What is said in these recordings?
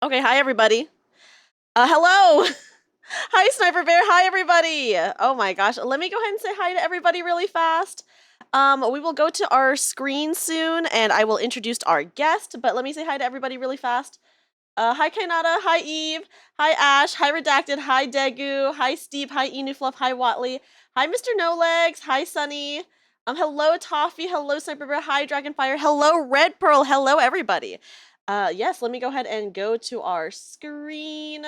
Okay, hi everybody. Hello. Hi Sniper Bear. Hi everybody. Oh my gosh. Let me go ahead and say hi to everybody really fast. We will go to our screen soon and I will introduce our guest, but let me say hi to everybody really fast. Hi Kainata, hi Eve, hi Ash, hi Redacted, hi Degu, hi Steve, hi Enufluff, hi Watley, hi Mr. No Legs, hi Sunny. Hello Toffee, hello Sniper Bear, hi Dragonfire, hello Red Pearl, hello everybody. Yes, let me go ahead and go to our screen.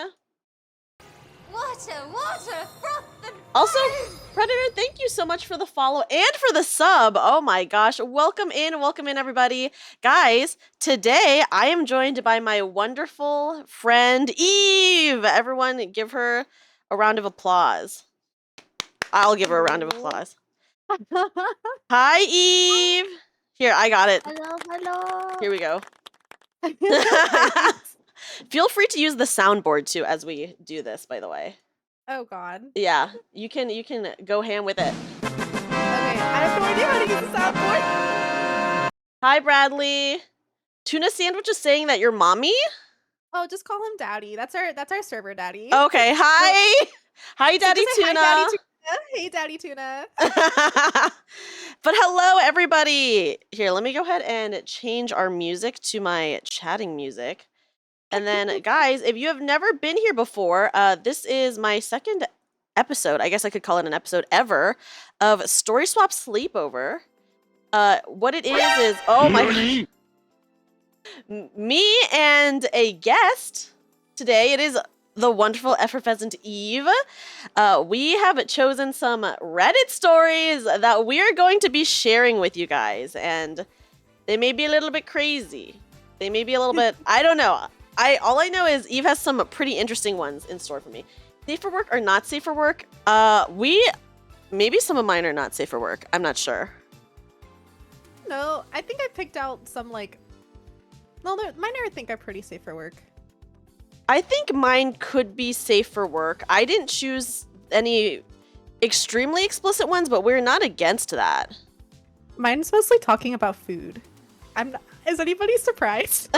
Water, froth and Also, flame! Predator, thank you so much for the follow and for the sub. Oh my gosh. Welcome in, everybody. Guys, today I am joined by my wonderful friend, Eve. Everyone give her a round of applause. I'll give her a round of applause. Hi, Eve. Here, I got it. Hello. Here we go. Feel free to use the soundboard too as we do this, by the way. Oh god. Yeah, you can go ham with it. Okay, I have no idea how to use the soundboard. Hi, Bradley. Tuna Sandwich is saying that you're mommy? Oh, just call him Daddy. That's our server daddy. Okay, hi. Hi, Daddy Tuna. Hi, Daddy Tuna. Hey, Daddy Tuna. But hello, everybody. Here, let me go ahead and change our music to my chatting music. And then, guys, if you have never been here before, this is my second episode, I guess I could call it an episode ever, of Story Swap Sleepover. What it is, oh my gosh. Me and a guest today, it is the wonderful effervescent Eve. We have chosen some Reddit stories that we are going to be sharing with you guys, and they may be a little bit crazy. They may be a little bit, I don't know. All I know is Eve has some pretty interesting ones in store for me. Safe for work or not safe for work? Maybe some of mine are not safe for work. I'm not sure. No, I think I picked out some like. No, mine I think are pretty safe for work. I think mine could be safe for work. I didn't choose any extremely explicit ones, but we're not against that. Mine's mostly talking about food. Is anybody surprised?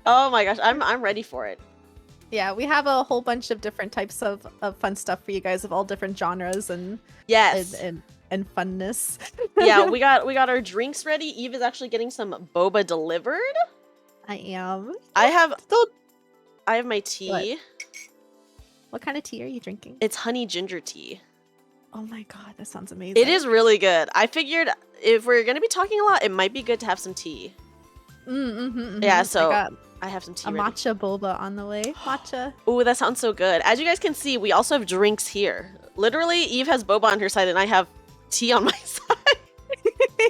Oh my gosh, I'm ready for it. Yeah, we have a whole bunch of different types of fun stuff for you guys of all different genres and yes and funness. Yeah, we got our drinks ready. Eve is actually getting some boba delivered. I am. I have my tea. What kind of tea are you drinking? It's honey ginger tea. Oh my god, that sounds amazing. It is really good. I figured if we're gonna be talking a lot, it might be good to have some tea. Yeah, so I have some tea ready. Matcha boba on the way. Matcha. Ooh, that sounds so good. As you guys can see, we also have drinks here. Literally, Eve has boba on her side and I have tea on my side.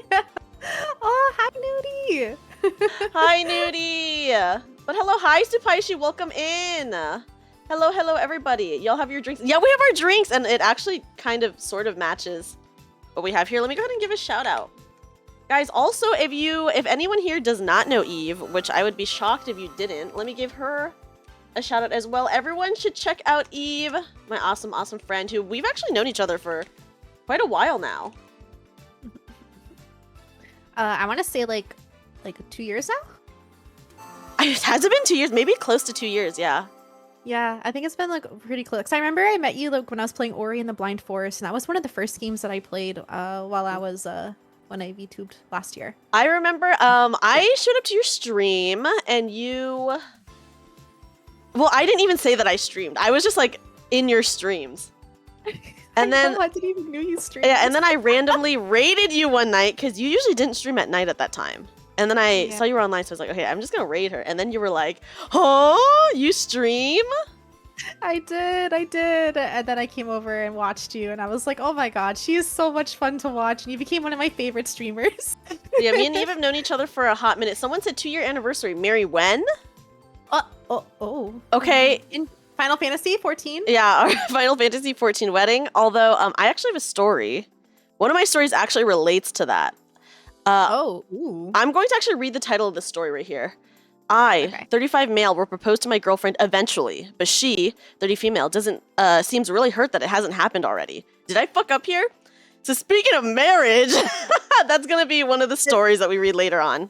Yeah. Oh, hi, Nudie. Hi, Nudie. But hello, hi, Supaishi. Welcome in. Hello, everybody. Y'all have your drinks. Yeah, we have our drinks, and it actually kind of sort of matches what we have here. Let me go ahead and give a shout out. Guys, also, if anyone here does not know Eve, which I would be shocked if you didn't, let me give her a shout out as well. Everyone should check out Eve, my awesome, awesome friend who we've actually known each other for quite a while now. I want to say like 2 years now? Has it been 2 years? Maybe close to 2 years, yeah. Yeah, I think it's been like pretty close. 'Cause I remember I met you like when I was playing Ori and the Blind Forest, and that was one of the first games that I played while I was when I VTubed last year. I remember I showed up to your stream and you... Well, I didn't even say that I streamed. I was just like in your streams. And then I didn't even know you streamed. Yeah, and then I randomly raided you one night because you usually didn't stream at night at that time. And then I saw you were online, so I was like, okay, I'm just gonna raid her. And then you were like, oh, you stream? I did. And then I came over and watched you, and I was like, oh my god, she is so much fun to watch, and you became one of my favorite streamers. Yeah, me and Eve have known each other for a hot minute. Someone said 2-year anniversary. Mary, when? Oh. Okay. In Final Fantasy 14? Yeah, our Final Fantasy 14 wedding. Although, I actually have a story. One of my stories actually relates to that. Ooh. I'm going to actually read the title of the story right here. I, 35 male, will propose to my girlfriend eventually, but she, 30 female, seems really hurt that it hasn't happened already. Did I fuck up here? So speaking of marriage, that's gonna be one of the stories that we read later on.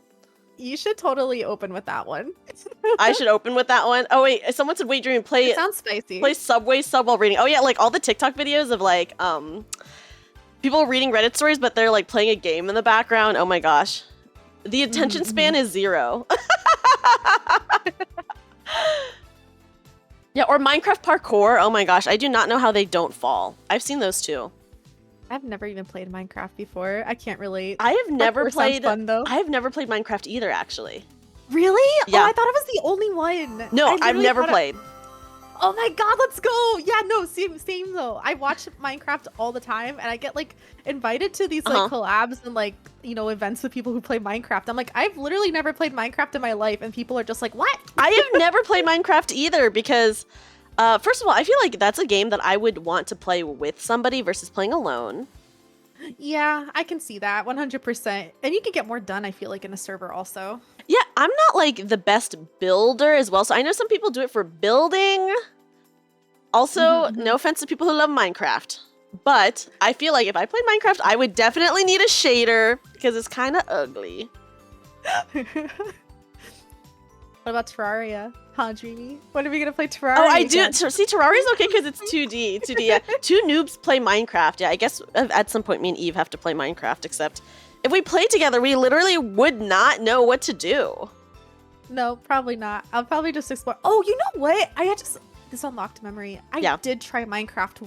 You should totally open with that one. I should open with that one. Oh wait, someone said, "Wait, Dreamy, It sounds spicy. play Subway sub while reading." Oh yeah, like all the TikTok videos of like people reading Reddit stories, but they're like playing a game in the background. Oh my gosh, the attention span is 0. Yeah, or Minecraft parkour. Oh my gosh, I do not know how they don't fall. I've seen those too. I've never even played Minecraft before. I can't relate. I have never Parkour sounds played. fun, though. I have never played Minecraft either, actually. Really? Yeah. Oh, I thought it was the only one. No, I I've literally never thought played. Oh my god, let's go! Yeah, no, same though. I watch Minecraft all the time, and I get like invited to these like collabs and like events with people who play Minecraft. I'm like, I've literally never played Minecraft in my life, and people are just like, what? I have never played Minecraft either because, first of all, I feel like that's a game that I would want to play with somebody versus playing alone. Yeah, I can see that 100%. And you can get more done, I feel like, in a server also. Yeah, I'm not like the best builder as well, so I know some people do it for building. Also, no offense to people who love Minecraft, but I feel like if I played Minecraft, I would definitely need a shader because it's kind of ugly. What about Terraria? Huh, Dreamy? When are we gonna play Terraria? Oh, I do. again? See, Terraria's okay because it's 2D. 2D, yeah. Two noobs play Minecraft. Yeah, I guess at some point me and Eve have to play Minecraft, except if we play together, we literally would not know what to do. No, probably not. I'll probably just explore. Oh, you know what? This unlocked memory. I did try Minecraft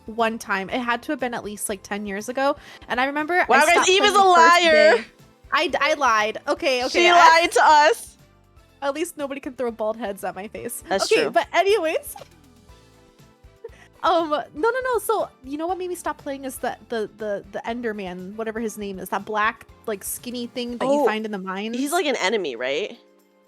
one time. It had to have been at least like 10 years ago. And I remember Wow, I guys, Eve is a the first liar. day. I lied. Okay. She lied to us. At least nobody can throw bald heads at my face. That's okay, true. But anyways. No. So you know what made me stop playing is the Enderman, whatever his name is, that black like skinny thing that you find in the mines. He's like an enemy, right?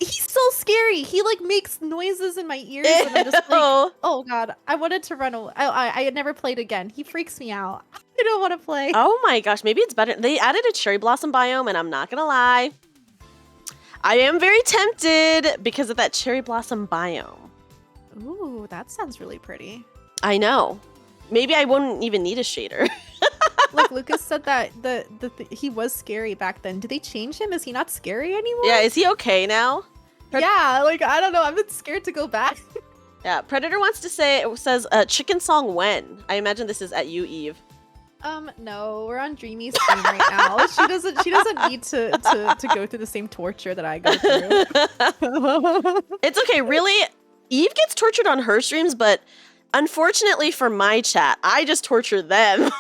He's so scary. He like makes noises in my ears, and I'm just like, oh god, I wanted to run away. I had never played again. He freaks me out. I don't want to play. Oh my gosh, maybe it's better. They added a cherry blossom biome, and I'm not gonna lie, I am very tempted because of that cherry blossom biome. Ooh, that sounds really pretty. I know. Maybe I wouldn't even need a shader. Like Lucas said that he was scary back then. Did they change him? Is he not scary anymore? Yeah, is he okay now? Yeah, like I don't know. I'm bit scared to go back. Yeah, Predator wants to say, it says chicken song when. I imagine this is at you, Eve. No, we're on Dreamy's stream right now. She doesn't need to go through the same torture that I go through. It's okay, really. Eve gets tortured on her streams, but unfortunately for my chat, I just torture them.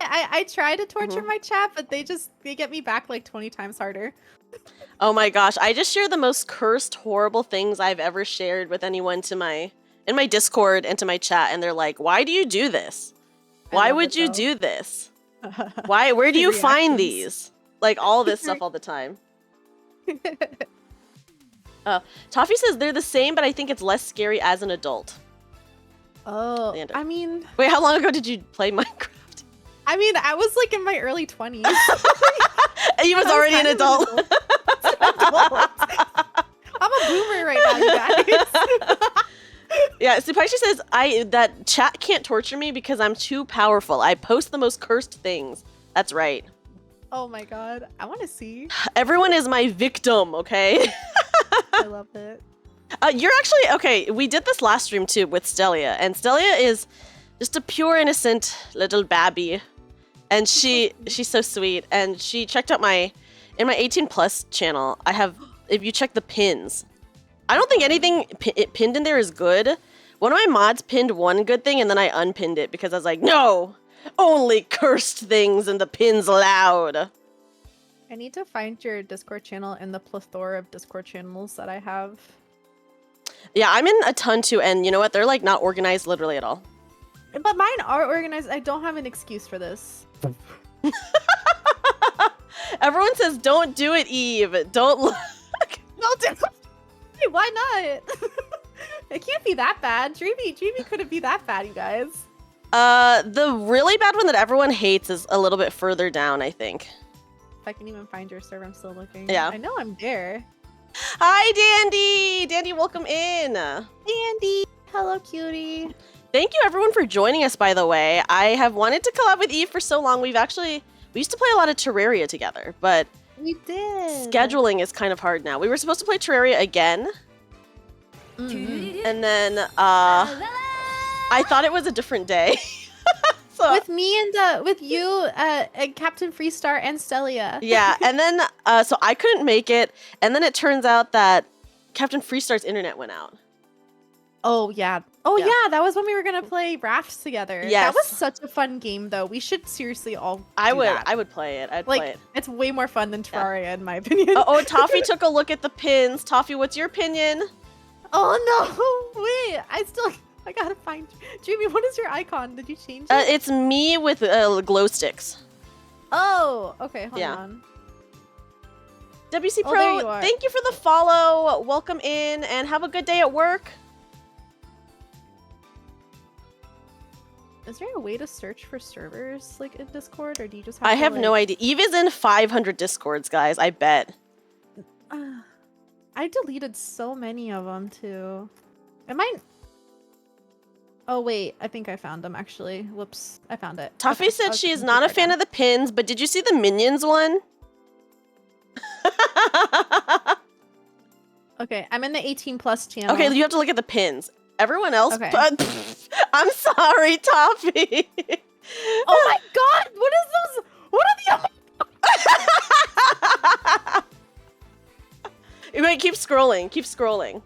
I try to torture my chat, but they get me back like 20 times harder. Oh my gosh, I just share the most cursed, horrible things I've ever shared with anyone in my Discord and to my chat, and they're like, "Why do you do this? Why would you do this? Where do you find these?" Like all this stuff all the time. Toffee says they're the same, but I think it's less scary as an adult. Oh, I mean... Wait, how long ago did you play Minecraft? I mean, I was like in my early 20s. You was already an adult. I'm a boomer right now, you guys. Yeah, Supaishi says, that chat can't torture me because I'm too powerful. I post the most cursed things. That's right. Oh my god, I want to see. Everyone is my victim, okay? I love it. You're actually, okay, we did this last stream too with Stelia, and Stelia is just a pure innocent little babby. And she's so sweet, and she checked out in my 18 plus channel, I have, if you check the pins, I don't think anything pinned in there is good. One of my mods pinned one good thing, and then I unpinned it because I was like, no, only cursed things and the pin's allowed. I need to find your Discord channel in the plethora of Discord channels that I have. Yeah, I'm in a ton too, and you know what? They're like not organized literally at all. But mine are organized. I don't have an excuse for this. Everyone says, don't do it, Eve. Don't look. Don't do it. Hey, why not? It can't be that bad. Dreamy couldn't be that bad, you guys. The really bad one that everyone hates is a little bit further down, I think. If I can even find your server, I'm still looking. Yeah. I know I'm there. Hi, Dandy! Dandy, welcome in. Dandy! Hello, cutie. Thank you, everyone, for joining us, by the way. I have wanted to collab with Eve for so long. We used to play a lot of Terraria together, but We did. scheduling is kind of hard now. We were supposed to play Terraria again, Mhm. and then I thought it was a different day. So With me and with you, and Captain Freestar and Stelia. yeah, and then so I couldn't make it, and then it turns out that Captain Freestar's internet went out. Oh yeah. Oh Yeah. yeah. That was when we were gonna play rafts together. Yes. That was such a fun game, though. We should seriously all. I do would that. I would play it. I'd Like play it. it's way more fun than Terraria, in my opinion. Oh, Toffee took a look at the pins. Toffee, what's your opinion? Oh no! Wait, I gotta find. Dreamy, what is your icon? Did you change it? It's me with glow sticks. Oh, okay. Hold Yeah. on. WC Oh, Pro, there you are. thank you for the follow. Welcome in and have a good day at work. Is there a way to search for servers like in Discord, or do you just have? I to, have no idea. Eve is in 500 Discords, guys. I bet. I deleted so many of them too. Am I? Oh wait, I think I found them actually. Whoops, I found it. Toffee Okay, said I'll she is keep not a it fan down. of the pins, but did you see the Minions one? Okay, I'm in the 18+ channel. Okay, you have to look at the pins. Everyone else, Okay. I'm sorry, Toffee. Oh my god, what is those? What are the? Wait, keep scrolling. Keep scrolling.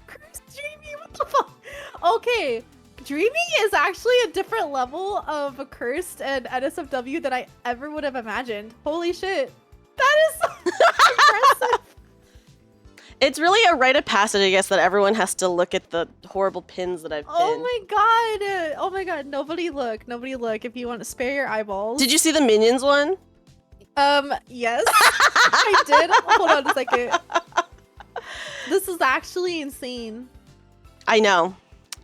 Dreamy, what the fuck? Okay, Dreamy is actually a different level of cursed and NSFW than I ever would have imagined. Holy shit. That is so impressive. It's really a rite of passage, I guess, that everyone has to look at the horrible pins that I've pinned. Oh my god. Oh my god. Nobody look. Nobody look. If you want to spare your eyeballs. Did you see the Minions one? Yes. I did. Hold on a second. This is actually insane. I know.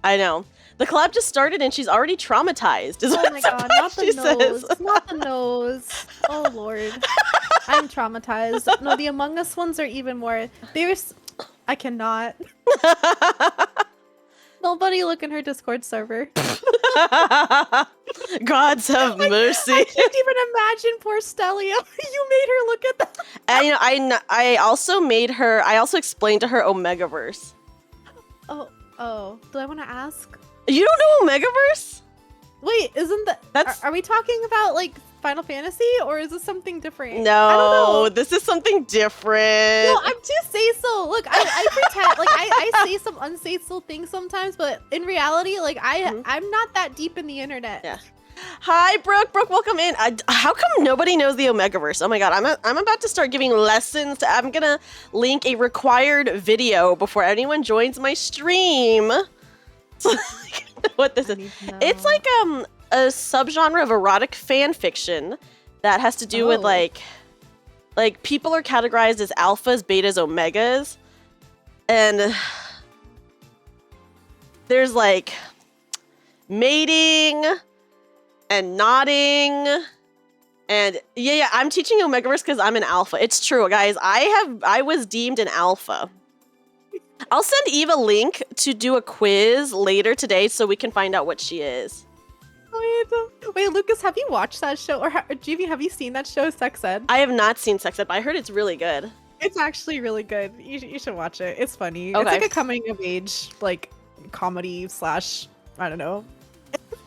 I know. The collab just started and she's already traumatized. Is Oh what my god, not the she nose. says. Not the nose. Oh lord. I'm traumatized. No, the Among Us ones are even more. I cannot. Nobody look in her Discord server. Gods have mercy. I can't even imagine poor Stelia. You made her look at that. And, you know, I also made her. I also explained to her Omegaverse. Oh. Do I want to ask? You don't know Omegaverse? Wait, isn't that? That's Are we talking about like Final Fantasy, or is this something different? no. I don't know. This is something different. No, I'm too say-so. Look, I pretend like I say some unsay-so things sometimes, but in reality, like I'm not that deep in the internet. Yeah. Hi, Brooke. Brooke, welcome in. How come nobody knows the Omegaverse? Oh my god, I'm about to start giving lessons. I'm gonna link a required video before anyone joins my stream. So, what this is? It's like a subgenre of erotic fan fiction that has to do with like people are categorized as alphas, betas, omegas, and there's like mating and nodding, and yeah, I'm teaching Omegaverse because I'm an alpha. It's true, guys. I was deemed an alpha. I'll send Eve a link to do a quiz later today so we can find out what she is. Wait, Lucas, have you watched that show? Or Jimmy, have you seen that show, Sex Ed? I have not seen Sex Ed, but I heard it's really good. It's actually really good. You should watch it. It's funny. Okay. It's like a coming of age, like comedy / I don't know.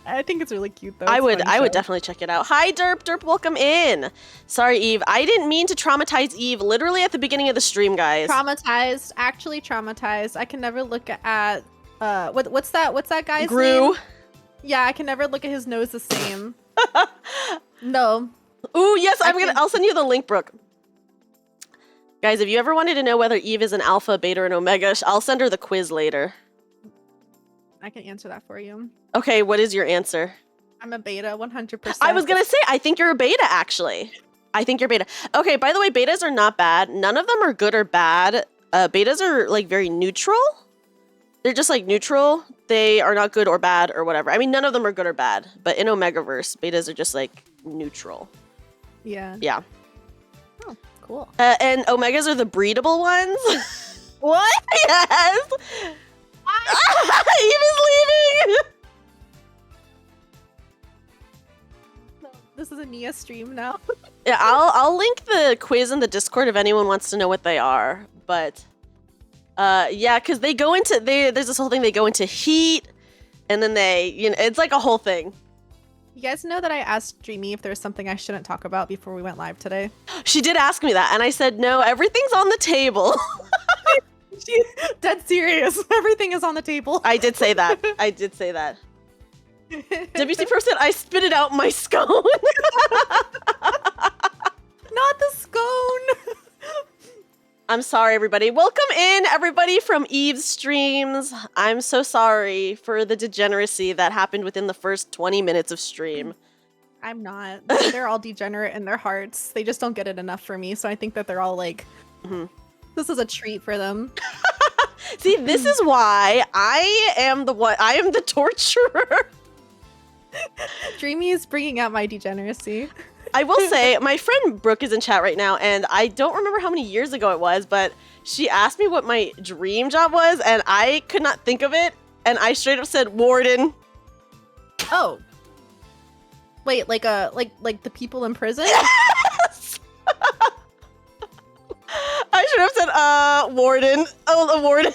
I think it's really cute though. I It's a would funny show. definitely check it out. Hi, Derp. Derp, welcome in. Sorry, Eve. I didn't mean to traumatize Eve literally at the beginning of the stream, guys. Traumatized. Actually traumatized. I can never look at what's that guy's Gru. name? Yeah, I can never look at his nose the same. No. Ooh, yes, I I'll send you the link, Brooke. Guys, if you ever wanted to know whether Eve is an alpha, beta, or an omega, I'll send her the quiz later. I can answer that for you. Okay, what is your answer? I'm a beta, 100%. I was gonna say, I think you're a beta, actually. I think you're beta. Okay, by the way, betas are not bad. None of them are good or bad. Betas are, like, very neutral. They're just, like, neutral. They are not good or bad or whatever. I mean, none of them are good or bad. But in Omegaverse, betas are just, like, neutral. Yeah. Yeah. Oh, cool. And omegas are the breedable ones. What? Yes. Eve is leaving. No, this is a Nia stream now. Yeah, I'll link the quiz in the Discord if anyone wants to know what they are. But yeah, because they go into there's this whole thing. They go into heat, and then it's like a whole thing. You guys know that I asked Dreamy if there's something I shouldn't talk about before we went live today. She did ask me that, and I said no. Everything's on the table. She's dead serious. Everything is on the table. I did say that. I did say that. WC Pro said I spit it out my scone. Not the scone. I'm sorry, everybody. Welcome in, everybody, from Eve's streams. I'm so sorry for the degeneracy that happened within the first 20 minutes of stream. I'm not. They're all degenerate in their hearts. They just don't get it enough for me, so I think that they're all like, this is a treat for them. See, this is why I am the torturer. Dreamy is bringing out my degeneracy. I will say, my friend Brooke is in chat right now, and I don't remember how many years ago it was, but she asked me what my dream job was, and I could not think of it, and I straight up said warden. Oh. Wait, like the people in prison? Yes! I should have said, warden. Oh, the warden.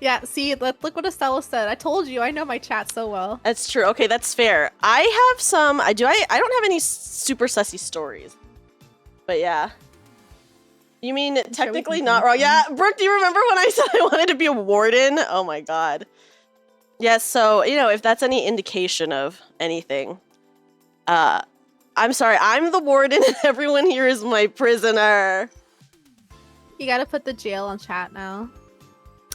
Yeah, see, look what Estella said. I told you, I know my chat so well. That's true. Okay, that's fair. I have some. I don't have any super sussy stories, but yeah. You mean technically not wrong? Yeah, Brooke, do you remember when I said I wanted to be a warden? Oh my god. Yes. So if that's any indication of anything, I'm sorry. I'm the warden, and everyone here is my prisoner. You gotta put the jail on chat now.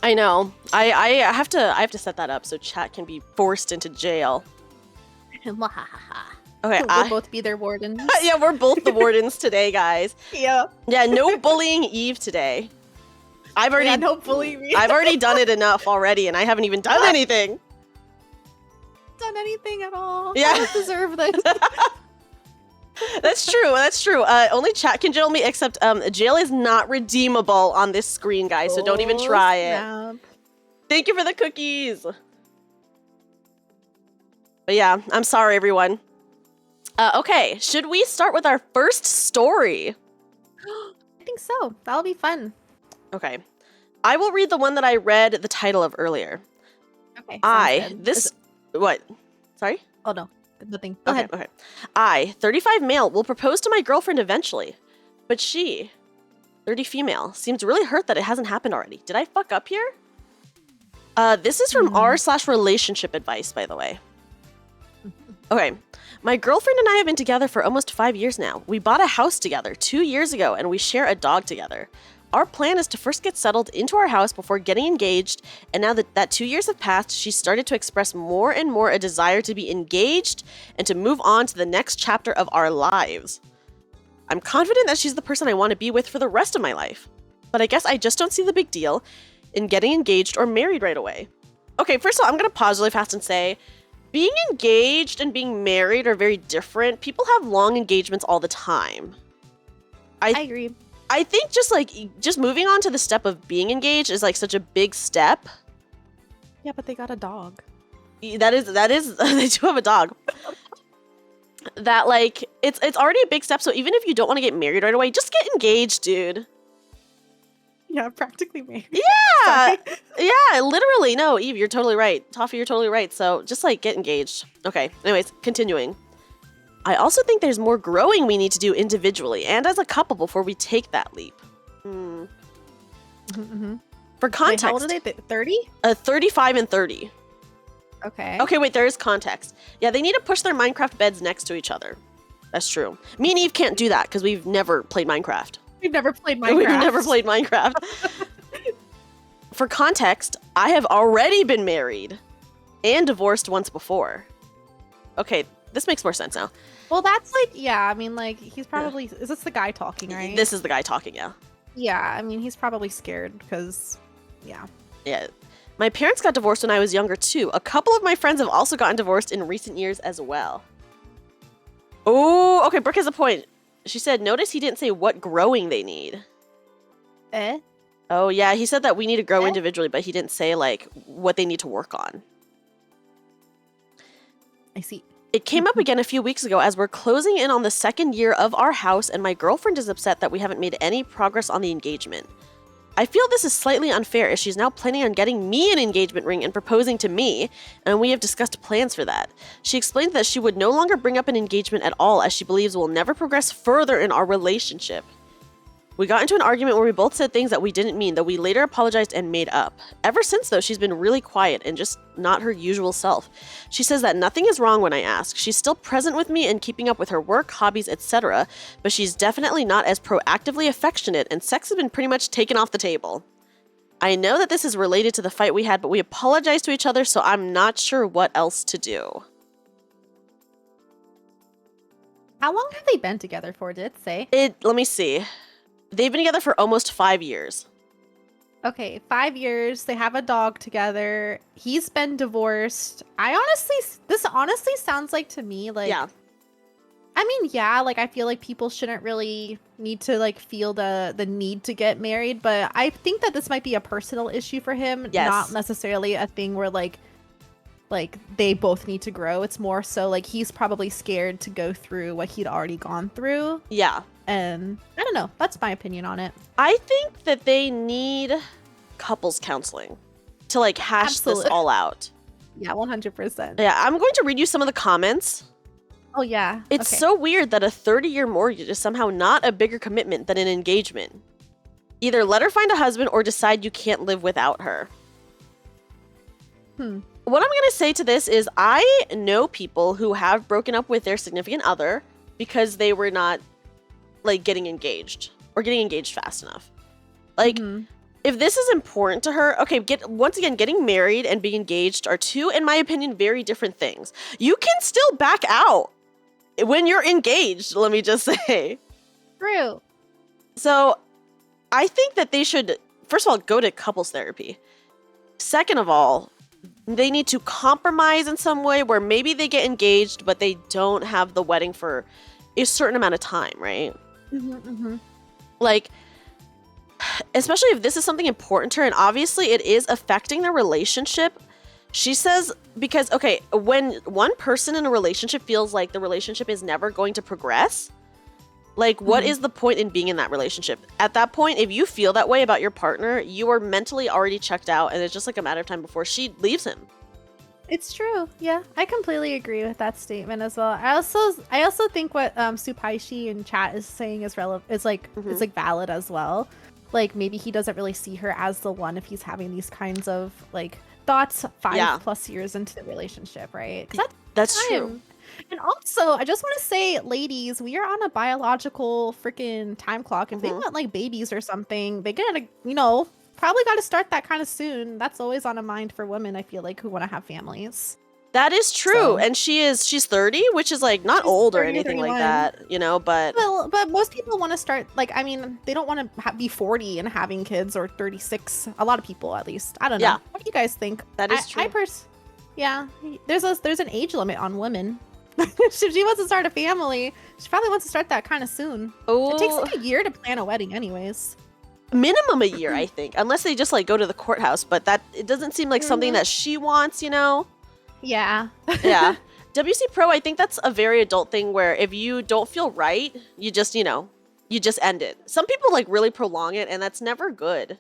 I know. I have to set that up so chat can be forced into jail. Okay, We'll both be their wardens. Yeah, we're both the wardens today, guys. Yeah. Yeah, no bullying Eve today. I've already no bullying me. I've already done it enough already, and I haven't even done anything. Done anything at all? Yeah. I don't deserve this. That's true. That's true. Only chat can jail me, except jail is not redeemable on this screen, guys. So don't even try it. Thank you for the cookies. But yeah, I'm sorry, everyone. Okay, should we start with our first story? I think so. That'll be fun. Okay. I will read the one that I read the title of earlier. Okay. What? Sorry? Oh no. Nothing. Go ahead. Okay. I, 35 male, will propose to my girlfriend eventually. But she, 30 female, seems really hurt that it hasn't happened already. Did I fuck up here? This is from r/relationship advice, by the way. Okay. My girlfriend and I have been together for almost 5 years now. We bought a house together 2 years ago, and we share a dog together. Our plan is to first get settled into our house before getting engaged, and now that 2 years have passed, she's started to express more and more a desire to be engaged and to move on to the next chapter of our lives. I'm confident that she's the person I want to be with for the rest of my life, but I guess I just don't see the big deal in getting engaged or married right away. Okay, first of all, I'm going to pause really fast and say, being engaged and being married are very different. People have long engagements all the time. I agree. I think just moving on to the step of being engaged is like such a big step. Yeah, but they got a dog. That is they do have a dog. That like it's already a big step, so even if you don't want to get married right away, just get engaged, dude. Yeah, practically married. Yeah. Yeah, literally. No, Eve, you're totally right. Toffee, you're totally right. So just like get engaged. Okay. Anyways, continuing. I also think there's more growing we need to do individually and as a couple before we take that leap. For context. Wait, how old are they? 30? 35 and 30. Okay. Okay, wait, there is context. Yeah, they need to push their Minecraft beds next to each other. That's true. Me and Eve can't do that because we've never played Minecraft. We've never played Minecraft. We've never played Minecraft. For context, I have already been married and divorced once before. Okay, this makes more sense now. Well, that's like, yeah, I mean, like, he's probably, is this the guy talking, right? This is the guy talking, yeah. Yeah, I mean, he's probably scared because, yeah. Yeah. My parents got divorced when I was younger, too. A couple of my friends have also gotten divorced in recent years as well. Oh, okay, Brooke has a point. She said, notice he didn't say what growing they need. Oh, yeah, he said that we need to grow individually, but he didn't say, like, what they need to work on. I see. It came up again a few weeks ago as we're closing in on the 2nd year of our house, and my girlfriend is upset that we haven't made any progress on the engagement. I feel this is slightly unfair as she's now planning on getting me an engagement ring and proposing to me, and we have discussed plans for that. She explained that she would no longer bring up an engagement at all as she believes we'll never progress further in our relationship. We got into an argument where we both said things that we didn't mean, though we later apologized and made up. Ever since, though, she's been really quiet and just not her usual self. She says that nothing is wrong when I ask. She's still present with me and keeping up with her work, hobbies, etc., but she's definitely not as proactively affectionate, and sex has been pretty much taken off the table. I know that this is related to the fight we had, but we apologized to each other, so I'm not sure what else to do. How long have they been together for, did it say? Let me see. They've been together for almost 5 years. Okay, 5 years. They have a dog together. He's been divorced. This honestly sounds like to me like. Yeah. I mean, yeah, like I feel like people shouldn't really need to like feel the need to get married, but I think that this might be a personal issue for him, Yes. not necessarily a thing where like they both need to grow. It's more so like he's probably scared to go through what he'd already gone through. Yeah. And I don't know. That's my opinion on it. I think that they need couples counseling to like hash this Absolutely. all out. Yeah, 100%. Yeah, I'm going to read you some of the comments. Oh, yeah. It's Okay. so weird that a 30-year mortgage is somehow not a bigger commitment than an engagement. Either let her find a husband or decide you can't live without her. What I'm going to say to this is I know people who have broken up with their significant other because they were not like getting engaged or getting engaged fast enough. Like, if this is important to her, okay, once again, getting married and being engaged are two, in my opinion, very different things. You can still back out when you're engaged, let me just say. True. So I think that they should, first of all, go to couples therapy. Second of all, they need to compromise in some way where maybe they get engaged, but they don't have the wedding for a certain amount of time, right? Like, especially if this is something important to her, and obviously it is affecting their relationship. She says, because, okay, when one person in a relationship feels like the relationship is never going to progress, like, what is the point in being in that relationship? At that point, if you feel that way about your partner, you are mentally already checked out, and it's just like a matter of time before she leaves him. It's true. Yeah, I completely agree with that statement as well. I also think what Supaishi in chat is saying is it's like valid as well. Like maybe he doesn't really see her as the one if he's having these kinds of like thoughts 5+ years into the relationship, right? 'Cause That's true. And also, I just want to say, ladies, we are on a biological freaking time clock. If they want like babies or something, they gotta, probably got to start that kind of soon. That's always on a mind for women, I feel like, who want to have families. That is true. So- And she's 30, which is like not She's old or 30, anything like 31. that, but Well, but most people want to start, like, I mean, they don't want to be 40 and having kids, or 36. A lot of people, at least. I don't know. Yeah. What do you guys think? That is true. Yeah, there's an age limit on women. If she wants to start a family, she probably wants to start that kind of soon. It takes like a year to plan a wedding anyways. Minimum a year, I think, unless they just like go to the courthouse, but it doesn't seem like something that she wants, Yeah. Yeah. WC Pro, I think that's a very adult thing where if you don't feel right, you just end it. Some people like really prolong it, and that's never good.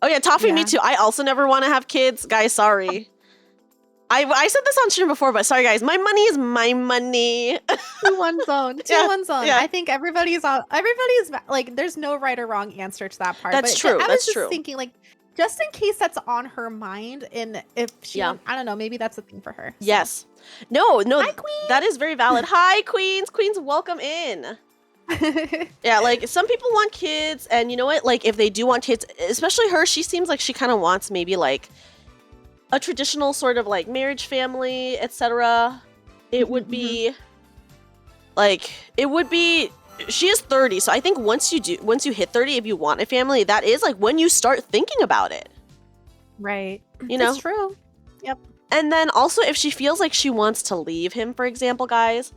Oh yeah, Toffee, me too. I also never want to have kids. Guys, sorry. I said this on stream before, but sorry guys, my money is my money. 2-1 zone. 2-1 zone. Yeah. I think everybody's like, there's no right or wrong answer to that part. That's but true. I was That's just true. thinking, like, just in case that's on her mind, and if she, I don't know, maybe that's a thing for her. So. Yes. No. Hi, Queen. That is very valid. Hi, Queens. Queens, welcome in. Yeah, like some people want kids, and you know what? Like if they do want kids, especially her, she seems like she kind of wants maybe like a traditional sort of like marriage family, etc. It would be she is 30, so I think once you hit 30, if you want a family, that is like when you start thinking about it. Right. It's true. Yep. And then also if she feels like she wants to leave him, for example, guys,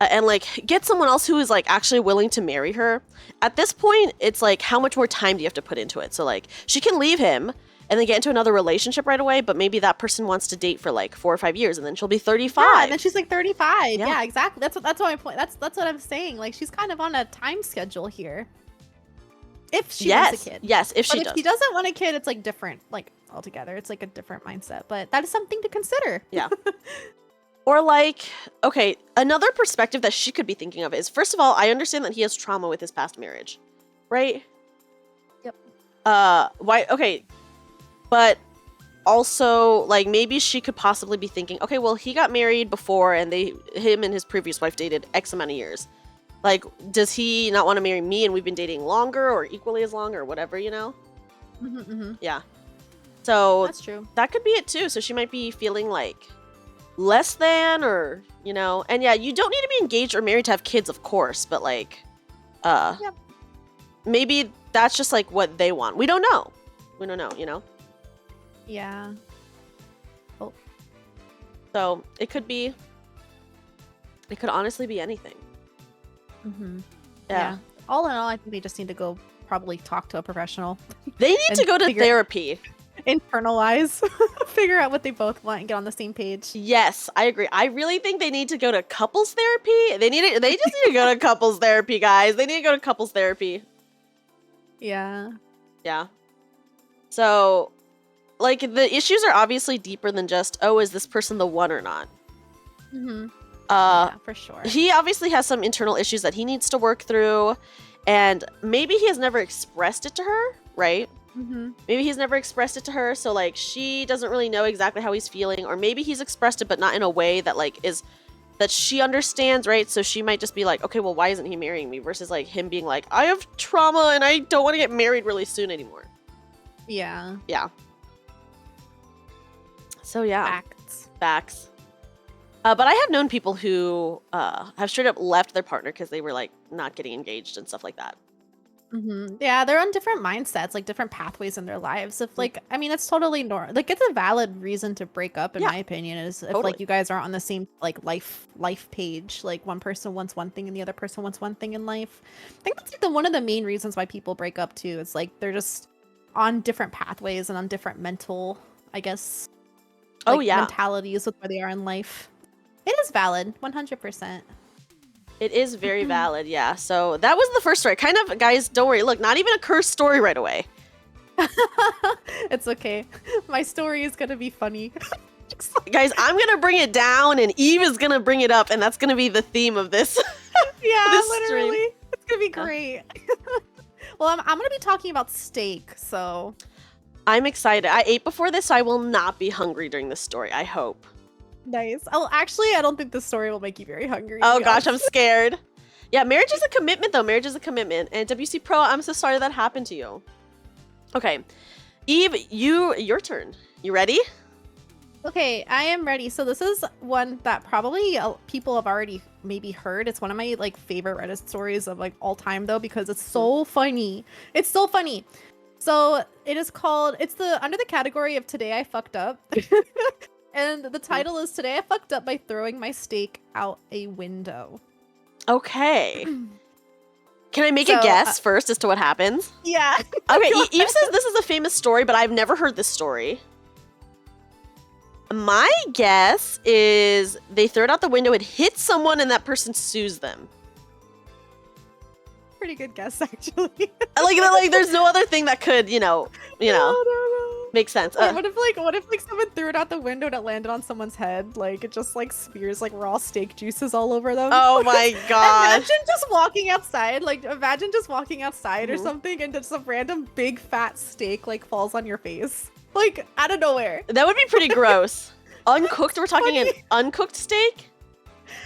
and like get someone else who is like actually willing to marry her, at this point it's like how much more time do you have to put into it? So like she can leave him and then get into another relationship right away, but maybe that person wants to date for like 4 or 5 years, and then she'll be 35. Yeah, and then she's like 35. Yeah. Yeah, exactly. That's what my point. That's what I'm saying. Like she's kind of on a time schedule here. If she wants a kid. Yes, if she But does. if she doesn't want a kid, it's like different, like altogether. It's like a different mindset. But that is something to consider. Yeah. Or like, okay, another perspective that she could be thinking of is, first of all, I understand that he has trauma with his past marriage, right? Yep. Why? Okay, but also, like, maybe she could possibly be thinking, okay, well, he got married before, and him and his previous wife dated X amount of years. Like, does he not want to marry me, and we've been dating longer, or equally as long, or whatever, you know? Yeah. So That's true. that could be it too. So she might be feeling like less than, or, you know, and yeah, you don't need to be engaged or married to have kids, of course, but like, Yep. maybe that's just like what they want. We don't know, you know? Yeah. So it could honestly be anything. Yeah. All in all, I think they just need to go probably talk to a professional. They need And to go to figure- therapy. Internalize, figure out what they both want and get on the same page. Yes, I agree. I really think they need to go to couples therapy. They just need to go to couples therapy, guys. They need to go to couples therapy. Yeah. Yeah. So, like, the issues are obviously deeper than just, oh, is this person the one or not? Yeah, for sure. He obviously has some internal issues that he needs to work through, and maybe he has never expressed it to her, right? Maybe he's never expressed it to her, so like she doesn't really know exactly how he's feeling, or maybe he's expressed it but not in a way that like is that she understands, right? So she might just be like, okay, well, why isn't he marrying me? Versus like him being like, I have trauma and I don't want to get married really soon anymore. Yeah. Yeah. So yeah. Facts. But I have known people who have straight up left their partner because they were like not getting engaged and stuff like that. Yeah, they're on different mindsets, like different pathways in their lives. If like, I mean, it's totally normal. Like, it's a valid reason to break up, in my opinion. Is if Totally. like you guys aren't on the same like life page. Like one person wants one thing and the other person wants one thing in life. I think that's like one of the main reasons why people break up too. It's like they're just on different pathways and on different mental, I guess. Mentalities with where they are in life. It is valid, 100%. It is very valid, yeah. So that was the first story. Kind of, guys, don't worry. Look, not even a cursed story right away. It's okay. My story is gonna be funny. Guys, I'm going to bring it down and Eve is going to bring it up, and that's going to be the theme of this. Yeah, this literally. stream. It's gonna be great. Well, I'm gonna be talking about steak, so. I'm excited. I ate before this, so I will not be hungry during this story, I hope. Nice. Oh, actually, I don't think this story will make you very hungry. Oh gosh, I'm scared. Yeah, marriage is a commitment though. Marriage is a commitment. And WC Pro, I'm so sorry that happened to you. Okay. Eve, your turn. You ready? Okay, I am ready. So this is one that probably people have already maybe heard. It's one of my like favorite Reddit stories of like all time though, because it's so funny. It's so funny. So it is called, it's under the category of Today I Fucked Up. And the title is Today I Fucked Up by Throwing My Steak Out a Window. Okay. Can I make a guess first as to what happens? Yeah. Okay, Eve says this is a famous story, but I've never heard this story. My guess is they throw it out the window, it hits someone, and that person sues them. Pretty good guess, actually. like there's no other thing that could, you know, No. make sense. Wait, what if someone threw it out the window and it landed on someone's head? Like it just like spears like raw steak juices all over them. Oh my gosh. Imagine just walking outside. Like imagine just walking outside or something, and just some random big fat steak like falls on your face, like out of nowhere. That would be pretty gross. Uncooked? We're talking an uncooked steak?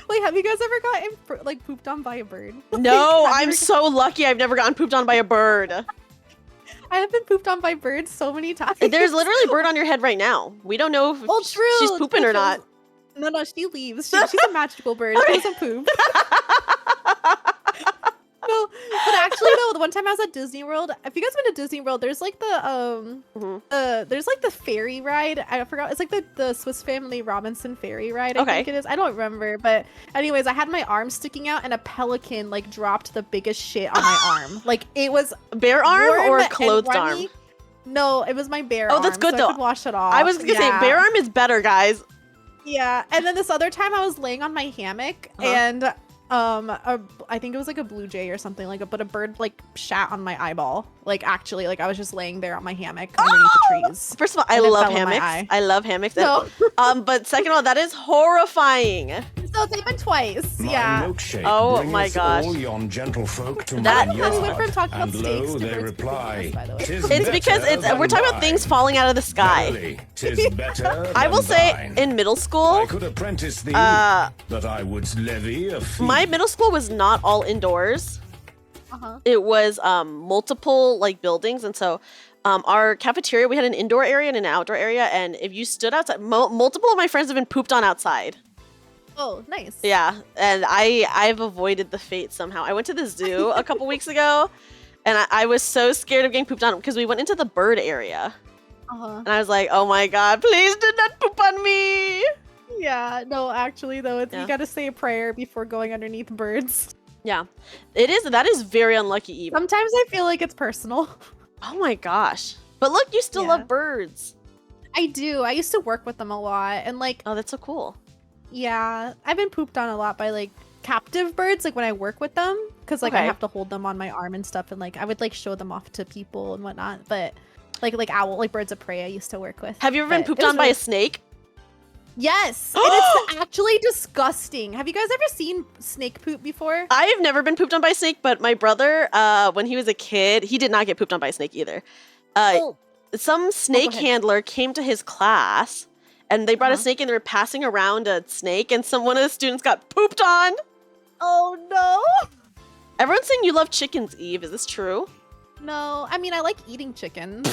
Wait, have you guys ever gotten like pooped on by a bird? No, Like, I'm so lucky I've never gotten pooped on by a bird. I have been pooped on by birds so many times. There's literally a bird on your head right now. We don't know if Well, true. she's pooping or not. No, she leaves. She's a magical bird. She doesn't poop. No, but actually though, the one time I was at Disney World, if you guys been to Disney World, there's like there's like the ferry ride. I forgot. It's like the Swiss Family Robinson ferry ride. I think it is. I don't remember, but anyways, I had my arm sticking out, and a pelican like dropped the biggest shit on my arm. Like it was Bare arm warm or and clothed runny. arm? No, it was my bare Oh, arm. that's good so though. I could wash it off. I was gonna say bare arm is better, guys. Yeah, and then this other time I was laying on my hammock and I think it was like a blue jay or something like but a bird like shat on my eyeball. Like actually, like I was just laying there on my hammock underneath the trees. First of all, I love hammocks. I love hammocks. No. But second of all, that is horrifying. So it's happened twice. My Yeah. milkshake Oh my bringeth gosh. all yon gentlefolk to That- mine We went yard, from talking about and steaks lo, to they birds reply, pooping on us, by the way. "'Tis It's because better we're talking than about things thine. falling out of the sky. Verily, 'tis better I will than say, thine. in middle I school, could apprentice thee, uh, but I would levy a fee. my middle school was not all indoors. Uh-huh. It was multiple like buildings, and so our cafeteria, we had an indoor area and an outdoor area, and if you stood outside, multiple of my friends have been pooped on outside. Oh, nice. Yeah, and I've avoided the fate somehow. I went to the zoo a couple weeks ago, and I was so scared of getting pooped on because we went into the bird area, Uh-huh. and I was like, oh my god, please do not poop on me. Yeah, no, actually though, it's, Yeah. you gotta say a prayer before going underneath birds. Yeah, that is very unlucky, Eve. Sometimes I feel like it's personal. Oh my gosh. But look, you still Yeah. love birds. I do. I used to work with them a lot, and like, Oh, that's so cool. yeah, I've been pooped on a lot by like captive birds, like when I work with them, because like I Okay. have to hold them on my arm and stuff, and like I would like show them off to people and whatnot. But like owl, like birds of prey, I used to work with. Have you ever been But pooped it was on by really- a snake? Yes, and it's actually disgusting. Have you guys ever seen snake poop before? I've never been pooped on by a snake, but my brother, when he was a kid, he did not get pooped on by a snake either. Oh. Some snake ahead. handler came to his class, and they brought a Uh-huh. snake, and they were passing around a snake, and one of the students got pooped on. Oh no. Everyone's saying you love chickens, Eve. Is this true? No, I mean I like eating chickens.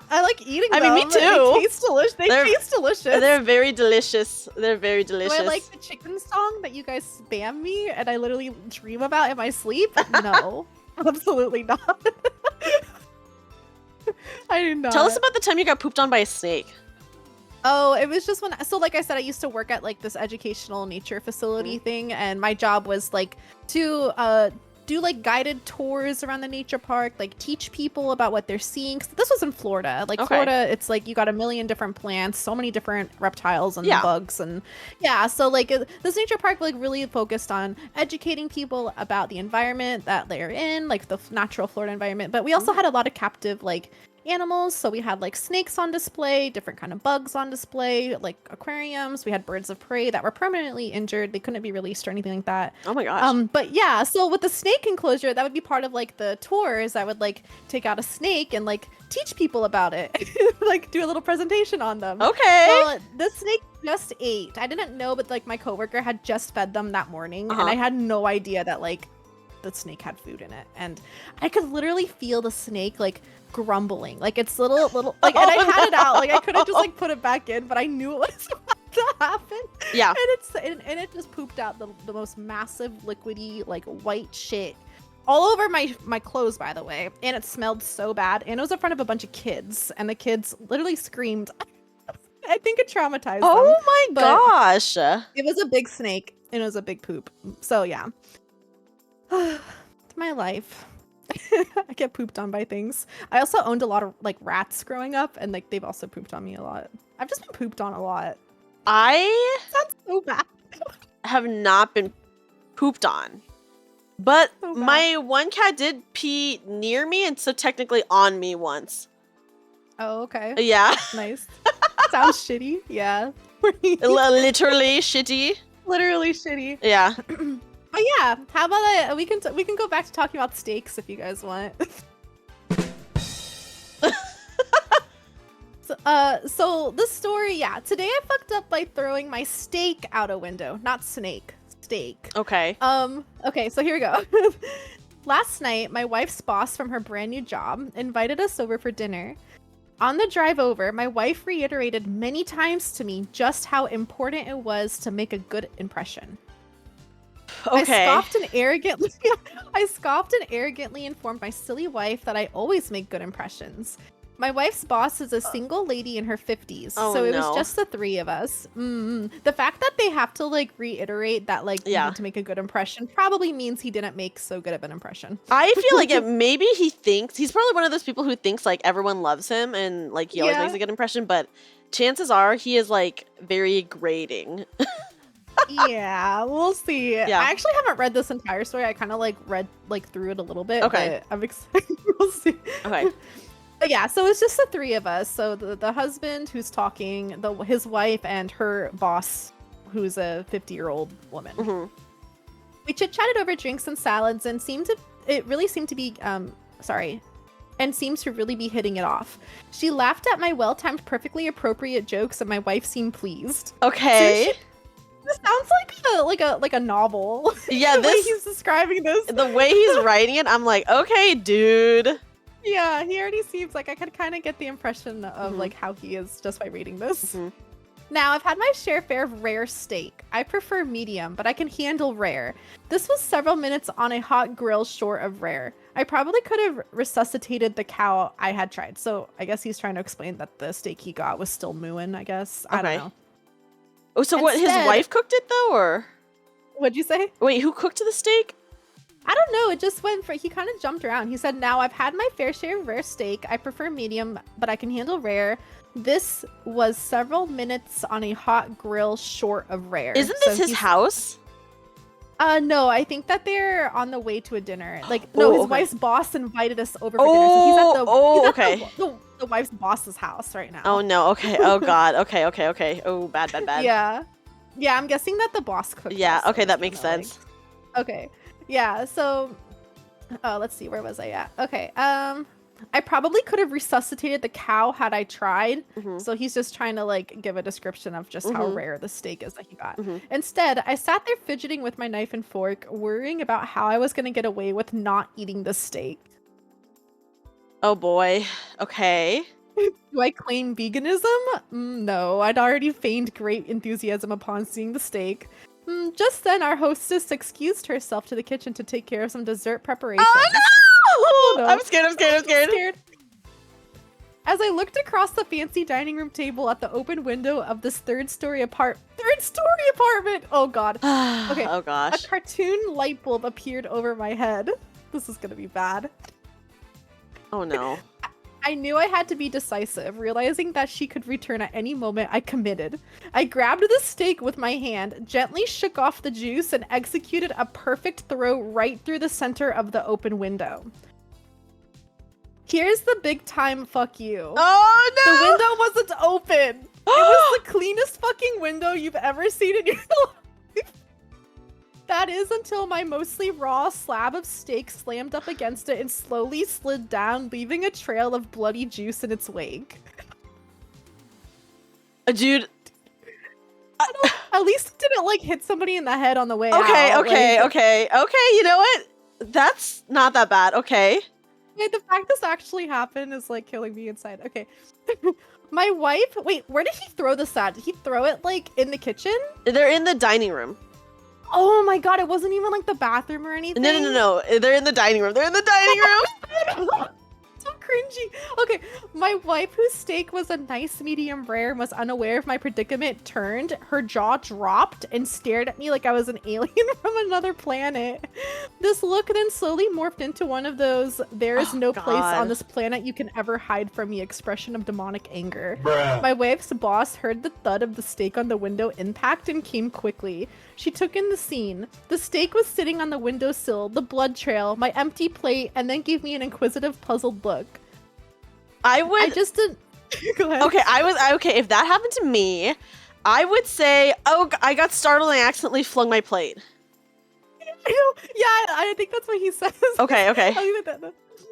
I like eating I them. mean, me They too. taste delicious. They They're- taste delicious. They're very delicious. They're very Do delicious. I like the chicken song that you guys spam me and I literally dream about in my sleep? No, absolutely not. I do not. Tell us about the time you got pooped on by a snake. Oh, it was just when, so like I said, I used to work at like this educational nature facility thing, and my job was like to do like guided tours around the nature park, like teach people about what they're seeing. 'Cause this was in Florida. Like Okay. Florida, it's like you got a million different plants, so many different reptiles and Yeah. bugs, and yeah. So like this nature park like really focused on educating people about the environment that they're in, like the natural Florida environment. But we also had a lot of captive like animals, so we had like snakes on display, different kind of bugs on display, like aquariums. We had birds of prey that were permanently injured, they couldn't be released or anything like that. Oh my gosh. But yeah, so with the snake enclosure, that would be part of like the tours. I would like take out a snake and like teach people about it, like do a little presentation on them. Okay. Well, the snake just ate. I didn't know, but like my coworker had just fed them that morning, and I had no idea that like the snake had food in it, and I could literally feel the snake like grumbling, like it's little like, and I had it out, like I could have just like put it back in, but I knew it was about to happen. Yeah. And it just pooped out the most massive liquidy like white shit all over my clothes, by the way, and it smelled so bad, and it was in front of a bunch of kids, and the kids literally screamed. I think it traumatized them. Oh my but- gosh. It was a big snake, and it was a big poop. So yeah. It's my life. I get pooped on by things. I also owned a lot of like rats growing up, and like they've also pooped on me a lot. I've just been pooped on a lot. I Sounds so bad. have not been pooped on. But So bad. my one cat did pee near me, and so technically on me once. Oh, okay. Yeah. Nice. Sounds shitty. Yeah. Literally shitty. Literally shitty. Yeah. But yeah, how about we can go back to talking about steaks if you guys want. So this story, yeah. Today I fucked up by throwing my steak out a window, not snake, steak. Okay. Okay, so here we go. Last night, my wife's boss from her brand new job invited us over for dinner. On the drive over, my wife reiterated many times to me just how important it was to make a good impression. Okay. I scoffed and arrogantly informed my silly wife that I always make good impressions. My wife's boss is a single lady in her 50s, Oh, so it no. was just the three of us. The fact that they have to like reiterate that like you Yeah. need to make a good impression probably means he didn't make so good of an impression. I feel like maybe he thinks he's probably one of those people who thinks like everyone loves him and like he always Yeah. makes a good impression, but chances are he is like very grating. Yeah, we'll see. Yeah. I actually haven't read this entire story. I kind of like read like through it a little bit. Okay. But I'm excited. We'll see. Okay. But yeah, so it's just the three of us. So the husband who's talking, his wife, and her boss, who's a 50-year-old woman. Mhm. We chit-chatted over drinks and salads, and it really seemed to be and seems to really be hitting it off. She laughed at my well-timed, perfectly appropriate jokes, and my wife seemed pleased. Okay. This sounds like a novel. Yeah, the way this he's describing this. the way he's writing it, I'm like, okay, dude. Yeah, he already seems like I could kind of get the impression of Mhm. like how he is just by reading this. Mhm. Now, I've had my fare of rare steak. I prefer medium, but I can handle rare. This was several minutes on a hot grill short of rare. I probably could have resuscitated the cow I had tried. So I guess he's trying to explain that the steak he got was still mooing, I guess. I Okay. don't know. Oh, so what? His Instead- wife cooked it though, or What'd you say? wait, who cooked the steak? I don't know. It just went for, he kind of jumped around. He said, now I've had my fair share of rare steak. I prefer medium, but I can handle rare. This was several minutes on a hot grill short of rare. Isn't So this his he's- house? No, I think that they're on the way to a dinner. Like, no, Oh, his okay. wife's boss invited us over for dinner. So he's at the, Oh, he's at okay. the wife's boss's house right now. Oh no. Okay. Oh god. Okay. Okay. Okay. Oh, bad. Bad. Bad. Yeah. Yeah, I'm guessing that the boss cooked. Yeah. also, Okay. That so, makes like- sense. Okay. Yeah, so let's see, where was I at? Okay. I probably could have resuscitated the cow had I tried. Mhm. So he's just trying to like give a description of just how Mhm. rare the steak is that he got. Mhm. Instead, I sat there fidgeting with my knife and fork, worrying about how I was going to get away with not eating the steak. Oh boy. Okay. Do I claim veganism? No, I'd already feigned great enthusiasm upon seeing the steak. Just then, our hostess excused herself to the kitchen to take care of some dessert preparation. Oh no! no. I'm scared. I'm scared. I'm scared. As I looked across the fancy dining room table at the open window of this third-story apartment. Oh god. Okay. Oh A gosh. cartoon light bulb appeared over my head. This is gonna be bad. Oh no. I knew I had to be decisive. Realizing that she could return at any moment, I committed. I grabbed the steak with my hand, gently shook off the juice, and executed a perfect throw right through the center of the open window. Here's the big time fuck you. Oh no! The window wasn't open. It was the cleanest fucking window you've ever seen in your life. That is until my mostly raw slab of steak slammed up against it and slowly slid down, leaving a trail of bloody juice in its wake. Dude. At least it didn't like hit somebody in the head on the way Okay. out. Okay. Like, Okay. Okay. You know what? That's not that bad. Okay. wait, the fact this actually happened is like killing me inside. Okay. My wife, wait, where did he throw this at? Did he throw it like in the kitchen? They're in the dining room. Oh my god, it wasn't even like the bathroom or anything. No. They're in the dining room. They're in the dining room. So cringy. Okay, my wife, whose steak was a nice medium rare and was unaware of my predicament, turned, her jaw dropped, and stared at me like I was an alien from another planet. This look then slowly morphed into one of those "there is Oh, no place God. on this planet you can ever hide from me" expression of demonic anger. Bruh. My wife's boss heard the thud of the steak on the window impact and came quickly. She took in the scene. The steak was sitting on the windowsill, the blood trail, my empty plate, and then gave me an inquisitive, puzzled look. I would. I just didn't. Go ahead. Okay, okay, if that happened to me, I would say, oh, I got startled and I accidentally flung my plate. Yeah, I think that's what he says. Okay.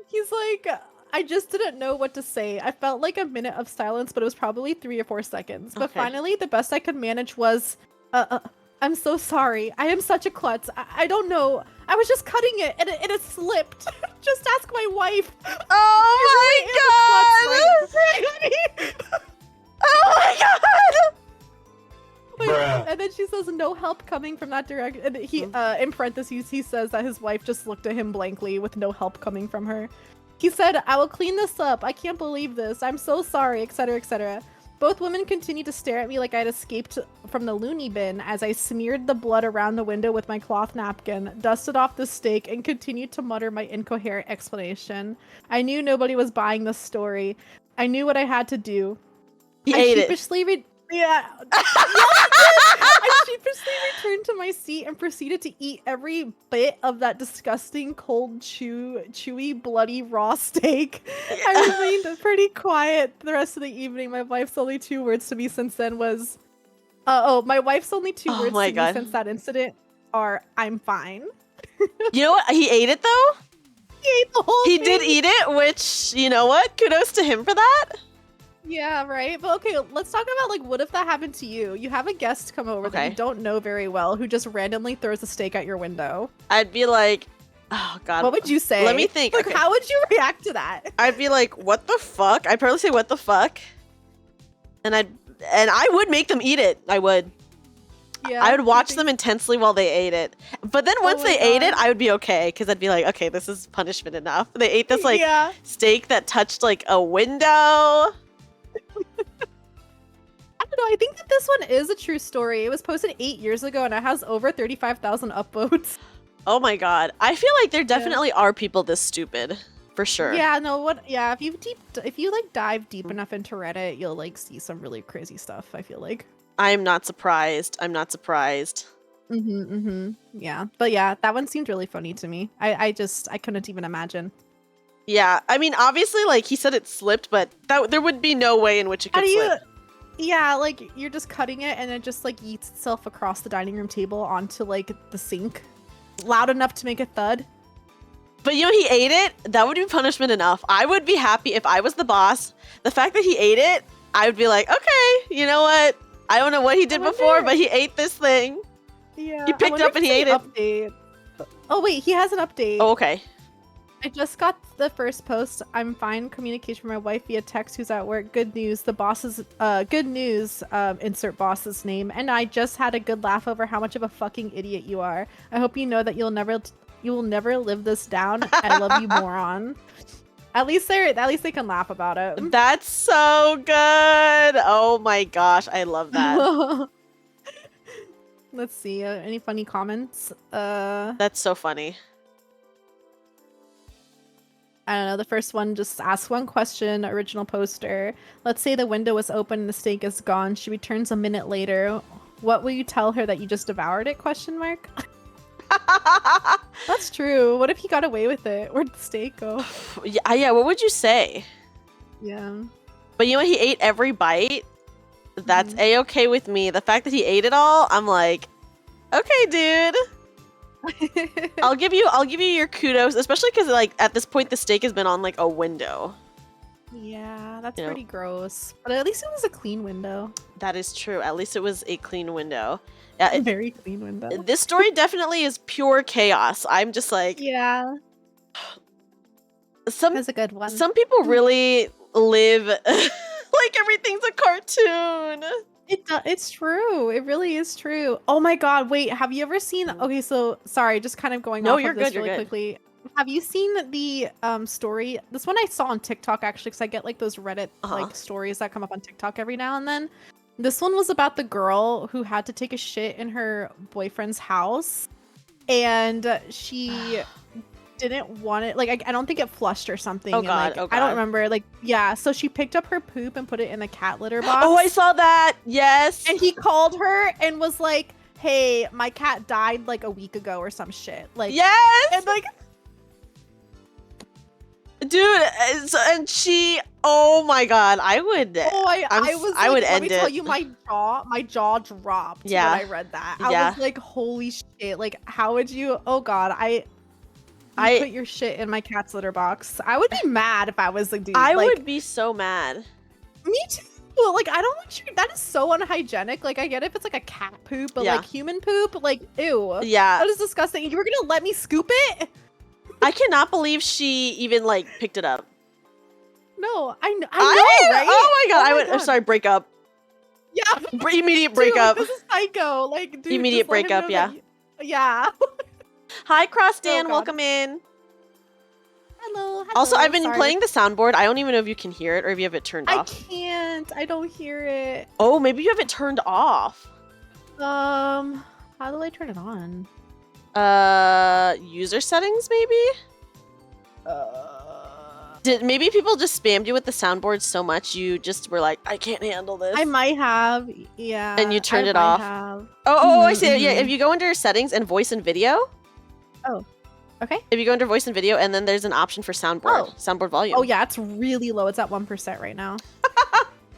He's like, I just didn't know what to say. I felt like a minute of silence, but it was probably 3 or 4 seconds. But Okay. finally, the best I could manage was, I'm so sorry. I am such a klutz. I don't know. I was just cutting it and it slipped. Just ask my wife. Oh my god! Oh my god! Wait, Bruh. and then she says no help coming from that direction. And he, in parentheses, he says that his wife just looked at him blankly with no help coming from her. He said, I will clean this up. I can't believe this. I'm so sorry, etc., etc. Both women continued to stare at me like I'd escaped from the loony bin as I smeared the blood around the window with my cloth napkin, dusted off the steak, and continued to mutter my incoherent explanation. I knew nobody was buying this story. I knew what I had to do. He I ate it. sheepishly I sheepishly returned to my seat and proceeded to eat every bit of that disgusting, cold, chewy, bloody, raw steak. I remained pretty quiet the rest of the evening. My wife's only 2 words to me since then was, my wife's only 2 words to me since that incident are, I'm fine. You know what? He ate it though? He ate the whole He thing. did eat it, which, you know what? Kudos to him for that. Yeah, right? But okay, let's talk about, like, what if that happened to you? You have a guest come over that you don't know very well who just randomly throws a steak at your window. I'd be like, oh god. What would you say? Let me think. Like, okay. how would you react to that? I'd be like, what the fuck? I'd probably say, what the fuck? And I would make them eat it. I would. Yeah. I would watch them intensely while they ate it. But then once they ate it, I would be okay. Because I'd be like, okay, this is punishment enough. They ate this, like, steak that touched, like, a window. I don't know. I think that this one is a true story. It was posted 8 years ago and it has over 35,000 upvotes. Oh my god. I feel like there definitely are people this stupid. For sure. Yeah, no, what? Yeah, if you like dive deep enough into Reddit, you'll like see some really crazy stuff, I feel like. I'm not surprised. I'm not surprised. Yeah. But yeah, that one seemed really funny to me. I couldn't even imagine. Yeah, I mean, obviously, like, he said it slipped, but there would be no way in which it could slip. Yeah, like, you're just cutting it and it just, like, eats itself across the dining room table onto, like, the sink. Loud enough to make a thud. But, you know, he ate it. That would be punishment enough. I would be happy if I was the boss. The fact that he ate it, I would be like, okay, you know what? I don't know what he did before, but he ate this thing. Yeah. He picked up and he ate it. Update. Oh, wait, he has an update. Oh, okay. I just got the first post. I'm fine. Communication from my wife via text who's at work. Good news. The boss is good news. Insert boss's name. And I just had a good laugh over how much of a fucking idiot you are. I hope you know that you will never live this down. I love you, moron. At least they can laugh about it. That's so good. Oh my gosh, I love that. Let's see. Any funny comments? That's so funny. I don't know, the first one just asks one question, original poster. Let's say the window was open and the steak is gone. She returns a minute later. What will you tell her that you just devoured it? Question mark. That's true. What if he got away with it? Where'd the steak go? Yeah, what would you say? Yeah. But you know, he ate every bite. That's A-okay with me. The fact that he ate it all, I'm like, okay, dude. I'll give you your kudos, especially because like at this point the steak has been on like a window. Yeah, that's pretty gross. But at least it was a clean window. That is true. At least it was a clean window. A very clean window. This story definitely is pure chaos. I'm just like, yeah. That's a good one. Some people really live like everything's a cartoon. It's true. It really is true. Oh my god, wait, have you ever seen Okay, so sorry, just kind of going off of this really quickly. Have you seen the story? This one I saw on TikTok actually, because I get like those Reddit like stories that come up on TikTok every now and then. This one was about the girl who had to take a shit in her boyfriend's house, and she didn't want it. Like I don't think it flushed or something. Oh god, I don't remember. Like yeah, so she picked up her poop and put it in a cat litter box. Oh, I saw that. Yes. And he called her and was like, "Hey, my cat died like a week ago or some shit." Like yes. And like, dude, and she. Oh my god, I would. I would end it. Let me tell you, my jaw dropped when I read that. I was like, "Holy shit!" Like, how would you? Oh god, I put your shit in my cat's litter box. I would be mad if I was the dude. I would be so mad. Me too. Like, I don't want you. That is so unhygienic. Like, I get it if it's like a cat poop, but like human poop, like, ew. Yeah. That is disgusting. You were gonna let me scoop it? I cannot believe she even like picked it up. No, I know, right? Oh my god, I would. I'm sorry, break up. Yeah. Immediate breakup. This is psycho. Like, dude, immediate breakup. Yeah. Yeah. Hi, Cross Dan. Welcome in. Hello. Also, hello, I've been sorry. playing the soundboard. I don't even know if you can hear it or if you have it turned I off. can't. I don't hear it. Oh, maybe you have it turned off. How do I turn it on? User settings, maybe? Maybe people just spammed you with the soundboard so much you just were like, I can't handle this. I might have. Yeah. And you turned I it might off. have. I see. Yeah, if you go under settings and voice and video. Oh. Okay. If you go under voice and video, and then there's an option for soundboard. Soundboard volume. Oh yeah, it's really low. It's at 1% right now.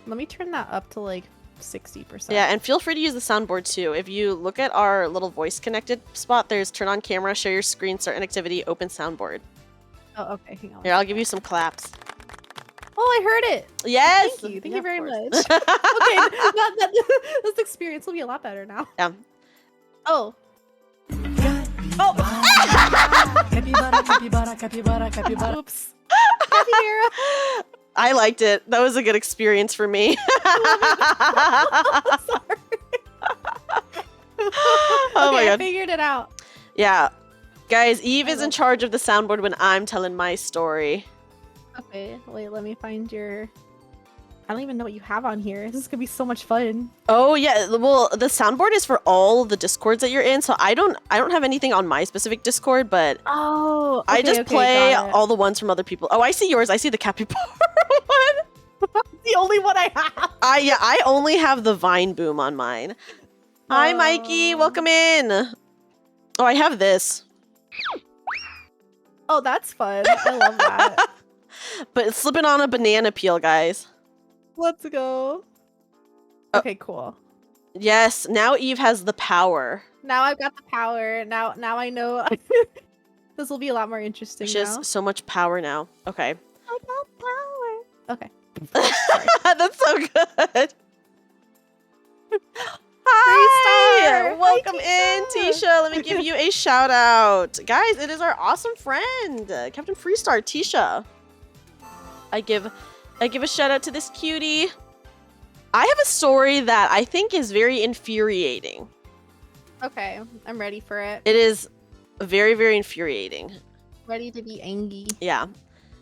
Let me turn that up to like 60%. Yeah, and feel free to use the soundboard too. If you look at our little voice connected spot, there's turn on camera, share your screen, start an activity, open soundboard. Oh, okay. Hang on. Here, I'll give you some claps. Oh, I heard it. Yes. Thank you. Thank Yeah, you very of much. course. Okay, this experience will be a lot better now. Yeah. Oh. Oops. Capybara. I liked it. That was a good experience for me. Sorry. Oh my Okay, I god. figured it out. Yeah. Guys, Eve is in charge of the soundboard when I'm telling my story. Okay, wait, let me find your... I don't even know what you have on here. This is gonna be so much fun. Oh yeah, well the soundboard is for all the discords that you're in, so I don't have anything on my specific Discord, but Oh, I just okay, play got it. all the ones from other people. Oh, I see yours. I see the capybara one. The only one I have. I only have the Vine Boom on mine. Hi Mikey, welcome in. Oh, I have this. Oh, that's fun. I love that. But it's slipping on a banana peel, guys. Let's go. Okay, cool. Yes, now Eve has the power. Now I've got the power. Now I know this will be a lot more interesting She now. has so much power now. Okay. I got power. Okay. That's so good. Hi! Freestar! Welcome Hi, in, Tisha. Tisha. Let me give you a shout out. Guys, it is our awesome friend, Captain Freestar, Tisha. I give a shout out to this cutie. I have a story that I think is very infuriating. Okay, I'm ready for it. It is very, very infuriating. Ready to be angry. Yeah.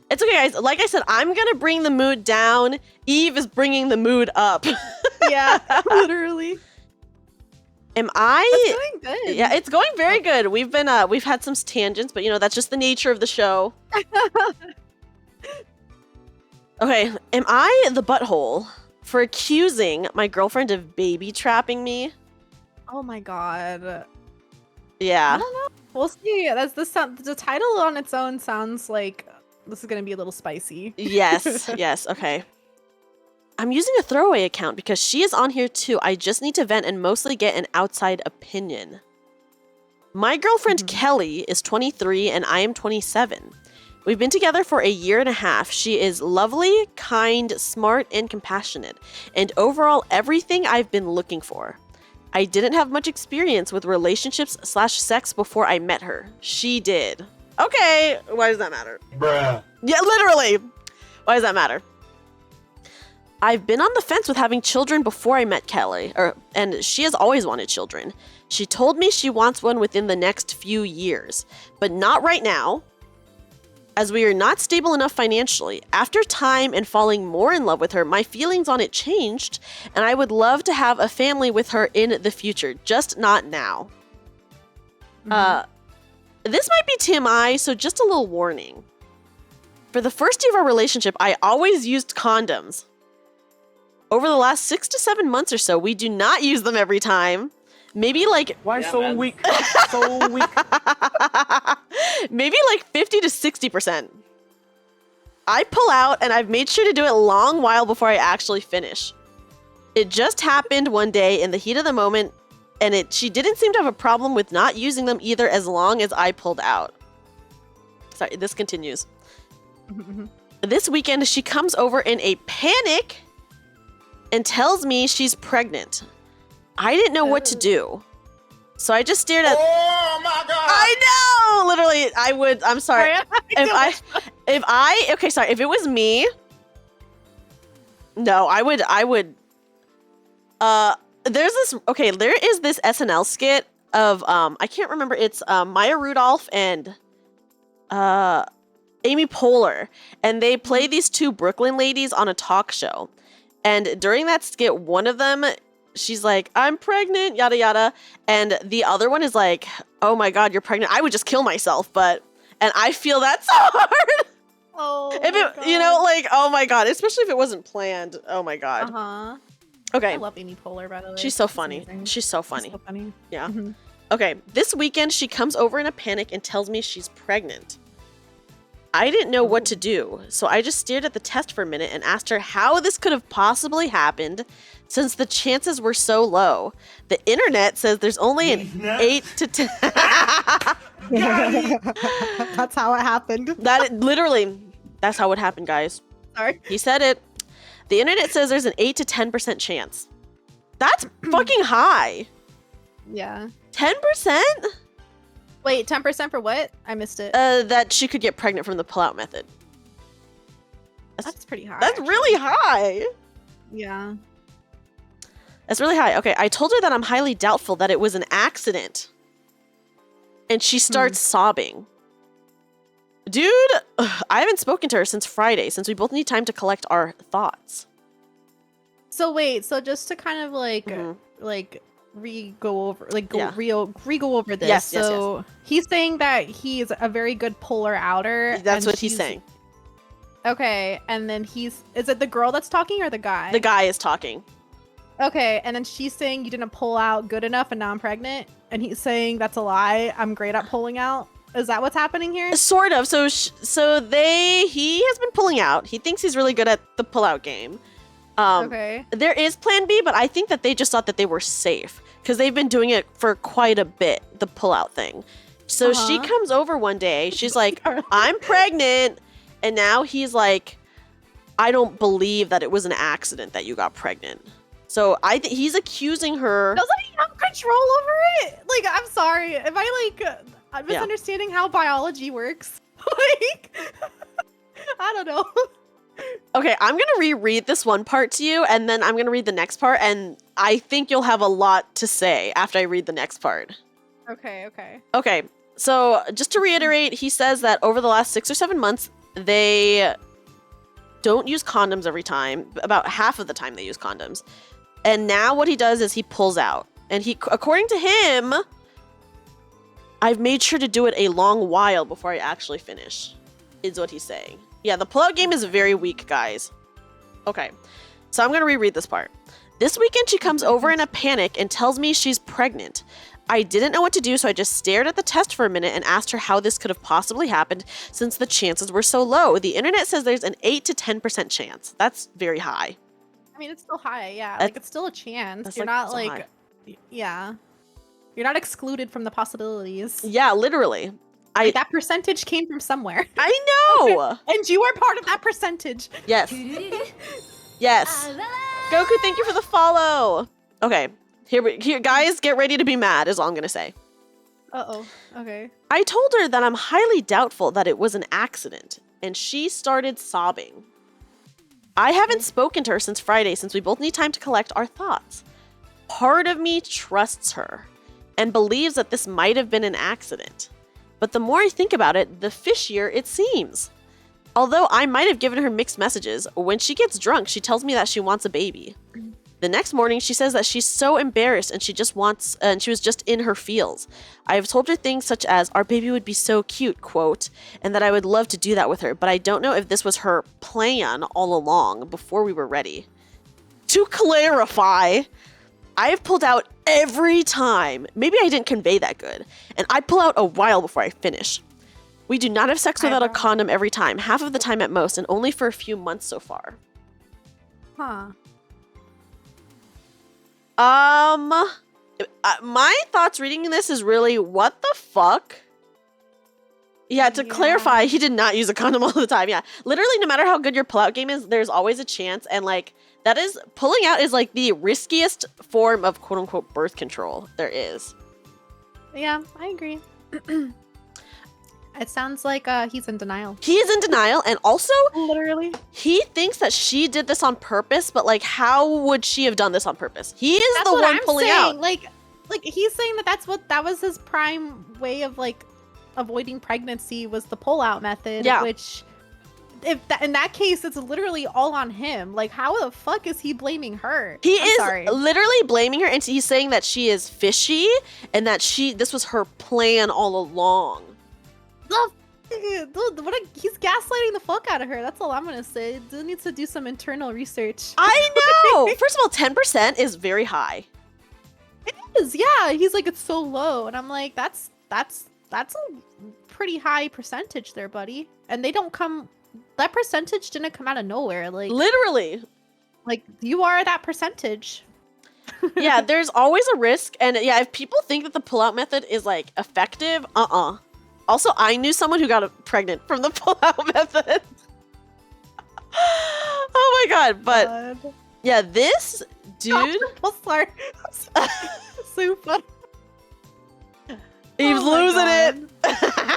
It's okay, guys. Like I said, I'm gonna bring the mood down. Eve is bringing the mood up. Yeah, literally. Am I? It's going good. Yeah, it's going very good. We've had some tangents, but you know, that's just the nature of the show. Okay, am I the butthole for accusing my girlfriend of baby trapping me? Oh my god. I Yeah. don't know. We'll see. The title on its own sounds like this is gonna be a little spicy. Yes, yes, okay. I'm using a throwaway account because she is on here too. I just need to vent and mostly get an outside opinion. My girlfriend Kelly is 23 and I am 27. We've been together for a year and a half. She is lovely, kind, smart, and compassionate, and overall everything I've been looking for. I didn't have much experience with relationships/sex before I met her. She did. Okay, why does that matter? Bruh. Yeah, literally. Why does that matter? I've been on the fence with having children before I met Kelly, and she has always wanted children. She told me she wants one within the next few years, but not right now, as we are not stable enough financially. After time and falling more in love with her, my feelings on it changed, and I would love to have a family with her in the future, just not now. This might be TMI, so just a little warning. For the first year of our relationship, I always used condoms. Over the last 6 to 7 months or so, we do not use them every time. Maybe like... Why so weak? So weak. Maybe like 50 to 60%. I pull out and I've made sure to do it a long while before I actually finish. It just happened one day in the heat of the moment, and she didn't seem to have a problem with not using them either as long as I pulled out. Sorry, this continues. This weekend, she comes over in a panic and tells me she's pregnant. I didn't know what to do. So I just stared at... Oh my god! I know! Literally, I'm sorry. If it was me... No, I would... there is this SNL skit of, I can't remember, it's Maya Rudolph and Amy Poehler, and they play these two Brooklyn ladies on a talk show. And during that skit, one of them, she's like, I'm pregnant, yada yada. And the other one is like, oh my God, you're pregnant. I would just kill myself, and I feel that so hard. Oh, If it, you know, like, oh my God, especially if it wasn't planned. Oh my God. Uh-huh. Okay. I love Amy Poehler, by the way. She's so She's funny. amazing. She's so funny. She's so funny. Yeah. Mhm. Okay. This weekend, she comes over in a panic and tells me she's pregnant. I didn't know what to do, so I just stared at the test for a minute and asked her how this could have possibly happened since the chances were so low. The internet says there's only an 8 to 10. That's how it happened. Literally, that's how it happened, guys. Sorry. He said it. The internet says there's an 8 to 10% chance. That's fucking high. Yeah. 10%? Wait, 10% for what? I missed it. That she could get pregnant from the pull-out method. That's pretty high. That's really high. Yeah. That's really high. Okay, I told her that I'm highly doubtful that it was an accident. And she starts sobbing. Dude, I haven't spoken to her since Friday, since we both need time to collect our thoughts. So wait, so just to kind of like re-go over this. Yes, so he's saying that he's a very good puller outer. That's and what he's saying. Okay, and then is it the girl that's talking or the guy? The guy is talking. Okay, and then she's saying you didn't pull out good enough and now I'm pregnant. And he's saying that's a lie. I'm great at pulling out. Is that what's happening here? Sort of. So he has been pulling out. He thinks he's really good at the pull-out game. Okay. There is plan B, but I think that they just thought that they were safe because they've been doing it for quite a bit, the pull-out thing. So she comes over one day. She's like, I'm pregnant. And now he's like, I don't believe that it was an accident that you got pregnant. So he's accusing her. Doesn't he have control over it? Like, I'm sorry. Am I'm misunderstanding how biology works? Like, I don't know. Okay, I'm going to reread this one part to you, and then I'm going to read the next part, and I think you'll have a lot to say after I read the next part. Okay. Okay, so just to reiterate, he says that over the last 6 or 7 months, they don't use condoms every time. About half of the time they use condoms. And now what he does is he pulls out. And according to him, I've made sure to do it a long while before I actually finish, is what he's saying. Yeah, the pullout game is very weak, guys. Okay, so I'm going to reread this part. This weekend, she comes over in a panic and tells me she's pregnant. I didn't know what to do, so I just stared at the test for a minute and asked her how this could have possibly happened since the chances were so low. The internet says there's an 8 to 10% chance. That's very high. I mean, it's still high, yeah. Like, it's still a chance. You're not, like, yeah. You're not excluded from the possibilities. Yeah, literally. That percentage came from somewhere. I know! And you are part of that percentage. Yes. Yes. Goku, thank you for the follow. Okay. Here, guys, get ready to be mad is all I'm going to say. Uh-oh. Okay. I told her that I'm highly doubtful that it was an accident, and she started sobbing. I haven't spoken to her since Friday since we both need time to collect our thoughts. Part of me trusts her and believes that this might have been an accident. But the more I think about it, the fishier it seems. Although I might have given her mixed messages, when she gets drunk, she tells me that she wants a baby. The next morning, she says that she's so embarrassed and she was just in her feels. I have told her things such as, our baby would be so cute, quote, and that I would love to do that with her, but I don't know if this was her plan all along before we were ready. To clarify, I have pulled out every time. Maybe I didn't convey that good. And I pull out a while before I finish. We do not have sex without a condom every time, half of the time at most, and only for a few months so far. Huh. My thoughts reading this is really, what the fuck? Yeah, to clarify, he did not use a condom all the time. Yeah, literally, no matter how good your pullout game is, there's always a chance. And like, pulling out is like the riskiest form of quote unquote birth control there is. Yeah, I agree. It sounds like he's in denial. He is in denial, and also literally he thinks that she did this on purpose, but like, how would she have done this on purpose? He is the one pulling out. Like he's saying that that was his prime way of like avoiding pregnancy was the pull-out method, Yeah. which in that case, it's literally all on him. Like, how the fuck is he blaming her? He I'm is sorry. literally blaming her, and he's saying that she is fishy and that this was her plan all along. Dude, he's gaslighting the fuck out of her. That's all I'm gonna say. Dude needs to do some internal research. I know. First of all, 10% is very high. It is, yeah. He's like, it's so low, and I'm like, that's a pretty high percentage there, buddy. And they don't come. That percentage didn't come out of nowhere. Like Literally. like you are that percentage. Yeah, there's always a risk, and yeah, if people think that the pull-out method is like effective, Also, I knew someone who got pregnant from the pull-out method. Oh my god! But yeah, this dude, Oh, sorry. So funny. he's Oh my losing it.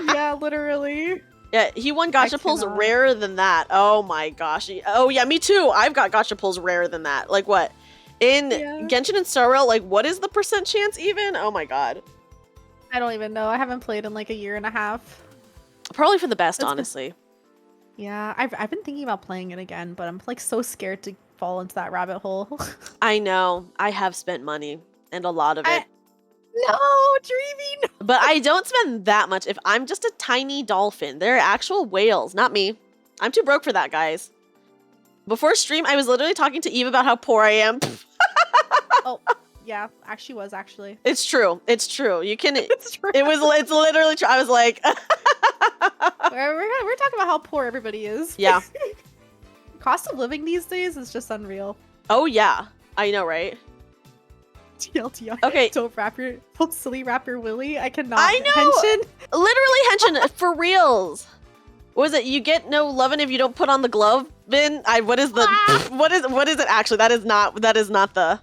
Yeah, literally. Yeah, he won gacha pulls cannot. rarer than that. Oh my gosh. Oh yeah, me too. I've got gacha pulls rarer than that. Like what? In Genshin and Star Rail, like what is the percent chance even? Oh my god. I don't even know. I haven't played in like a year and a half. Probably for the best, That's honestly. Yeah, I've been thinking about playing it again, but I'm like so scared to fall into that rabbit hole. I know. I have spent money and a lot of it. No, Dreamy. But I don't spend that much if I'm just a tiny dolphin. They're actual whales, not me. I'm too broke for that, guys. Before stream, I was literally talking to Eve about how poor I am. Oh, yeah, actually was actually. It's true. It's true. You can. It's true. It's literally true. I was like, we're talking about how poor everybody is. yeah. Cost of living these days is just unreal. Oh yeah. I know, right? TLDR. Okay. Don't silly wrap your willy. I cannot. I know. Henshin. Literally, Henshin, for reals. What was it? You get no lovin' if you don't put on the glove bin. What is the? What is it actually? That is not the.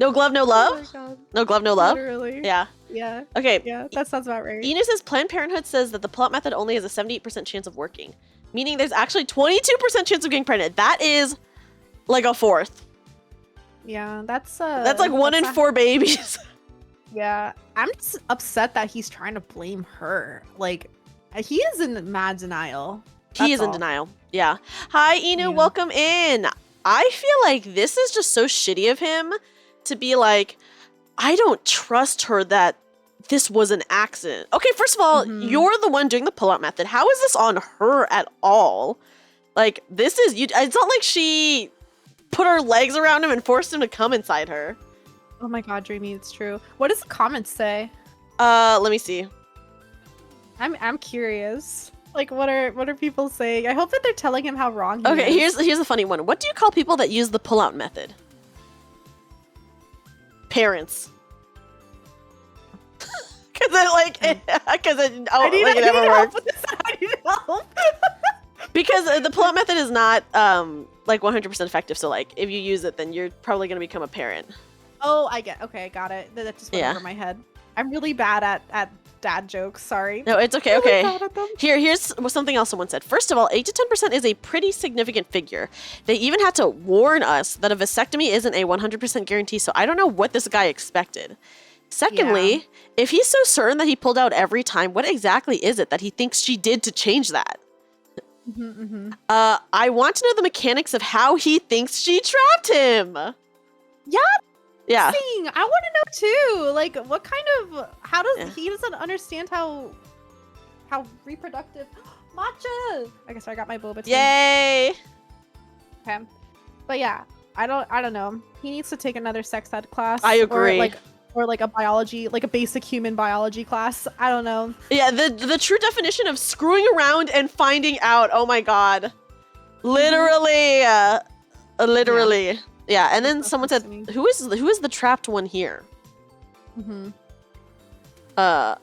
No glove, no Oh love. my god. No glove, no love. Literally. Yeah. Yeah. Okay. Yeah. That sounds about right. Inu says Planned Parenthood says that the plot method only has a 78% chance of working, meaning there's actually 22% chance of getting pregnant. That is like a fourth. Yeah, that's like 1 in 4 babies. Yeah, I'm just upset that he's trying to blame her. Like, he is in mad denial. He is in all. denial. Yeah. Hi, Inu. Yeah. Welcome in. I feel like this is just so shitty of him to be like, I don't trust her that this was an accident. Okay, first of all, you're the one doing the pull-out method. How is this on her at all? Like, this is you. It's not like she put her legs around him and forced him to come inside her. Oh my god, Dreamy, it's true. What does the comments say? Let me see. I'm curious. Like, what are people saying? I hope that they're telling him how wrong he Okay, is. here's a funny one. What do you call people that use the pull-out method? Parents. Because it never works. I need help. Because the pull-out method is not like 100% effective. So like if you use it, then you're probably gonna become a parent. Oh, I get. Okay, got it. That just went over my head. I'm really bad at dad jokes. Sorry. No, it's okay. I'm really Okay. bad at them. Here's something else someone said. First of all, 8 to 10% is a pretty significant figure. They even had to warn us that a vasectomy isn't a 100% guarantee. So I don't know what this guy expected. Secondly, if he's so certain that he pulled out every time, what exactly is it that he thinks she did to change that? I want to know the mechanics of how he thinks she trapped him. Yeah. Yeah. I want to know too. Like, what kind of? How does he doesn't understand how reproductive? Matcha. I guess I got my boba tea. Yay. Okay. But yeah, I don't know. He needs to take another sex ed class. I agree. Or like a biology, like a basic human biology class. I don't know. Yeah, the true definition of screwing around and finding out. Oh my god. Literally. Literally. Yeah, and then someone said, who is the trapped one here? Yeah,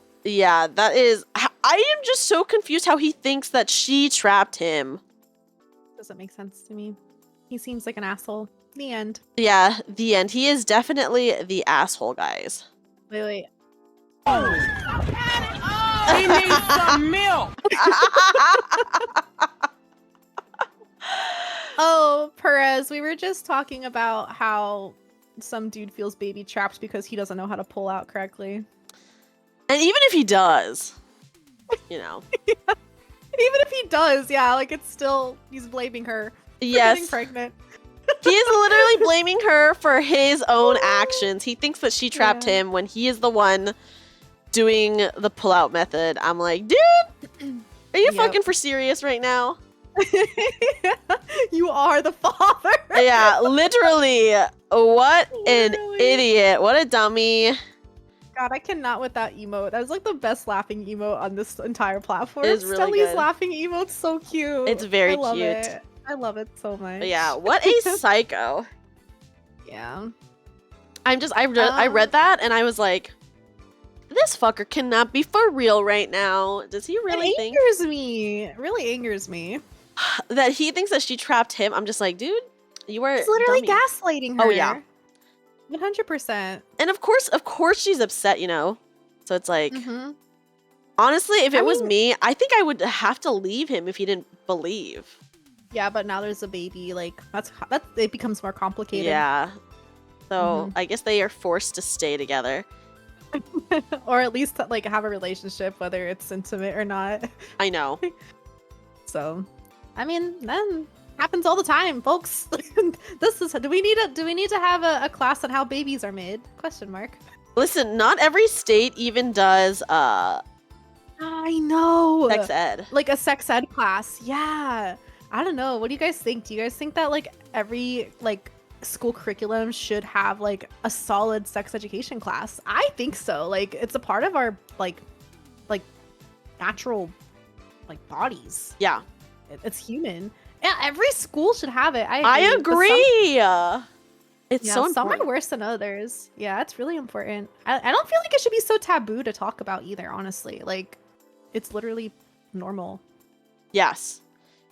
that is. I am just so confused how he thinks that she trapped him. Doesn't make sense to me. He seems like an asshole. The end. Yeah, the end. He is definitely the asshole, guys. Wait. He needs some milk. Oh, Perez, we were just talking about how some dude feels baby trapped because he doesn't know how to pull out correctly. And even if he does, you know. Even if he does, yeah, like it's still he's blaming her for Yes. getting pregnant. He is literally blaming her for his own actions. He thinks that she trapped Yeah. him when he is the one doing the pull-out method. I'm like, dude, are you Yep. fucking for serious right now? You are the father. Yeah, literally. What an Literally. idiot. What a dummy. God, I cannot with that emote. That was like the best laughing emote on this entire platform. It is really Stelly's good. laughing emote's so cute. It's very I love cute. It. I love it so much. But yeah, what a psycho. Yeah. I read that and I was like, this fucker cannot be for real right now. Does he really It think angers me. It really angers me. that he thinks that she trapped him? I'm just like, dude, you are It's literally dummy. gaslighting her. Oh, yeah. 100%. And of course she's upset, you know. So it's like, Mm-hmm. honestly, if it I was mean- me, I think I would have to leave him if he didn't believe. Yeah, but now there's a baby. Like that's it becomes more complicated. Yeah. So Mhm. I guess they are forced to stay together. Or at least like have a relationship, whether it's intimate or not. I know. So, I mean, then happens all the time, folks. This is. Do we need to have a class on how babies are made? Question mark. Listen, not every state even does I know. sex ed. Like a sex ed class. Yeah. I don't know. What do you guys think? Do you guys think that like every like school curriculum should have like a solid sex education class? I think so. Like it's a part of our like natural like bodies. Yeah. It's human. Yeah, every school should have it. I but some- agree. It's yeah, so some important. are worse than others. Yeah, it's really important. I don't feel like it should be so taboo to talk about either, honestly. Like, it's literally normal. Yes.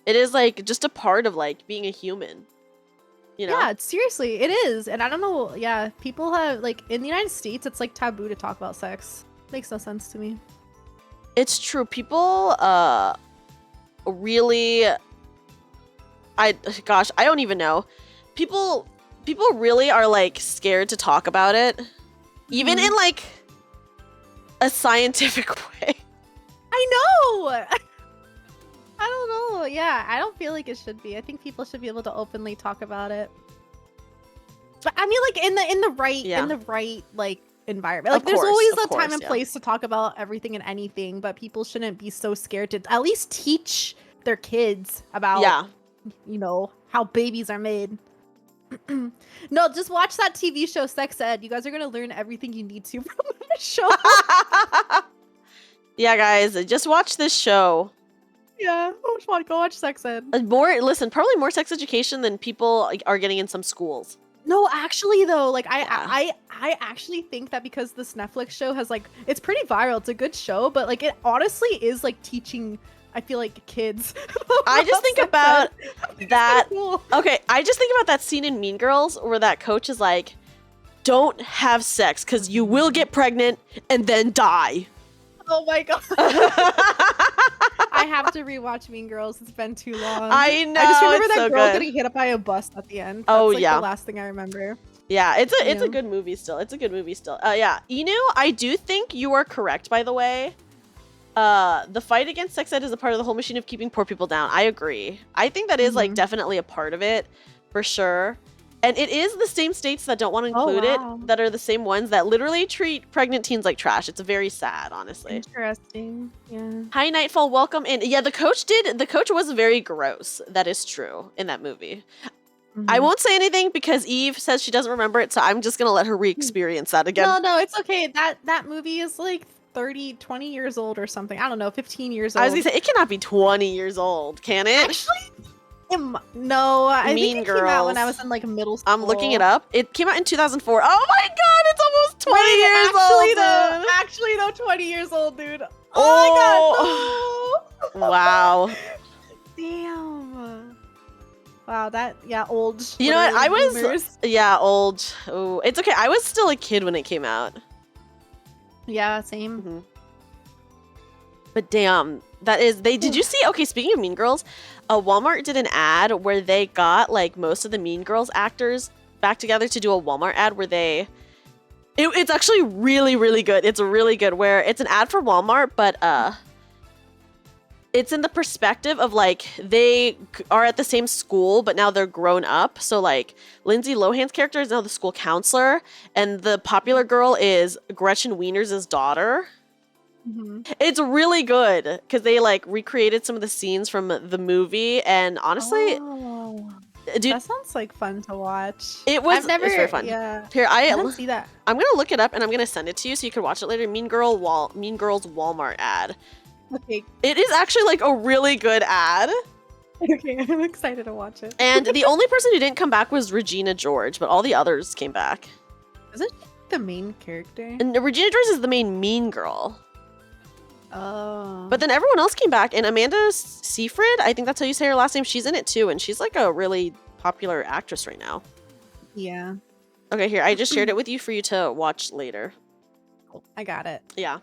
It is like just a part of like being a human. You know? Yeah, seriously, it is. And I don't know, yeah, people have, like, in the United States, it's like taboo to talk about sex. Makes no sense to me. It's true. People really I don't even know. People really are like scared to talk about it. Even Mhm. in like a scientific way. I know! I don't know. Yeah, I don't feel like it should be. I think people should be able to openly talk about it. But I mean, like in the right like environment. Like Of there's course, always of a time course, and yeah. place to talk about everything and anything, but people shouldn't be so scared to at least teach their kids about Yeah. you know how babies are made. No, just watch that TV show Sex Ed. You guys are gonna learn everything you need to from the show. Yeah, guys, just watch this show. Yeah, go watch Sex Ed. Probably more sex education than people like, are getting in some schools. No, actually though, like Yeah. I actually think that because this Netflix show has like it's pretty viral, it's a good show, but like it honestly is like teaching, I feel like kids. I just think sex about ed. that. Cool. Okay, I just think about that scene in Mean Girls where that coach is like, don't have sex because you will get pregnant and then die. Oh my god. I have to rewatch Mean Girls. It's been too long. I know, I just remember it's that so girl good. getting hit up by a bus at the end. Oh, That's, like, yeah. the last thing I remember. Yeah, it's a Yeah. good movie still. It's a good movie still. Yeah, Inu, I do think you are correct, by the way. The fight against sex ed is a part of the whole machine of keeping poor people down. I agree. I think that is like Mhm. definitely a part of it, for sure. And it is the same states that don't want to Oh, include wow. it that are the same ones that literally treat pregnant teens like trash. It's very sad, honestly. Interesting. Yeah. Hi, Nightfall. Welcome in. Yeah, the coach was very gross. That is true in that movie. I Mhm. won't say anything because Eve says she doesn't remember it, so I'm just gonna let her re-experience that again. No, it's okay. That movie is like 20 years old or something. I don't know, 15 years old. I was gonna say it cannot be 20 years old, can it? Actually, no, I Mean think it came out when I Girls. was in like middle school. I'm looking it up. It came out in 2004. Oh my god, it's almost 20 Wait, years old. Actually, though, 20 years old, dude. Oh. Oh my god, no. Wow. Damn. Wow, old. You know what? I literally was boomers. yeah, old. Oh, it's okay. I was still a kid when it came out. Yeah, same. Mhm. But damn, did you see, okay, speaking of Mean Girls, Walmart did an ad where they got like most of the Mean Girls actors back together to do a Walmart ad where it's actually really, really good. It's really good where it's an ad for Walmart, but it's in the perspective of like they are at the same school, but now they're grown up. So like Lindsay Lohan's character is now the school counselor, and the popular girl is Gretchen Wieners' daughter. It's really good because they like recreated some of the scenes from the movie, and honestly, dude, that sounds like fun to watch. it was. I've never, it's very fun. Yeah, Here, I didn't see that. I'm gonna look it up and I'm gonna send it to you so you can watch it later. Mean Girls Walmart ad. Okay, It is actually like a really good ad. okay, I'm excited to watch it. And the only person who didn't come back was Regina George, but all the others came back. Is it the main character? And Regina George is the main mean girl. Oh, But then everyone else came back, and Amanda Seyfried, I think that's how you say her last name, she's in it too, and she's like a really popular actress right now. yeah, Okay, here, I just shared it with you for you to watch later. I got it. Yeah.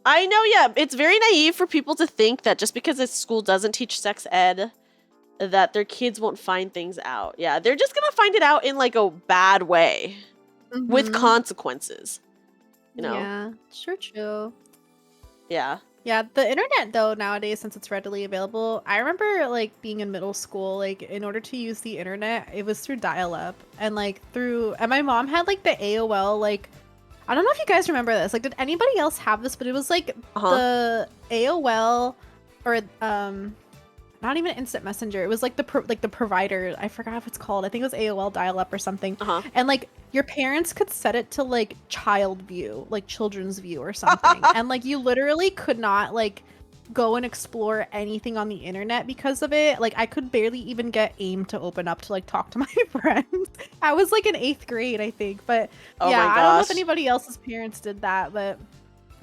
I know, yeah, it's very naive for people to think that just because a school doesn't teach sex ed, that their kids won't find things out. Yeah, they're just gonna find it out in like a bad way with consequences. You know? Yeah, true. Yeah. Yeah, the internet though nowadays, since it's readily available, I remember like being in middle school, like in order to use the internet, it was through dial-up and my mom had like the AOL, like I don't know if you guys remember this. Like, did anybody else have this? But it was like the AOL or not even instant messenger. It was like the provider. I forgot what it's called. I think it was AOL dial-up or something. And like your parents could set it to like child view, like children's view or something. And like you literally could not like go and explore anything on the internet because of it. Like I could barely even get AIM to open up to like talk to my friends. I was like in 8th grade, I think. But yeah, I don't know if anybody else's parents did that, but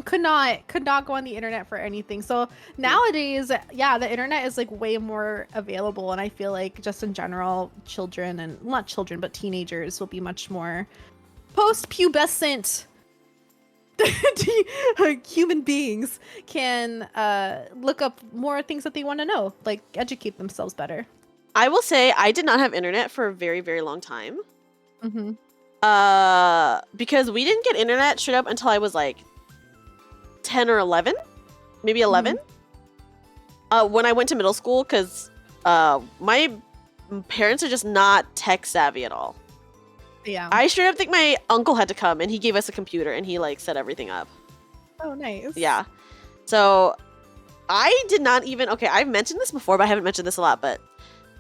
could not go on the internet for anything. So nowadays, yeah, the internet is like way more available, and I feel like just in general, children, and not children, but teenagers will be much more post-pubescent human beings can look up more things that they want to know, like educate themselves better. I will say I did not have internet for a very, very long time. Because we didn't get internet straight up until I was like 10 or 11, maybe 11. When I went to middle school, because my parents are just not tech savvy at all. Yeah. I straight up think my uncle had to come and he gave us a computer and he like set everything up. Oh, nice. Yeah. So I did not even, okay, I've mentioned this before, but I haven't mentioned this a lot, but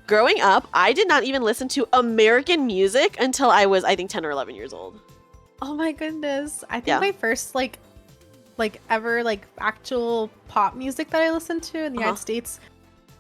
growing up, I did not even listen to American music until I was, I think, 10 or 11 years old. Oh my goodness. I think my first like ever like actual pop music that I listened to in the United States,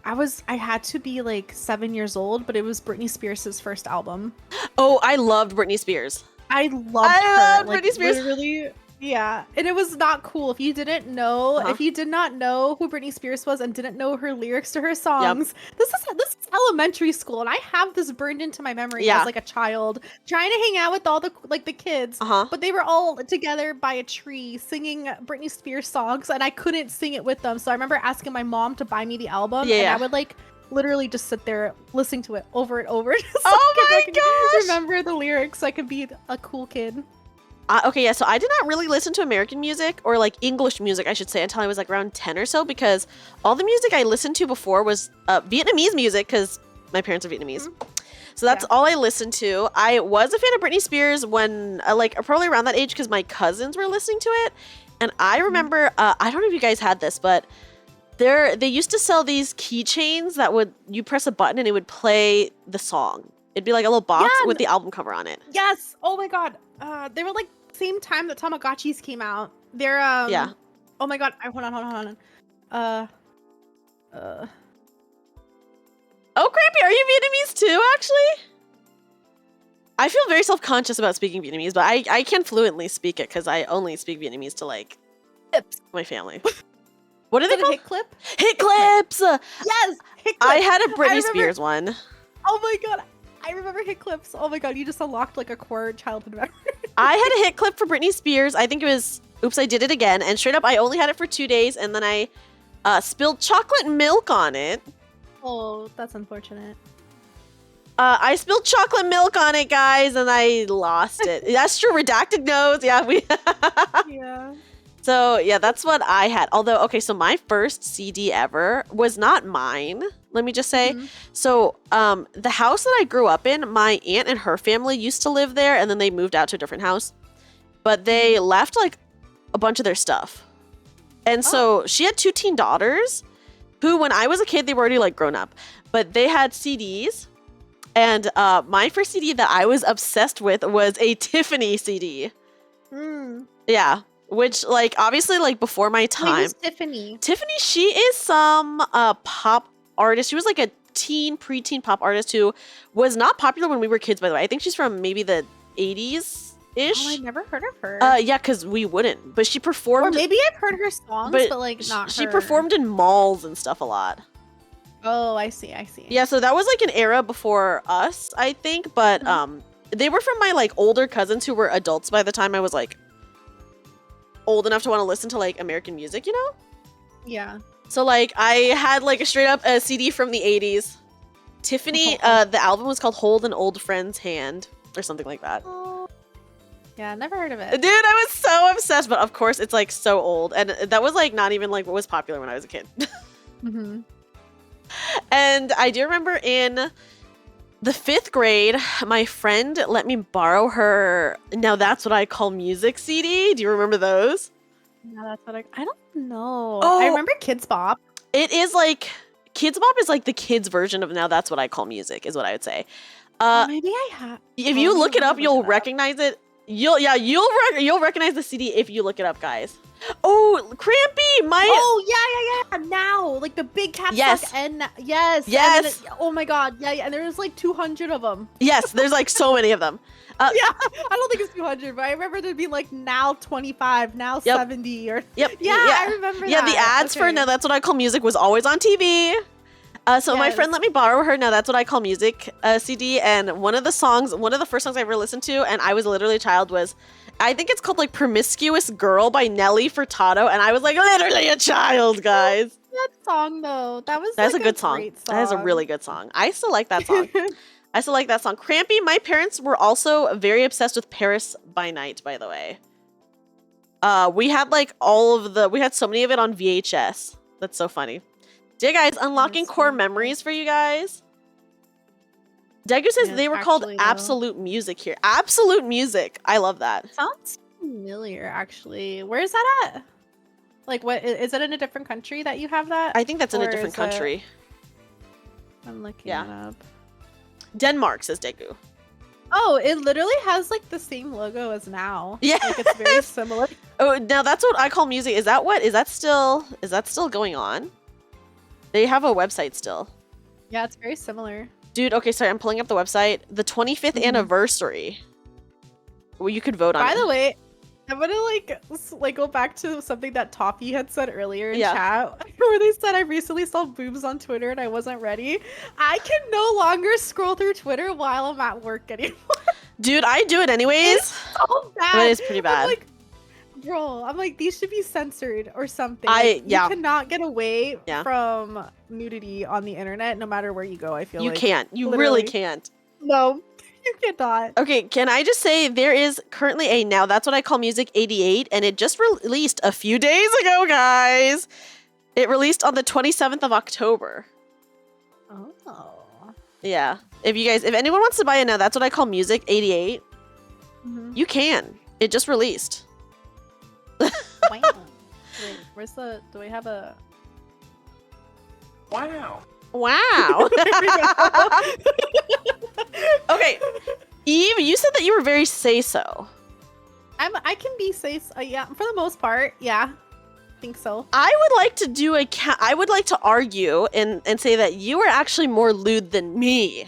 I had to be like 7 years old, but it was Britney Spears' first album. Oh, I loved Britney Spears. I loved Britney Spears. Literally, yeah. And it was not cool if you didn't know, if you did not know who Britney Spears was and didn't know her lyrics to her songs. This is elementary school, and I have this burned into my memory as like a child trying to hang out with all the the kids, but they were all together by a tree singing Britney Spears songs, and I couldn't sing it with them. So I remember asking my mom to buy me the album, and I would like literally just sit there listening to it over and over. So I could remember the lyrics so I could be a cool kid. Okay, yeah, so I did not really listen to American music, or like English music, I should say, until I was like around 10 or so, because all the music I listened to before was Vietnamese music, because my parents are Vietnamese. So that's all I listened to. I was a fan of Britney Spears when, like, probably around that age, because my cousins were listening to it. And I remember, I don't know if you guys had this, but they used to sell these keychains that you press a button and it would play the song. It'd be like a little box with the album cover on it. Yes. Oh my god. They were like same time that Tamagotchis came out. They're Oh my god. Hold on. Oh, Crampy, are you Vietnamese too, actually? I feel very self-conscious about speaking Vietnamese, but I can fluently speak it because I only speak Vietnamese to like my family. What are they called? Hit clip? Hit clips! Yes! Hit clip. I had a Britney Spears one. Oh my god. I remember hit clips. Oh my god, you just unlocked like a core childhood memory. I had a hit clip for Britney Spears. I think it was Oops, I Did It Again. And straight up, I only had it for 2 days, and then I spilled chocolate milk on it. Oh, that's unfortunate. I spilled chocolate milk on it, guys, and I lost it. That's true. Redacted knows. Yeah, we. Yeah. So yeah, that's what I had. Although, okay, so my first CD ever was not mine. Let me just say. Mhm. So, the house that I grew up in, my aunt and her family used to live there, and then they moved out to a different house. But they left like a bunch of their stuff, and so she had 2 teen daughters, who, when I was a kid, they were already like grown up, but they had CDs. And my first CD that I was obsessed with was a Tiffany CD. Mm. Yeah. Which, like, obviously, like, before my Wait, time. who's Tiffany? Tiffany, she is some pop artist. She was like a preteen pop artist who was not popular when we were kids, by the way. I think she's from maybe the 80s-ish. Oh, I never heard of her. Yeah, because we wouldn't. But she performed. Or maybe I've heard her songs, but like not she her. performed in malls and stuff a lot. Oh, I see. Yeah, so that was like an era before us, I think. But they were from my like older cousins who were adults by the time I was like old enough to want to listen to like American music, you know? Yeah. So like I had like a straight up a CD from the 80s. Tiffany, the album was called Hold an Old Friend's Hand or something like that. Oh. Yeah, never heard of it. Dude, I was so obsessed, but of course it's like so old. And that was like not even like what was popular when I was a kid. Mm-hmm. And I do remember in the 5th grade, my friend let me borrow her Now That's What I Call Music CD. Do you remember those? Yeah, that's what I don't know. Oh. I remember Kids Bop. It is like Kids Bop is like the kids version of Now That's What I Call Music, is what I would say. Maybe I have. If you look it up, you'll recognize it. You'll recognize the CD if you look it up, guys. Oh, Crampy! Oh yeah. Now, like the big caps Yes. lock and yes. Yes. And then oh my god, yeah. And there was like 200 of them. Yes, there's like so many of them. Yeah, I don't think it's 200, but I remember there'd be like now 25, now 70, or Yep. yeah, I remember Yeah, that. the ads for Okay. Now That's What I Call Music was always on TV. So my friend Yes. let me borrow her Now That's What I Call Music CD, and one of the first songs I ever listened to, and I was literally a child, was, I think it's called like Promiscuous Girl by Nelly Furtado, and I was like literally a child, guys. That song though, that's That's like a good song. great That is a really good song. I still like that song. Crampy, my parents were also very obsessed with Paris by Night, by the way. We had like we had so many of it on VHS. That's so funny. Yeah, guys, unlocking That's core so memories for you guys. Degu says Yes, they were called actually, though. Absolute Music here. Absolute Music. I love that. Sounds familiar, actually. Where is that at? Like, what is it in a different country that you have that? I think that's in a Or different is it- country. I'm looking Yeah. it up. Denmark, says Degu. Oh, it literally has like the same logo as Now. Yeah. Like it's very similar. Oh, Now That's What I Call Music. Is that still going on? They have a website still. Yeah, it's very similar. Dude, okay, sorry, I'm pulling up the website. The 25th Mhm. anniversary. Well, you could vote on By it. the way, I'm gonna like go back to something that Toffee had said earlier in chat, where they said I recently saw boobs on Twitter and I wasn't ready. I can no longer scroll through Twitter while I'm at work anymore. Dude, I do it anyways. It's so bad. But it's pretty bad. I'm like, bro, I'm like, these should be censored or something. Yeah. You cannot get away from nudity on the internet, no matter where you go. I feel You like can't. You really literally. can't. No, you cannot. Okay, can I just say there is currently a Now That's What I Call Music 88, and it just released a few days ago, guys. It released on the 27th of October. Oh. Yeah. If anyone wants to buy a Now That's What I Call Music 88, Mhm. you can. It just released. Wow. Wait, where's the? Do we have a? Wow. Wow. There we go. Okay. Eve, you said that you were very say-so. I can be yeah, for the most part, yeah. I think so. I would like to I would like to argue and say that you are actually more lewd than me.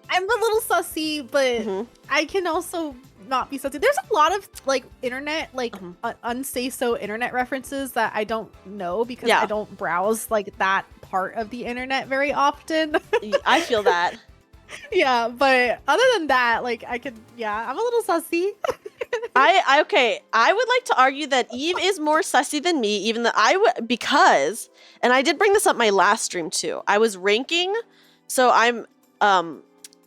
I'm a little sussy, but Mhm. I can also not be sussy. There's a lot of like internet, like Mhm. unsay so internet references that I don't know because Yeah. I don't browse like that part of the internet very often. I feel that. Yeah, but other than that, like I'm a little sussy. Okay, I would like to argue that Eve is more sussy than me, even though because, and I did bring this up my last stream too. I was ranking, so I'm,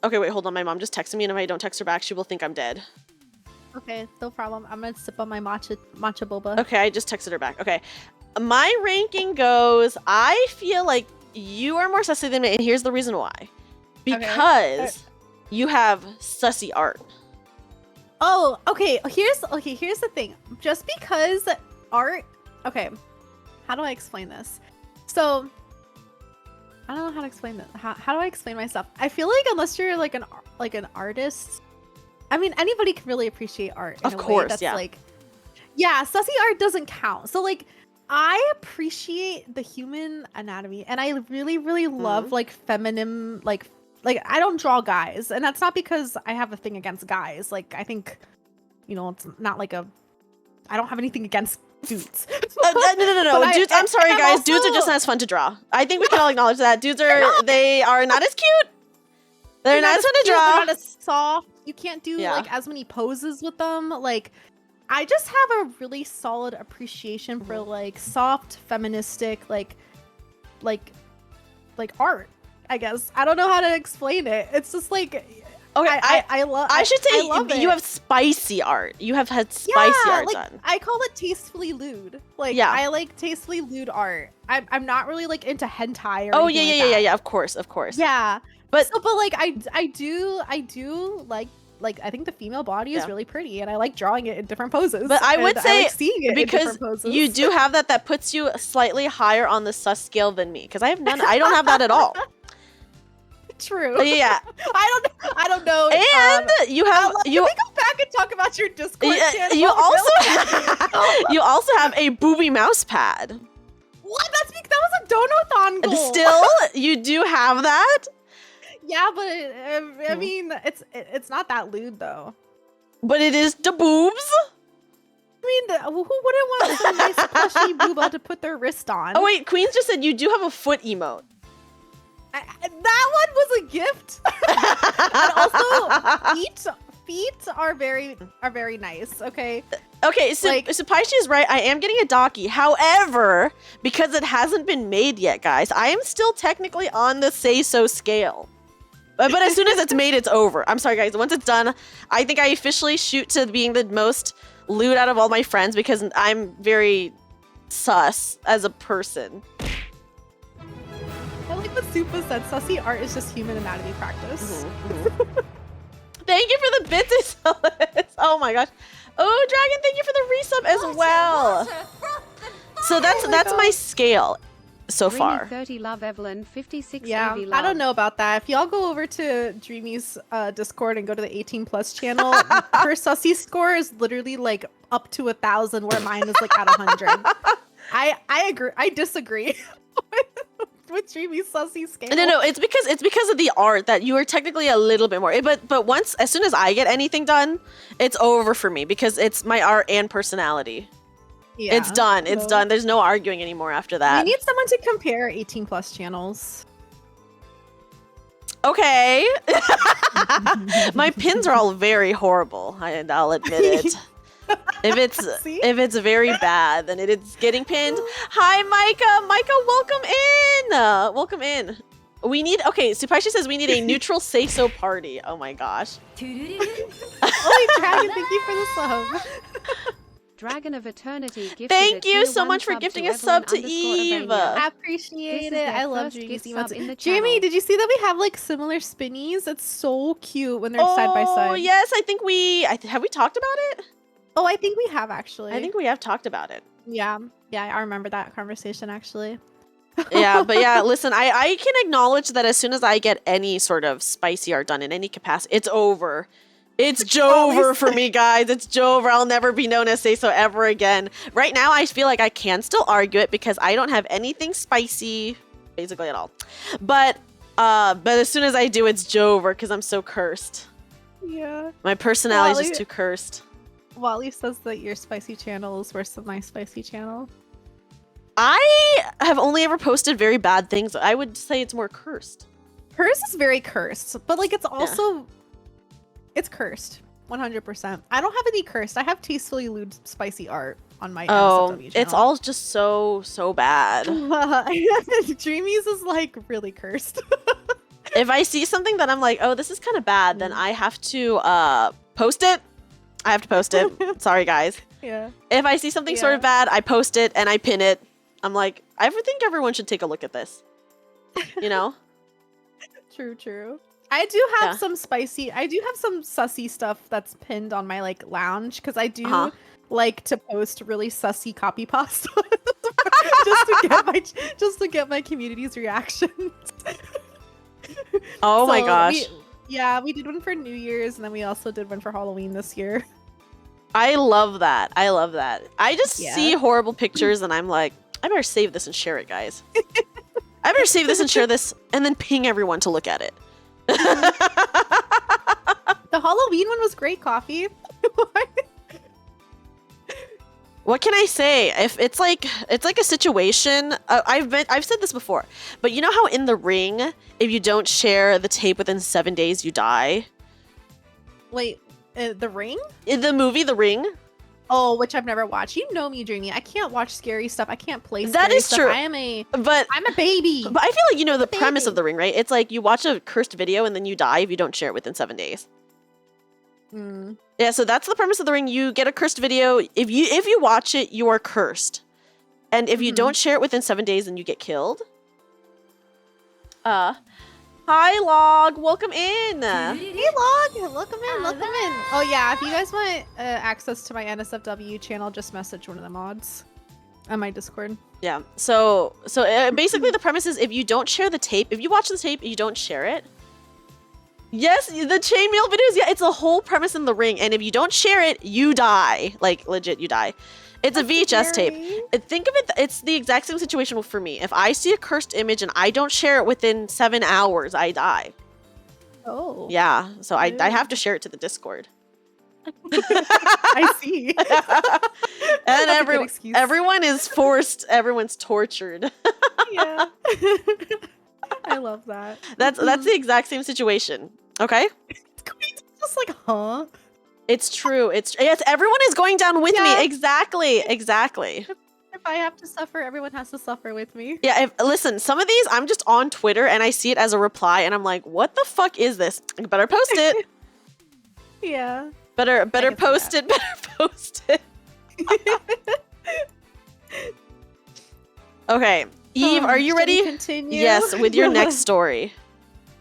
okay, wait, hold on. My mom just texted me, and if I don't text her back, she will think I'm dead. Okay, no problem. I'm gonna sip on my matcha boba. Okay, I just texted her back. Okay. My ranking goes, I feel like you are more sussy than me, and here's the reason why. Because you have sussy art. Oh, okay. Here's the thing. Just because art. Okay, how do I explain this? So, I don't know how to explain this. How do I explain myself? I feel like unless you're like an artist, I mean anybody can really appreciate art. In Of a course, way that's yeah. like, yeah, sussy art doesn't count. So like, I appreciate the human anatomy, and I really, really love like feminine, like I don't draw guys, and that's not because I have a thing against guys. Like I think, it's not like I don't have anything against dudes. No. Dudes, I'm sorry, guys. Dudes are just not as fun to draw. I think we can all acknowledge that. Dudes they are not as cute. They're not as fun to draw. They're not as soft. You can't do like as many poses with them. Like, I just have a really solid appreciation for like soft, feministic, like art. I guess I don't know how to explain it. It's just like. Okay, I love. I should say I love you it. have spicy art. You have had spicy art like, done. I call it tastefully lewd. Like, Yeah. I like tastefully lewd art. I'm not really like into hentai or Oh anything like that. yeah. Of course. Yeah, But but like I do like I think the female body is really pretty, and I like drawing it in different poses. But I would and say like seeing it in because different poses. you do have that puts you slightly higher on the sus scale than me because I have none. I don't have that at all. True. Yeah. I don't know. And you have Can we go back and talk about your Discord channel? You also have a booby mouse pad. What? That was a donathon goal. Still, you do have that. Yeah, but I mean, it's not that lewd though. But it is the boobs. I mean, who wouldn't want some nice plushy booba to put their wrist on? Oh wait, Queens just said you do have a foot emote. That one was a gift. And also, feet are very nice. Okay. Okay, so Paishi is right. I am getting a Daki. However, because it hasn't been made yet, guys, I am still technically on the say-so scale. But as soon as it's made, it's over. I'm sorry, guys. Once it's done, I think I officially shoot to being the most lewd out of all my friends because I'm very sus as a person. I like what Supa said. Sussy art is just human anatomy practice. Thank you for the bits. Oh my gosh. Oh, Dragon, thank you for the resub as well. So that's my scale so far. 30 love Evelyn, 56 Yeah, Evie love. I don't know about that. If y'all go over to Dreamy's Discord and go to the 18+ channel, her sussy score is literally like up to 1,000, where mine is like at 100. I agree. I disagree with Dreamy's sussy scale. No, it's because of the art that you are technically a little bit more. But as soon as I get anything done, it's over for me because it's my art and personality. Yeah, it's done. It's done. There's no arguing anymore after that. We need someone to compare 18+ channels. Okay. My pins are all very horrible. I'll admit it. If it's very bad, then it's getting pinned. Hi, Micah. Micah, welcome in. We need Supaishi says we need a neutral say-so party. Oh my gosh. Oh, Dragon, thank you for the sub. Dragon of Eternity gifted Thank a you tier so 1 much for sub gifting to a sub to Evelyn Eve. _Evania. I appreciate This is it. their I love first Dreamy's gift sub emotes. in the Dreamy, channel. did you see that we have like similar spinnies? It's so cute when they're side by side. Oh yes, I think have we talked about it? Oh, I think we have actually. I think we have talked about it. Yeah, I remember that conversation actually. Yeah, but yeah, listen, I can acknowledge that as soon as I get any sort of spicy art done in any capacity, it's over. It's Jover for me, guys. It's Jover. I'll never be known as say-so ever again. Right now, I feel like I can still argue it because I don't have anything spicy, basically at all. But as soon as I do, it's Jover because I'm so cursed. Yeah. My personality is just too cursed. Wally says that your spicy channel is worse than my spicy channel. I have only ever posted very bad things. I would say it's more cursed. Hers is very cursed, but like it's also it's cursed 100%. I don't have any cursed. I have tastefully lewd spicy art on my MSW channel. It's all just so bad. Dreamy's is like really cursed. If I see something that I'm like, oh, this is kind of bad, then I have to post it. I have to post it. Sorry, guys. Yeah. If I see something sort of bad, I post it and I pin it. I'm like, I think everyone should take a look at this. You know? True. I do have some sussy stuff that's pinned on my like lounge because I do like to post really sussy copy pasta just to get my community's reactions. Oh my gosh. We did one for New Year's and then we also did one for Halloween this year. I love that. I just see horrible pictures and I'm like, I better save this and share it, guys. I better save this and share this and then ping everyone to look at it. The Halloween one was great, Coffee. What can I say? If it's like a situation, I've said this before, but you know how in The Ring, if you don't share the tape within 7 days, you die? Wait, The Ring? In the movie The Ring? Oh, which I've never watched. You know me, Dreamy. I can't watch scary stuff. I can't play scary That is stuff. true. I'm a I'm baby. But I feel like you know the premise of The Ring, right? It's like you watch a cursed video and then you die if you don't share it within 7 days. Yeah, so that's the premise of The Ring. You get a cursed video. If you watch it, you are cursed. And if you don't share it within 7 days, then you get killed. Hi, Log. Welcome in. Hey, Log. Welcome in. Oh, yeah. If you guys want access to my NSFW channel, just message one of the mods on my Discord. Yeah. So basically the premise is if you don't share the tape, if you watch the tape and you don't share it. Yes, the chainmail videos. Yeah, it's a whole premise in The Ring. And if you don't share it, you die. Like, legit, you die. It's a VHS tape. Think of it, it's the exact same situation for me. If I see a cursed image and I don't share it within 7 hours, I die. Oh. Yeah, so I have to share it to the Discord. I see. And everyone is forced, everyone's tortured. Yeah. I love that. That's the exact same situation. Okay? It's just like, huh? It's true. Yes, everyone is going down with me. Exactly. If I have to suffer, everyone has to suffer with me. Yeah, listen, some of these I'm just on Twitter and I see it as a reply and I'm like, what the fuck is this? I better post it. Yeah. Better post it. Better post it. Okay. Eve, are you ready? Continue? Yes, with your next story.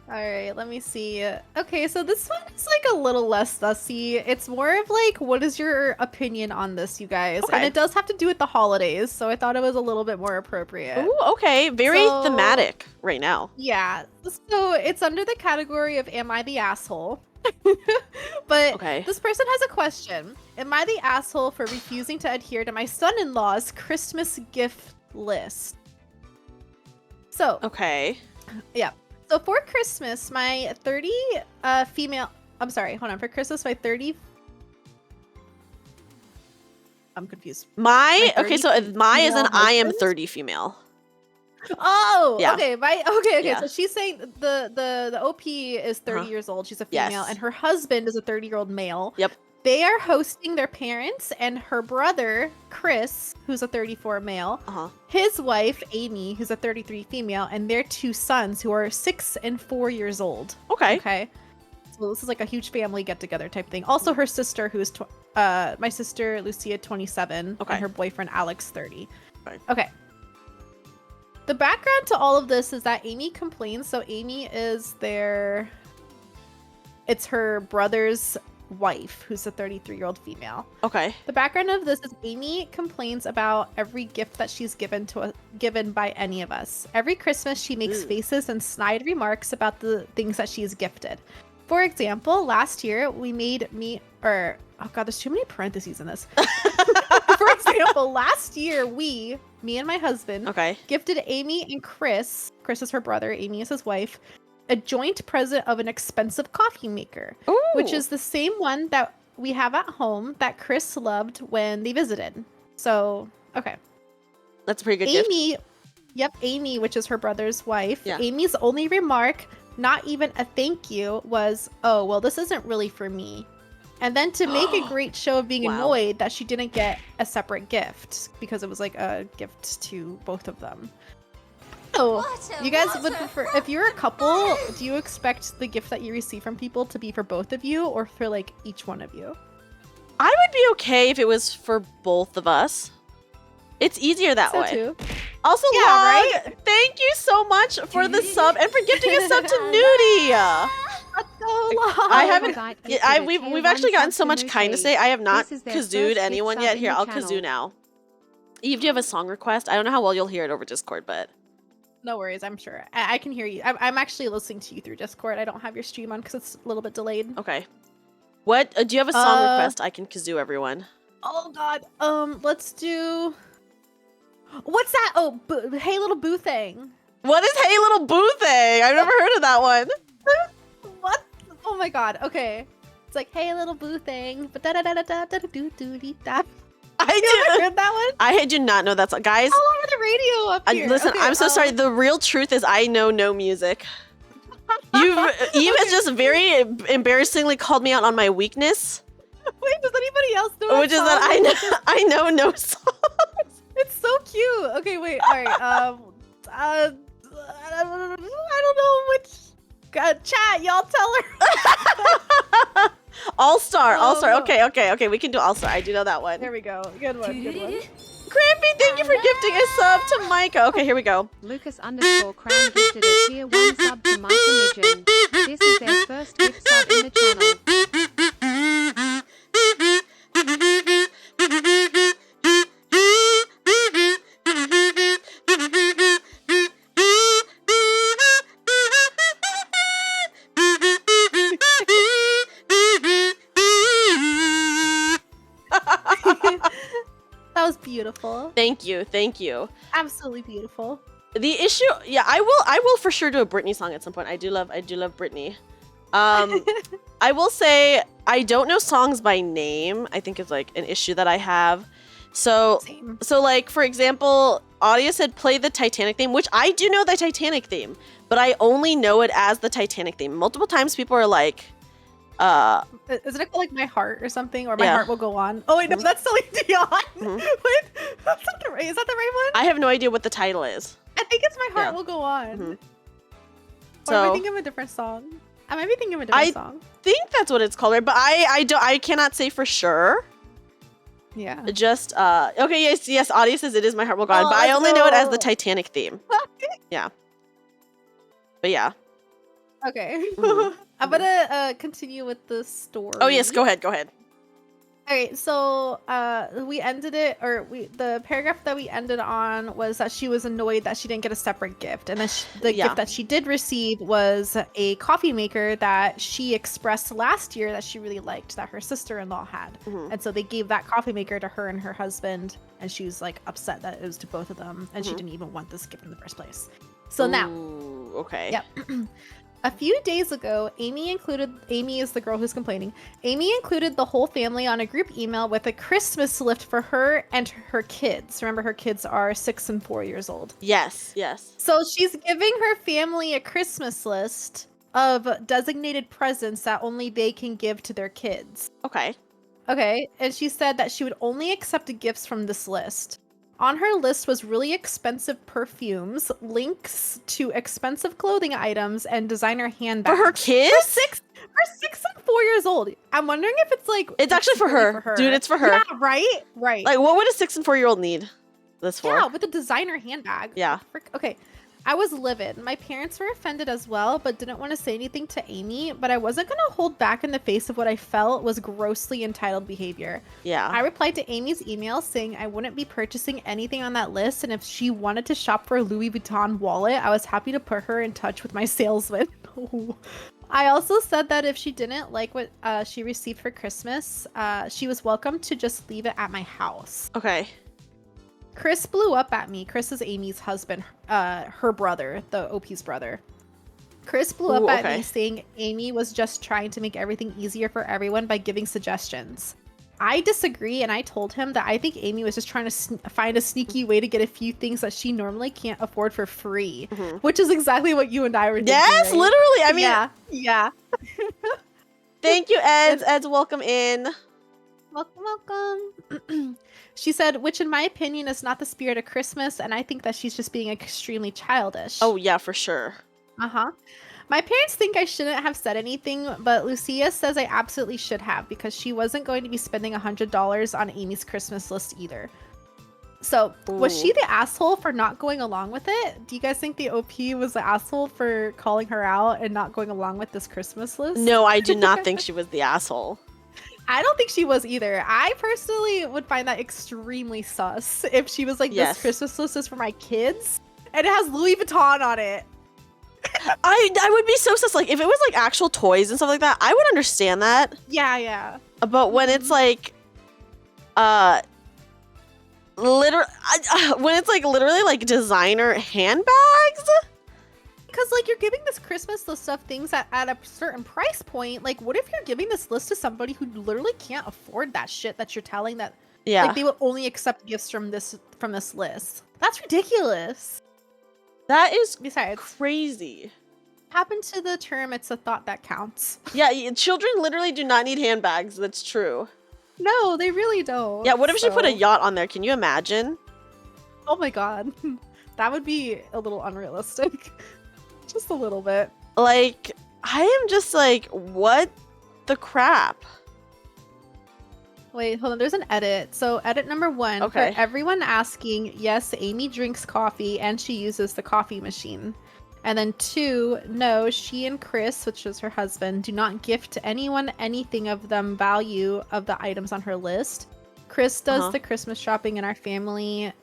All right, let me see. Okay, so this one is like a little less sussy. It's more of like, what is your opinion on this, you guys? Okay. And it does have to do with the holidays, so I thought it was a little bit more appropriate. Ooh, okay. Very thematic right now. Yeah. So it's under the category of Am I the Asshole? But this person has a question. Am I the asshole for refusing to adhere to my son-in-law's Christmas gift list? So. Okay. Yeah. So for Christmas, my 30 female... I'm sorry, hold on. For Christmas, my 30... I'm confused. Okay, so my is an I am 30 female. Oh, yeah. Okay. Okay. Yeah. So she's saying the OP is 30 years old. She's a female, and her husband is a 30-year-old male. Yep. They are hosting their parents and her brother, Chris, who's a 34 male, his wife, Amy, who's a 33 female, and their 2 sons, who are 6 and 4 years old. Okay. So this is like a huge family get-together type thing. Also, her sister, who's my sister, Lucia, 27, and her boyfriend, Alex, 30. Okay. The background to all of this is that Amy complains. So Amy is it's her brother's wife, who's a 33-year-old female. Okay. The background of this is Amy complains about every gift that she's given by any of us. Every Christmas, she makes faces and snide remarks about the things that she's gifted. For example, last year we made oh god, there's too many parentheses in this. For example, last year me and my husband, gifted Amy and Chris is her brother, Amy is his wife, a joint present of an expensive coffee maker, which is the same one that we have at home that Chris loved when they visited. So, okay. That's a pretty good gift. Amy, which is her brother's wife, Amy's only remark, not even a thank you, was, oh, well, this isn't really for me. And then to make a great show of being annoyed that she didn't get a separate gift because it was like a gift to both of them. So, you guys would prefer, if you're a couple, do you expect the gift that you receive from people to be for both of you or for like each one of you? I would be okay if it was for both of us. It's easier that So way. too. Also, Yeah, Log, right? thank you so much for the sub and for gifting a sub to Nudie. Let's go, Log. I haven't. Site Yeah, gifted a we've tier actually 1 gotten sub so to much kindness Muti. today. I have not This is their kazooed first gift anyone sub yet. in Here, the I'll channel. kazoo now. Eve, do you have a song request? I don't know how well you'll hear it over Discord, but No worries, I'm sure. I can hear you. I'm actually listening to you through Discord. I don't have your stream on because it's a little bit delayed. okay. What do you have a song request? I can kazoo everyone. Oh God. Let's do. What's that? Oh, Hey Little Boo Thing. What is Hey Little Boo Thing? I've never heard of that one. What? Oh my God. Okay. It's like Hey Little Boo Thing. But da da da da da da do do dee da. I You do. heard that one? I do not know that song, guys. All over the radio up here. Listen, Okay, I'm so sorry. The real truth is I know no music. Eve has just very embarrassingly called me out on my weakness, Wait, does anybody else know? which is that I know no songs. It's so cute. Okay, wait. All right. I don't know which. Chat, y'all tell her. All Star. Oh. Okay. We can do All Star. I do know that one. There we go. Good one. Good one. Crampy, thank you for gifting a sub to Micah. Okay, here we go. Lucas _ Cram gifted a tier 1 sub to Micah Midgen. This is their first gift sub in the channel. That was beautiful. Thank you. Absolutely beautiful. The issue, yeah, I will for sure do a Britney song at some point. I do love Britney. I will say I don't know songs by name. I think it's like an issue that I have. So Same. like for example, Audia said play the Titanic theme, which I do know the Titanic theme, but I only know it as the Titanic theme. Multiple times people are like, Isn't it called like My Heart or something? Or My Heart Will Go On? Oh wait, no, that's Celine Dion. Wait, that's not the right. Is that the right one? I have no idea what the title is. I think it's My Heart Yeah. Will Go On. Mhm. Or am So- I thinking of a different song? I might be thinking of a different song. Think that's what it's called, right? But I cannot say for sure. Yeah. Just okay, yes, Audia says it is My Heart Will Go On, Oh, but I let's only know it as the go. Titanic theme. Yeah. But yeah. Okay. Mhm. I'm gonna continue with the story. Oh yes, go ahead. Alright, so we ended it, or the paragraph that we ended on was that she was annoyed that she didn't get a separate gift, and then the Yeah. gift that she did receive was a coffee maker that she expressed last year that she really liked, that her sister-in-law had. Mhm. And so they gave that coffee maker to her and her husband, and she was like upset that it was to both of them, and she Mhm. didn't even want this gift in the first place. So now, Ooh, okay. Yep. A few days ago, Amy is the girl who's complaining. Amy included the whole family on a group email with a Christmas list for her and her kids. Remember, her kids are 6 and 4 years old. Yes. So she's giving her family a Christmas list of designated presents that only they can give to their kids. Okay. Okay, and she said that she would only accept gifts from this list. On her list was really expensive perfumes, links to expensive clothing items, and designer handbags. For her kids? For 6 and 4 years old. I'm wondering if it's like It's actually for really her. Dude, it's for her. Yeah, right? Right. Like, what would a 6 and 4 year old need this for? Yeah, with a designer handbag. Yeah. Okay. I was livid. My parents were offended as well, but didn't want to say anything to Amy, but I wasn't going to hold back in the face of what I felt was grossly entitled behavior. Yeah. I replied to Amy's email saying I wouldn't be purchasing anything on that list, and if she wanted to shop for a Louis Vuitton wallet, I was happy to put her in touch with my salesman. I also said that if she didn't like what she received for Christmas, she was welcome to just leave it at my house. Okay. Chris blew up at me. Chris is Amy's husband, her brother, the OP's brother. Chris blew up at me saying Amy was just trying to make everything easier for everyone by giving suggestions. I disagree, and I told him that I think Amy was just trying to find a sneaky way to get a few things that she normally can't afford for free, which is exactly what you and I were doing. Yes, right? literally. I mean, yeah. Thank you, Eds. Eds, welcome in. Welcome. She said, which in my opinion is not the spirit of Christmas, and I think that she's just being extremely childish. Oh, yeah, for sure. Uh-huh. My parents think I shouldn't have said anything, but Lucia says I absolutely should have because she wasn't going to be spending $100 on Amy's Christmas list either. So, was she the asshole for not going along with it? Do you guys think the OP was the asshole for calling her out and not going along with this Christmas list? No, I do not think she was the asshole. I don't think she was either. I personally would find that extremely sus if she was like, this Christmas list is for my kids and it has Louis Vuitton on it. I would be so sus. Like, if it was like actual toys and stuff like that, I would understand that. Yeah. But when it's like, literally like designer handbags. Because, like, you're giving this Christmas list of things at a certain price point. Like, what if you're giving this list to somebody who literally can't afford that shit that you're telling that, like, they will only accept gifts from this list? That's ridiculous. That is besides crazy. Happen to the term, it's a thought that counts. Yeah, children literally do not need handbags. That's true. No, they really don't. Yeah, what if she put a yacht on there? Can you imagine? Oh my god. That would be a little unrealistic. Just a little bit. Like, I am just like, what the crap? Wait, hold on. There's an edit. So, edit number 1. Okay. For everyone asking, yes, Amy drinks coffee and she uses the coffee machine. And then 2, no, she and Chris, which is her husband, do not gift anyone anything of them value of the items on her list. Chris does the Christmas shopping in our family.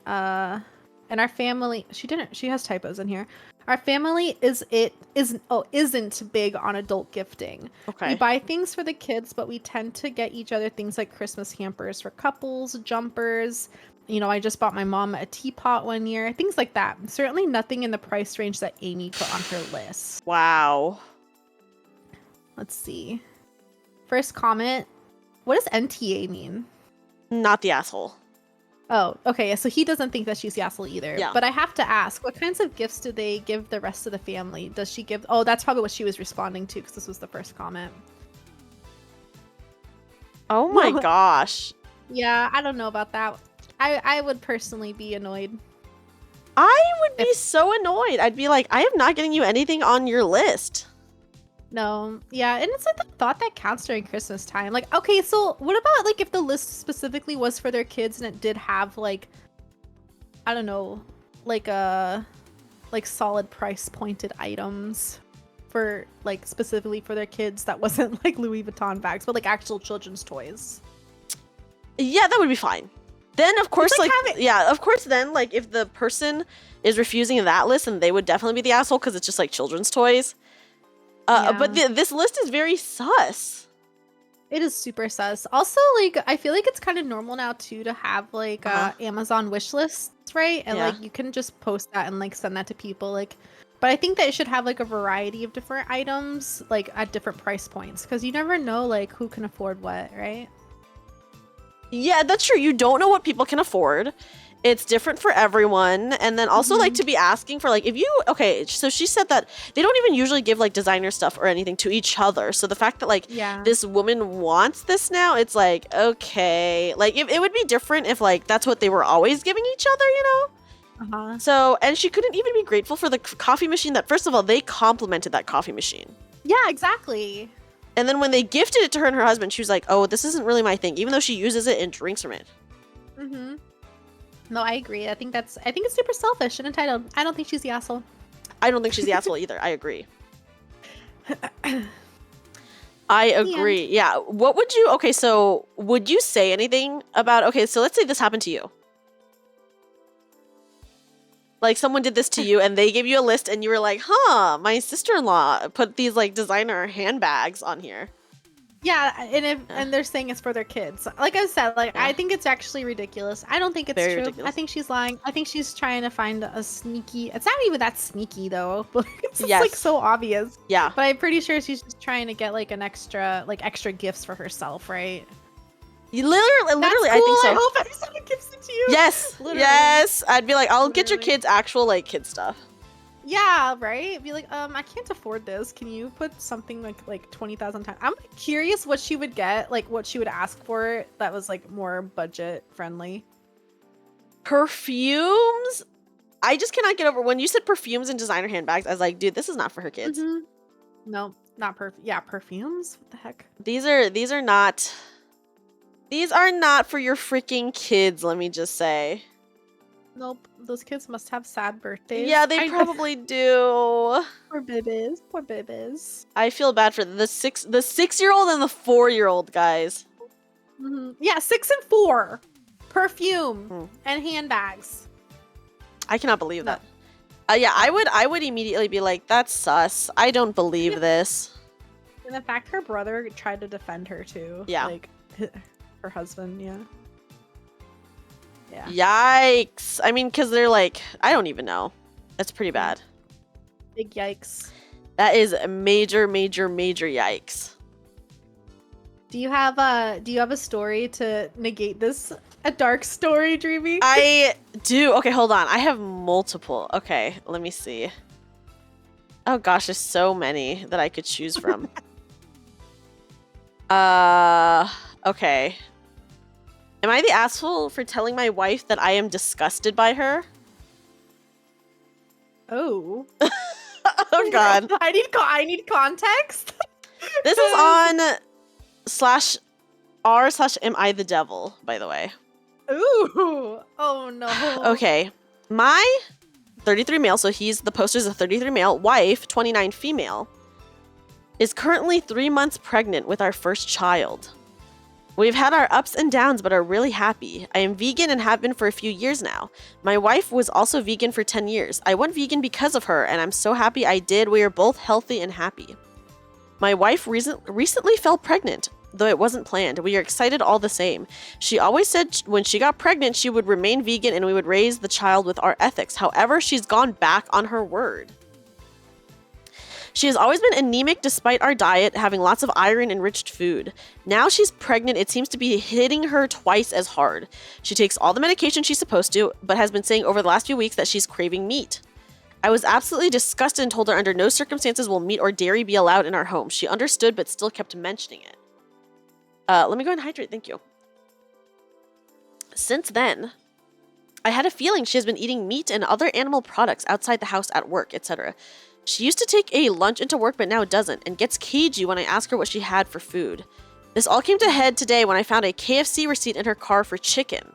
She has typos in here. Our family isn't big on adult gifting. Okay. We buy things for the kids, but we tend to get each other things like Christmas hampers for couples, jumpers. You know, I just bought my mom a teapot one year, things like that. Certainly nothing in the price range that Amy put on her list. Wow. Let's see. First comment. What does NTA mean? Not the asshole. Oh, okay. So he doesn't think that she's the asshole either. Yeah. But I have to ask, what kinds of gifts do they give the rest of the family? Does she give... Oh, that's probably what she was responding to because this was the first comment. Oh my gosh. Yeah, I don't know about that. I would personally be annoyed. I would be so annoyed. I'd be like, I am not getting you anything on your list. No, yeah, and it's like the thought that counts during Christmas time. Like, okay, so what about like if the list specifically was for their kids and it did have like, I don't know, like solid price pointed items for like specifically for their kids that wasn't like Louis Vuitton bags, but like actual children's toys. Yeah, that would be fine. Then of course, like of course. Then like if the person is refusing that list, then they would definitely be the asshole because it's just like children's toys. But this list is very sus. It is super sus. Also, like, I feel like it's kind of normal now, too, to have, like, Amazon wish lists, right? And, like, you can just post that and, like, send that to people. Like, but I think that it should have, like, a variety of different items, like, at different price points. Because you never know, like, who can afford what, right? Yeah, that's true. You don't know what people can afford. It's different for everyone. And then also like to be asking for like, if you, okay, so she said that they don't even usually give like designer stuff or anything to each other. So the fact that like this woman wants this now, it's like, okay, like it would be different if like that's what they were always giving each other, you know? So, and she couldn't even be grateful for the coffee machine that, first of all, they complimented that coffee machine. Yeah, exactly. And then when they gifted it to her and her husband, she was like, oh, this isn't really my thing, even though she uses it and drinks from it. No, I agree. I think it's super selfish and entitled. I don't think she's the asshole. I don't think she's the asshole either. I agree. I agree. Yeah. What would you, okay, so would you say anything about, okay, so let's say this happened to you. Like someone did this to you and they gave you a list and you were like, huh, my sister-in-law put these like designer handbags on here. Yeah, and they're saying it's for their kids. Like I said, like I think it's actually ridiculous. I don't think it's Very true. ridiculous. I think she's lying. I think she's trying to find a sneaky. It's not even that sneaky though. It's just like so obvious. Yeah. But I'm pretty sure she's just trying to get like an extra gifts for herself, right? You literally, That's cool. I think so. I hope someone gives it to you. Yes. Literally. Yes. I'd be like, I'll get your kids actual like kid stuff. Yeah, right? Be like, I can't afford this. Can you put something like 20,000 times? I'm curious what she would get, like what she would ask for that was like more budget friendly. Perfumes? I just cannot get over when you said perfumes and designer handbags. I was like, dude, this is not for her kids. No, not perfume. Yeah, perfumes. What the heck? These are not for your freaking kids, let me just say. Nope. Those kids must have sad birthdays. Yeah, they probably do. Poor babies. Poor babies. I feel bad for the 6-year-old and the 4-year-old, guys. Yeah, 6 and 4. Perfume and handbags. I cannot believe that. Yeah, I would immediately be like, that's sus. I don't believe this. And the fact her brother tried to defend her too. Yeah. Like her husband, yeah. Yeah. Yikes. I mean, because they're like, I don't even know. That's pretty bad. Big yikes. That is a major, major, major yikes. Do you have a story to negate this? A dark story, Dreamy? I do. Okay, hold on. I have multiple. Okay, let me see. Oh gosh, there's so many that I could choose from. Okay. Am I the asshole for telling my wife that I am disgusted by her? Oh. Oh god. I need context. This is on /r/am I the devil, by the way. Ooh. Oh no. Okay. My 33 male, so the poster's a 33 male, wife, 29 female, is currently 3 months pregnant with our first child. We've had our ups and downs, but are really happy. I am vegan and have been for a few years now. My wife was also vegan for 10 years. I went vegan because of her, and I'm so happy I did. We are both healthy and happy. My wife recently fell pregnant, though it wasn't planned. We are excited all the same. She always said when she got pregnant, she would remain vegan and we would raise the child with our ethics. However, she's gone back on her word. She has always been anemic despite our diet, having lots of iron-enriched food. Now she's pregnant, it seems to be hitting her twice as hard. She takes all the medication she's supposed to, but has been saying over the last few weeks that she's craving meat. I was absolutely disgusted and told her under no circumstances will meat or dairy be allowed in our home. She understood, but still kept mentioning it. Let me go and hydrate, thank you. Since then, I had a feeling she has been eating meat and other animal products outside the house at work, etc. She used to take a lunch into work, but now doesn't, and gets cagey when I ask her what she had for food. This all came to head today when I found a KFC receipt in her car for chicken.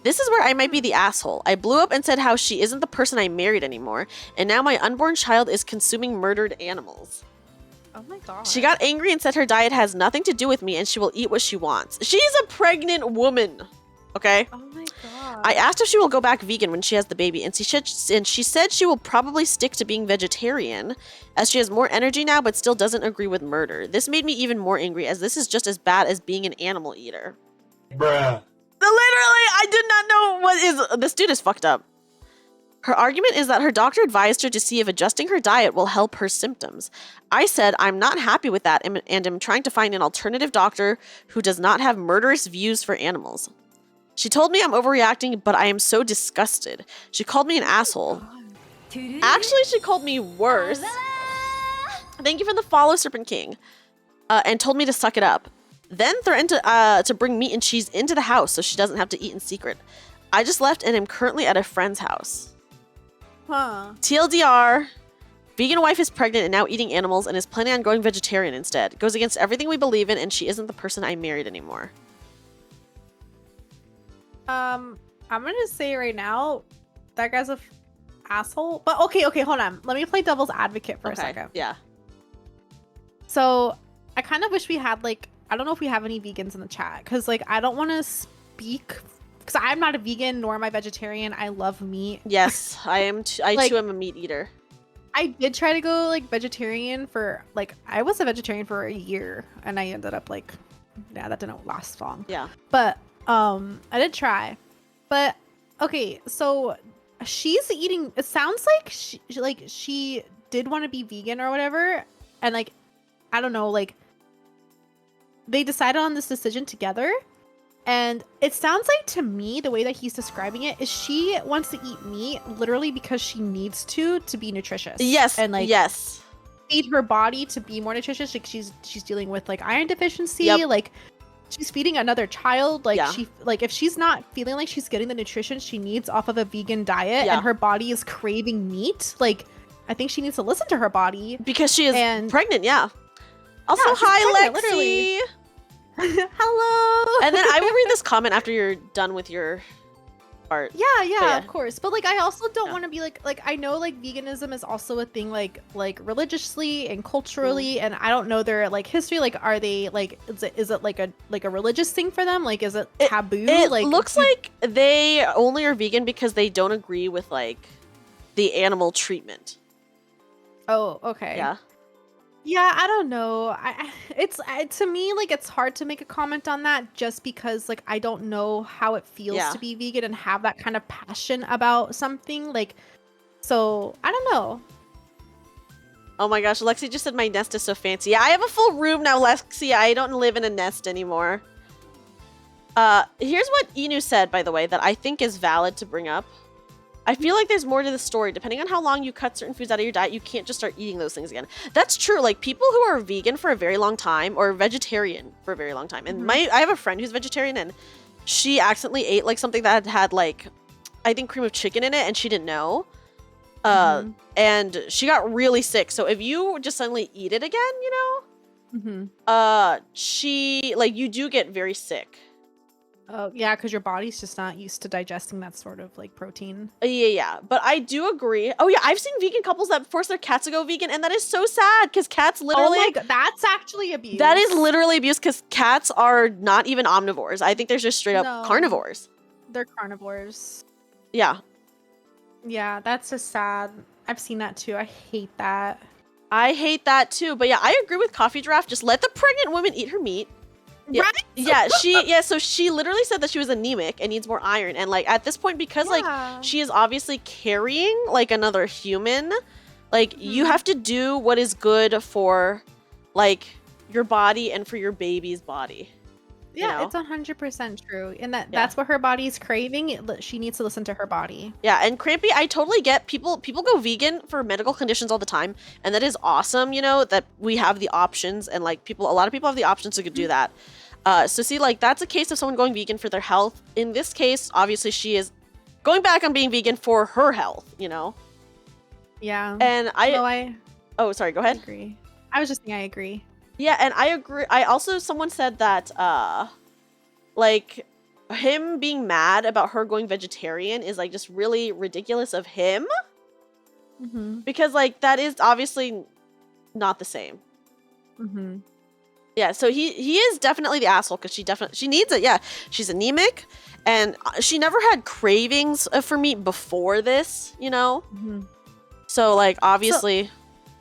This is where I might be the asshole. I blew up and said how she isn't the person I married anymore, and now my unborn child is consuming murdered animals. Oh my god. She got angry and said her diet has nothing to do with me and she will eat what she wants. She's a pregnant woman, okay? Oh my god. I asked if she will go back vegan when she has the baby, and she said she will probably stick to being vegetarian, as she has more energy now but still doesn't agree with murder. This made me even more angry, as this is just as bad as being an animal eater. Bruh. Literally, I did not know what is... This dude is fucked up. Her argument is that her doctor advised her to see if adjusting her diet will help her symptoms. I said I'm not happy with that and am trying to find an alternative doctor who does not have murderous views for animals. She told me I'm overreacting, but I am so disgusted. She called me an asshole. Actually, she called me worse. Thank you for the follow, Serpent King. And told me to suck it up. Then threatened to bring meat and cheese into the house so she doesn't have to eat in secret. I just left and am currently at a friend's house. Huh. TLDR, vegan wife is pregnant and now eating animals and is planning on going vegetarian instead. Goes against everything we believe in and she isn't the person I married anymore. I'm gonna say right now, that guy's a asshole. But okay, hold on. Let me play devil's advocate for a second. Yeah. So I kind of wish we had I don't know if we have any vegans in the chat, because I don't want to speak, because I'm not a vegan nor am I vegetarian. I love meat. Yes, I am. I too am a meat eater. I did try to go vegetarian for I was a vegetarian for a year and I ended up yeah, that didn't last long. Yeah. But I did try. But okay, so she's eating. It sounds like she did want to be vegan or whatever, and I don't know, they decided on this decision together. And it sounds like to me, the way that he's describing it is she wants to eat meat literally because she needs to be nutritious. Yes. And yes. feed her body to be more nutritious. She's dealing with iron deficiency. Yep. She's feeding another child. Yeah. She if she's not feeling like she's getting the nutrition she needs off of a vegan diet, Yeah. and her body is craving meat, I think she needs to listen to her body. Because she is And- pregnant, yeah. Also, Yeah, she's hi, pregnant, Lexi. literally. Hello. And then I will read this comment after you're done with your part. Yeah, of course. But like, I also don't Yeah. want to be like I know like veganism is also a thing like religiously and culturally, and I don't know their like history. Like, are they like is it like a religious thing for them? Like, is it taboo? It like, looks like they only are vegan because they don't agree with like the animal treatment. Oh, okay. Yeah. Yeah, I don't know. It's to me like it's hard to make a comment on that just because like I don't know how it feels Yeah. to be vegan and have that kind of passion about something like. So I don't know. Oh my gosh, Lexi just said my nest is so fancy. Yeah, I have a full room now, Lexi. I don't live in a nest anymore. Here's what Inu said, by the way, that I think is valid to bring up. I feel like there's more to the story. Depending on how long you cut certain foods out of your diet, you can't just start eating those things again. That's true. Like, people who are vegan for a very long time or vegetarian for a very long time. And I have a friend who's vegetarian, and she accidentally ate like something that had like, I think, cream of chicken in it, and she didn't know. And she got really sick. So if you just suddenly eat it again, you know, she like you do get very sick. Oh yeah, because your body's just not used to digesting that sort of like protein. Yeah. But I do agree. Oh yeah, I've seen vegan couples that force their cats to go vegan, and that is so sad because cats literally. Oh my god, that's actually abuse. That is literally abuse because cats are not even omnivores. I think they're just straight up No. carnivores. They're carnivores. Yeah. Yeah, that's just sad. I've seen that too. I hate that. I hate that too. But yeah, I agree with Coffee Giraffe. Just let the pregnant woman eat her meat. Yeah, Right? so she literally said that she was anemic and needs more iron. And like at this point, because Yeah. like she is obviously carrying like another human, like you have to do what is good for like your body and for your baby's body. Yeah, know? it's 100% true. And that's what her body's craving. She needs to listen to her body. Yeah, and Crampy, I totally get people go vegan for medical conditions all the time, and that is awesome, you know, that we have the options, and like a lot of people have the options to do that. So see, like that's a case of someone going vegan for their health. In this case, obviously she is going back on being vegan for her health, you know. Yeah. And oh, sorry, go I ahead. agree. I was just saying I agree. Yeah, and I agree. I also, someone said that like him being mad about her going vegetarian is like just really ridiculous of him. Because like that is obviously not the same. Yeah, so he is definitely the asshole because she needs it. Yeah, she's anemic, and she never had cravings for meat before this, you know. So like obviously,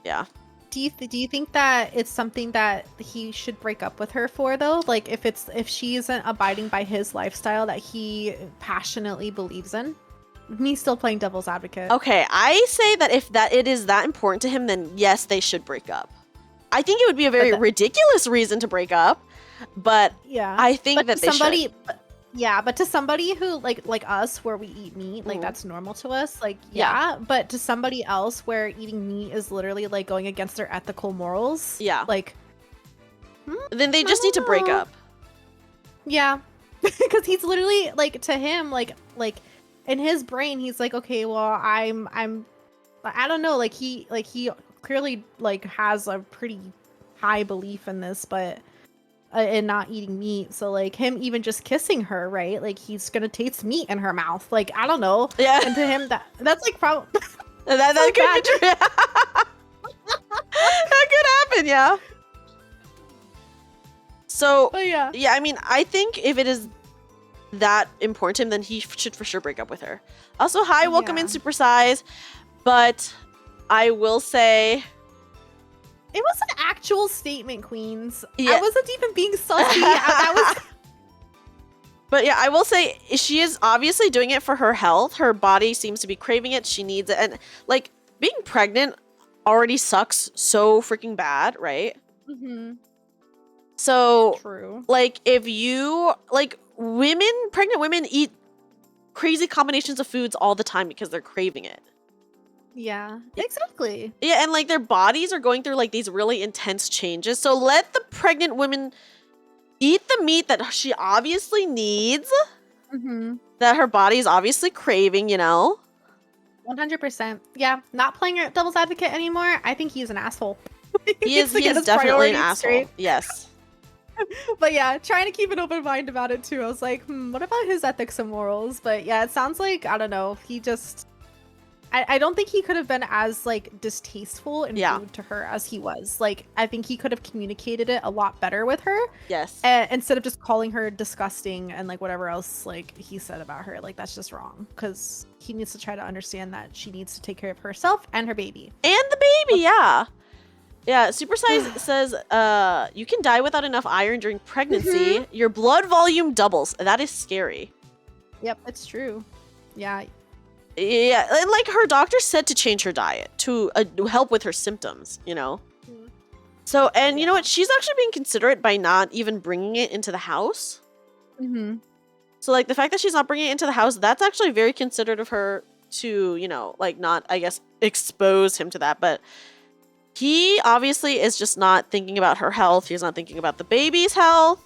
yeah. Do you think that it's something that he should break up with her for though? Like if she isn't abiding by his lifestyle that he passionately believes in? Me still playing devil's advocate. Okay, I say that if it is that important to him, then yes, they should break up. I think it would be a very ridiculous reason to break up, but yeah, I think but that they should. But to somebody who like us, where we eat meat, like that's normal to us. Like yeah, but to somebody else, where eating meat is literally like going against their ethical morals. Yeah, like then they just need to break up. Yeah, because he's literally like to him like in his brain he's like, okay, well I don't know, like he clearly like has a pretty high belief in this, but in not eating meat. So like him even just kissing her, right? Like he's gonna taste meat in her mouth. Like I don't know. Yeah. And to him that's like probably that could be true. That could happen, yeah. So yeah, I mean, I think if it is that important to him, then he should for sure break up with her. Also, hi, welcome in Supersize. But I will say, it was an actual statement, Queens. Yeah. I wasn't even being sussy. That was. But yeah, I will say she is obviously doing it for her health. Her body seems to be craving it. She needs it. And like being pregnant already sucks so freaking bad, right? So True. Like if you like pregnant women eat crazy combinations of foods all the time because they're craving it. Yeah, exactly. Yeah, and like their bodies are going through like these really intense changes. So let the pregnant women eat the meat that she obviously needs, that her body is obviously craving, you know? 100%. Yeah, not playing devil's advocate anymore. I think he's an asshole. He is definitely an priorities asshole. straight. Yes. But yeah, trying to keep an open mind about it too. I was like, what about his ethics and morals? But yeah, it sounds like, I don't know, he just... I don't think he could have been as like distasteful and rude to her as he was. Like, I think he could have communicated it a lot better with her. Yes. Instead of just calling her disgusting and like whatever else like he said about her. Like, that's just wrong. Because he needs to try to understand that she needs to take care of herself and her baby. And the baby, yeah. Yeah, Supersize says, you can die without enough iron during pregnancy. Your blood volume doubles. That is scary. Yep, it's true. Yeah. Yeah, and like her doctor said to change her diet to help with her symptoms, you know? So, and you know what? She's actually being considerate by not even bringing it into the house. So, like, the fact that she's not bringing it into the house, that's actually very considerate of her to, you know, like, not, I guess, expose him to that. But he obviously is just not thinking about her health. He's not thinking about the baby's health.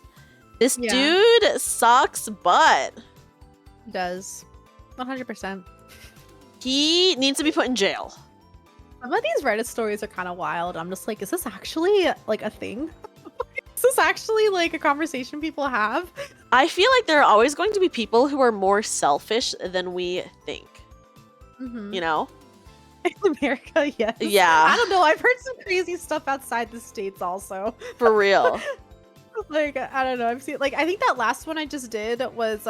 This dude sucks butt. He does. 100%. He needs to be put in jail. Some of these Reddit stories are kind of wild. I'm just like, is this actually like a thing? Is this actually like a conversation people have? I feel like there are always going to be people who are more selfish than we think. You know? In America, yes. Yeah. I don't know. I've heard some crazy stuff outside the States also. For real. Like, I don't know. I've seen, like, I think that last one I just did was,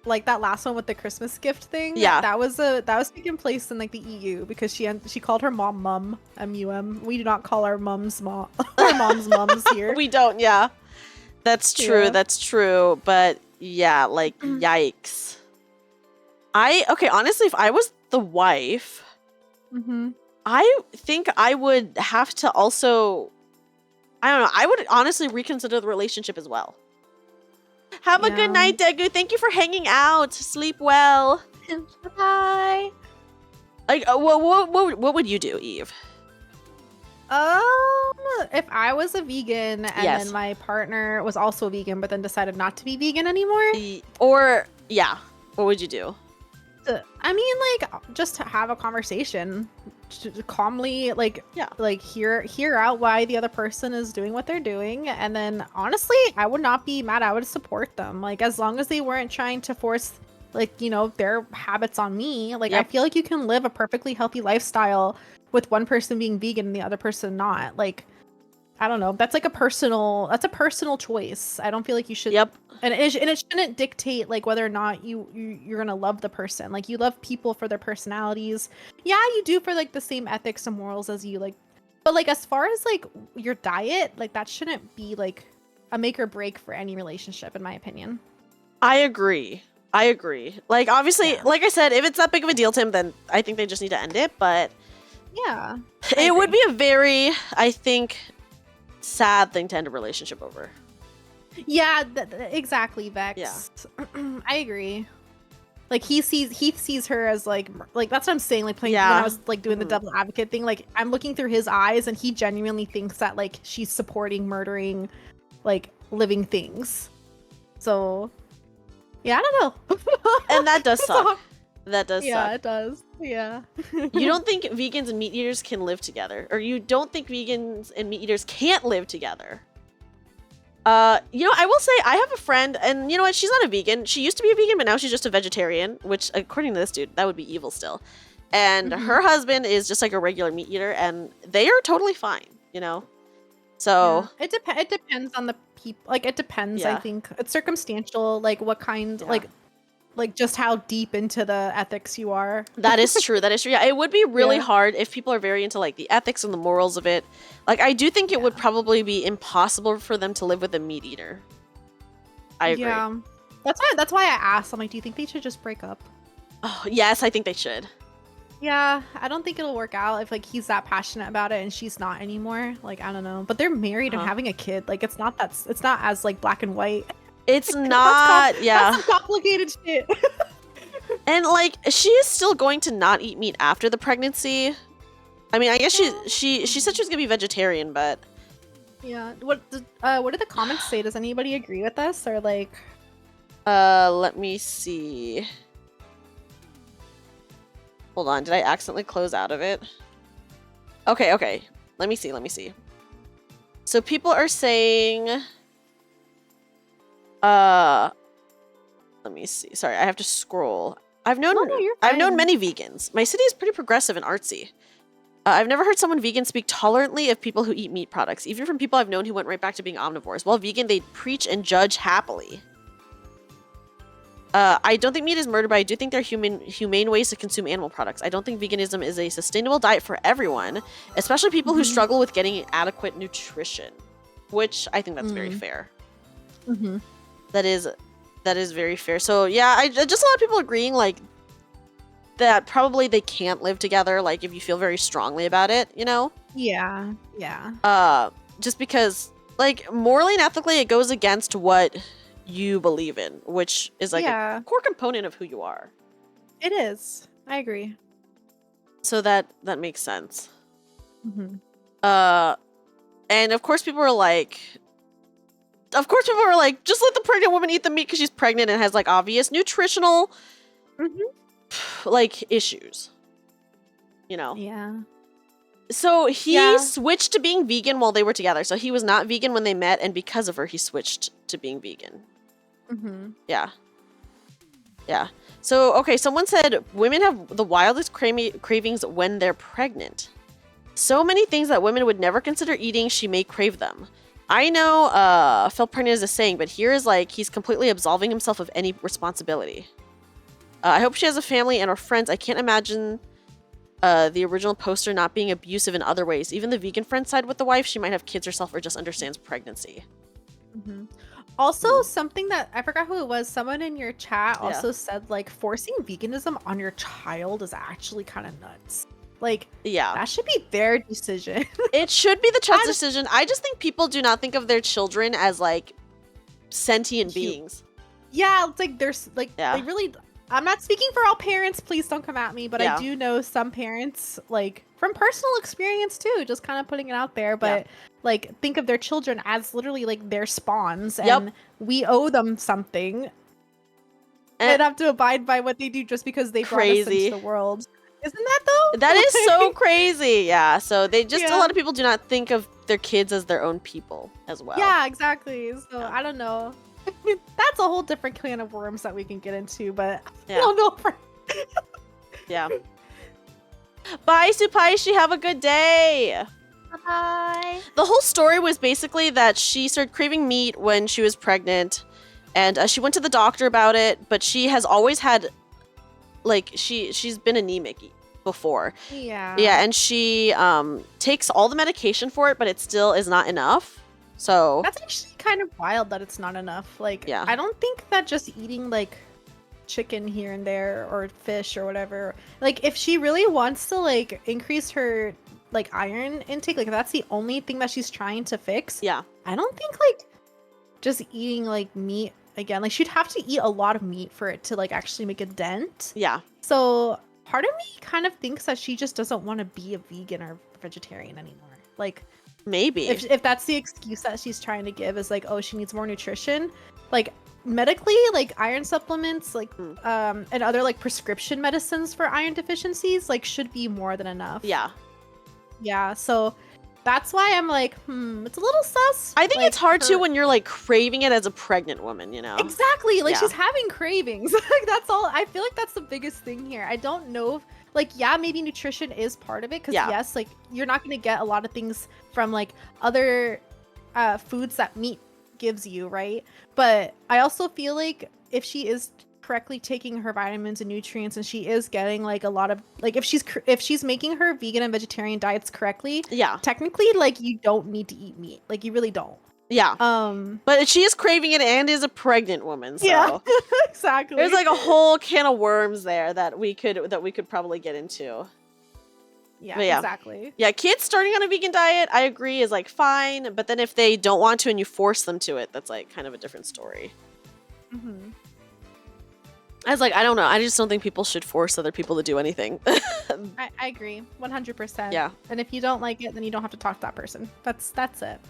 like that last one with the Christmas gift thing. Yeah. That was taking place in like the EU because she called her mum, M-U-M. We do not call our mums mom, our moms mums here. We don't, yeah. That's true, that's true. But yeah, like, yikes. Okay, honestly, if I was the wife, I think I would have to also, I don't know, I would honestly reconsider the relationship as well. Have a good night, Degu. Thank you for hanging out. Sleep well. Bye. Like, what would you do, Eve? If I was a vegan and then my partner was also a vegan, but then decided not to be vegan anymore, or what would you do? I mean, like, just to have a conversation, to calmly, like, like hear out why the other person is doing what they're doing, and then honestly, I would not be mad. I would support them, like, as long as they weren't trying to force, like, you know, their habits on me. Like, I feel like you can live a perfectly healthy lifestyle with one person being vegan and the other person not. Like, I don't know. That's like a personal choice. I don't feel like you should. And it shouldn't dictate like whether or not you're gonna love the person. Like, you love people for their personalities. Yeah, you do for like the same ethics and morals as you like. But like, as far as like your diet, like that shouldn't be like a make or break for any relationship, in my opinion. I agree. Like, obviously, like I said, if it's that big of a deal to him, then I think they just need to end it. But yeah, it would be a very, I think, sad thing to end a relationship over. Yeah, exactly, Vex. Yeah. I agree. Like, he sees her as like that's what I'm saying. Like, playing when I was like doing the devil advocate thing. Like, I'm looking through his eyes, and he genuinely thinks that like she's supporting murdering, like, living things. So, yeah, I don't know. And that does suck. That does suck. Yeah, it does. Yeah. You don't think vegans and meat eaters can live together, or you don't think vegans and meat eaters can't live together? You know, I will say I have a friend, and you know what? She's not a vegan. She used to be a vegan, but now she's just a vegetarian, which, according to this dude, that would be evil still. And her husband is just like a regular meat eater, and they are totally fine, you know? So... Yeah. It depends on the people. Like, it depends, I think. It's circumstantial, like, what kind, like just how deep into the ethics you are. That is true. That is true. Yeah, it would be really hard if people are very into like the ethics and the morals of it. Like, I do think it would probably be impossible for them to live with a meat eater. I agree. Yeah, that's why I asked. I'm like, do you think they should just break up? Oh, yes, I think they should. Yeah, I don't think it'll work out if like he's that passionate about it and she's not anymore. Like, I don't know. But they're married and having a kid. Like, it's not as like black and white. It's not, that's some complicated shit. And like, she is still going to not eat meat after the pregnancy. I mean, I guess she said she was gonna be vegetarian, but yeah. What did the comments say? Does anybody agree with us, or like? Let me see. Hold on, did I accidentally close out of it? Okay. Let me see. So people are saying, let me see. Sorry, I have to scroll. I've known you're known fine. many vegans. My city is pretty progressive and artsy. I've never heard someone vegan speak tolerantly of people who eat meat products, even from people I've known who went right back to being omnivores. While vegan, they preach and judge happily. I don't think meat is murder, but I do think there are humane ways to consume animal products. I don't think veganism is a sustainable diet for everyone, especially people who struggle with getting adequate nutrition, which I think that's very fair. That is very fair. So yeah, just a lot of people agreeing like that probably they can't live together, like if you feel very strongly about it, you know? Yeah. Just because like morally and ethically it goes against what you believe in, which is like a core component of who you are. It is. I agree. So that makes sense. And of course people are like, just let the pregnant woman eat the meat because she's pregnant and has like obvious nutritional like issues, you know? Yeah. So he switched to being vegan while they were together. So he was not vegan when they met, and because of her, he switched to being vegan. Yeah. So, okay, someone said women have the wildest cravings when they're pregnant. So many things that women would never consider eating, she may crave them. I know felt pregnant is a saying, but here is like he's completely absolving himself of any responsibility. I hope she has a family and her friends. I can't imagine the original poster not being abusive in other ways. Even the vegan friend side with the wife, she might have kids herself or just understands pregnancy. Also, something that I forgot who it was, someone in your chat also said like forcing veganism on your child is actually kind of nuts. Like, that should be their decision. It should be the child's decision. I just think people do not think of their children as like sentient beings. Yeah, it's like there's like they really. I'm not speaking for all parents. Please don't come at me, but I do know some parents, like from personal experience too, just kind of putting it out there. But like, think of their children as literally like their spawns, and we owe them something, and have to abide by what they do just because they brought us into the world. Isn't that though? That is so crazy. Yeah. So they just a lot of people do not think of their kids as their own people as well. Yeah, exactly. So I don't know. I mean, that's a whole different can of worms that we can get into, but I don't know. Yeah. Bye, Supaishi. Have a good day. Bye. The whole story was basically that she started craving meat when she was pregnant, and she went to the doctor about it, but she has always had, like, she's been anemic before. Yeah, and she takes all the medication for it, but it still is not enough. So that's actually kind of wild that it's not enough. Like, I don't think that just eating like chicken here and there or fish or whatever, like if she really wants to like increase her like iron intake, like if that's the only thing that she's trying to fix, I don't think like just eating like meat again, like she'd have to eat a lot of meat for it to like actually make a dent. So part of me kind of thinks that she just doesn't want to be a vegan or vegetarian anymore. Like, maybe if that's the excuse that she's trying to give, is like, oh, she needs more nutrition, like medically, like iron supplements, like and other like prescription medicines for iron deficiencies, like should be more than enough. So that's why I'm like, it's a little sus. I think it's hard too when you're like craving it as a pregnant woman, you know? Exactly. Like she's having cravings. Like that's all. I feel like that's the biggest thing here. I don't know if, like, maybe nutrition is part of it, because yes, like you're not going to get a lot of things from like other foods that meat gives you, right? But I also feel like if she is correctly taking her vitamins and nutrients, and she is getting like a lot of, like, if she's making her vegan and vegetarian diets correctly, technically, like, you don't need to eat meat. Like, you really don't. But she is craving it and is a pregnant woman, so exactly. There's like a whole can of worms there that we could probably get into. Exactly. Kids starting on a vegan diet, I agree, is like fine, but then if they don't want to and you force them to it, that's like kind of a different story. I was like, I don't know. I just don't think people should force other people to do anything. I agree, 100%. Yeah. And if you don't like it, then you don't have to talk to that person. That's it.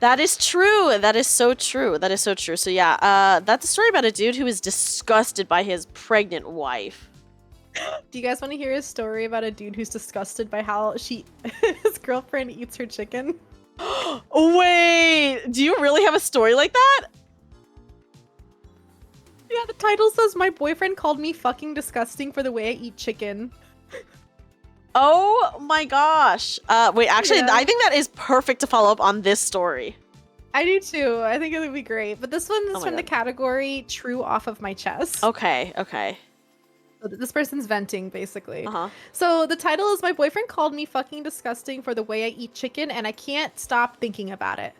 That is true. That is so true. That is so true. So yeah, that's a story about a dude who is disgusted by his pregnant wife. Do you guys want to hear a story about a dude who's disgusted by how his girlfriend eats her chicken? Wait, do you really have a story like that? Yeah, the title says my boyfriend called me fucking disgusting for the way I eat chicken. Oh my gosh. Wait, actually, Yeah. I think that is perfect to follow up on this story. I do too. I think it would be great. But this one is Oh my from the God. category true off of my chest. Okay, okay. So this person's venting, basically. Uh-huh. So the title is my boyfriend called me fucking disgusting for the way I eat chicken, and I can't stop thinking about it.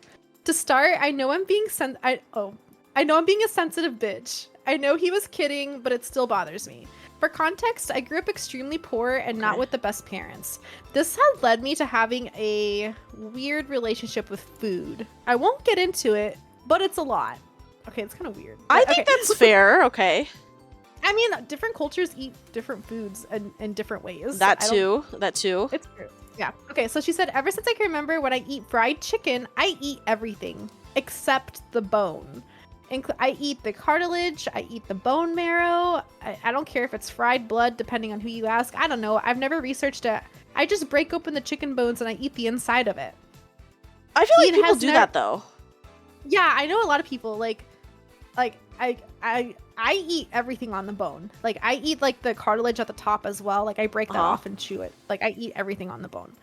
To start, I know I'm being I know I'm being a sensitive bitch. I know he was kidding, but it still bothers me. For context, I grew up extremely poor and not Okay. with the best parents. This had led me to having a weird relationship with food. I won't get into it, but it's a lot. Okay, it's kind of weird. I but think okay. that's fair. Okay. I mean, different cultures eat different foods in different ways. That I don't- too. That too. It's true. Yeah. Okay, so she said, ever since I can remember, when I eat fried chicken, I eat everything except the bone. I eat the cartilage, I eat the bone marrow. I don't care if it's fried blood, depending on who you ask. I don't know. I've never researched it. I just break open the chicken bones and I eat the inside of it. I feel like Ian people has do nev- that though. Yeah, I know a lot of people like I eat everything on the bone. Like I eat like the cartilage at the top as well. Like I break that Uh-huh. off and chew it. Like I eat everything on the bone.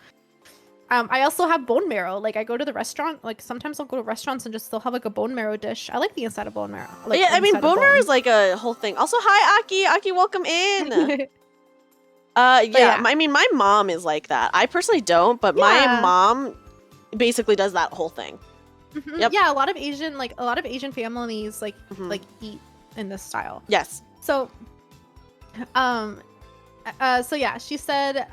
I also have bone marrow. Like I go to the restaurant. Like sometimes I'll go to restaurants and just they'll have like a bone marrow dish. I like the inside of bone marrow. Like, Yeah, I mean, inside of bone marrow is like a whole thing. Also, hi, Aki. Aki, welcome in. Yeah, yeah. I mean, my mom is like that. I personally don't, but my Yeah. mom basically does that whole thing. Mhm. Yep. Yeah, a lot of Asian families like Mhm. like eat in this style. Yes. So, so yeah, she said,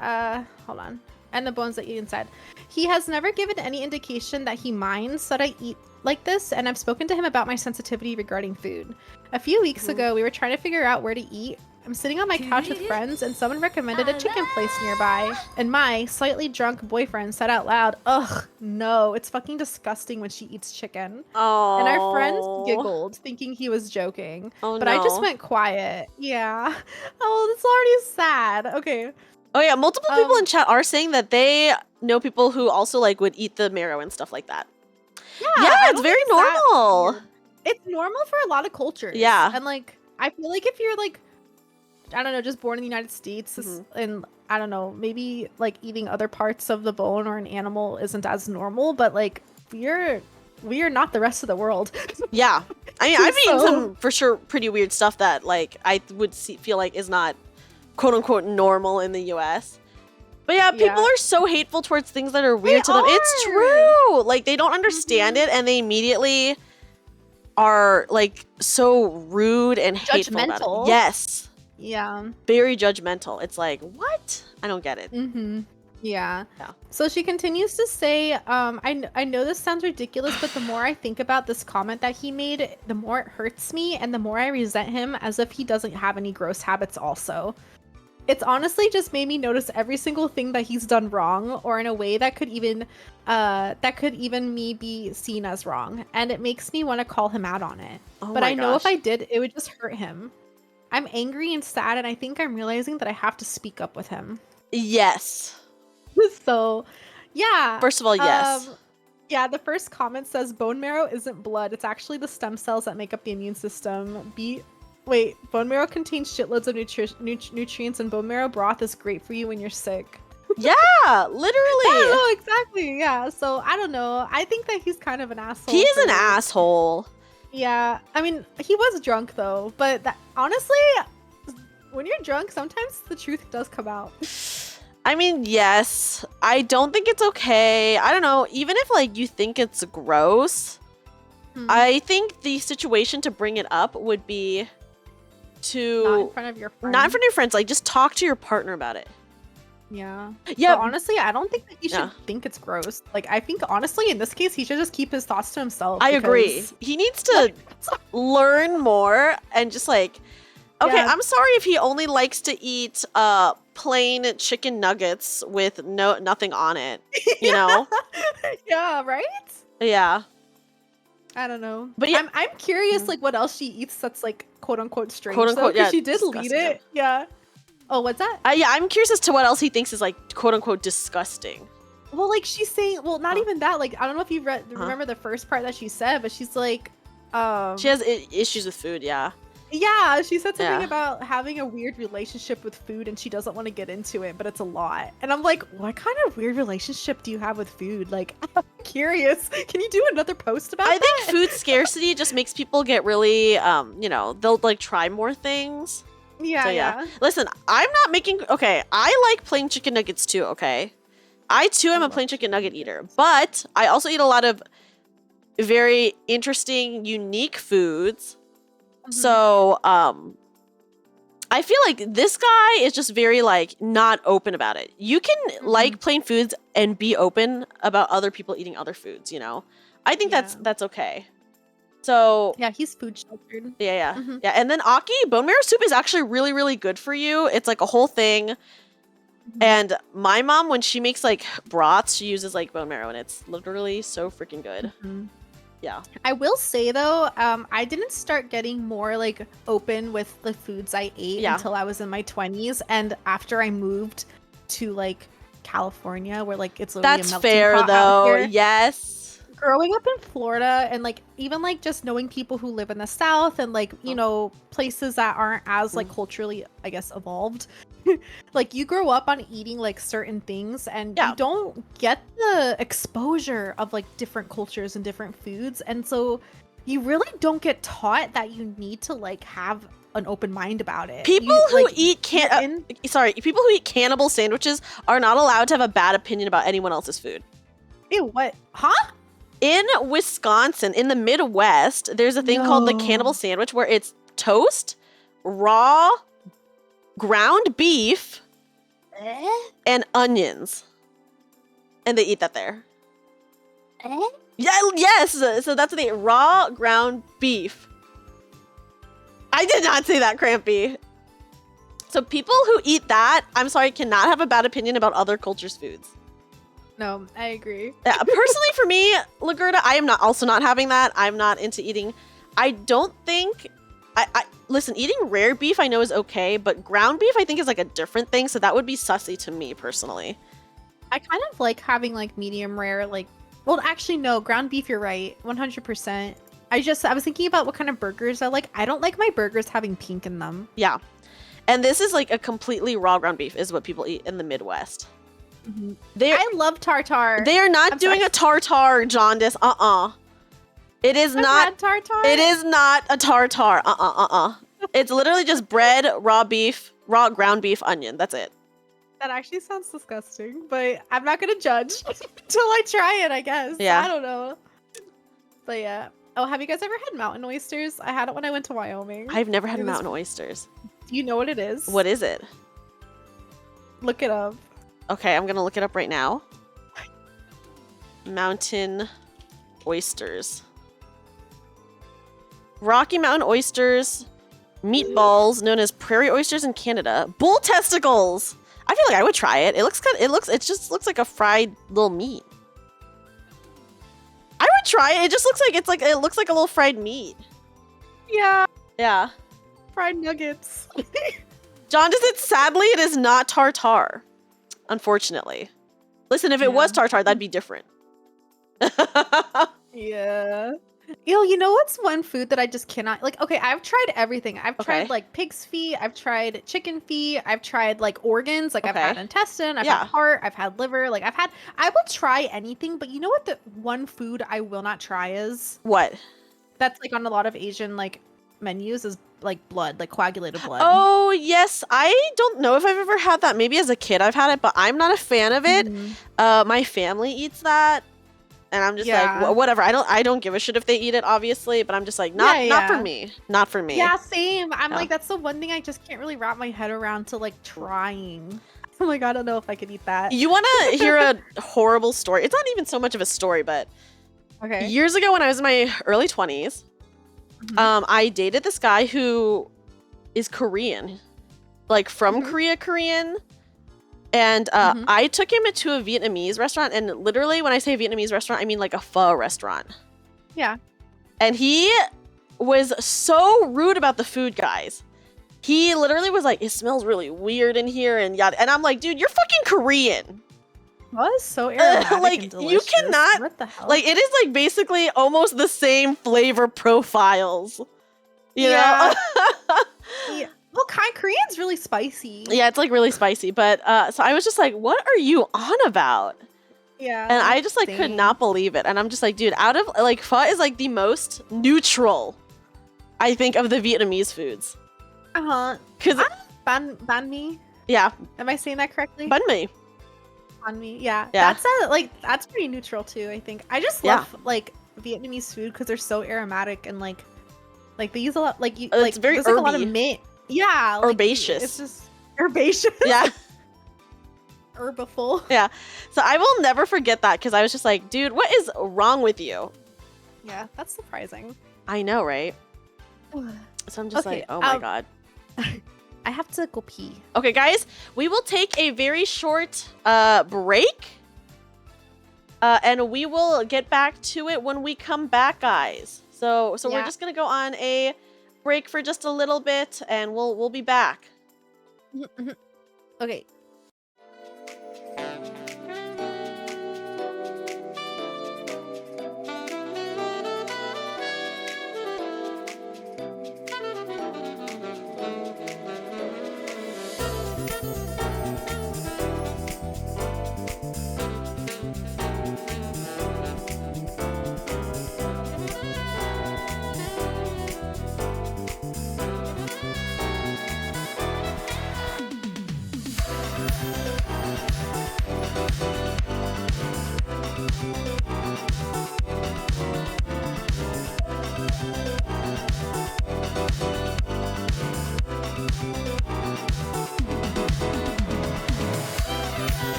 hold on, and the bones that eat inside. He has never given any indication that he minds that I eat like this, and I've spoken to him about my sensitivity regarding food. A few weeks ago, we were trying to figure out where to eat. I'm sitting on my couch with friends, and someone recommended a chicken place nearby, and my slightly drunk boyfriend said out loud, "Ugh, no, it's fucking disgusting when she eats chicken." Oh. And our friends giggled, thinking he was joking. Oh, But no. I just went quiet. Yeah. Oh, that's already sad. Okay. Oh yeah, multiple people Um, in chat are saying that they know people who also like would eat the marrow and stuff like that. Yeah, I it's don't very think it's that normal. weird. It's normal for a lot of cultures. Yeah. And like, I feel like if you're like, I don't know, just born in the United States and I don't know, maybe like eating other parts of the bone or an animal isn't as normal, but like we are not the rest of the world. Yeah, I mean, I've eaten So- some for sure pretty weird stuff that like I would feel like is not quote unquote normal in the U.S. But yeah, people Yeah. are so hateful towards things that are weird They to them. It's are. true. Like they don't understand it, and they immediately are like so rude and hateful about Judgmental. it. Yes, Yeah. very judgmental. It's like, what? I don't get it. Mm-hmm. Yeah. Yeah. So she continues to say, I know this sounds ridiculous, but the more I think about this comment that he made, the more it hurts me and the more I resent him as if he doesn't have any gross habits also. It's honestly just made me notice every single thing that he's done wrong or in a way that could even me be seen as wrong. And it makes me want to call him out on it. Oh But my I know if gosh. I did, it would just hurt him. I'm angry and sad, and I think I'm realizing that I have to speak up with him. Yes. So, yeah. First of all, yes. Yeah, the first comment says bone marrow isn't blood. It's actually the stem cells that make up the immune system. Bone marrow contains shitloads of nutrients, and bone marrow broth is great for you when you're sick. Yeah, literally. Yeah, no, exactly. Yeah. So I don't know. I think that he's kind of an asshole. He is an for- asshole. Yeah. I mean, he was drunk though, but honestly, when you're drunk, sometimes the truth does come out. I mean, yes. I don't think it's okay. I don't know. Even if like you think it's gross, I think the situation to bring it up would be to Not in front of your friends. not in front of your friends. Like just talk to your partner about it. Yeah. Yeah. But honestly, I don't think that you should Yeah. think it's gross. Like, I think honestly, in this case, he should just keep his thoughts to himself. I agree. because- He needs to learn more and just like, okay, Yeah. I'm sorry if he only likes to eat plain chicken nuggets with nothing on it. You know? Yeah, right? Yeah. I don't know. But yeah- I'm curious, like, what else she eats that's like quote unquote strange. Quote unquote, though, 'cause yeah, she did lead disgusting. it. Yeah. Oh, what's that? Yeah, I'm curious as to what else he thinks is like quote unquote disgusting. Well, like she's saying, well, not Huh. even that. Like I don't know if you remember the first part that she said, but she's like, She has issues with food, yeah. yeah, she said something Yeah. about having a weird relationship with food, and she doesn't want to get into it, but it's a lot. And I'm like, what kind of weird relationship do you have with food? Like, I'm curious. Can you do another post about I think that? food scarcity just makes people get really, you know, they'll like try more things. Yeah, So, yeah. Listen, I'm not making. Okay, I like plain chicken nuggets too. Okay, I too am a love plain chicken nugget eater, but I also eat a lot of very interesting, unique foods. Mhm. So, I feel like this guy is just very like not open about it. You can like plain foods and be open about other people eating other foods, you know? I think Yeah. that's okay. So, Yeah, he's food sheltered. yeah. Mhm. Yeah, and then Aki, bone marrow soup is actually really, really good for you. It's like a whole thing. Mhm. And my mom, when she makes like broths, she uses like bone marrow, and it's literally so freaking good. Mhm. Yeah. I will say though, I didn't start getting more like open with the foods I ate Yeah. until I was in my 20s, and after I moved to like California, where like it's literally a That's melting fair pot out though. here. Yes. Growing up in Florida and like even like just knowing people who live in the South and like you know places that aren't as like culturally I guess evolved, like you grow up on eating like certain things and Yeah. you don't get the exposure of like different cultures and different foods, and so you really don't get taught that you need to like have an open mind about it. People You, who like, eat you're in- people who eat cannibal sandwiches are not allowed to have a bad opinion about anyone else's food. Ew, what? Huh? In Wisconsin, in the Midwest, there's a thing called the No. cannibal sandwich where it's toast, raw ground beef, and onions. And they eat that there. Yeah, yes. So that's the raw ground beef. I did not say that, Crampy. So people who eat that, I'm sorry, cannot have a bad opinion about other cultures' foods. No, I agree. Yeah, personally, for me, Lagerda, I am not having that. I'm not into eating. I don't think. I listen. Eating rare beef, I know is okay, but ground beef, I think, is like a different thing. So that would be sussy to me personally. I kind of like having like medium rare, like, well, actually, no, ground beef, you're right, 100%. I was thinking about what kind of burgers I like. I don't like my burgers having pink in them. Yeah, and this is like a completely raw ground beef is what people eat in the Midwest. I love tartar. They are not I'm doing sorry. a tartar jaundice. It is I've not. had tartar. It is not a tartar. It's literally just bread, raw beef, raw ground beef, onion. That's it. That actually sounds disgusting, but I'm not gonna judge until I try it, I guess. Yeah. I don't know. But yeah. Oh, have you guys ever had mountain oysters? I had it when I went to Wyoming. I've never had It was- mountain oysters. Do you know what it is? What is it? Look it up. Okay, I'm gonna look it up right now. Mountain oysters. Rocky Mountain oysters, meatballs known as prairie oysters in Canada. Bull testicles. I feel like I would try it. It just looks like a fried little meat. I would try it. It just looks like it looks like a little fried meat. Yeah, Yeah. fried nuggets. John does it. Sadly, it is not tartar. Unfortunately. Listen, if it was Yeah. tartar, that'd be different. Yeah. Yo, you know what's one food that I just cannot like? Okay, I've tried everything. I've Okay. tried like pig's feet, I've tried chicken feet, I've tried like organs, like I've Okay. had intestine, I've Yeah. had heart, I've had liver, like I will try anything, but you know what the one food I will not try is? What? That's like on a lot of Asian like menus is like blood, like coagulated blood. Oh, yes. I don't know if I've ever had that. Maybe as a kid I've had it, but I'm not a fan of it. Mhm. My family eats that. And I'm just Yeah. like, whatever. I don't give a shit if they eat it, obviously, but I'm just like, not for Yeah. me. Not for me. Yeah, same. I'm Yeah. like, that's the one thing I just can't really wrap my head around to like trying. I'm like, I don't know if I could eat that. You want to hear a horrible story? It's not even so much of a story, but Okay. years ago when I was in my early 20s, Mhm. I dated this guy who is Korean, like from Mhm. Korean. And Mhm. I took him to a Vietnamese restaurant. And literally, when I say Vietnamese restaurant, I mean like a pho restaurant. Yeah. And he was so rude about the food, guys. he literally was like, it smells really weird in here and yada. And I'm like, dude, you're fucking Korean. That is so aromatic Like, and you delicious. cannot- What the hell? Like, it is like basically almost the same flavor profiles. You Yeah. know? Yeah. Well, Korean's really spicy. Yeah, it's like really spicy. But so I was just like, what are you on about? Yeah. And I just like could same. not believe it. And I'm just like, dude, out of like pho is like the most neutral, I think, of the Vietnamese foods. Cause Banh mi. yeah, Am I saying that correctly? banh mi. Banh mi. Yeah. Yeah. That's pretty neutral too. I think. I just Yeah. love like Vietnamese food because they're so aromatic and like they use a lot like you It's like very there's like a lot of herby. mint. Yeah. Like, Herbaceous. It's just herbaceous. Yeah. Herbiful. So I will never forget that because I was just like, dude, what is wrong with you? Yeah. That's surprising. I know, right? So I'm just Okay, like, oh my god. I have to go pee. Okay, guys, we will take a very short break. And we will get back to it when we come back, guys. So we're Yeah. just gonna go on a break for just a little bit, and we'll be back. Okay.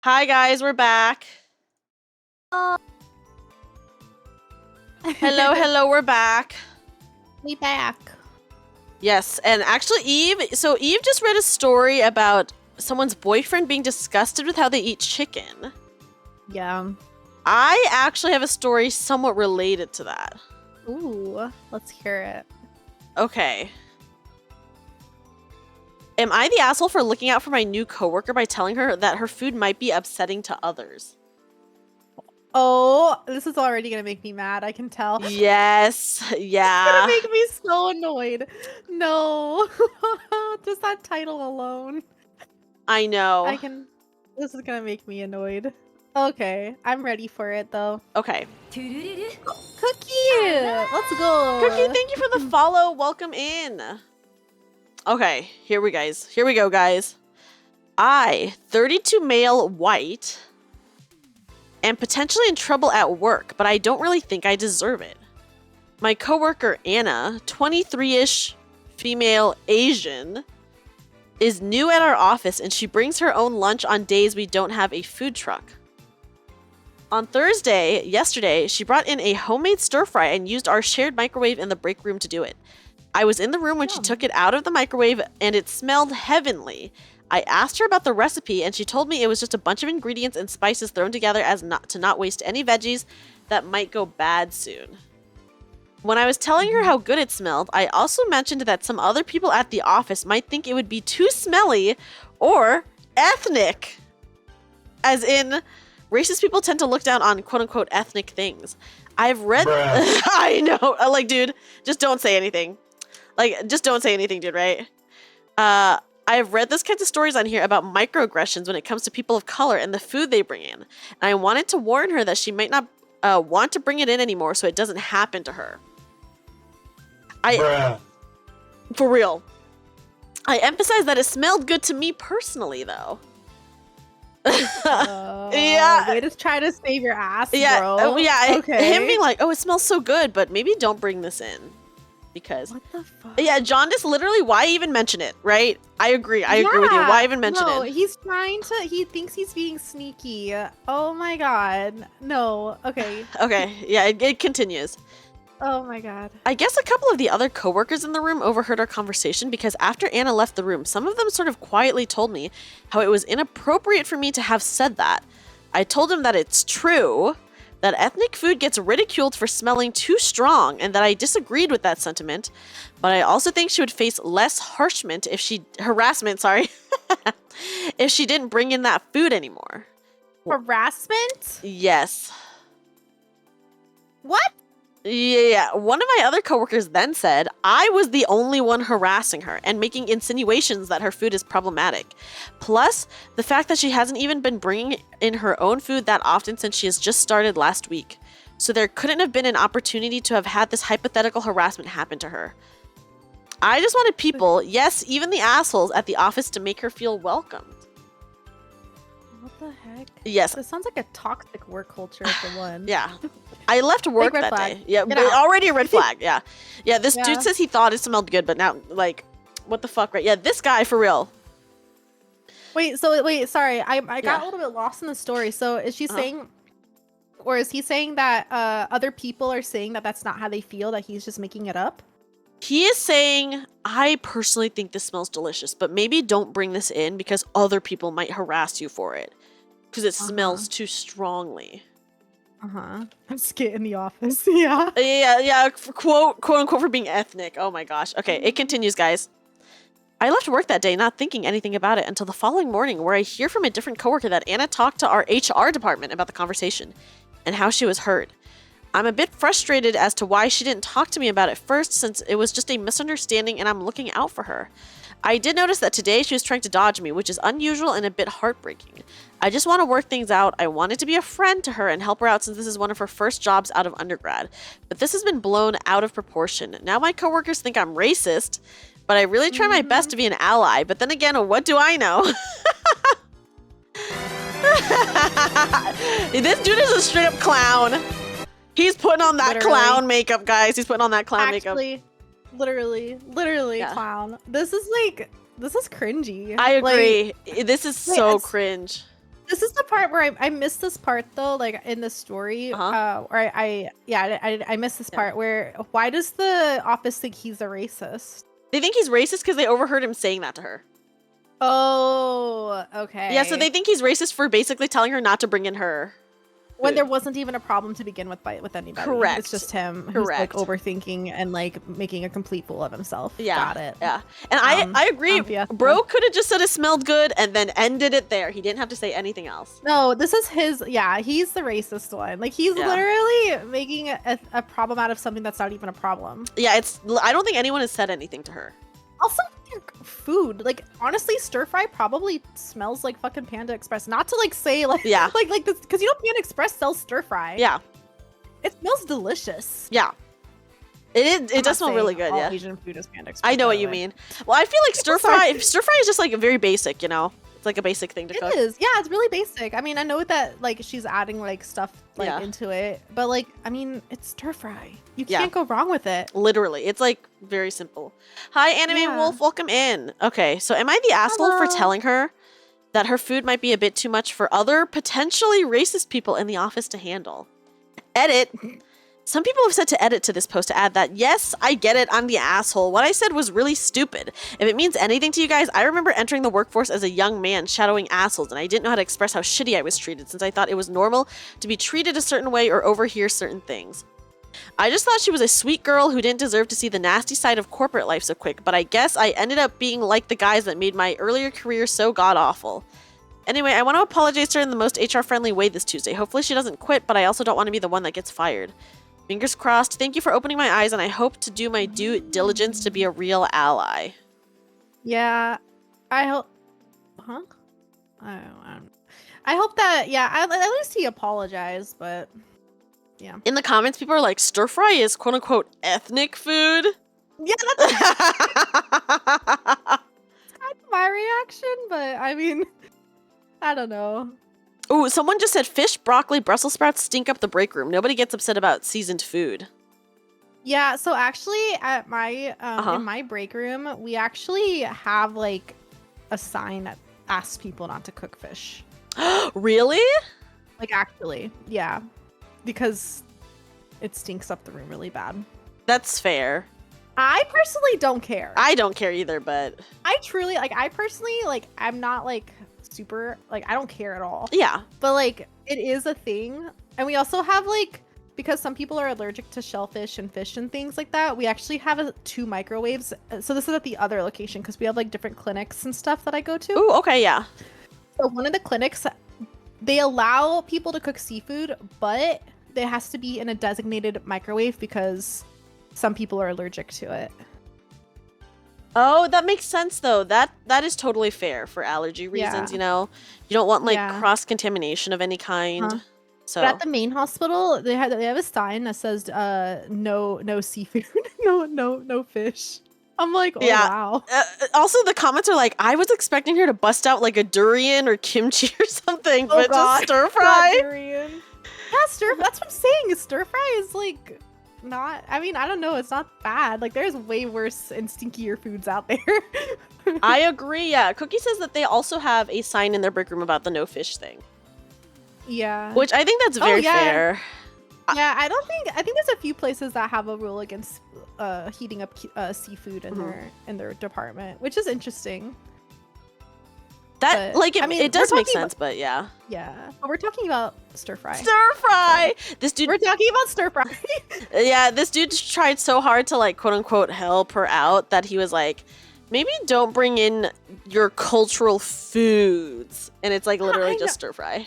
Hi guys, we're back. Hello, hello, we're back. We back. Yes, and actually Eve just read a story about someone's boyfriend being disgusted with how they eat chicken. Yeah. I actually have a story somewhat related to that. Ooh, let's hear it. Okay. Am I the asshole for looking out for my new coworker by telling her that her food might be upsetting to others? Oh, this is already gonna make me mad. I can tell. Yes. Yeah. It's gonna make me so annoyed. No, just that title alone. I know. This is gonna make me annoyed. Okay, I'm ready for it though. Okay. Cookie, let's go. Cookie, thank you for the follow. Welcome in. Okay, here we go, guys. I, 32 male, white, am potentially in trouble at work, but I don't really think I deserve it. My coworker Anna, 23-ish, female, Asian, is new at our office and she brings her own lunch on days we don't have a food truck. On Thursday, yesterday, she brought in a homemade stir fry and used our shared microwave in the break room to do it. I was in the room when she took it out of the microwave and it smelled heavenly. I asked her about the recipe and she told me it was just a bunch of ingredients and spices thrown together as to not waste any veggies that might go bad soon. When I was telling her how good it smelled, I also mentioned that some other people at the office might think it would be too smelly or ethnic. As in, racist people tend to look down on quote-unquote ethnic things. I've read... I know. Like, dude, just don't say anything. Like, just don't say anything, dude, right? I've read this kinds of stories on here about microaggressions when it comes to people of color and the food they bring in. And I wanted to warn her that she might not want to bring it in anymore so it doesn't happen to her. For real. I emphasize that it smelled good to me personally, though. Yeah. Way to try to save your ass, Yeah, bro. yeah. Okay. Him being like, oh, it smells so good, but maybe don't bring this in. Because... What the fuck? Yeah, Jaundice, literally, why even mention it, right? I agree with you. Why even mention it? He's trying to, he thinks he's being sneaky. Oh my god. No. Okay. Okay, yeah, it continues. Oh my god. I guess a couple of the other coworkers in the room overheard our conversation because after Anna left the room, some of them sort of quietly told me how it was inappropriate for me to have said that. I told them that it's true, that ethnic food gets ridiculed for smelling too strong and that I disagreed with that sentiment, but I also think she would face less harassment if she didn't bring in that food anymore. Harassment? Yes. What? Yeah, one of my other coworkers then said I was the only one harassing her and making insinuations that her food is problematic. Plus, the fact that she hasn't even been bringing in her own food that often since she has just started last week. So there couldn't have been an opportunity to have had this hypothetical harassment happen to her. I just wanted people, yes, even the assholes at the office, to make her feel welcomed. What the heck? Yes. This sounds like a toxic work culture for one. Yeah. I left work red that flag. day. Yeah, Get but out. already a red flag. Yeah. Yeah, this Yeah. dude says he thought it smelled good, but now, like, what the fuck, right? Yeah, this guy, for real. Wait, sorry. I got a little bit lost in the story. So is she saying, or is he saying that other people are saying that that's not how they feel, that he's just making it up? He is saying, I personally think this smells delicious, but maybe don't bring this in because other people might harass you for it. Because it smells too strongly. I'm skit in the office. Yeah. Yeah, quote unquote for being ethnic. Oh my gosh. Okay, it continues, guys. I left work that day not thinking anything about it until the following morning where I hear from a different coworker that Anna talked to our HR department about the conversation and how she was hurt. I'm a bit frustrated as to why she didn't talk to me about it first since it was just a misunderstanding and I'm looking out for her. I did notice that today she was trying to dodge me, which is unusual and a bit heartbreaking. I just want to work things out. I wanted to be a friend to her and help her out since this is one of her first jobs out of undergrad. But this has been blown out of proportion. Now my coworkers think I'm racist, but I really try my best to be an ally. But then again, what do I know? This dude is a straight up clown. He's putting on that clown makeup, guys. He's putting on that clown makeup. Literally clown. This is cringy. I agree. Like, this is so cringe. This is the part where I missed this part though, like in the story, where I missed this part where why does the office think he's a racist? They think he's racist because they overheard him saying that to her. Oh, okay. Yeah, so they think he's racist for basically telling her not to bring in her when food. there wasn't even a problem to begin with with anybody. Correct. It's just him who's like overthinking and like making a complete fool of himself. Yeah. Got it. Yeah. And I agree. Bro could have just said it smelled good and then ended it there. He didn't have to say anything else. No, this is his. Yeah, he's the racist one. Like he's literally making a problem out of something that's not even a problem. Yeah, I don't think anyone has said anything to her. Also, food. Like honestly, stir fry probably smells like fucking Panda Express. Not to like say like like this, because you know Panda Express sells stir fry. Yeah, it smells delicious. Yeah, it does smell really good. Yeah, Asian food is Panda Express. I know what you mean. Well, I feel like stir fry is just like a very basic, you know. It's like a basic thing to cook. It is. Yeah, it's really basic. I mean, I know that like she's adding like stuff like into it, but like I mean, it's stir fry. You can't go wrong with it. Literally, it's like very simple. Hi, Anime Wolf, welcome in. Okay, so am I the asshole for telling her that her food might be a bit too much for other potentially racist people in the office to handle? Edit. Some people have said to edit to this post to add that, yes, I get it, I'm the asshole. What I said was really stupid. If it means anything to you guys, I remember entering the workforce as a young man shadowing assholes, and I didn't know how to express how shitty I was treated since I thought it was normal to be treated a certain way or overhear certain things. I just thought she was a sweet girl who didn't deserve to see the nasty side of corporate life so quick, but I guess I ended up being like the guys that made my earlier career so god-awful. Anyway, I want to apologize to her in the most HR-friendly way this Tuesday. Hopefully she doesn't quit, but I also don't want to be the one that gets fired. Fingers crossed. Thank you for opening my eyes, and I hope to do my due diligence to be a real ally. Yeah, I hope... Huh? I hope that, at least he apologized, but... Yeah. In the comments, people are like, stir fry is quote-unquote ethnic food? Yeah, that's kind of my reaction, but I mean, I don't know. Oh, someone just said fish, broccoli, Brussels sprouts stink up the break room. Nobody gets upset about seasoned food. Yeah, so actually at my in my break room, we actually have like a sign that asks people not to cook fish. Really? Like actually, yeah. Because it stinks up the room really bad. That's fair. I personally don't care. I don't care either, but I truly I personally I'm not like super I don't care at all. Yeah. But like it is a thing. And we also have like, because some people are allergic to shellfish and fish and things like that, we actually have 2 microwaves. So this is at the other location because we have like different clinics and stuff that I go to. Oh, okay, yeah. So one of the clinics, they allow people to cook seafood, but it has to be in a designated microwave because some people are allergic to it. Oh, that makes sense though. That is totally fair for allergy reasons, you know. You don't want like cross-contamination of any kind. So but at the main hospital, they have a sign that says no seafood, no fish. I'm like, oh wow. Also, the comments are like, I was expecting her to bust out like a durian or kimchi or something, but just stir fry. Durian. Yeah, stir. That's what I'm saying. Stir fry is like not. I mean, I don't know. It's not bad. Like, there's way worse and stinkier foods out there. I agree. Yeah, Cookie says that they also have a sign in their break room about the no fish thing. Yeah. Which I think that's very fair. Yeah, I think there's a few places that have a rule against heating up seafood in their department, which is interesting. That it does make sense, but yeah. Yeah, but we're talking about stir fry. Stir fry. We're talking about stir fry. Yeah, this dude tried so hard to like quote unquote help her out that he was like, maybe don't bring in your cultural foods, and it's like literally just stir fry.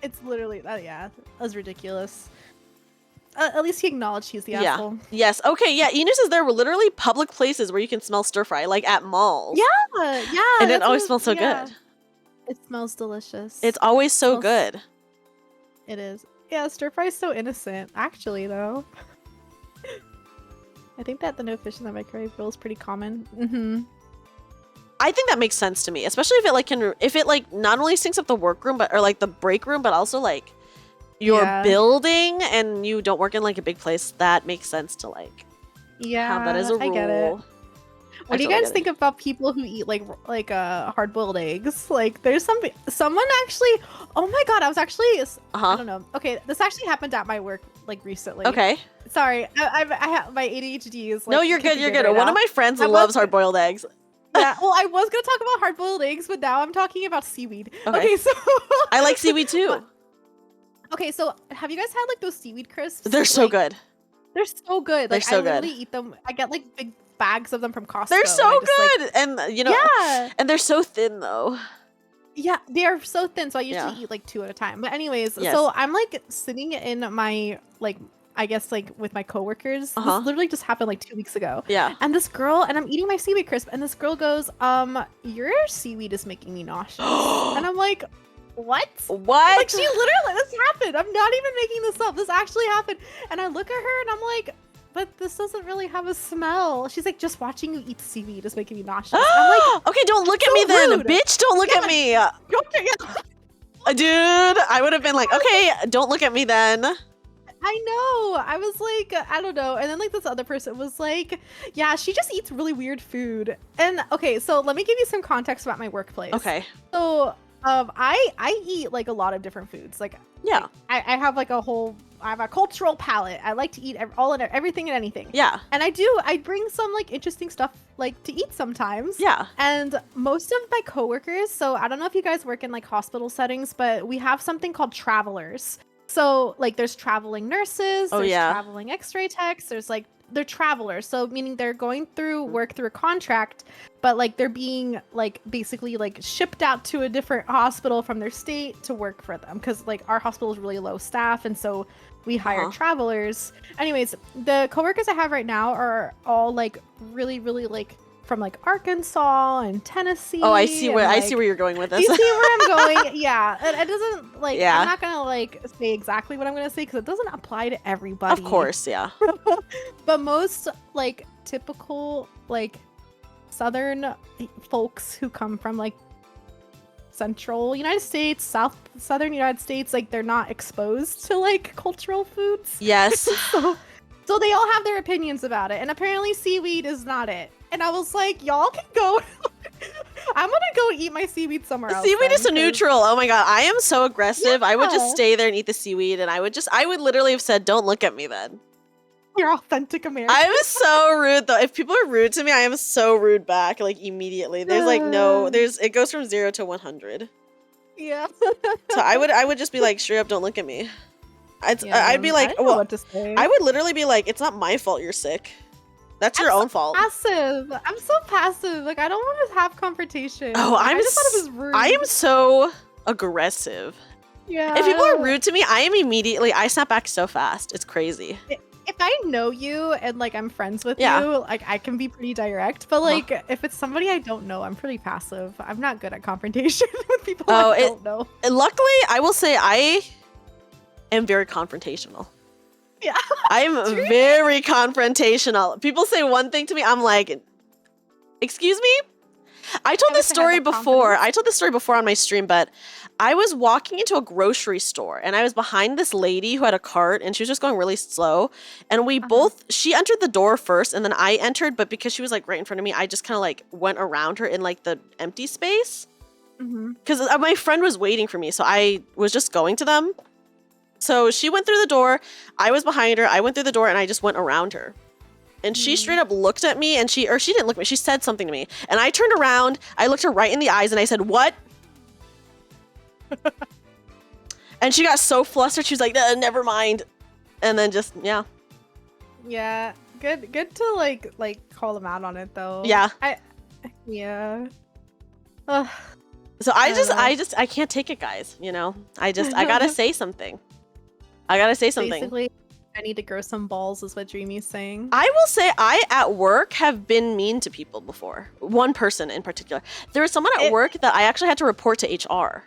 It's literally that was ridiculous. At least he acknowledged he's the asshole. Yes. Okay. Yeah. Inu says there were literally public places where you can smell stir fry, like at malls. Yeah. And it always smells so good. It smells delicious. It's always so good. It is. Yeah. Stir fry is so innocent, actually, though. I think that the no fish in the microwave rule is pretty common. Mm-hmm. I think that makes sense to me, especially if it not only stinks up the workroom or like the break room, but also like your building, and you don't work in like a big place. That makes sense to have that as a rule. I get it. What do you totally guys get think about people who eat like hard-boiled eggs? Like, there's someone actually. Oh my god, I was actually. I don't know. Okay, this actually happened at my work like recently. Okay. Sorry, I have my ADHD is like. No, you're good. You're good. Right One now. of my friends I was- loves hard-boiled eggs. Yeah, well, I was gonna talk about hard-boiled eggs, but now I'm talking about seaweed. Okay. Okay, so I like seaweed too. Okay, so have you guys had like those seaweed crisps? They're so Like, good. They're so good. They're Like so I good. literally eat them. I get like big bags of them from Costco. They're and so I just, like- good. And you know, yeah, and they're so thin though. yeah, they are so thin. So I usually Yeah. eat like 2 at a time. But anyways, Yes. so I'm like sitting in my like I guess like with my coworkers. Uh-huh. This literally just happened like 2 weeks ago. Yeah. And this girl, and I'm eating my seaweed crisp, and this girl goes, your seaweed is making me nauseous. And I'm like, what? What? Like, she literally, this happened. I'm not even making this up. This actually happened. And I look at her and I'm like, but this doesn't really have a smell. She's like, just watching you eat seaweed is making me nauseous. I'm like, Okay, don't look at so me then, rude. bitch. Don't look at me. okay, Dude, I would have been like, okay, don't look at me then. I know. I was like, I don't know. And then like this other person was like, yeah, she just eats really weird food. And okay, so let me give you some context about my workplace. Okay. So I eat like a lot of different foods. Like Yeah. I have like I have a cultural palate. I like to eat everything and anything. Yeah. And I bring some like interesting stuff like to eat sometimes. Yeah. And most of my coworkers, so I don't know if you guys work in like hospital settings, but we have something called travelers. So like there's traveling nurses, Oh, there's yeah. traveling x-ray techs, there's like they're travelers. So meaning they're going through work through a contract, but like they're being like basically like shipped out to a different hospital from their state to work for them because like our hospital is really low staff, and so we hire travelers. Anyways, the coworkers I have right now are all like really like from like Arkansas and Tennessee. Oh, I see and, where like, you're going with you this. see where I'm going? Yeah, it doesn't like. Yeah. I'm not gonna like say exactly what I'm gonna say because it doesn't apply to everybody. Of course, yeah. But most like typical like Southern folks who come from like Central United States, Southern United States, like they're not exposed to like cultural foods. Yes. So they all have their opinions about it, and apparently seaweed is not it. And I was like, y'all can go. I'm gonna go eat my seaweed somewhere else. Seaweed is a then, 'cause- neutral. Oh my god, I am so aggressive. I would just Yeah. stay there and eat the seaweed, and I would literally have said, "Don't look at me then." You're authentic American. I'm so rude though. If people are rude to me, I am so rude back, like immediately. There's like no, it goes from 0 to 100. Yeah. So I would just be like, straight up, don't look at me. I'd be I like, don't know well, what to say. I would literally be like, it's not my fault you're sick. That's your own fault. Passive. I'm so passive. Like I don't want to have confrontation. Oh, Like, I'm I just thought it was rude. I am so aggressive. Yeah. If people are rude to me, I snap back so fast. It's crazy. If I know you and like I'm friends with Yeah. you, like I can be pretty direct. But like if it's somebody I don't know, I'm pretty passive. I'm not good at confrontation with people I don't know. And luckily, I will say I am very confrontational. Yeah. I'm very confrontational. People say one thing to me, I'm like, excuse me? I told this wish I had story that before. confidence. I told this story before on my stream, but I was walking into a grocery store and I was behind this lady who had a cart and she was just going really slow. And we she entered the door first and then I entered, but because she was like right in front of me, I just kind of like went around her in like the empty space. Because my friend was waiting for me, so I was just going to them. So she went through the door, I was behind her, I went through the door and I just went around her. And she straight up looked at me and she didn't look at me, she said something to me. And I turned around, I looked her right in the eyes and I said, "What?" And she got so flustered, she was like, "Never mind." And then just, yeah. Yeah. Good to like call them out on it though. Yeah. Yeah. Ugh. So I I can't take it, guys, you know? I gotta say something. I gotta say something. Basically, I need to grow some balls is what Dreamy's saying. I will say I, at work, have been mean to people before. One person in particular. There was someone at work that I actually had to report to HR.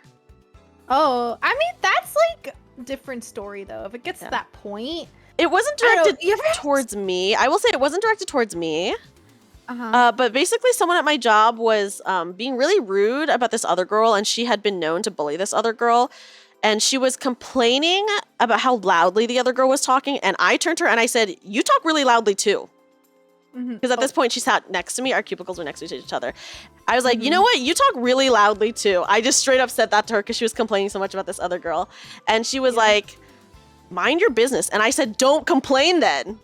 Oh, I mean, that's like a different story though. If it gets to that point. It wasn't I don't know, directed you ever- towards me. I will say it wasn't directed towards me. Uh-huh. But basically someone at my job was being really rude about this other girl, and she had been known to bully this other girl. And she was complaining about how loudly the other girl was talking. And I turned to her and I said, "You talk really loudly too." Because at this point, she sat next to me. Our cubicles were next to each other. I was like, you know what? You talk really loudly, too. I just straight up said that to her because she was complaining so much about this other girl. And she was like, mind your business. And I said, don't complain then.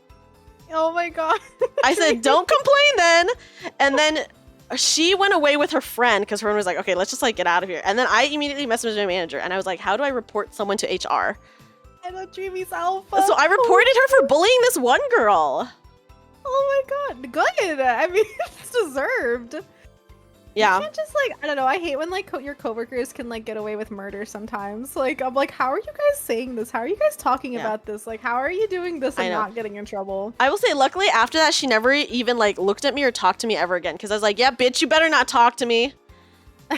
Oh my god. I said, don't complain then. And then she went away with her friend because her friend was like, okay, let's just like get out of here. And then I immediately messaged my manager and I was like, how do I report someone to HR? I know Dreamy's alpha. So I reported her for bullying this one girl. Oh my god. Good. I mean, it's deserved. Yeah. You can't just like, I don't know. I hate when like your coworkers can like get away with murder sometimes. Like, I'm like, how are you guys saying this? How are you guys talking about this? Like, how are you doing this and not getting in trouble? I will say, luckily, after that, she never even like looked at me or talked to me ever again. Because I was like, yeah, bitch, you better not talk to me.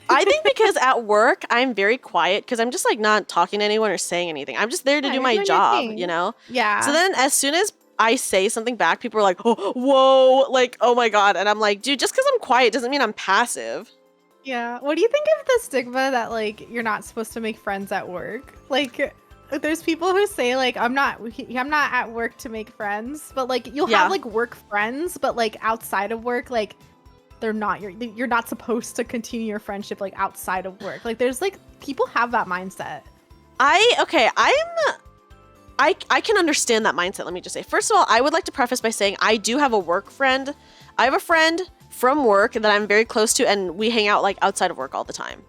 I think because at work, I'm very quiet because I'm just like not talking to anyone or saying anything. I'm just there to do my job, you know? Yeah. So then as soon as I say something back, people are like, oh, whoa, like, oh my God. And I'm like, dude, just because I'm quiet doesn't mean I'm passive. Yeah. What do you think of the stigma that like you're not supposed to make friends at work? Like, there's people who say like I'm not at work to make friends, but like you'll have like work friends, but like outside of work, like they're not you're not supposed to continue your friendship like outside of work. Like there's like people have that mindset. I can understand that mindset. Let me just say, first of all, I would like to preface by saying I do have a work friend. I have a friend from work that I'm very close to, and we hang out like outside of work all the time.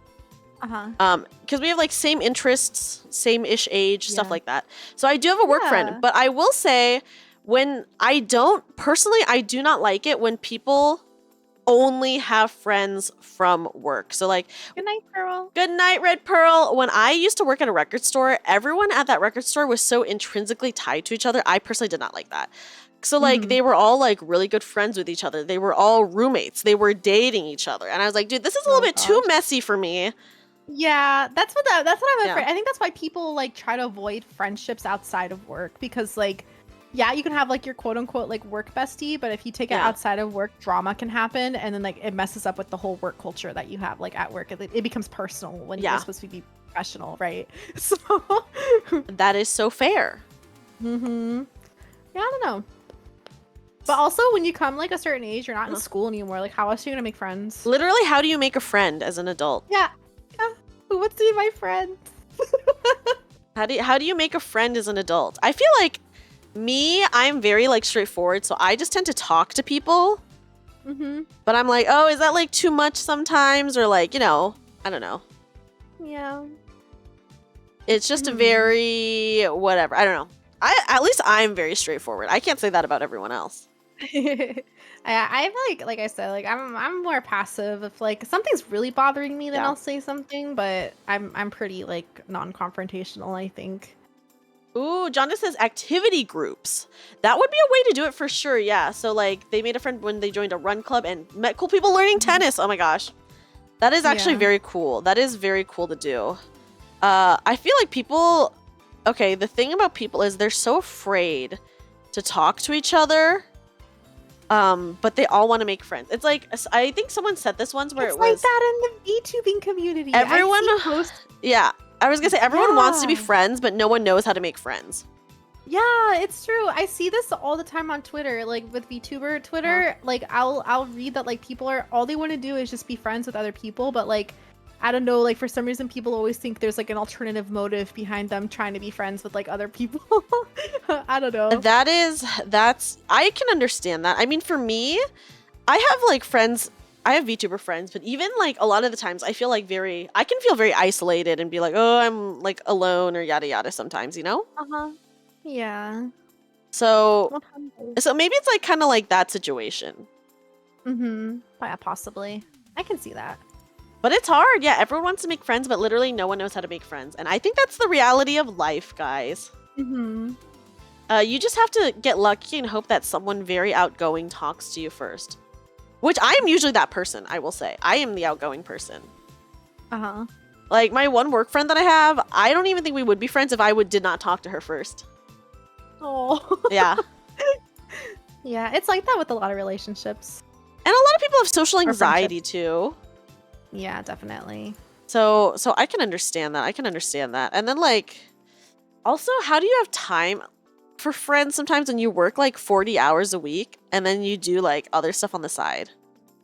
Because we have like same interests, same-ish age, stuff like that. So I do have a work friend, but I will say I do not like it when people only have friends from work. So like, good night, Pearl. Good night, Red Pearl. When I used to work at a record store, everyone at that record store was so intrinsically tied to each other. I personally did not like that. So like they were all like really good friends with each other. They were all roommates. They were dating each other. And I was like, dude, this is a little bit too messy for me. Yeah, that's what I'm afraid. I think that's why people like try to avoid friendships outside of work because like yeah, you can have like your quote unquote like work bestie, but if you take it outside of work, drama can happen and then like it messes up with the whole work culture that you have like at work. It becomes personal when you're supposed to be professional, right? So that is so fair. Yeah, I don't know. But also when you come like a certain age, you're not in school anymore. Like how else are you gonna make friends? Literally, how do you make a friend as an adult? Yeah. Who wants to be my friend? How do you make a friend as an adult? I feel like I'm very like straightforward, so I just tend to talk to people. But I'm like, oh, is that like too much sometimes? Or like, you know, I don't know. Yeah. It's just a very whatever. I don't know. At least I'm very straightforward. I can't say that about everyone else. I like I said, like I'm more passive. If like something's really bothering me, then I'll say something. But I'm pretty like non-confrontational, I think. Ooh, Jonda says activity groups. That would be a way to do it for sure. Yeah. So like they made a friend when they joined a run club and met cool people learning tennis. Oh my gosh, that is actually very cool. That is very cool to do. I feel like people. Okay, the thing about people is they're so afraid to talk to each other. But they all want to make friends. It's like, I think someone said this once where it's like that in the VTubing community. Everyone, yeah, I was gonna say everyone wants to be friends, but no one knows how to make friends. Yeah, it's true. I see this all the time on Twitter, like with VTuber Twitter. Like I'll read that like people are all they want to do is just be friends with other people, but like I don't know, like for some reason people always think there's like an alternative motive behind them trying to be friends with like other people. I don't know. That's I can understand that. I mean, for me, I have like friends, I have VTuber friends, but even like a lot of the times I feel like I can feel very isolated and be like, oh, I'm like alone or yada yada sometimes, you know? Yeah. So maybe it's like kind of like that situation. Yeah, possibly. I can see that. But it's hard. Yeah, everyone wants to make friends, but literally no one knows how to make friends. And I think that's the reality of life, guys. You just have to get lucky and hope that someone very outgoing talks to you first. Which I am usually that person, I will say. I am the outgoing person. Like my one work friend that I have, I don't even think we would be friends if I did not talk to her first. Oh. Yeah. Yeah, it's like that with a lot of relationships. And a lot of people have social anxiety too. Yeah, definitely. So I can understand that. And then like, also, how do you have time? for friends sometimes when you work like 40 hours a week and then you do like other stuff on the side.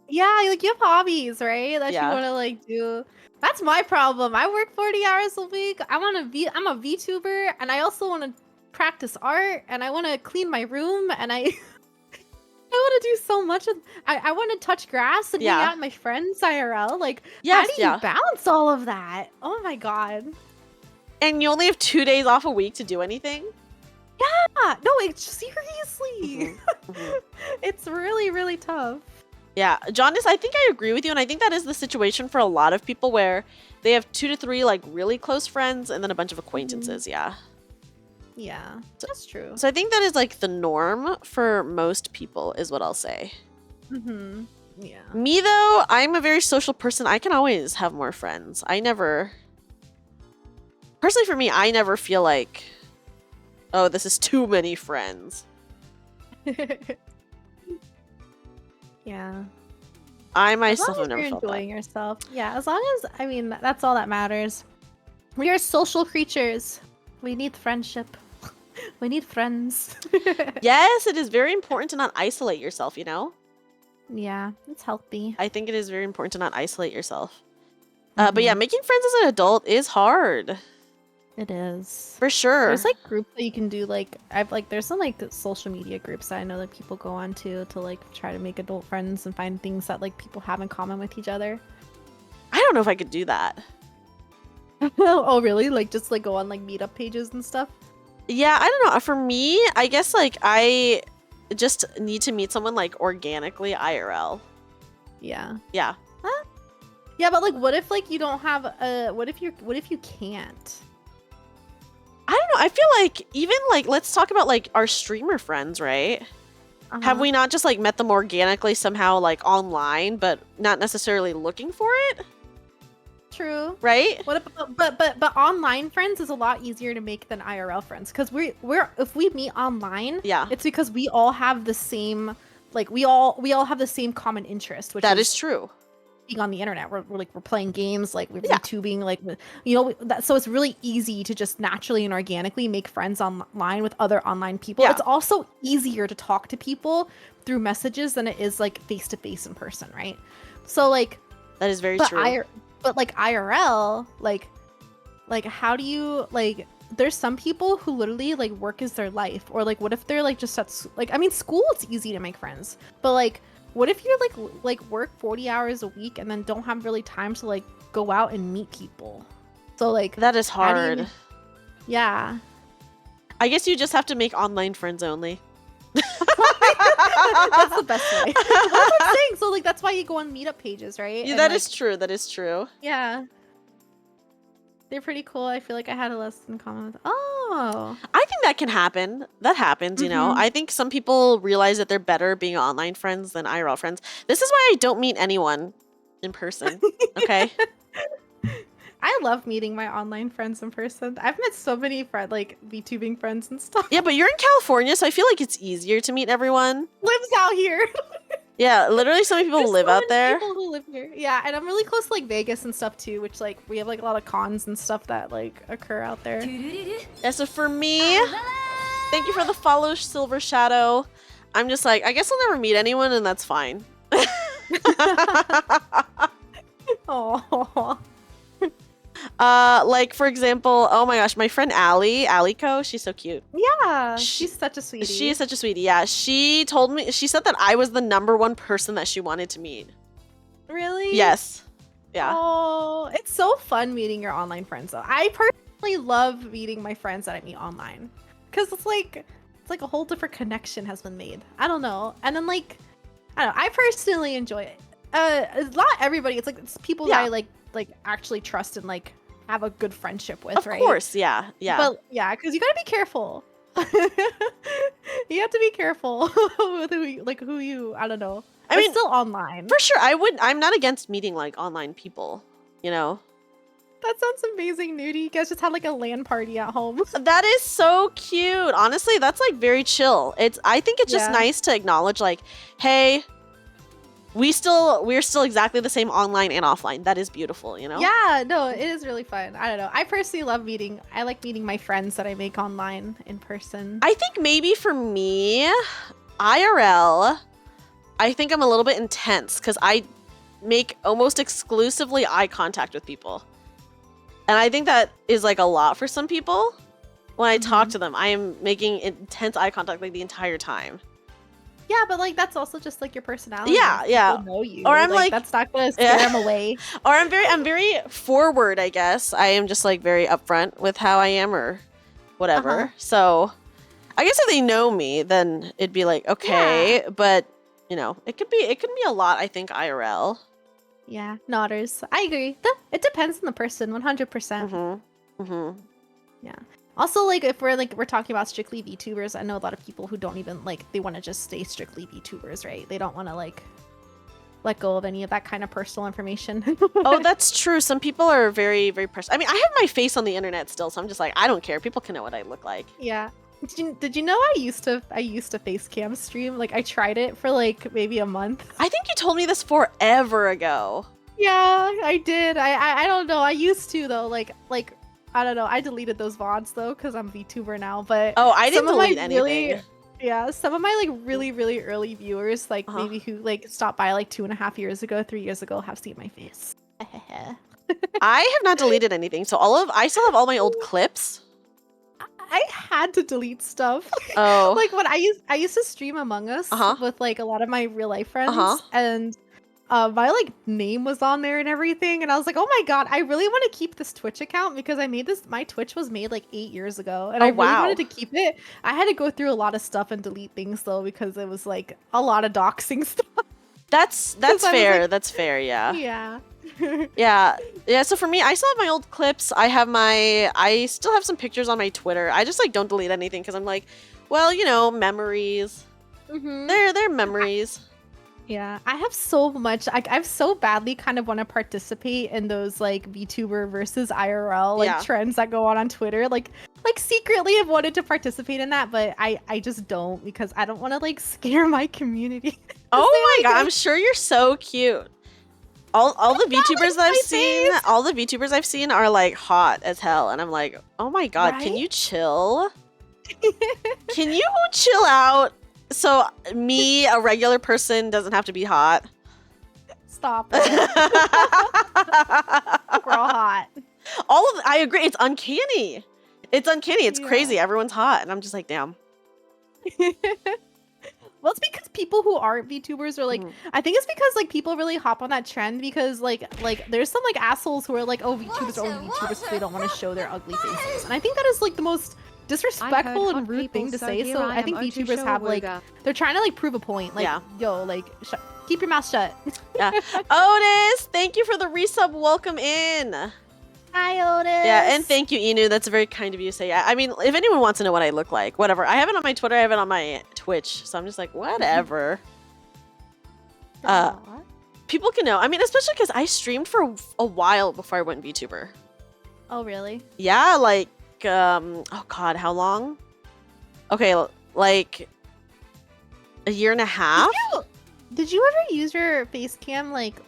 Yeah, like you have hobbies, right? That you Yeah. want to like do. That's my problem. I work 40 hours a week. I'm a VTuber, and I also want to practice art, and I want to clean my room, and I want to do so much. I want to touch grass and hang Yeah. out with my friends IRL. Like, Yes, how do you balance all of that? Oh my god. And you only have 2 days off a week to do anything? Yeah, no, seriously. It's really, really tough. Yeah, Jaundice, I think I agree with you, and I think that is the situation for a lot of people where they have 2 to 3 like really close friends and then a bunch of acquaintances. Yeah. Yeah, that's true. So I think that is like the norm for most people, is what I'll say. Yeah. Me though, I'm a very social person. I can always have more friends. Personally for me, I never feel like, oh, this is too many friends. Yeah. I As myself long have as never you're felt enjoying yourself. Yeah, as long as, I mean, that's all that matters. We are social creatures. We need friendship. We need friends. that. Yes, it is very important to not isolate yourself, you know? Yeah, it's healthy. I think it is very important to not isolate yourself. But yeah, making friends as an adult is hard. It is. For sure. There's like groups that you can do, like there's some like social media groups that I know that people go on to like try to make adult friends and find things that like people have in common with each other. I don't know if I could do that. Oh really? Like just like go on like meetup pages and stuff? Yeah, I don't know. For me, I guess like I just need to meet someone like organically IRL. Yeah. Yeah. Yeah, but like what if like you don't have what if you can't? I don't know. I feel like even like let's talk about like our streamer friends, right? Have we not just like met them organically somehow like online, but not necessarily looking for it? True. Right? What about, but online friends is a lot easier to make than IRL friends, because we're if we meet online, Yeah. it's because we all have the same, like we all have the same common interest, which That is is true. being on the internet. We're playing games, like we're YouTubing, like so it's really easy to just naturally and organically make friends online with other online people. Yeah. It's also easier to talk to people through messages than it is like face to face in person, right? So like That is very but true. but like IRL, like how do you like? There's some people who literally like work is their life, or like what if they're like just at like, I mean, school it's easy to make friends, but like what if you're like work 40 hours a week and then don't have really time to like go out and meet people? So like That is how do you- hard. yeah. I guess you just have to make online friends only. That's the best way. That's what I'm saying. So like that's why you go on meetup pages, right? Yeah, And, that like, is true. That is true. yeah. They're pretty cool. I feel like I had a less in common with. Oh. I think that can happen. That happens, you know. Mhm. I think some people realize that they're better being online friends than IRL friends. This is why I don't meet anyone in person. Okay. I love meeting my online friends in person. I've met so many like VTubing friends and stuff. Yeah, but you're in California, so I feel like it's easier to meet everyone. Lives out here. Yeah, literally so many people There's live so out many there. People who live here. Yeah, and I'm really close to like Vegas and stuff too, which like we have like a lot of cons and stuff that like occur out there. Yeah, so for me, thank you for the follow, Silver Shadow. I'm just like, I guess I'll never meet anyone, and that's fine. Oh. Like for example, oh my gosh, my friend Allie, Alico, she's so cute. Yeah, she's such a sweetie. She is such a sweetie. Yeah, she told me, she said that I was the #1 person that she wanted to meet. Really? Yes. Yeah. Oh, it's so fun meeting your online friends though. I personally love meeting my friends that I meet online, because it's like a whole different connection has been made. I don't know. And then like, I don't know. I personally enjoy it. It's not everybody. It's like it's people that I like actually trust and like have a good friendship with, right? Of course, yeah. Yeah. But yeah, because you gotta be careful. You have to be careful with who you, I don't know. I But mean, still online. for sure, I'm not against meeting like online people, you know? That sounds amazing, Nudie. You guys just had like a LAN party at home. That is so cute. Honestly, that's like very chill. I think it's just Yeah. nice to acknowledge like, hey, we're still exactly the same online and offline. That is beautiful, you know? Yeah, no, it is really fun. I don't know. I personally love I like meeting my friends that I make online in person. I think maybe for me, IRL, I think I'm a little bit intense because I make almost exclusively eye contact with people. And I think that is like a lot for some people. When I talk to them, I am making intense eye contact like the entire time. Yeah, but like that's also just like your personality. Yeah, If yeah. people know you. Or I'm like- that's not gonna scare them away. Or I'm very forward, I guess. I am just like very upfront with how I am or whatever. So I guess if they know me, then it'd be like, okay, but you know, it could be a lot, I think, IRL. Yeah, nodders. I agree. It depends on the person, 100%. Yeah. Also, like if we're talking about strictly VTubers, I know a lot of people who don't even like they want to just stay strictly VTubers, right? They don't want to like let go of any of that kind of personal information. Oh, that's true. Some people are very, very personal. I mean, I have my face on the internet still, so I'm just like, I don't care. People can know what I look like. Yeah. Did you know I used to face cam stream? Like I tried it for like maybe a month. I think you told me this forever ago. Yeah, I did. I don't know. I used to though. Like I don't know. I deleted those VODs though because I'm VTuber now. But Oh, I didn't some of my delete anything. yeah, some of my like really early viewers, like maybe who like stopped by like 2.5 years ago, 3 years ago, have seen my face. I have not deleted anything, so I still have all my old clips. I had to delete stuff. Oh, Like when I used to stream Among Us with like a lot of my real life friends, and my like name was on there and everything, and I was like, oh my god, I really want to keep this Twitch account because my Twitch was made like 8 years ago, and I really wanted to keep it. I had to go through a lot of stuff and delete things though because it was like a lot of doxing stuff. that's fair. Like, that's fair. Yeah. Yeah. Yeah. So for me, I still have my old clips. I still have some pictures on my Twitter. I just like don't delete anything because I'm like, well, you know, memories. They're memories. Yeah, I have so much. I've so badly kind of want to participate in those like VTuber versus IRL like trends that go on Twitter. Like secretly I've wanted to participate in that, but I just don't because I don't want to like scare my community. Oh my god, I'm sure you're so cute. All the VTubers that I've seen are like hot as hell, and I'm like, oh my god, can you chill? Can you chill out? So me, a regular person, doesn't have to be hot. Stop it. We're all hot. I agree. It's uncanny. It's crazy. Everyone's hot, and I'm just like, damn. Well, it's because people who aren't VTubers are like, I think it's because like people really hop on that trend because like there's some like assholes who are like, oh, VTubers are only VTubers because they don't want to show their ugly faces, and I think that is like the most disrespectful and rude thing to say. So I think VTubers have like they're trying to like prove a point. Like, yo, like keep your mouth shut. Yeah. Otis, thank you for the resub. Welcome in. Hi, Otis. Yeah, and thank you, Inu. That's very kind of you to say. I mean, if anyone wants to know what I look like, whatever. I have it on my Twitter. I have it on my Twitch. So I'm just like, whatever. People can know. I mean, especially because I streamed for a while before I went VTuber. Oh, really? Yeah, like, oh god, how long? Okay, like a year and a half. Did you ever use your face cam like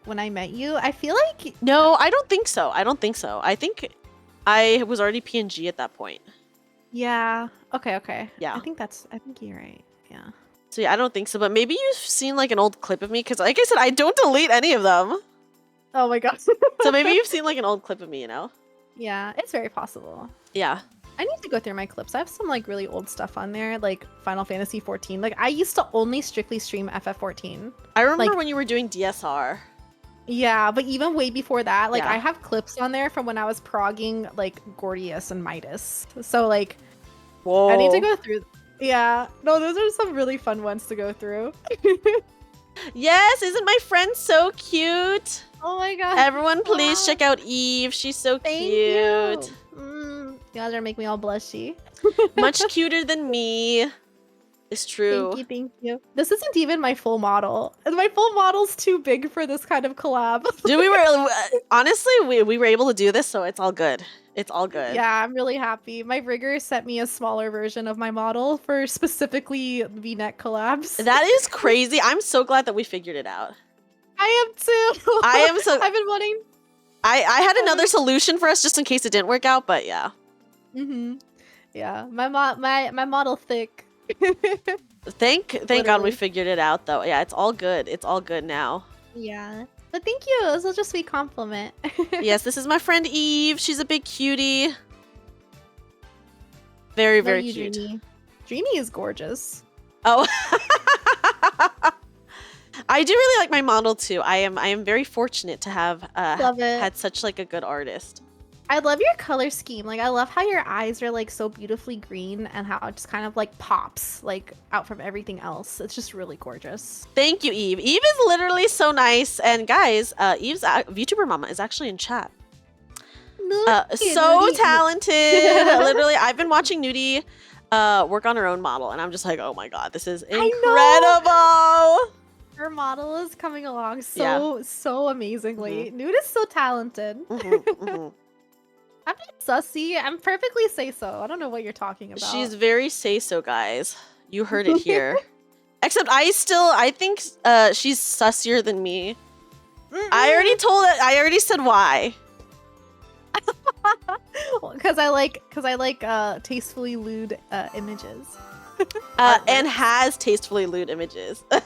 when I met you? I feel like no, I don't think so. I think I was already PNG at that point. Yeah. Okay. Yeah. I think you're right. Yeah. So yeah, I don't think so, but maybe you've seen like an old clip of me because, like I said, I don't delete any of them. Oh my god. So maybe you've seen like an old clip of me, you know? Yeah, it's very possible. Yeah. I need to go through my clips. I have some like really old stuff on there, like Final Fantasy 14. Like I used to only strictly stream FF14. I remember when you were doing DSR. Yeah, but even way before that, like I have clips on there from when I was progging like Gordius and Midas. So like, whoa, I need to go through. Yeah, no, those are some really fun ones to go through. Yes, isn't my friend so cute? Oh my god! Everyone, please check out Eve. She's so cute. You guys are making me all blushy. Much cuter than me. It's true. Thank you. This isn't even my full model. My full model's too big for this kind of collab. Dude, honestly, we were able to do this, so it's all good. It's all good. Yeah, I'm really happy. My rigger sent me a smaller version of my model for specifically V-neck collabs. That is crazy. I'm so glad that we figured it out. I am too. I am so. I've been wanting. I had another solution for us just in case it didn't work out, but yeah. Yeah, my model thick. Thank God we Literally. figured it out though. Yeah, it's all good. It's all good now. Yeah, but thank you. This will just be a compliment. Yes, this is my friend Eve. She's a big cutie. Very, Love very you, cute. Dreamy. Dreamy is gorgeous. Oh. I do really like my model too. I am very fortunate to have Love it. had such like a good artist. I love your color scheme. Like, I love how your eyes are like so beautifully green and how it just kind of like pops like out from everything else. It's just really gorgeous. Thank you, Eve. Eve is literally so nice. And guys, Eve's VTuber mama is actually in chat. So talented. Literally, I've been watching Nudie work on her own model, and I'm just like, oh my god, this is incredible. Her model is coming along so amazingly. Nude is so talented. I'm not sussy. I'm perfectly say so. I don't know what you're talking about. She's very say so, guys. You heard it here. Except I think she's sussier than me. I already said why. Because I like tastefully lewd images. And has tastefully lewd images. Allie,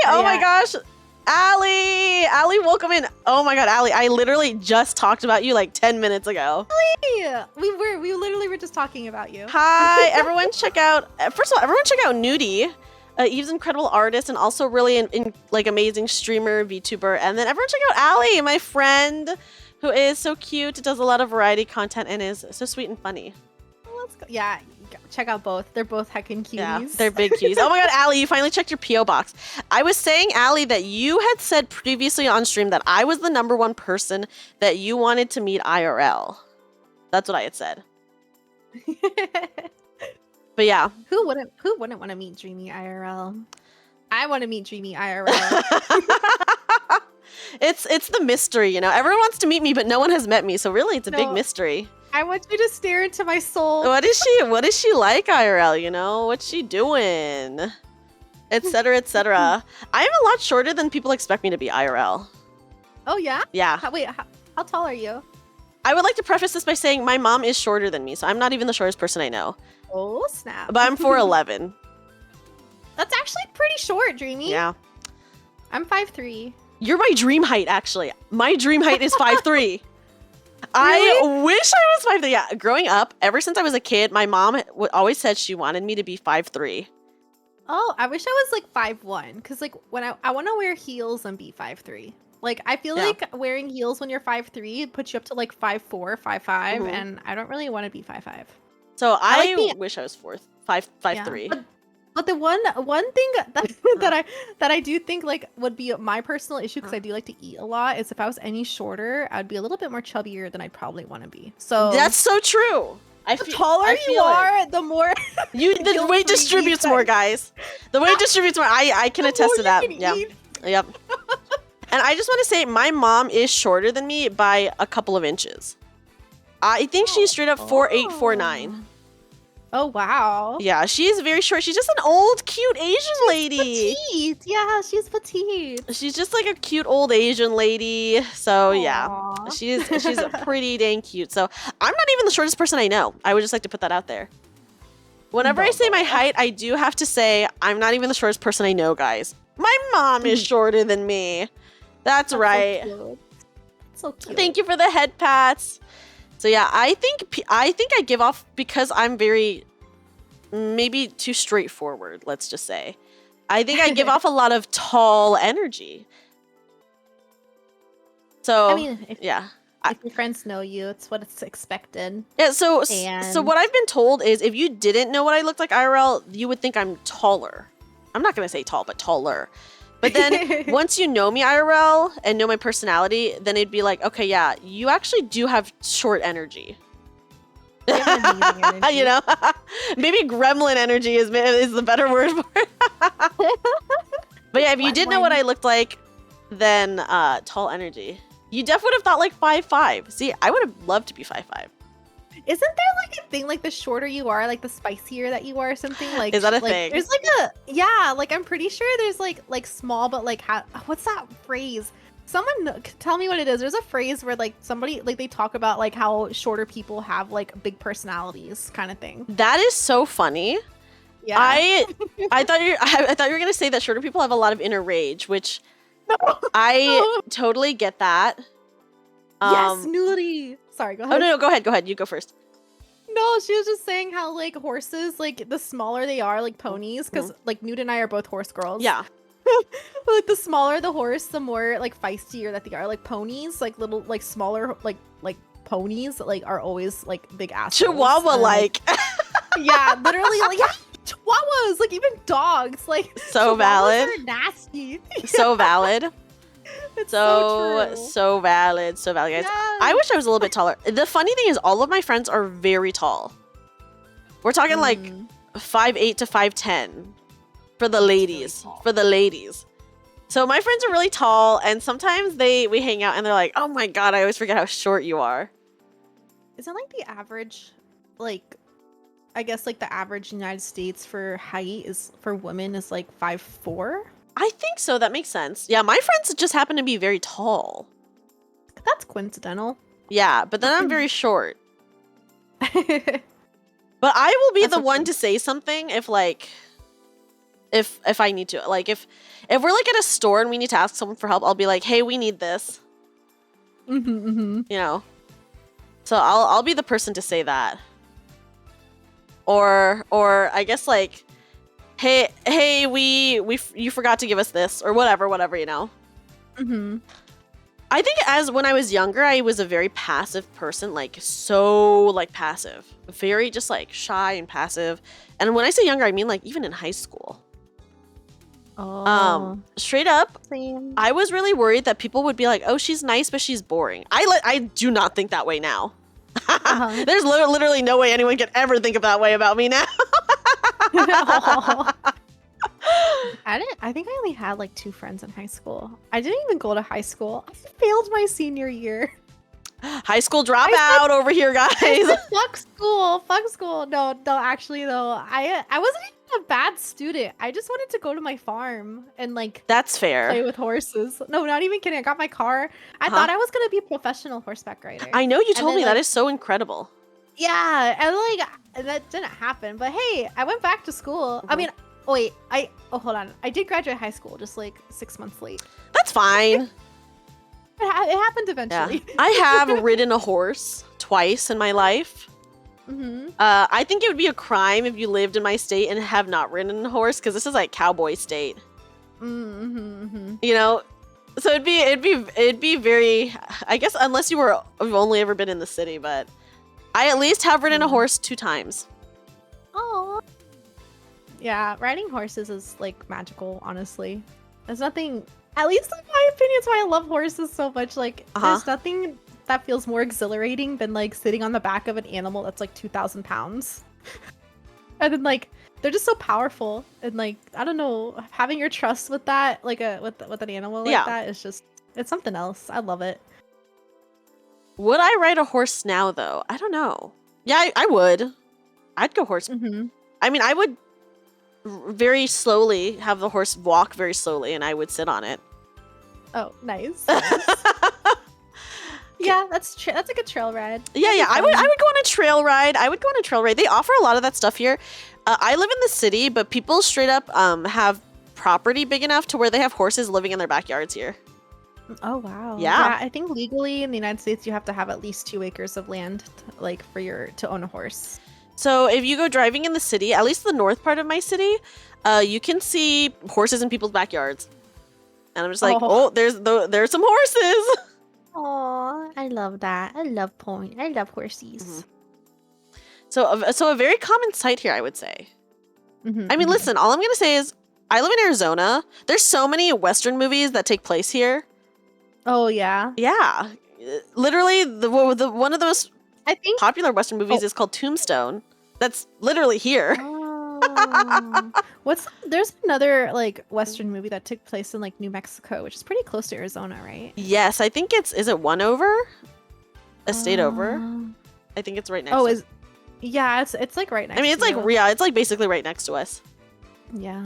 oh my gosh. Allie, welcome in. Oh my god, Allie, I literally just talked about you like 10 minutes ago. Allie, we literally were just talking about you. Hi, everyone check out, first of all, everyone check out Nudie. Eve's incredible artist and also really like amazing streamer, VTuber. And then everyone check out Allie, my friend, who is so cute, does a lot of variety content, and is so sweet and funny. Let's go. Yeah, check out both. They're both heckin' cuties. Yeah, they're big cuties. Oh my god, Allie, you finally checked your P.O. box. I was saying, Allie, that you had said previously on stream that I was the #1 person that you wanted to meet IRL. That's what I had said. But yeah. Who wouldn't want to meet Dreamy IRL? I want to meet Dreamy IRL. It's the mystery, you know. Everyone wants to meet me, but no one has met me, so really it's a big mystery. I want you to stare into my soul. What is she like IRL, you know? What's she doing? Etc. etc. I am a lot shorter than people expect me to be IRL. Oh yeah? Yeah. How tall are you? I would like to preface this by saying my mom is shorter than me, so I'm not even the shortest person I know. Oh snap. But I'm 4'11". That's actually pretty short, Dreamy. Yeah. I'm 5'3". You're my dream height, actually. My dream height is 5'3". I wish I was 5'3". Yeah, growing up, ever since I was a kid, my mom always said she wanted me to be 5'3". Oh, I wish I was like 5'1", because like when I want to wear heels and be 5'3". Like I feel like wearing heels when you're 5'3" puts you up to like 5'4", 5'5", and I don't really want to be 5'5". So I wish I was 5'3". Yeah. But the one thing that I do think like would be my personal issue, because I do like to eat a lot, is if I was any shorter, I'd be a little bit more chubbier than I'd probably want to be. So that's so true. The taller you are, the more the weight distributes more, guys. The weight distributes more. I can attest to that. Yeah. Yep. And I just want to say, my mom is shorter than me by a couple of inches. I think she's straight up 4'8", 4'9". Oh wow. Yeah, she's very short. She's just an old, cute Asian lady. Petite. Yeah, she's petite. She's just like a cute old Asian lady. So yeah, she's pretty dang cute. So I'm not even the shortest person I know. I would just like to put that out there. Whenever I say my height, I do have to say I'm not even the shortest person I know, guys. My mom is shorter than me. That's right. So cute. Thank you for the head pats. So yeah, I think I give off, because I'm very, maybe too straightforward, let's just say. I think I give off a lot of tall energy. So, I mean, if your friends know you, it's what it's expected. Yeah, so what I've been told is if you didn't know what I looked like IRL, you would think I'm taller. I'm not going to say tall, but taller. But then once you know me IRL and know my personality, then it'd be like, okay, yeah, you actually do have short energy. You have amazing energy. You know, maybe gremlin energy is the better word for it. But yeah, if you did know what I looked like, then tall energy. You definitely would have thought like 5'5". See, I would have loved to be 5'5". Isn't there like a thing like the shorter you are, like the spicier that you are, or something like? Is that a like, thing? There's like a like I'm pretty sure there's like small, but like what's that phrase? Someone tell me what it is. There's a phrase where like somebody like they talk about like how shorter people have like big personalities, kind of thing. That is so funny. Yeah. I thought you were gonna say that shorter people have a lot of inner rage, which No. I totally get that. Yes, Nudie. Sorry, go ahead. Oh no, go ahead. You go first. No, she was just saying how like horses, like the smaller they are, like ponies, because like Newt and I are both horse girls. Yeah. Like the smaller the horse, the more like feistier that they are. Like ponies, like little like smaller like ponies like are always like big assholes. Chihuahua like. Yeah, literally like yeah, chihuahuas, like even dogs, like So chihuahuas valid. are nasty. So valid. It's so true. So valid, guys. Yes. I wish I was a little bit taller. The funny thing is, all of my friends are very tall. We're talking like 5'8" to 5'10" for the ladies. For the ladies. So my friends are really tall, and sometimes we hang out, and they're like, "Oh my god, I always forget how short you are." Isn't like the average, like, I guess like the average United States for height is for women is like 5'4"? I think so. That makes sense. Yeah, my friends just happen to be very tall. That's coincidental. Yeah, but then I'm very short. But I will be That's the okay. one to say something if like if I need to. Like if we're like at a store and we need to ask someone for help, I'll be like, "Hey, we need this." You know. So I'll be the person to say that. Or I guess like, "Hey, you forgot to give us this," or whatever, you know. I think as when I was younger, I was a very passive person, like so like passive, very just like shy and passive. And when I say younger, I mean like even in high school. Straight up, Same. I was really worried that people would be like, "Oh, she's nice, but she's boring." I do not think that way now. There's literally no way anyone could ever think of that way about me now. I think I only had like 2 friends in high school. I didn't even go to high school. I failed my senior year. High school dropout over here, guys. Fuck school. No, actually though, I wasn't even a bad student. I just wanted to go to my farm and like That's fair. play with horses. No, not even kidding. I got my car. I thought I was gonna be a professional horseback rider. I know you And told then, me that like- is so incredible. Yeah, and like that didn't happen. But hey, I went back to school. I mean, wait, hold on. I did graduate high school just like 6 months late. That's fine. It happened Yeah. eventually. I have ridden a horse twice in my life. I think it would be a crime if you lived in my state and have not ridden a horse, because this is like cowboy state. You know, so it'd be very. I guess unless you've only ever been in the city, but I at least have ridden a horse 2 times. Oh. Yeah, riding horses is like magical. Honestly, there's nothing. At least in my opinion, it's why I love horses so much. Like, there's nothing that feels more exhilarating than like sitting on the back of an animal that's like 2,000 pounds. And then like they're just so powerful, and like I don't know, having your trust with that, like with an animal like that is just it's something else. I love it. Would I ride a horse now though? I don't know. Yeah, I would. I'd go horse. I mean, I would very slowly have the horse walk very slowly, and I would sit on it. Oh, nice. Yeah, that's a good trail ride. Yeah, I would go on a trail ride. They offer a lot of that stuff here. I live in the city, but people straight up have property big enough to where they have horses living in their backyards here. Oh wow. Yeah. I think legally in the United States you have to have at least 2 acres of land to own a horse. So if you go driving in the city, at least the north part of my city, you can see horses in people's backyards. And I'm just like, oh there's some horses. Oh, I love that. I love horses. So a very common sight here, I would say. I mean, listen, all I'm going to say is I live in Arizona. There's so many Western movies that take place here. Oh, yeah. Yeah. Literally, one of the most I think popular Western movies is called Tombstone. That's literally here. Oh. There's another like Western movie that took place in like New Mexico, which is pretty close to Arizona, right? Yes, I think is it one over? A state over? I think it's right next. Oh, to yeah, it's like right next. I mean, it's to like you. yeah, it's like basically right next to us. Yeah.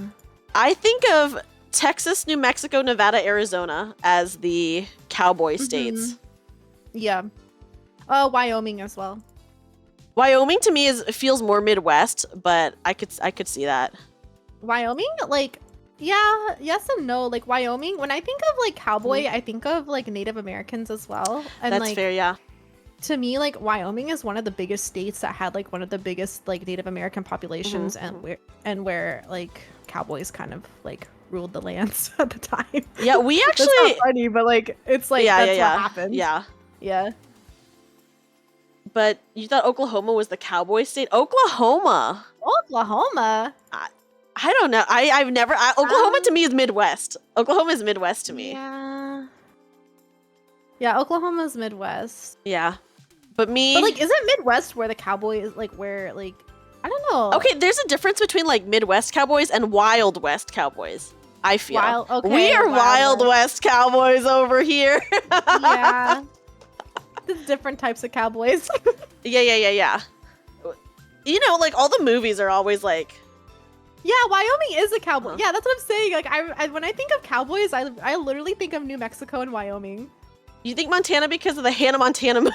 I think of Texas, New Mexico, Nevada, Arizona as the cowboy states. Yeah. Wyoming as well. Wyoming to me feels more Midwest, but I could see that. Wyoming, like, yeah, yes and no. Like Wyoming, when I think of like cowboy, I think of like Native Americans as well. And That's like, fair, yeah. to me, like Wyoming is one of the biggest states that had like one of the biggest like Native American populations, and where like cowboys kind of like ruled the lands at the time. Yeah, we That's actually not funny, but like it's like that's what happened. Yeah. Yeah. But you thought Oklahoma was the cowboy state? Oklahoma. Oklahoma. I don't know. I've never Oklahoma to me is Midwest. Oklahoma is Midwest to me. Yeah. Yeah, Oklahoma's Midwest. Yeah. But like, isn't Midwest where the cowboy is like where like I don't know. Okay, there's a difference between like Midwest cowboys and Wild West cowboys. I feel we are Wild West cowboys over here. Yeah. There's different types of cowboys. Yeah. You know, like all the movies are always like. Yeah, Wyoming is a cowboy. Yeah, that's what I'm saying. Like, I when I think of cowboys, I literally think of New Mexico and Wyoming. You think Montana because of the Hannah Montana movie?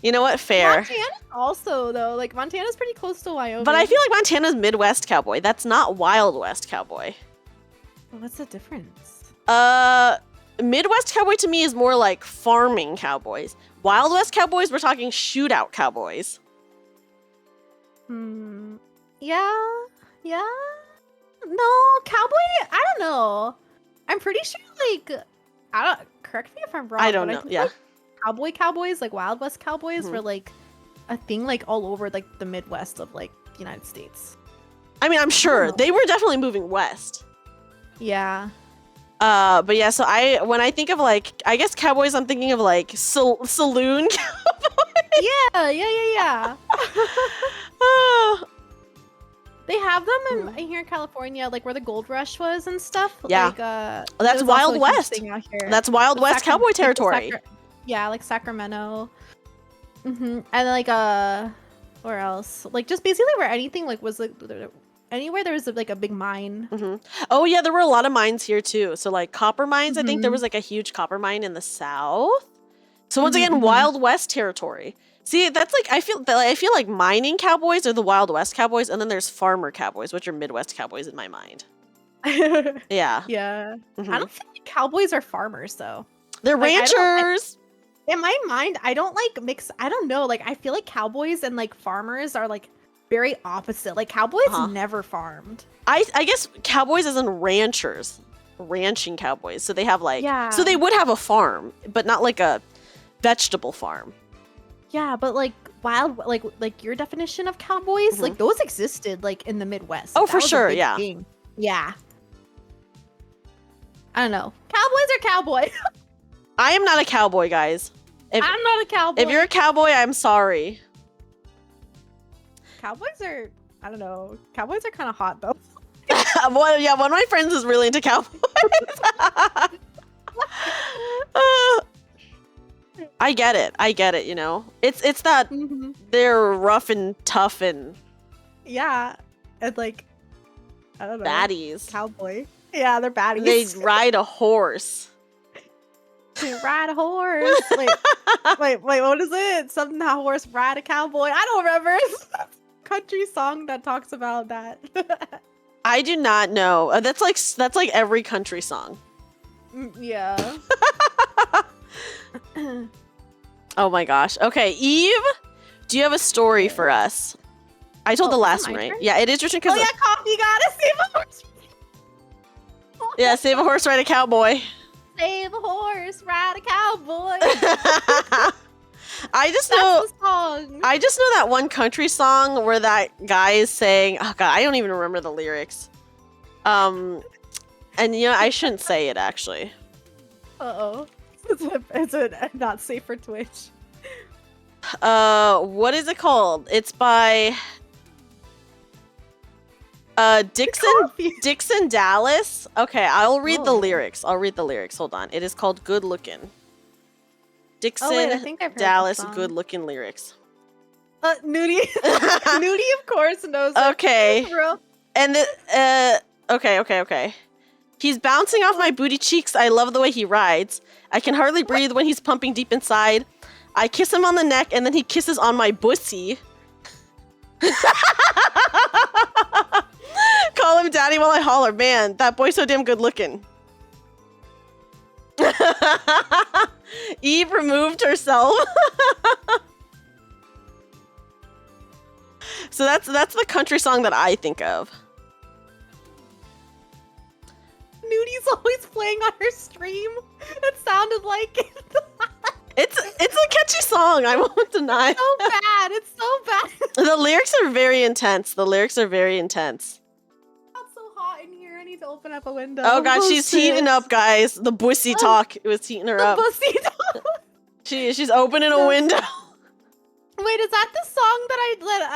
You know what? Fair. Montana also, though. Like, Montana's pretty close to Wyoming. But I feel like Montana's Midwest cowboy. That's not Wild West cowboy. Well, what's the difference? Midwest cowboy to me is more like farming cowboys. Wild West cowboys, we're talking shootout cowboys. Yeah. No, cowboy. I don't know. I'm pretty sure. Like, I don't. Correct me if I'm wrong. I don't but know. think, Yeah. like, cowboys, like Wild West cowboys, were like a thing, like all over like the Midwest of like the United States. I mean, I'm sure they were definitely moving west. Yeah. But yeah, so when I think of like, I guess cowboys, I'm thinking of like saloon cowboys. Yeah. Oh. They have them in here in California, like where the gold rush was and stuff. Yeah. Like, that's there's Wild also a huge West. thing out here. That's Wild West cowboy territory. Yeah, like Sacramento. And like where else? Like just basically where anything like was like anywhere there was like a big mine. Oh yeah, there were a lot of mines here too. So like copper mines, I think there was like a huge copper mine in the south. So once again, Wild West territory. See, that's like I feel like mining cowboys are the Wild West cowboys, and then there's farmer cowboys, which are Midwest cowboys in my mind. Yeah. Yeah. I don't feel like cowboys are farmers though. They're Like, ranchers. In my mind, I don't like mix. I don't know. Like I feel like cowboys and like farmers are like very opposite. Like cowboys never farmed. I guess cowboys as in ranchers, ranching cowboys. So they have like, so they would have a farm, but not like a vegetable farm. Yeah, but like wild, like your definition of cowboys, like those existed like in the Midwest. Oh, Like, that for was a sure, big yeah. thing. Yeah. I don't know. Cowboys are cowboy. I am not a cowboy, guys. I'm not a cowboy. If you're a cowboy, I'm sorry. Cowboys are, I don't know. Cowboys are kind of hot though. One of my friends is really into cowboys. I get it, you know. It's that they're rough and tough and yeah, and like I don't know. baddies. Cowboy. Yeah, they're baddies. They ride a horse. They ride a horse. Wait, what is it? Something how horse ride a cowboy. I don't remember. It's a country song that talks about that. I do not know. That's like every country song. Yeah. Oh my gosh. Okay, Eve, do you have a story for us? I told the last one, right? turn? Yeah, it is your turn. Oh yeah, coffee gotta save a horse. Yeah, save a horse, ride a cowboy. Save a horse, ride a cowboy. I just That's the song. I just know that one country song where that guy is saying, oh god, I don't even remember the lyrics. And you know, I shouldn't say it actually. Uh-oh. Is it not safe for Twitch? What is it called? It's by Dixon Dallas. Okay, I'll read the lyrics. Hold on. It is called Good Lookin'. Dixon I think I've heard Dallas this song. Good Lookin' lyrics. Nudie. Nudie, of course, knows it. Okay. Bro. And okay. He's bouncing off my booty cheeks. I love the way he rides. I can hardly breathe when he's pumping deep inside. I kiss him on the neck and then he kisses on my bussy. Call him daddy while I holler. Man, that boy's so damn good looking. Eve removed herself. So that's the country song that I think of. Nudie's always playing on her stream. It sounded like it. It's a catchy song, I won't deny. So bad. It's so bad. The lyrics are very intense. It's so hot in here. I need to open up a window. Oh god, she's heating up, guys. The bussy talk was heating her up. Bussy talk. She's opening a window. Wait, is that the song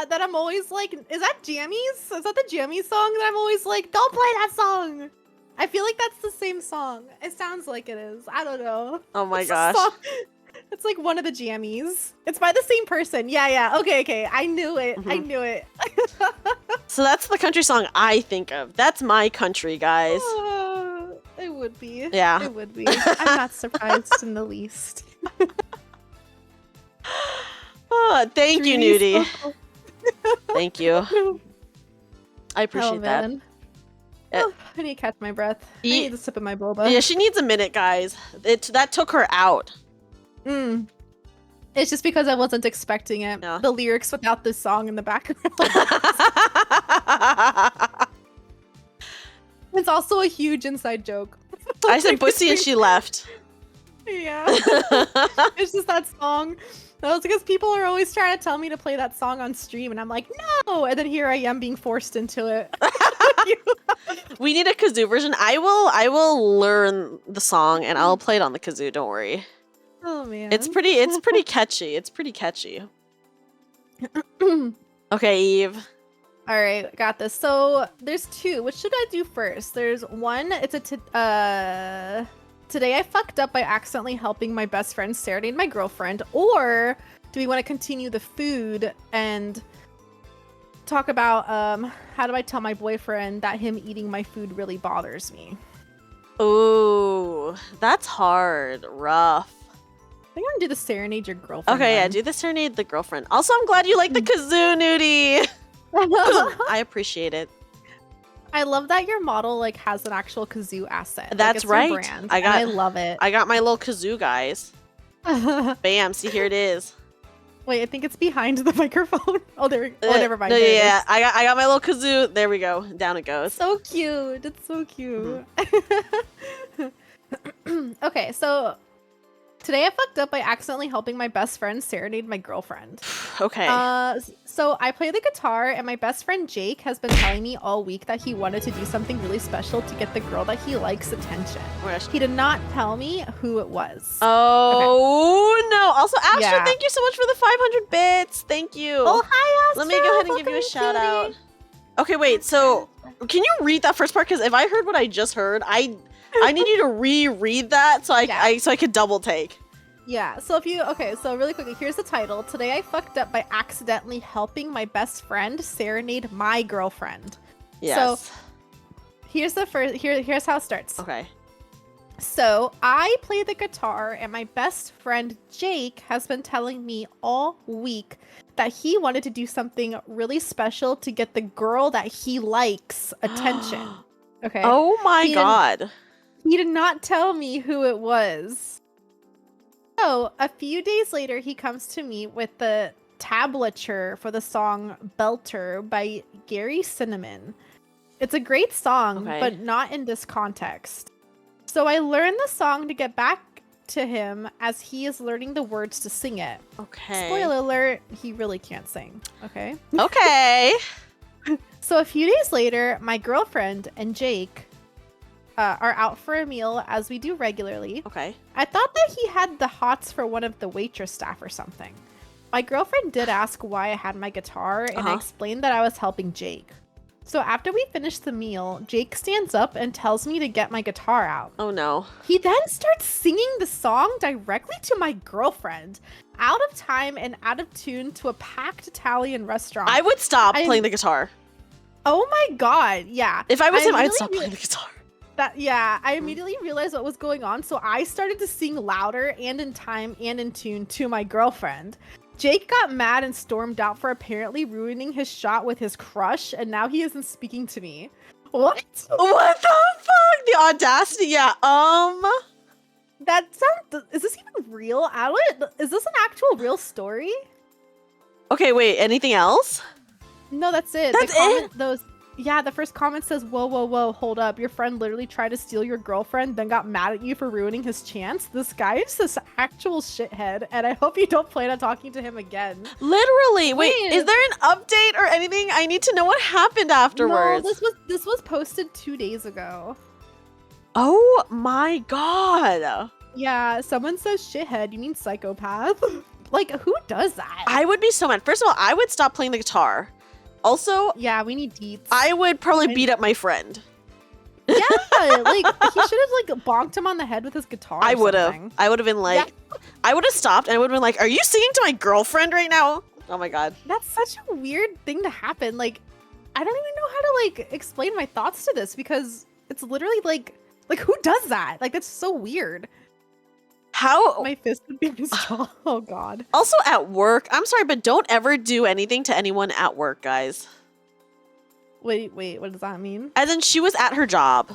that I'm always like? Is that Jammies? Is that the Jammies song that I'm always like? Don't play that song. I feel like that's the same song. It sounds like it is. I don't know. Oh my gosh. It's like one of the Jammies. It's by the same person. Yeah. Okay. I knew it. I knew it. So that's the country song I think of. That's my country, guys. It would be. Yeah. It would be. I'm not surprised in the least. Oh, thank you, Nudie. Thank you. I appreciate that. I need to catch my breath. I need to sip of my boba. Yeah, she needs a minute, guys. That took her out. It's just because I wasn't expecting it. Yeah. The lyrics without this song in the background. It's also a huge inside joke. I said bussy and she left. Yeah. It's just that song. That was because people are always trying to tell me to play that song on stream, and I'm like, no! And then here I am being forced into it. We need a kazoo version. I will learn the song and I'll play it on the kazoo, don't worry. Oh man. It's pretty catchy. It's pretty catchy. Okay, Eve. Alright, got this. So there's two. What should I do first? There's one, it's today I fucked up by accidentally helping my best friend serenade my girlfriend, or do we want to continue the food and talk about how do I tell my boyfriend that him eating my food really bothers me? Ooh, that's hard. Rough. I think I'm gonna do the serenade your girlfriend. Okay, yeah, one. do the serenade the girlfriend. Also, I'm glad you like the kazoo, Nudie. I appreciate it. I love that your model like has an actual kazoo asset. Like, That's it's your right. brand, and I love it. I got my little kazoo, guys. Bam! See, here it is. Wait, I think it's behind the microphone. Oh, there. Oh, never mind. No, There it yeah, is. I got my little kazoo. There we go. Down it goes. So cute. It's so cute. Okay, so today I fucked up by accidentally helping my best friend serenade my girlfriend. Okay. So I play the guitar, and my best friend Jake has been telling me all week that he wanted to do something really special to get the girl that he likes attention. Oh my gosh. He did not tell me who it was. Oh no! Also, Astra, Yeah. thank you so much for the 500 bits. Thank you. Oh, hi, Astra. Let me go ahead and give you a shout out. Okay, wait. So, can you read that first part? Because if I heard what I just heard, I need you to reread that so I could double take. Yeah, so so really quickly, here's the title. Today I fucked up by accidentally helping my best friend serenade my girlfriend. Yes. So here's the first here's how it starts. Okay. So I play the guitar, and my best friend Jake has been telling me all week that he wanted to do something really special to get the girl that he likes attention. Okay. Oh my god. He did not tell me who it was. So, a few days later, he comes to me with the tablature for the song Belter by Gary Cinnamon. It's a great song, Okay. but not in this context. So I learned the song to get back to him as he is learning the words to sing it. Okay. Spoiler alert, he really can't sing. Okay. Okay. So a few days later, my girlfriend and Jake are out for a meal as we do regularly. Okay. I thought that he had the hots for one of the waitress staff or something. my girlfriend did ask why I had my guitar, and I explained that I was helping Jake. So after we finish the meal, Jake stands up and tells me to get my guitar out. Oh no. He then starts singing the song directly to my girlfriend, out of time and out of tune to a packed Italian restaurant. I would stop playing the guitar. Oh my god, yeah. If I was him, I'd stop playing the guitar. I immediately realized what was going on, so I started to sing louder and in time and in tune to my girlfriend. Jake got mad and stormed out for apparently ruining his shot with his crush, and now he isn't speaking to me. What? What the fuck? The audacity, yeah. That sounds. Is this even real? Is this an actual real story? Okay, wait. Anything else? No, that's it. That's it? The first comment says, whoa, whoa, whoa, hold up. Your friend literally tried to steal your girlfriend, then got mad at you for ruining his chance. This guy is this actual shithead, and I hope you don't plan on talking to him again. Literally. Wait, is there an update or anything? I need to know what happened afterwards. No, this was posted 2 days ago. Oh my god. Yeah, someone says shithead. You mean psychopath? Like, who does that? I would be so mad. First of all, I would stop playing the guitar. Also, yeah, we need deets. I would probably beat up my friend. Yeah, like he should have like bonked him on the head with his guitar. I would have. I would have been like, I would have stopped and I would have been like, "Are you singing to my girlfriend right now?" Oh my god. That's such a weird thing to happen. Like, I don't even know how to like explain my thoughts to this because it's literally like who does that? Like, that's so weird. How? My fist would be in his jaw. Oh god. Also at work, I'm sorry, but don't ever do anything to anyone at work, guys. Wait, what does that mean? As in, she was at her job.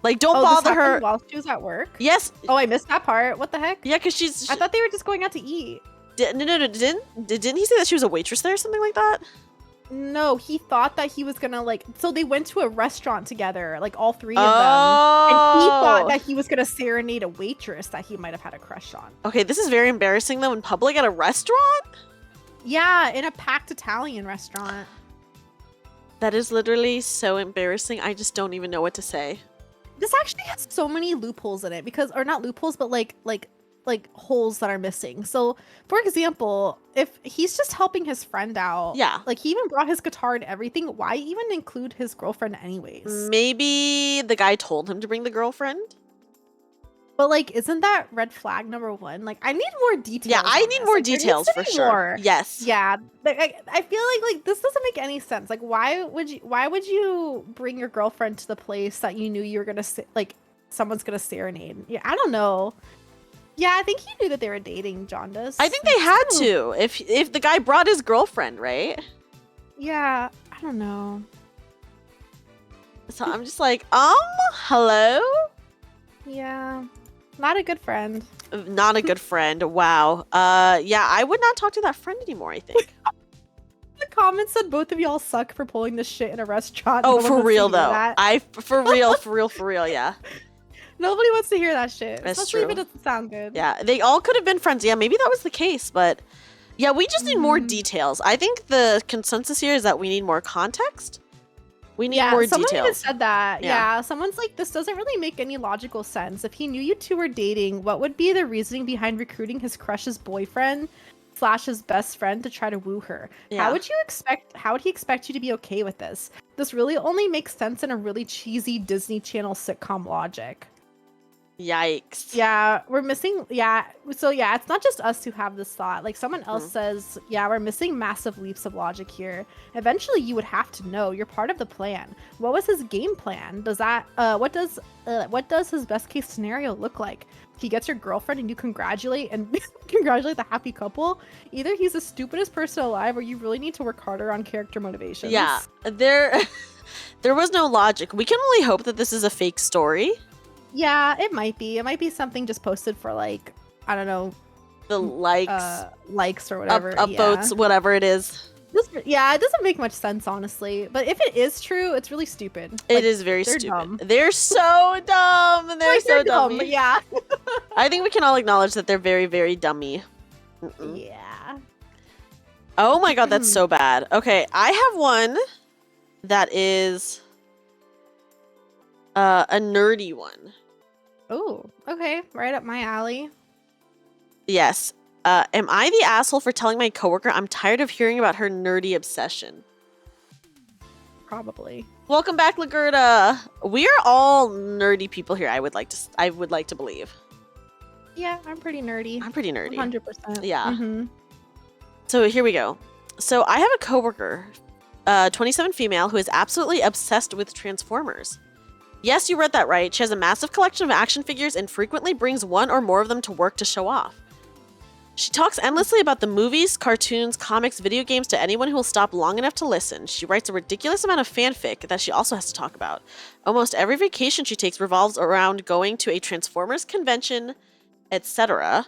Like, don't bother her while she was at work. Yes. Oh, I missed that part. What the heck? Yeah, because I thought they were just going out to eat. No, didn't he say that she was a waitress there or something like that? No, he thought that he was gonna like. So they went to a restaurant together, like all three of them, and he thought that he was gonna serenade a waitress that he might have had a crush on. Okay, this is very embarrassing though in public at a restaurant. Yeah, in a packed Italian restaurant. That is literally so embarrassing. I just don't even know what to say. This actually has so many loopholes in it because, or not loopholes, but like holes that are missing. So, for example, if he's just helping his friend out, yeah, like he even brought his guitar and everything, why even include his girlfriend anyways? Maybe the guy told him to bring the girlfriend. But like, isn't that red flag number one? Like, I need more details. Yeah, I need more details for sure. Yes. Yeah, I feel like this doesn't make any sense. Like, why would you bring your girlfriend to the place that you knew you were gonna someone's gonna serenade? Yeah, I don't know. Yeah, I think he knew that they were dating, Jaundice. I think they had to. If the guy brought his girlfriend, right? Yeah, I don't know. So I'm just like, hello? Yeah. Not a good friend. Not a good friend. Wow. Yeah, I would not talk to that friend anymore, I think. The comments said both of y'all suck for pulling this shit in a restaurant. Oh, for real though. For real, yeah. Nobody wants to hear that shit. That's especially true. if it doesn't sound good. Yeah, they all could have been friends. Yeah, maybe that was the case, but yeah, we just need more details. I think the consensus here is that we need more context. We need more someone details. even said that. Yeah, someone's like, this doesn't really make any logical sense. If he knew you two were dating, what would be the reasoning behind recruiting his crush's boyfriend / his best friend to try to woo her? Yeah. How would he expect you to be okay with this? This really only makes sense in a really cheesy Disney Channel sitcom logic. Yikes. Yeah, we're missing. Yeah, so yeah, it's not just us who have this thought. Like someone else says, yeah, we're missing massive leaps of logic here. Eventually, you would have to know. You're part of the plan. What was his game plan? Does that what does his best case scenario look like? He gets your girlfriend and you congratulate the happy couple. Either he's the stupidest person alive, or you really need to work harder on character motivations. Yeah, there was no logic. We can only hope that this is a fake story. Yeah, it might be. It might be something just posted for like, I don't know, the likes or whatever. Upvotes, whatever it is. Yeah, it doesn't make much sense, honestly. But if it is true, it's really stupid. It is very stupid. Dumb. They're so dumb. They're so dumb. Yeah. I think we can all acknowledge that they're very, very dummy. Yeah. Oh my god, that's so bad. Okay, I have one that is a nerdy one. Oh, okay. Right up my alley. Yes. Am I the asshole for telling my coworker I'm tired of hearing about her nerdy obsession? Probably. Welcome back, Lagerta. We are all nerdy people here. I would like to believe. Yeah, I'm pretty nerdy. I'm pretty nerdy. 100%. Yeah. Mm-hmm. So here we go. So I have a coworker, 27 female, who is absolutely obsessed with Transformers. Yes, you read that right. She has a massive collection of action figures and frequently brings one or more of them to work to show off. She talks endlessly about the movies, cartoons, comics, video games to anyone who will stop long enough to listen. She writes a ridiculous amount of fanfic that she also has to talk about. Almost every vacation she takes revolves around going to a Transformers convention, etc.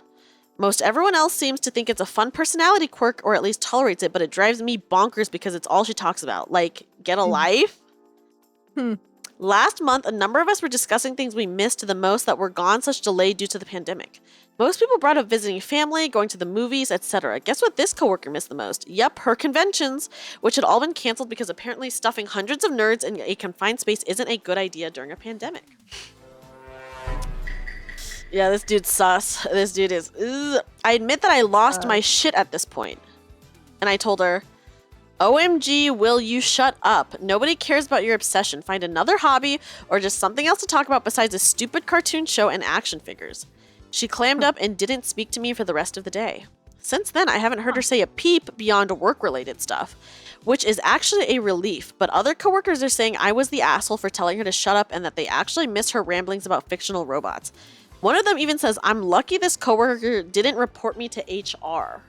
Most everyone else seems to think it's a fun personality quirk or at least tolerates it, but it drives me bonkers because it's all she talks about. Like, get a life? Last month, a number of us were discussing things we missed the most that were gone such delay due to the pandemic. Most people brought up visiting family, going to the movies, etc. Guess what this coworker missed the most? Yep, her conventions, which had all been canceled because apparently stuffing hundreds of nerds in a confined space isn't a good idea during a pandemic. Yeah, this dude's sus. This dude is... Ugh. I admit that I lost my shit at this point. And I told her, OMG, will you shut up? Nobody cares about your obsession. Find another hobby or just something else to talk about besides a stupid cartoon show and action figures. She clammed up and didn't speak to me for the rest of the day. Since then, I haven't heard her say a peep beyond work-related stuff, which is actually a relief, but other coworkers are saying I was the asshole for telling her to shut up and that they actually miss her ramblings about fictional robots. One of them even says, I'm lucky this coworker didn't report me to HR.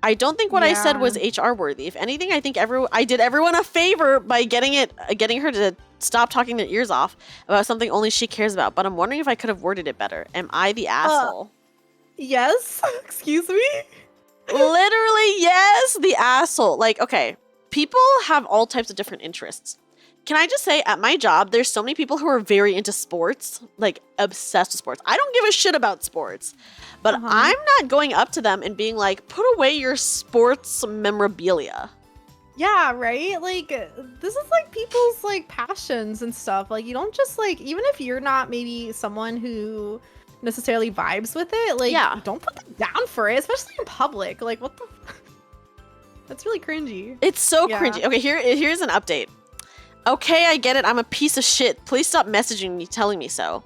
I don't think what I said was HR worthy. If anything, I think I did everyone a favor by getting her to stop talking their ears off about something only she cares about. But I'm wondering if I could have worded it better. Am I the asshole? Yes. Excuse me? Literally, yes, the asshole. Like, okay, people have all types of different interests. Can I just say, at my job, there's so many people who are very into sports, like obsessed with sports. I don't give a shit about sports, but I'm not going up to them and being like, put away your sports memorabilia. Yeah, right? Like, this is like people's like passions and stuff. Like, you don't just like, even if you're not maybe someone who necessarily vibes with it, like, don't put them down for it, especially in public. Like, what the? That's really cringy. It's so cringy. Okay, here's an update. Okay, I get it. I'm a piece of shit. Please stop messaging me telling me so.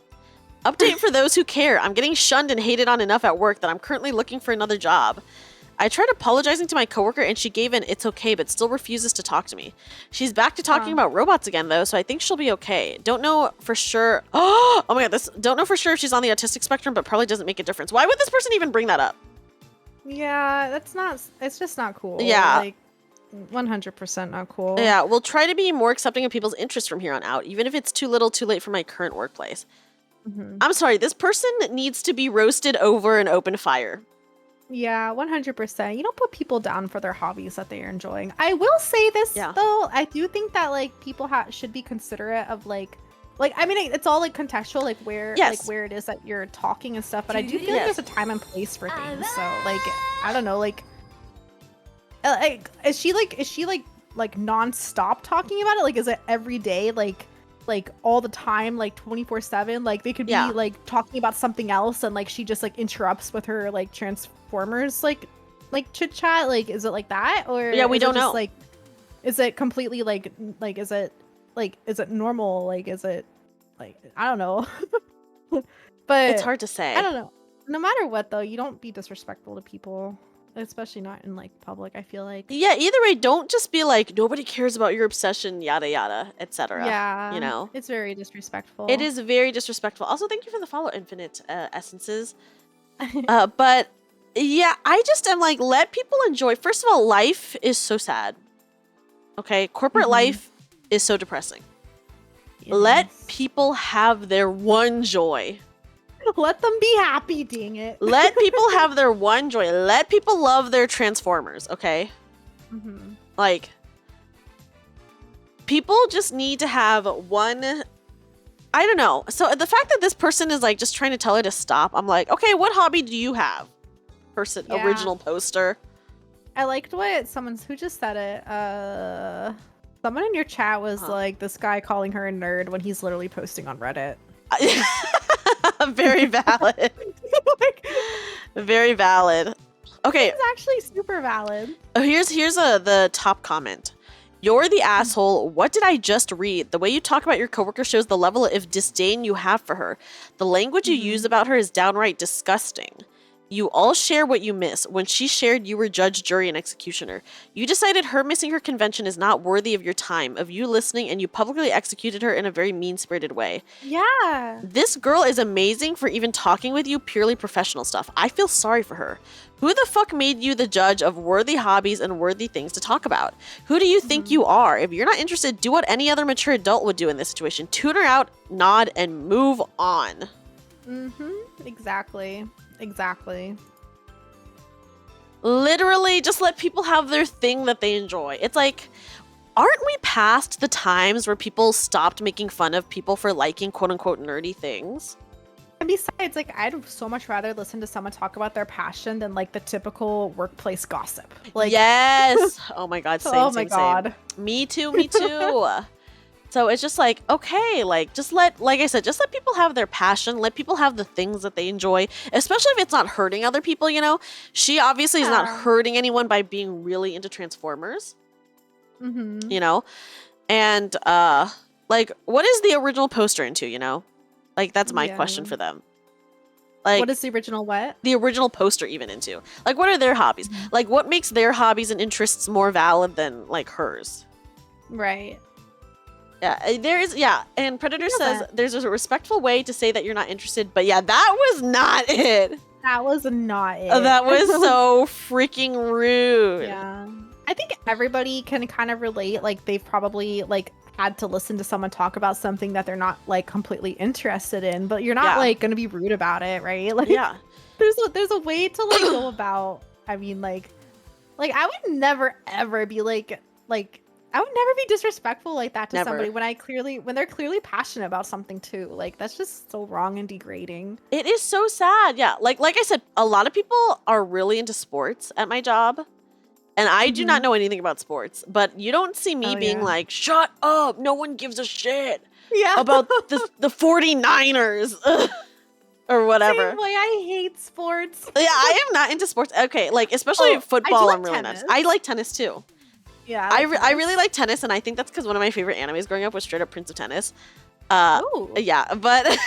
Update for those who care. I'm getting shunned and hated on enough at work that I'm currently looking for another job. I tried apologizing to my coworker and she gave an it's okay, but still refuses to talk to me. She's back to talking about robots again though, so I think she'll be okay. Don't know for sure. Oh my god, don't know for sure if she's on the autistic spectrum, but probably doesn't make a difference. Why would this person even bring that up? Yeah, it's just not cool. Yeah. Like, 100% not cool. Yeah, we'll try to be more accepting of people's interests from here on out, even if it's too little too late for my current workplace. I'm sorry, this person needs to be roasted over an open fire. Yeah, 100%. You don't put people down for their hobbies that they are enjoying. I will say this, though. I do think that, like, people should be considerate of, like, I mean, it's all, like, contextual, like, where it is that you're talking and stuff, but I do feel like there's a time and place for things, so, like, I don't know, like, is she non-stop talking about it? Like, is it every day? Like all the time, like 24/7? Like, they could be like talking about something else and like she just like interrupts with her like Transformers like chit chat? Like, is it like that? Or we don't know. Like, is it completely like is it normal? Like, is it like, I don't know. But it's hard to say. I don't know. No matter what though, you don't be disrespectful to people. Especially not in like public, I feel like. Yeah, either way, don't just be like, nobody cares about your obsession, yada yada, etc. Yeah, you know, it's very disrespectful. It is very disrespectful. Also, thank you for the follow, Infinite Essences. But yeah, I just am like, let people enjoy. First of all, life is so sad. Okay, corporate life is so depressing. Yes. Let people have their one joy. Let them be happy, dang it. Let people have their one joy. Let people love their Transformers, okay? Like, people just need to have one... I don't know. So the fact that this person is like just trying to tell her to stop, I'm like, okay, what hobby do you have? Original poster. I liked what who just said it. Someone in your chat was like, this guy calling her a nerd when he's literally posting on Reddit. Very valid. Very valid. Okay, It's actually super valid. here's the top comment. You're the asshole. What did I just read? The way you talk about your coworker shows the level of disdain you have for her. The language you use about her is downright disgusting. You all share what you miss. When she shared, you were judge, jury, and executioner. You decided her missing her convention is not worthy of your time, of you listening, and you publicly executed her in a very mean-spirited way. Yeah. This girl is amazing for even talking with you purely professional stuff. I feel sorry for her. Who the fuck made you the judge of worthy hobbies and worthy things to talk about? Who do you think you are? If you're not interested, do what any other mature adult would do in this situation. Tune her out, nod, and move on. Exactly. Exactly. Literally, just let people have their thing that they enjoy. It's like, aren't we past the times where people stopped making fun of people for liking quote-unquote nerdy things? And besides, like, I'd so much rather listen to someone talk about their passion than like the typical workplace gossip. Like, yes. Oh my god, same, oh my same, god. same. Me too, me too. So it's just like, okay, like like I said, just let people have their passion, let people have the things that they enjoy, especially if it's not hurting other people, you know? She obviously is not hurting anyone by being really into Transformers, you know? And, like, what is the original poster into, you know? Like, that's my question for them. Like, what is the original what? the original poster even into? Like, what are their hobbies? Like, what makes their hobbies and interests more valid than, like, hers? Right. Yeah, there is, and Predator says there's a respectful way to say that you're not interested, but yeah, that was not it. That was not it. That was so freaking rude. Yeah. I think everybody can kind of relate. Like, they've probably, like, had to listen to someone talk about something that they're not, like, completely interested in, but you're not, like, gonna be rude about it, right? Like, there's a way to, like, go about, I mean, like, I would never, ever be, like, I would never be disrespectful like that to somebody when they're clearly passionate about something too. Like, that's just so wrong and degrading. It is so sad. Yeah, like I said, a lot of people are really into sports at my job, and I do not know anything about sports. But you don't see me being like, "Shut up! No one gives a shit about the 49ers." Or whatever. Same way, I hate sports. Yeah, I am not into sports. Okay, like especially football. I'm really not. I like tennis too. Yeah, I really like tennis, and I think that's because one of my favorite animes growing up was straight up Prince of Tennis. Yeah, but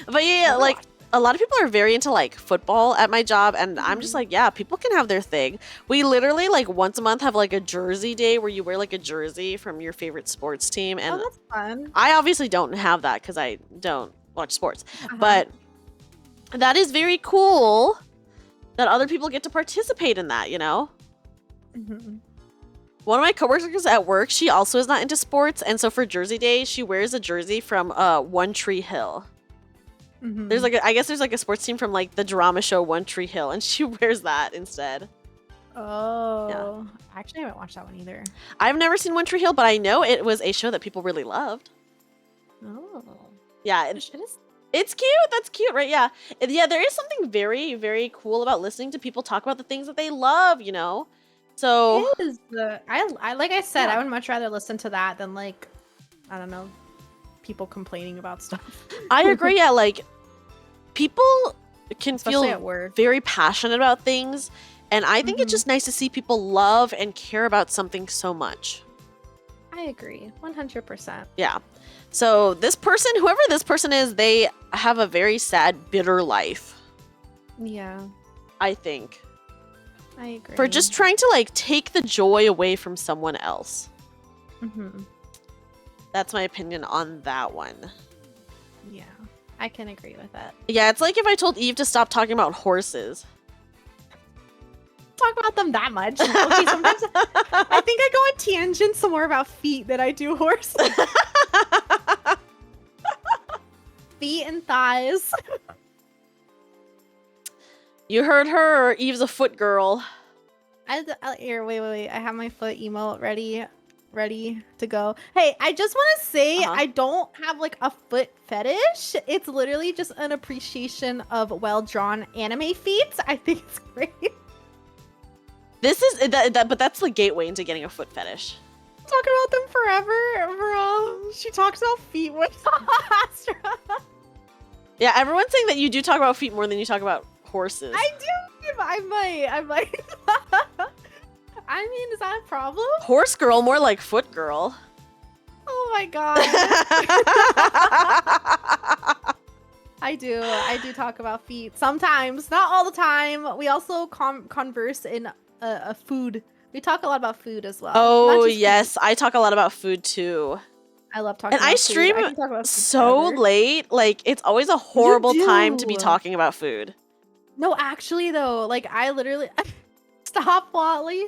but yeah, like a lot of people are very into like football at my job, and I'm just like, yeah, people can have their thing. We literally like once a month have like a jersey day where you wear like a jersey from your favorite sports team, and that's fun. I obviously don't have that because I don't watch sports, but that is very cool that other people get to participate in that, you know? One of my coworkers at work, she also is not into sports, and so for Jersey Day, she wears a jersey from One Tree Hill. There's like I guess there's like a sports team from like the drama show One Tree Hill, and she wears that instead. Oh, yeah. Actually, I haven't watched that one either. I've never seen One Tree Hill, but I know it was a show that people really loved. Oh, yeah, it's cute. That's cute, right? Yeah, yeah. There is something very, very cool about listening to people talk about the things that they love, you know. So it is I like I said, I would much rather listen to that than like, I don't know, people complaining about stuff. I agree. Yeah, like people can especially feel very passionate about things, and I think it's just nice to see people love and care about something so much. I agree, 100%. Yeah. So this person, whoever this person is, they have a very sad, bitter life. Yeah. I think. I agree. For just trying to like take the joy away from someone else. That's my opinion on that one. Yeah, I can agree with that. Yeah, it's like if I told Eve to stop talking about horses. Talk about them that much. Okay, sometimes I think I go on tangents more about feet than I do horses. Feet and thighs. You heard her. Eve's a foot girl. Here, wait. I have my foot emote ready to go. Hey, I just want to say I don't have like a foot fetish. It's literally just an appreciation of well-drawn anime feet. I think it's great. This is but that's the gateway into getting a foot fetish. Talk about them forever, bro. She talks about feet with Astra. Yeah, everyone's saying that you do talk about feet more than you talk about horses. I do. I might. I mean, is that a problem? Horse girl, more like foot girl. Oh my god. I do talk about feet sometimes, not all the time. We also converse in food. We talk a lot about food as well. Not Oh just yes, feet. I talk a lot about food too. I love talking And about I food. stream I can talk about food so forever. late. Like it's always a horrible time to be do. talking about food. No, actually though, like I literally stop, Wally.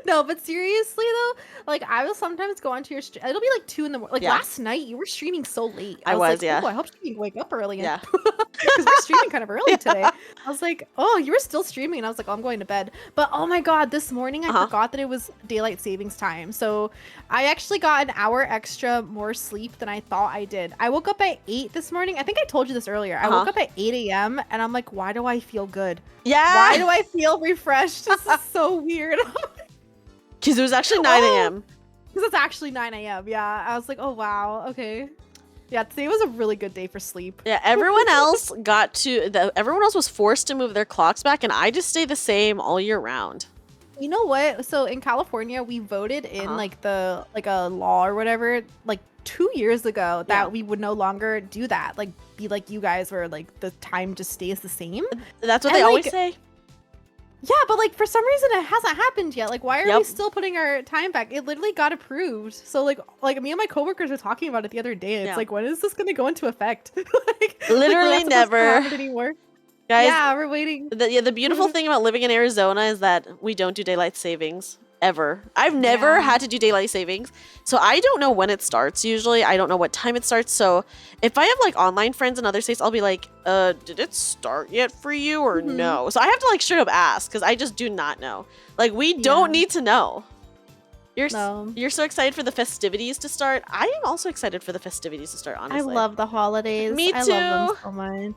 No, but seriously though, like I will sometimes go onto your stream. It'll be like 2 in the morning. Like Yeah. last night, you were streaming so late. I was, like, yeah. "Ooh, I hope you can wake up early. Yeah. Because we're streaming kind of early today. I was like, oh, you were still streaming. And I was like, oh, I'm going to bed. But oh my god, this morning I forgot that it was daylight savings time. So I actually got an hour extra more sleep than I thought I did. I woke up at 8 this morning. I think I told you this earlier. I woke up at 8 a.m. and I'm like, why do I feel good? Yeah. Why do I feel refreshed? This is so weird. Because it was actually 9 a.m. Because it's actually 9 a.m. Yeah. I was like, oh wow, okay. Yeah, today was a really good day for sleep. Yeah, everyone else everyone else was forced to move their clocks back, and I just stay the same all year round. You know what? So in California, we voted in like a law or whatever, like 2 years ago that we would no longer do that. Like be like you guys where like the time just stays the same. That's what they always say. Yeah, but like for some reason it hasn't happened yet. Like why are we still putting our time back? It literally got approved. So like me and my coworkers were talking about it the other day. It's like when is this going to go into effect? Literally never anymore. Guys, yeah, we're waiting. The beautiful thing about living in Arizona is that we don't do daylight savings ever. I've never had to do daylight savings, so I don't know when it starts. Usually, I don't know what time it starts. So if I have like online friends in other states, I'll be like, did it start yet for you or no? So I have to like straight up ask because I just do not know. Like we don't need to know. You're so excited for the festivities to start. I am also excited for the festivities to start, honestly. I love the holidays. Me too. I love them so much.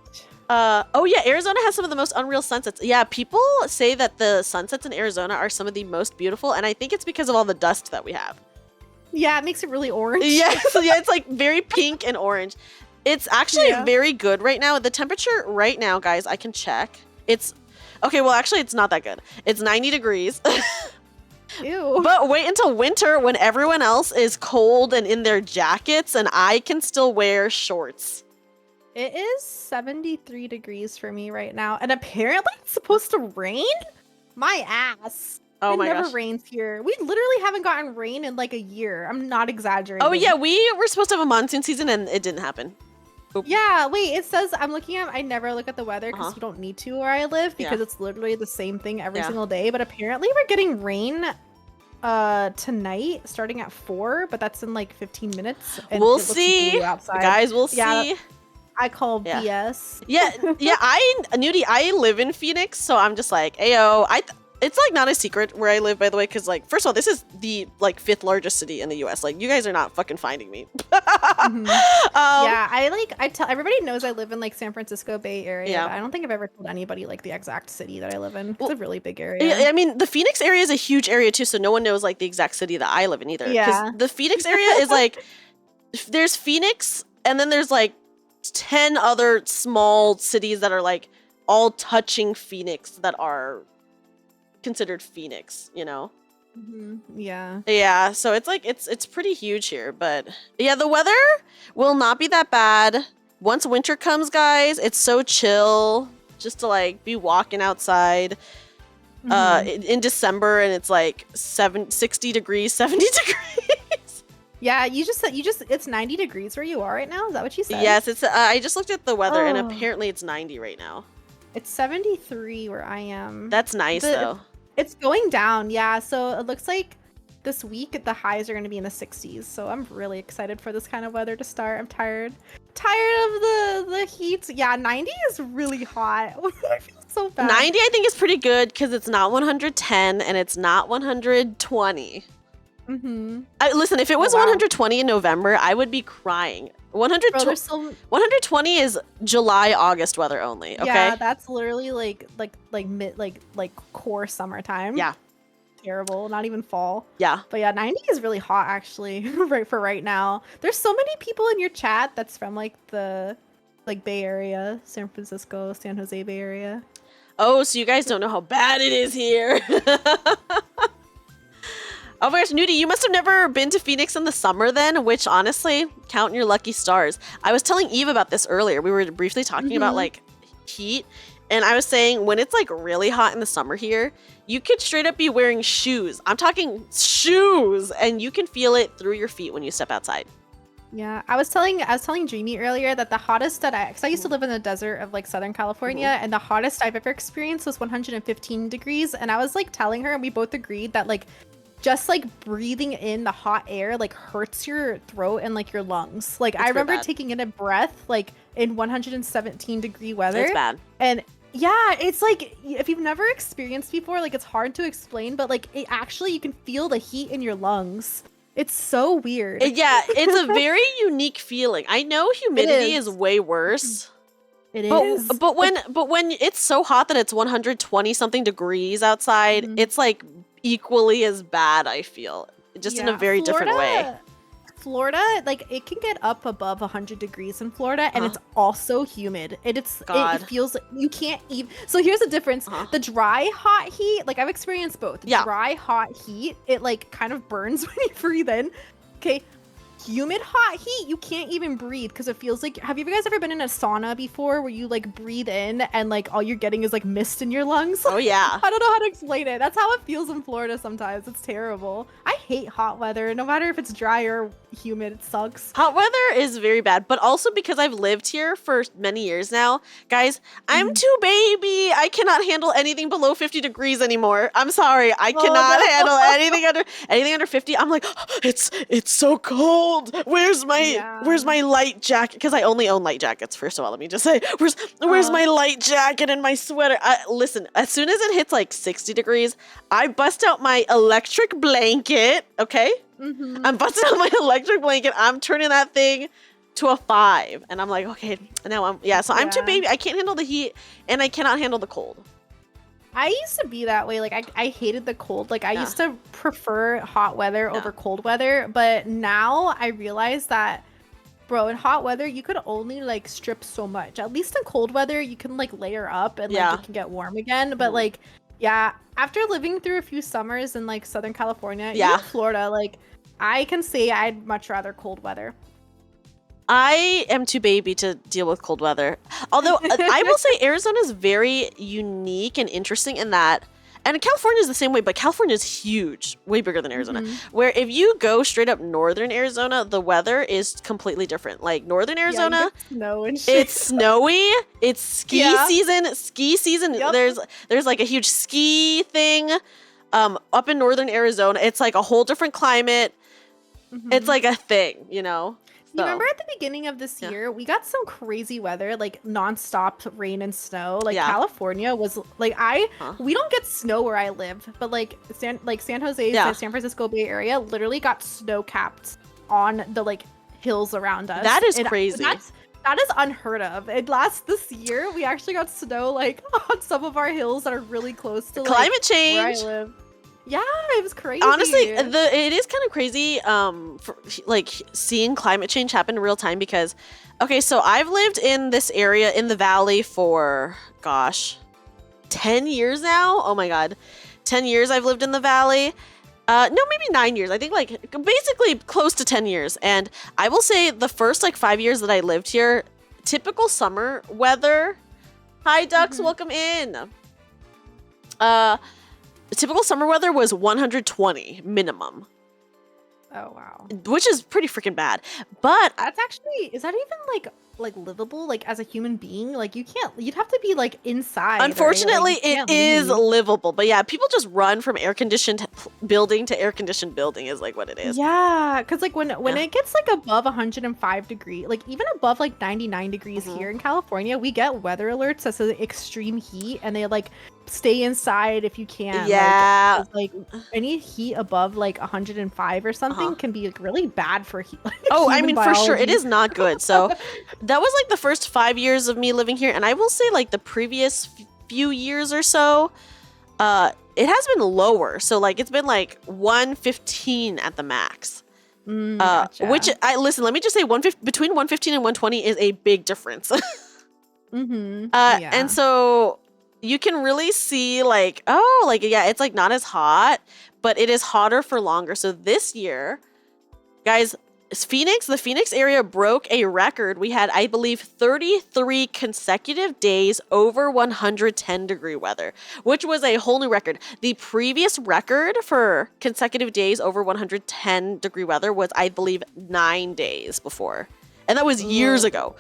Oh yeah, Arizona has some of the most unreal sunsets. Yeah, people say that the sunsets in Arizona are some of the most beautiful, and I think it's because of all the dust that we have. Yeah, it makes it really orange. Yeah, so yeah, it's like very pink and orange. It's actually very good right now. The temperature right now, guys, I can check. It's okay, well actually it's not that good. It's 90 degrees. Ew. But wait until winter when everyone else is cold and in their jackets and I can still wear shorts. It is 73 degrees for me right now, and apparently it's supposed to rain? My ass. Oh my gosh. It never rains here. We literally haven't gotten rain in like a year. I'm not exaggerating. Oh yeah, we were supposed to have a monsoon season and it didn't happen. Oop. Yeah, wait, it says, I'm looking at, I never look at the weather because you don't need to where I live because it's literally the same thing every single day, but apparently we're getting rain tonight starting at 4, but that's in like 15 minutes. And we'll see. Guys, we'll see. I call BS. Yeah, Nudie, I live in Phoenix, so I'm just like, ayo. It's like not a secret where I live, by the way, because like, first of all, this is the like 5th largest city in the U.S. Like, you guys are not fucking finding me. Yeah, I tell everybody knows I live in like San Francisco Bay Area. Yeah. But I don't think I've ever told anybody like the exact city that I live in. It's a really big area. I mean, the Phoenix area is a huge area too, so no one knows like the exact city that I live in either. Yeah. The Phoenix area is like, there's Phoenix, and then there's like 10 other small cities that are like all touching Phoenix that are considered Phoenix, you know? Yeah, so it's like it's pretty huge here, but yeah, the weather will not be that bad once winter comes, guys. It's so chill just to like be walking outside in December, and it's like 60 degrees, 70 degrees. Yeah, you just it's 90 degrees where you are right now. Is that what you said? Yes, it's I just looked at the weather and apparently it's 90 right now. It's 73 where I am. That's nice though. It's going down, yeah. So it looks like this week the highs are going to be in the 60s. So I'm really excited for this kind of weather to start. I'm tired of the heat. Yeah, 90 is really hot. I feel so bad. 90 I think is pretty good because it's not 110 and it's not 120. Listen, if it was 120 in November, I would be crying. 120 is July, August weather only. Okay. Yeah, that's literally like core summertime. Yeah. Terrible. Not even fall. Yeah. But yeah, 90 is really hot actually, right now. There's so many people in your chat that's from like the like Bay Area, San Francisco, San Jose Bay Area. Oh, so you guys don't know how bad it is here. Oh my gosh, Nudie, you must have never been to Phoenix in the summer then, which honestly, count your lucky stars. I was telling Eve about this earlier. We were briefly talking about like heat, and I was saying when it's like really hot in the summer here, you could straight up be wearing shoes. I'm talking shoes, and you can feel it through your feet when you step outside. Yeah, I was telling Dreamy earlier that the hottest because I used to live in the desert of like Southern California, and the hottest I've ever experienced was 115 degrees, and I was like telling her, and we both agreed that like just like breathing in the hot air like hurts your throat and like your lungs. Like I remember taking in a breath like in 117-degree weather. It's bad. And yeah, it's like if you've never experienced before, like it's hard to explain, but like it actually you can feel the heat in your lungs. It's so weird. Yeah, it's a very unique feeling. I know humidity is way worse. It is. But when it's so hot that it's 120 something degrees outside, it's like equally as bad, I feel. Just in a very different way. Florida, like it can get up above 100 degrees in Florida, and it's also humid. It feels like you can't even. So here's the difference: the dry hot heat, like I've experienced both. Dry hot heat, it like kind of burns when you breathe in. Okay, humid hot heat, you can't even breathe because it feels like. Have you guys ever been in a sauna before where you like breathe in and like all you're getting is like mist in your lungs? Oh yeah. I don't know how to explain it. That's how it feels in Florida sometimes. It's terrible. I hate hot weather. No matter if it's dry or humid, it sucks. Hot weather is very bad, but also because I've lived here for many years now, guys, I'm too baby. I cannot handle anything below 50 degrees anymore. I'm sorry. I cannot handle anything under 50. I'm like, it's so cold. Where's my light jacket? Because I only own light jackets. First of all, let me just say, where's my light jacket and my sweater? Listen, as soon as it hits like 60 degrees, I bust out my electric blanket. Okay. I'm busting out my electric blanket. I'm turning that thing to a 5. And I'm like, okay, now I'm too baby. I can't handle the heat and I cannot handle the cold. I used to be that way. Like I hated the cold. Like I used to prefer hot weather over cold weather. But now I realize that, bro, in hot weather, you could only like strip so much. At least in cold weather, you can like layer up and like it can get warm again. But like, after living through a few summers in like Southern California, even Florida, like I can say I'd much rather cold weather. I am too baby to deal with cold weather. Although I will say Arizona is very unique and interesting in that, and California is the same way, but California is huge, way bigger than Arizona. Where if you go straight up northern Arizona, the weather is completely different. Like northern Arizona, snow and shit. It's snowy. It's ski season. There's like a huge ski thing. Up in northern Arizona, it's like a whole different climate. It's like a thing, you know. You remember at the beginning of this year, we got some crazy weather, like nonstop rain and snow. Like California was like we don't get snow where I live, but like San Jose, the San Francisco Bay Area, literally got snow capped on the like hills around us. That is crazy. That is unheard of. This year, we actually got snow like on some of our hills that are really close to climate change. Where I live. Yeah, it was crazy. Honestly, it is kind of crazy for, like seeing climate change happen in real time because, okay, so I've lived in this area in the valley for, 10 years now? Oh my god. 10 years I've lived in the valley. No, maybe 9 years. I think like basically close to 10 years. And I will say the first like 5 years that I lived here, typical summer weather. Hi, ducks, welcome in. Typical summer weather was 120 minute. Oh wow. Which is pretty freaking bad. But that's actually, is that even like livable, like as a human being? Like you'd have to be like inside. Unfortunately, right? Like, it is livable. But yeah, people just run from air conditioned building to air conditioned building is like what it is. Yeah, because like when it gets like above 105 degrees, like even above like 99 degrees here in California, we get weather alerts that says extreme heat, and they like stay inside if you can. Yeah, like any heat above like 105 or something can be like really bad for heat. I mean, for sure, it is not good. So that was like the first 5 years of me living here, and I will say like the previous few years or so, it has been lower. So like it's been like 115 at the max. Gotcha. Which listen, let me just say between 115 and 120 is a big difference. Yeah. And so you can really see like, oh, like, yeah, it's like not as hot, but it is hotter for longer. So this year, guys, the Phoenix area broke a record. We had, I believe, 33 consecutive days over 110 degree weather, which was a whole new record. The previous record for consecutive days over 110 degree weather was, I believe, 9 days before. And that was years ago.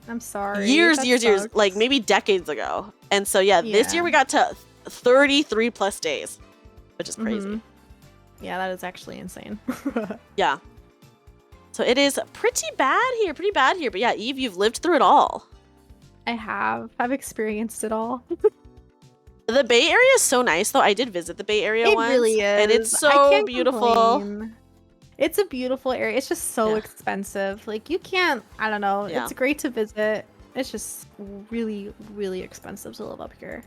I'm sorry. Years, That like sucks. maybe decades ago. And so, yeah, this year Yeah. we got to 33 plus days, which is crazy. Yeah, that is actually insane. Yeah. So it is pretty bad here. But yeah, Eve, you've lived through it all. I have. I've experienced it all. The Bay Area is so nice, though. I did visit the Bay Area It once. really is. And it's I so can't beautiful. complain. It's a beautiful area. It's just so Yeah. expensive. Like, you can't, I don't know. Yeah. It's great to visit. It's just really, really expensive to live up here.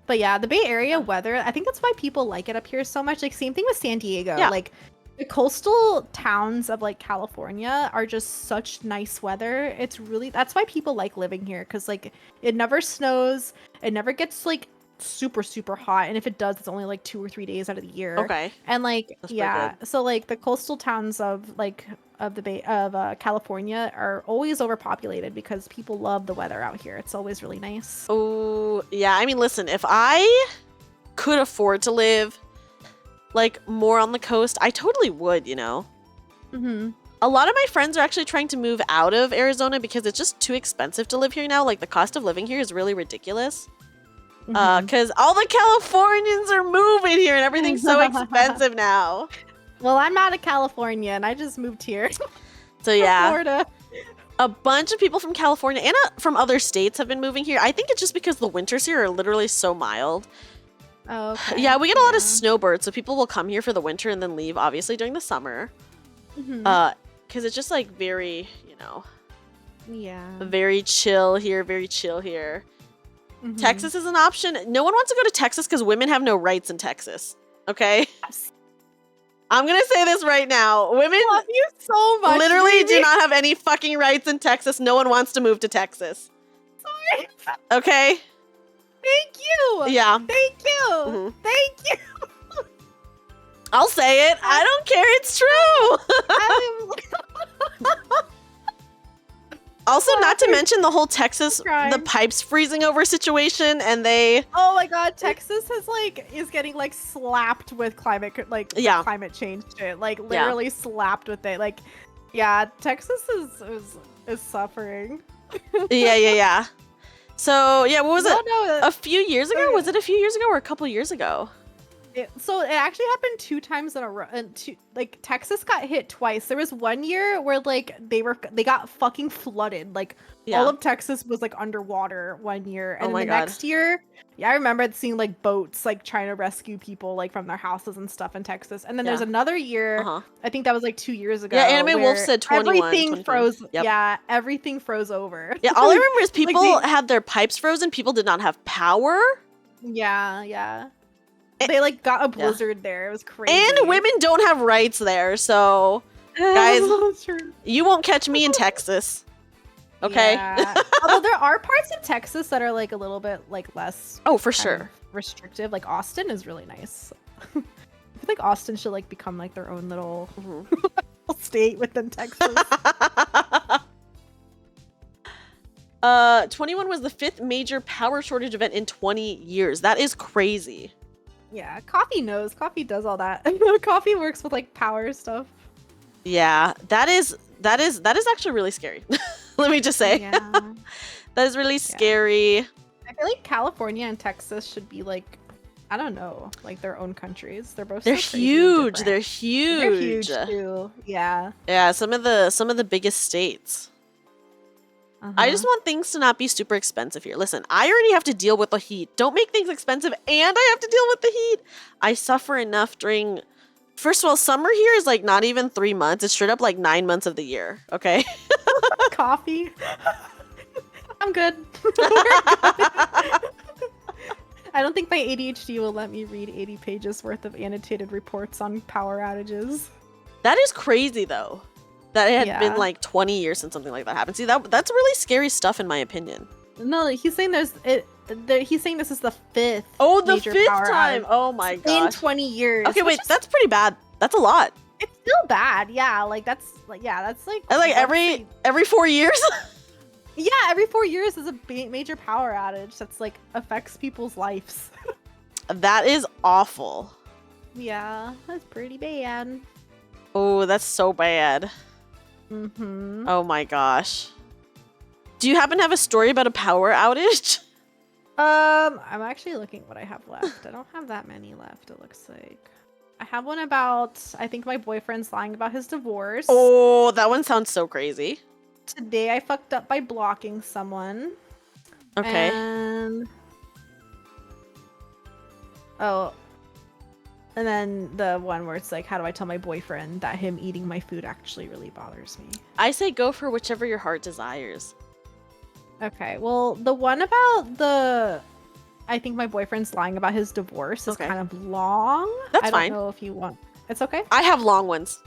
But yeah, the Bay Area weather, I think that's why people like it up here so much. Like, same thing with San Diego. Yeah. Like, the coastal towns of like California are just such nice weather. It's really, that's why people like living here, because like it never snows, it never gets like super super hot, and if it does, it's only like 2 or 3 days out of the year. Okay. And like That's pretty yeah, so like the coastal towns of like of the Bay of California are always overpopulated because people love the weather out here. It's always really nice. Oh, yeah. I mean, listen, if I could afford to live like more on the coast, I totally would, you know? Mm-hmm. A lot of my friends are actually trying to move out of Arizona because it's just too expensive to live here now. Like, the cost of living here is really ridiculous. Because all the Californians are moving here and everything's so expensive now. Well, I'm out of California and I just moved here. So, yeah. Florida. A bunch of people from California and from other states have been moving here. I think it's just because the winters here are literally so mild. Oh, okay. Yeah, we get a lot of snowbirds, so people will come here for the winter and then leave, obviously, during the summer. Because it's just, like, very, you know, very chill here, Texas is an option. No one wants to go to Texas because women have no rights in Texas. Okay? I'm going to say this right now. Women I love you so much. literally do Dreamy. not have any fucking rights in Texas. No one wants to move to Texas. Sorry. Okay? Thank you. Yeah. Thank you. Mhm. Thank you. I'll say it. I don't care. It's true. Also, not to mention the whole Texas, crying. the pipes freezing over situation, and they... Oh my god, Texas is getting like slapped with climate change shit. Like literally slapped with it. Like, yeah, Texas is suffering. Yeah. So, yeah, what was it? No, A few years ago? Was it a few years ago or a couple years ago? so it actually happened 2 times in a row. And Texas got hit twice. There was one year where like they got fucking flooded. Like all of Texas was like underwater one year, and then the next year, I remember seeing like boats like trying to rescue people like from their houses and stuff in Texas. And then there's another year, I think that was like 2 years ago. Yeah, Anime Wolf said 21. Everything froze. Yep. Yeah, everything froze over. Yeah, all I remember is people had their pipes frozen. People did not have power. Yeah. They like got a blizzard there. It was crazy. And women don't have rights there, so guys, That's true. you won't catch me in Texas. Okay? Yeah. Although there are parts of Texas that are like a little bit like less Oh, for kind sure. of restrictive. Like Austin is really nice. I feel like Austin should like become like their own little state within Texas. 21 was the 5th major power shortage event in 20 years. That is crazy. Yeah, Coffee knows. Coffee does all that. Coffee works with like power stuff. Yeah, that is actually really scary. Let me just say. Yeah. That is really scary. I feel like California and Texas should be like, I don't know, like their own countries. They're both They're so crazy and huge. different. They're huge. They're huge too. Yeah. Yeah, some of the biggest states. I just want things to not be super expensive here. Listen, I already have to deal with the heat. Don't make things expensive and I have to deal with the heat. I suffer enough during... First of all, summer here is like not even 3 months. It's straight up like 9 months of the year, okay? Coffee. I'm good. I don't think my ADHD will let me read 80 pages worth of annotated reports on power outages. That is crazy though. That it had been Yeah. like 20 years since something like that happened. See, that's really scary stuff in my opinion. No, he's saying he's saying this is the 5th. Oh, the major 5th power time. outage Oh my in gosh. 20 years. Okay, which wait, is- that's pretty bad. That's a lot. it's still bad. Yeah, like that's like And like once every 4 years. yeah, every 4 years is a major power outage that's like affects people's lives. That is awful. Yeah, that's pretty bad. Oh, that's so bad. Mm-hmm. Oh my gosh. Do you happen to have a story about a power outage? I'm actually looking what I have left. I don't have that many left, it looks like. I have one about, I think my boyfriend's lying about his divorce. Oh, that one sounds so crazy. Today I fucked up by blocking someone. Okay. And... Oh. And then the one where it's like, how do I tell my boyfriend that him eating my food actually really bothers me? I say go for whichever your heart desires. Okay, well, the one about the... I think my boyfriend's lying about his divorce is Okay. kind of long. That's I fine. don't know if you want... It's okay? I have long ones.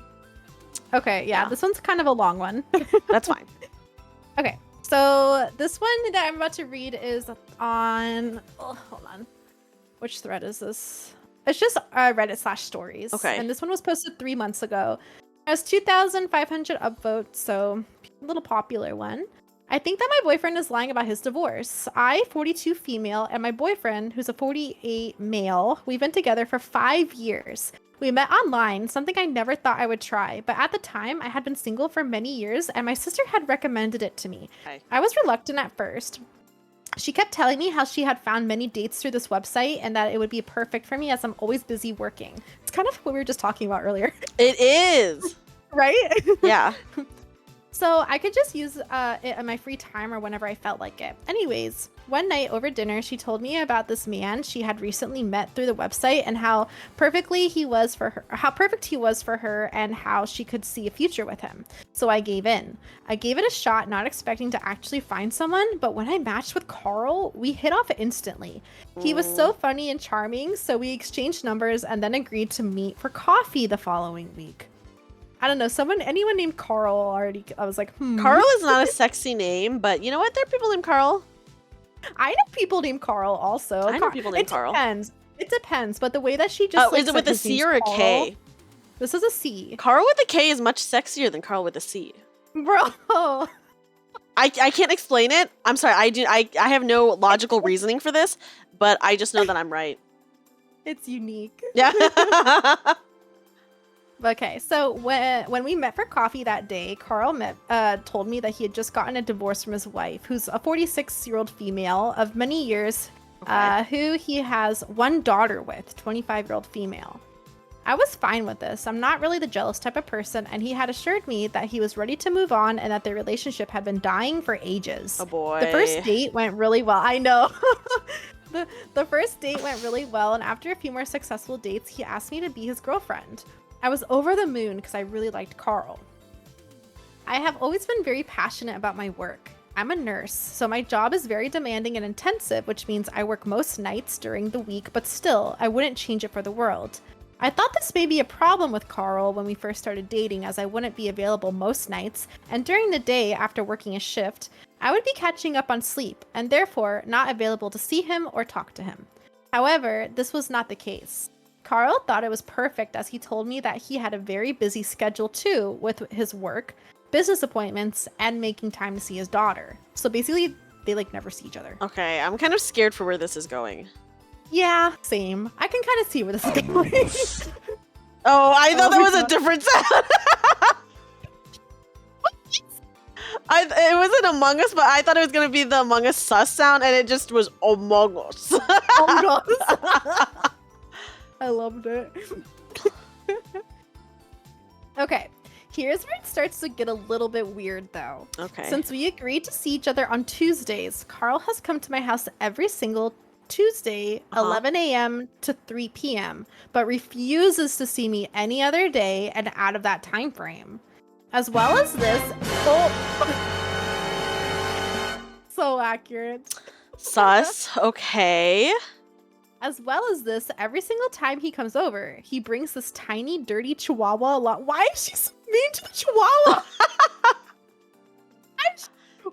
Okay, yeah, Yeah. this one's kind of a long one. That's fine. Okay, so this one that I'm about to read is on... Oh, hold on. Which thread is this? It's just Reddit/stories. Okay. And this one was posted 3 months ago. It has 2,500 upvotes, so a little popular one. I think that my boyfriend is lying about his divorce. I, 42 female, and my boyfriend, who's a 48 male, we've been together for 5 years. We met online, something I never thought I would try, but at the time, I had been single for many years, and my sister had recommended it to me. Okay. I was reluctant at first. She kept telling me how she had found many dates through this website and that it would be perfect for me as I'm always busy working. It's kind of what we were just talking about earlier, It is. right? Yeah. So I could just use it in my free time or whenever I felt like it. Anyways, one night over dinner, she told me about this man she had recently met through the website and how perfect he was for her and how she could see a future with him. So I gave in. I gave it a shot, not expecting to actually find someone, but when I matched with Carl, we hit off instantly. He was so funny and charming, so we exchanged numbers and then agreed to meet for coffee the following week. I don't know, anyone named Carl already, I was like, Carl is not a sexy name, but you know what? There are people named Carl. I know people named Carl also. I know people named Carl. It depends, but the way that she just Oh, is it with a C or a K? This is a C. Carl with a K is much sexier than Carl with a C. Bro. I can't explain it. I'm sorry. I have no logical reasoning for this, but I just know that I'm right. It's unique. Yeah. Okay, so when we met for coffee that day, Carl told me that he had just gotten a divorce from his wife, who's a 46-year-old female of many years, who he has one daughter with, 25-year-old female. I was fine with this. I'm not really the jealous type of person, and he had assured me that he was ready to move on and that their relationship had been dying for ages. Oh boy. The first date went really well. I know. The first date went really well, and after a few more successful dates, he asked me to be his girlfriend. I was over the moon because I really liked Carl. I have always been very passionate about my work. I'm a nurse, so my job is very demanding and intensive, which means I work most nights during the week, but still, I wouldn't change it for the world. I thought this may be a problem with Carl when we first started dating, as I wouldn't be available most nights, and during the day after working a shift, I would be catching up on sleep, and therefore not available to see him or talk to him. However, this was not the case. Carl thought it was perfect, as he told me that he had a very busy schedule too with his work, business appointments, and making time to see his daughter. So basically, they like never see each other. Okay, I'm kind of scared for where this is going. Yeah, same. I can kind of see where this is going. Oh, I thought Oh that my was a God. different sound. It wasn't Among Us, but I thought it was gonna be the Among Us sus sound, and it just was Among Us. Oh my God. I loved it. Okay, here's where it starts to get a little bit weird though. Okay. Since we agreed to see each other on Tuesdays, Carl has come to my house every single Tuesday, 11 a.m. to 3 p.m., but refuses to see me any other day and out of that time frame. As well as this, so accurate. Sus. Okay. As well as this, every single time he comes over, he brings this tiny, dirty chihuahua along. Why is she so mean to the chihuahua?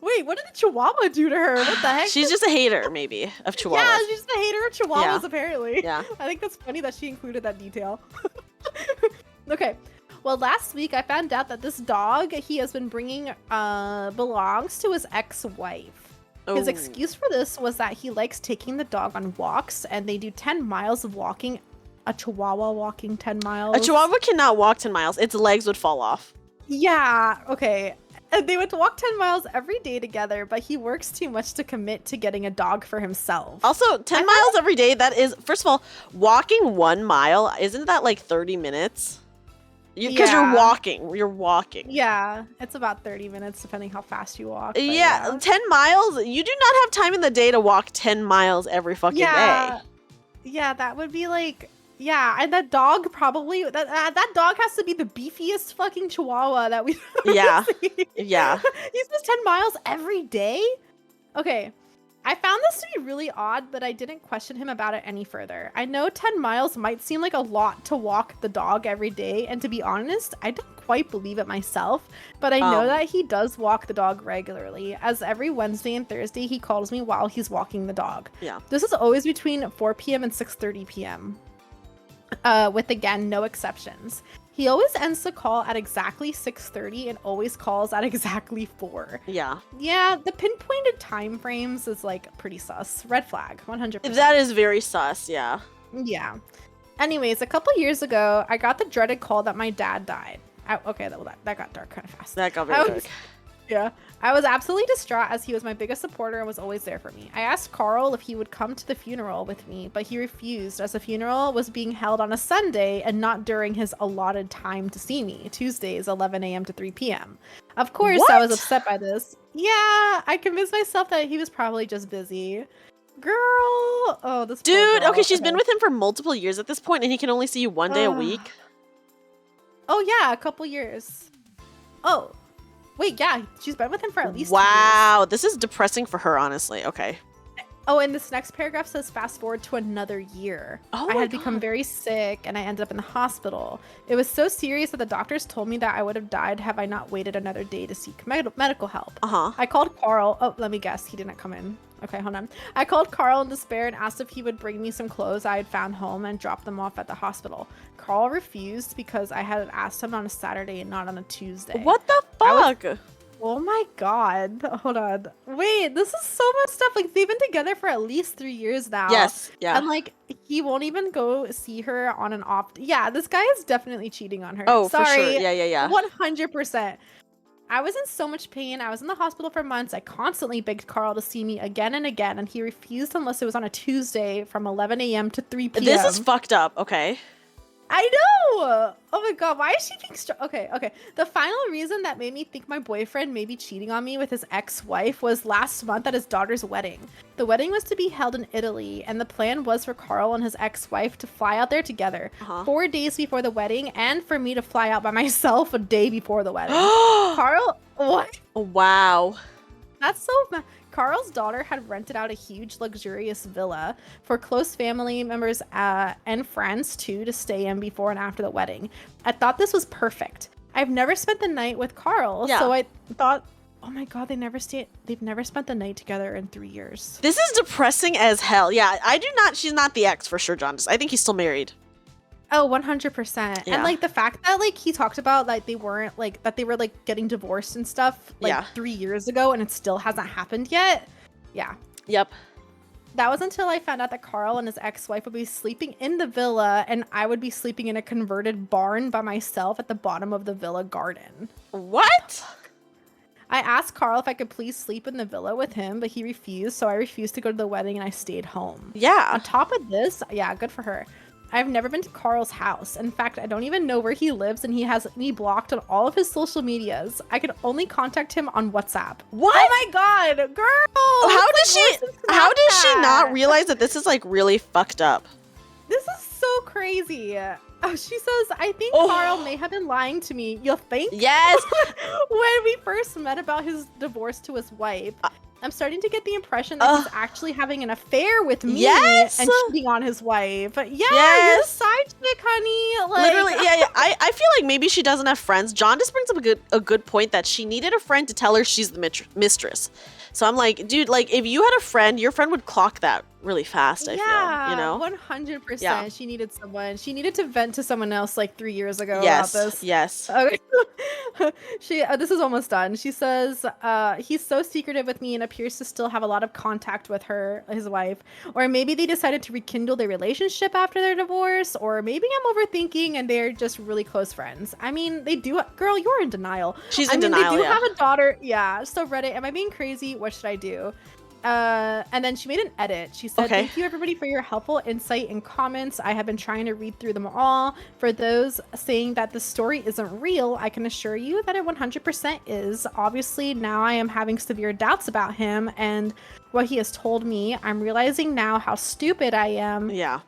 Wait, what did the chihuahua do to her? What the heck? She's just a hater, maybe, of chihuahuas. Yeah, she's just a hater of chihuahuas, Yeah. apparently. Yeah. I think that's funny that she included that detail. Okay. Well, last week I found out that this dog he has been bringing belongs to his ex-wife. His Oh. excuse for this was that he likes taking the dog on walks, and they do 10 miles of walking. A chihuahua walking 10 miles. A chihuahua cannot walk 10 miles. Its legs would fall off. Yeah, okay. And they would walk 10 miles every day together, but he works too much to commit to getting a dog for himself. Also, 10 miles every day, that is, first of all, walking 1 mile, isn't that like 30 minutes? Because Yeah. you're walking. Yeah, it's about 30 minutes depending how fast you walk. but Yeah, 10 miles, you do not have time in the day to walk 10 miles every fucking day. Yeah, that would be like, yeah, and that dog probably, that dog has to be the beefiest fucking chihuahua that we've ever Yeah. seen. Yeah. He says 10 miles every day? Okay. I found this to be really odd, but I didn't question him about it any further. I know 10 miles might seem like a lot to walk the dog every day, and to be honest, I don't quite believe it myself, but I know that he does walk the dog regularly, as every Wednesday and Thursday he calls me while he's walking the dog. Yeah. This is always between 4 p.m. and 6:30 p.m. With, again, no exceptions. He always ends the call at exactly 6:30 and always calls at exactly 4. Yeah. Yeah, the pinpointed time frames is like pretty sus. Red flag, 100%. That is very sus, yeah. Yeah. Anyways, a couple years ago, I got the dreaded call that my dad died. Okay, that got dark kind of fast. That got I very was- dark. Yeah. I was absolutely distraught as he was my biggest supporter and was always there for me. I asked Carl if he would come to the funeral with me, but he refused as the funeral was being held on a Sunday and not during his allotted time to see me, Tuesdays 11 a.m. to 3 p.m. Of course, I was What? upset by this. Yeah, I convinced myself that he was probably just busy. Girl! Oh, this poor Dude, girl. okay, she's been with him for multiple years at this point, and he can only see you 1 day a week. Oh, yeah, a couple years. Oh. Wait, yeah, she's been with him for at least 2 years. Wow, this is depressing for her, honestly. Okay. Oh, and this next paragraph says fast forward to another year. Oh I my had become God. very sick and I ended up in the hospital. It was so serious that the doctors told me that I would have died had I not waited another day to seek medical help. Uh-huh. I called Carl. Oh, let me guess. He didn't come in. Okay, hold on. I called Carl in despair and asked if he would bring me some clothes I had found home and drop them off at the hospital. Carl refused because I had asked him on a Saturday and not on a Tuesday. What the I fuck? Oh my god. Hold on. Wait, this is so much stuff. Like, they've been together for at least 3 years now. Yes, yeah. And, like, he won't even go see her on an off. Yeah, this guy is definitely cheating on her. Oh, Sorry. for sure. Yeah. 100%. I was in so much pain. I was in the hospital for months. I constantly begged Carl to see me again and again, and he refused unless it was on a Tuesday from 11 a.m. to 3 p.m. This is fucked up, okay? I know! Oh my god, why is she being Okay. The final reason that made me think my boyfriend may be cheating on me with his ex-wife was last month at his daughter's wedding. The wedding was to be held in Italy, and the plan was for Carl and his ex-wife to fly out there together 4 days before the wedding, and for me to fly out by myself a day before the wedding. Carl, what? Wow. That's so... Carl's daughter had rented out a huge luxurious villa for close family members and friends too to stay in before and after the wedding. I thought this was perfect. I've never spent the night with Carl, so I thought, oh my god, they've never spent the night together in 3 years. This is depressing as hell. Yeah, she's not the ex for sure, John. I think he's still married. Oh, 100%. Yeah. And like the fact that like he talked about like they weren't like that they were like getting divorced and stuff like 3 years ago and it still hasn't happened yet. Yeah. Yep. That was until I found out that Carl and his ex-wife would be sleeping in the villa and I would be sleeping in a converted barn by myself at the bottom of the villa garden. What? I asked Carl if I could please sleep in the villa with him, but he refused, so I refused to go to the wedding and I stayed home. Yeah. On top of this, yeah, good for her. I've never been to Carl's house. In fact, I don't even know where he lives and he has me blocked on all of his social medias. I could only contact him on WhatsApp. What? Oh my god, girl! How It's does like worse than how does she Snapchat. not realize that this is like really fucked up? This is so crazy. Oh, she says, I think Oh. Carl may have been lying to me. You think? Yes. When we first met about his divorce to his wife. I'm starting to get the impression that he's actually having an affair with me Yes! and cheating on his wife. Yeah, you're a Yes! side chick, honey. Like, Literally, yeah. I feel like maybe she doesn't have friends. John just brings up a good point that she needed a friend to tell her she's the mistress. So I'm like, dude, like if you had a friend, your friend would clock that really fast. I feel, you know. 100%. Yeah. She needed someone. She needed to vent to someone else like 3 years ago Yes, about this. yes. Okay. This is almost done. She says, he's so secretive with me and appears to still have a lot of contact with his wife. Or maybe they decided to rekindle their relationship after their divorce. Or maybe I'm overthinking and they're just really close friends. I mean, they do. Girl, you're in denial. She's in denial. They do yeah. have a daughter. Yeah. So Reddit, am I being crazy? What should I do? And then she made an edit. She said, Okay. Thank you everybody for your helpful insight and comments. I have been trying to read through them all. For those saying that the story isn't real, I can assure you that it 100% is. Obviously, now I am having severe doubts about him and what he has told me. I'm realizing now how stupid I am. Yeah.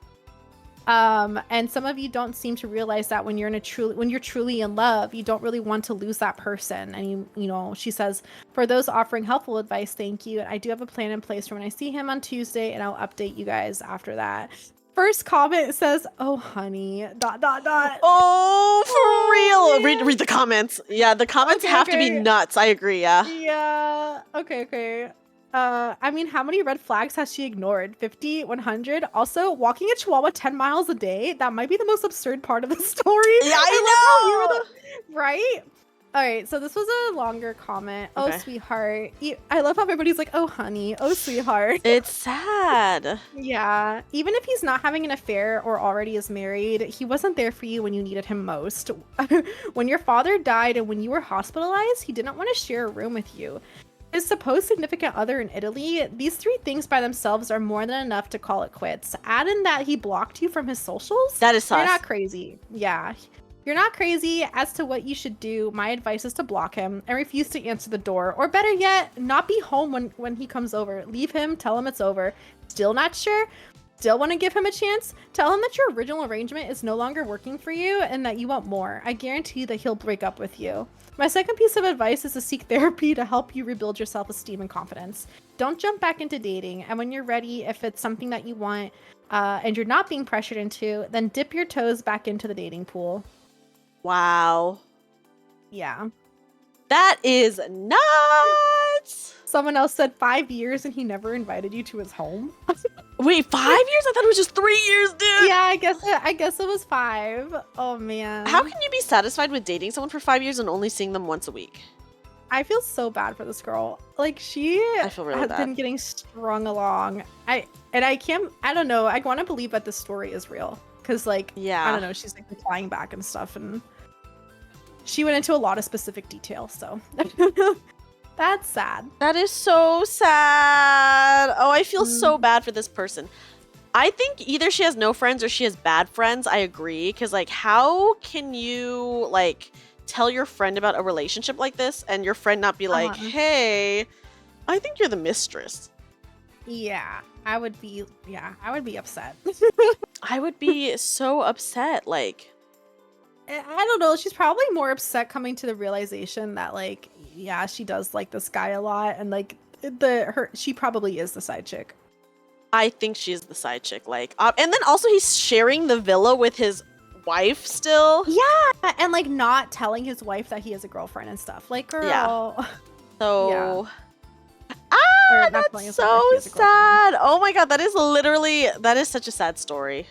And some of you don't seem to realize that when you're truly in love, you don't really want to lose that person. And you know, she says, for those offering helpful advice, thank you. I do have a plan in place for when I see him on Tuesday, and I'll update you guys after that. First comment says, "Oh, honey, ... Oh, for real. Read the comments. Yeah, the comments Okay, have to be okay. nuts. I agree. Yeah. Yeah. Okay. I mean, how many red flags has she ignored? 50, 100? Also, walking a chihuahua 10 miles a day? That might be the most absurd part of the story. Yeah, I love how know. right? All right, so this was a longer comment. Okay. Oh, sweetheart. I love how everybody's like, oh, honey. Oh, sweetheart. It's sad. Yeah. Even if he's not having an affair or already is married, he wasn't there for you when you needed him most. When your father died and when you were hospitalized, he didn't want to share a room with you. His supposed significant other in Italy, these 3 things by themselves are more than enough to call it quits. Add in that he blocked you from his socials. That is sus. You're not crazy. Yeah. You're not crazy. As to what you should do, my advice is to block him and refuse to answer the door. Or better yet, not be home when he comes over. Leave him, tell him it's over. Still not sure? Still want to give him a chance? Tell him that your original arrangement is no longer working for you and that you want more. I guarantee that he'll break up with you. My second piece of advice is to seek therapy to help you rebuild your self-esteem and confidence. Don't jump back into dating, and when you're ready, if it's something that you want and you're not being pressured into, then dip your toes back into the dating pool. Wow. Yeah. That is nuts. Someone else said 5 years and he never invited you to his home. Wait, 5 years? I thought it was just 3 years, dude. Yeah, I guess it was 5. Oh man. How can you be satisfied with dating someone for 5 years and only seeing them once a week? I feel so bad for this girl. Like she I feel really has bad. been getting strung along. I don't know. I want to believe that this story is real. Cause like, Yeah. I don't know. She's like replying back and stuff. And she went into a lot of specific detail. So that's sad. That is so sad. Oh, I feel so bad for this person. I think either she has no friends or she has bad friends. I agree. Because, like, how can you, like, tell your friend about a relationship like this and your friend not be like, hey, I think you're the mistress? Yeah, I would be upset. I would be so upset. Like, I don't know. She's probably more upset coming to the realization that, like, yeah, she does like this guy a lot. And, like, she probably is the side chick. I think she's the side chick. Like, and then also he's sharing the villa with his wife still. Yeah, and like not telling his wife that he has a girlfriend and stuff. Like, girl. Yeah. So, Or not that's telling his wife that so he has a girlfriend. sad. Oh my god, that is such a sad story.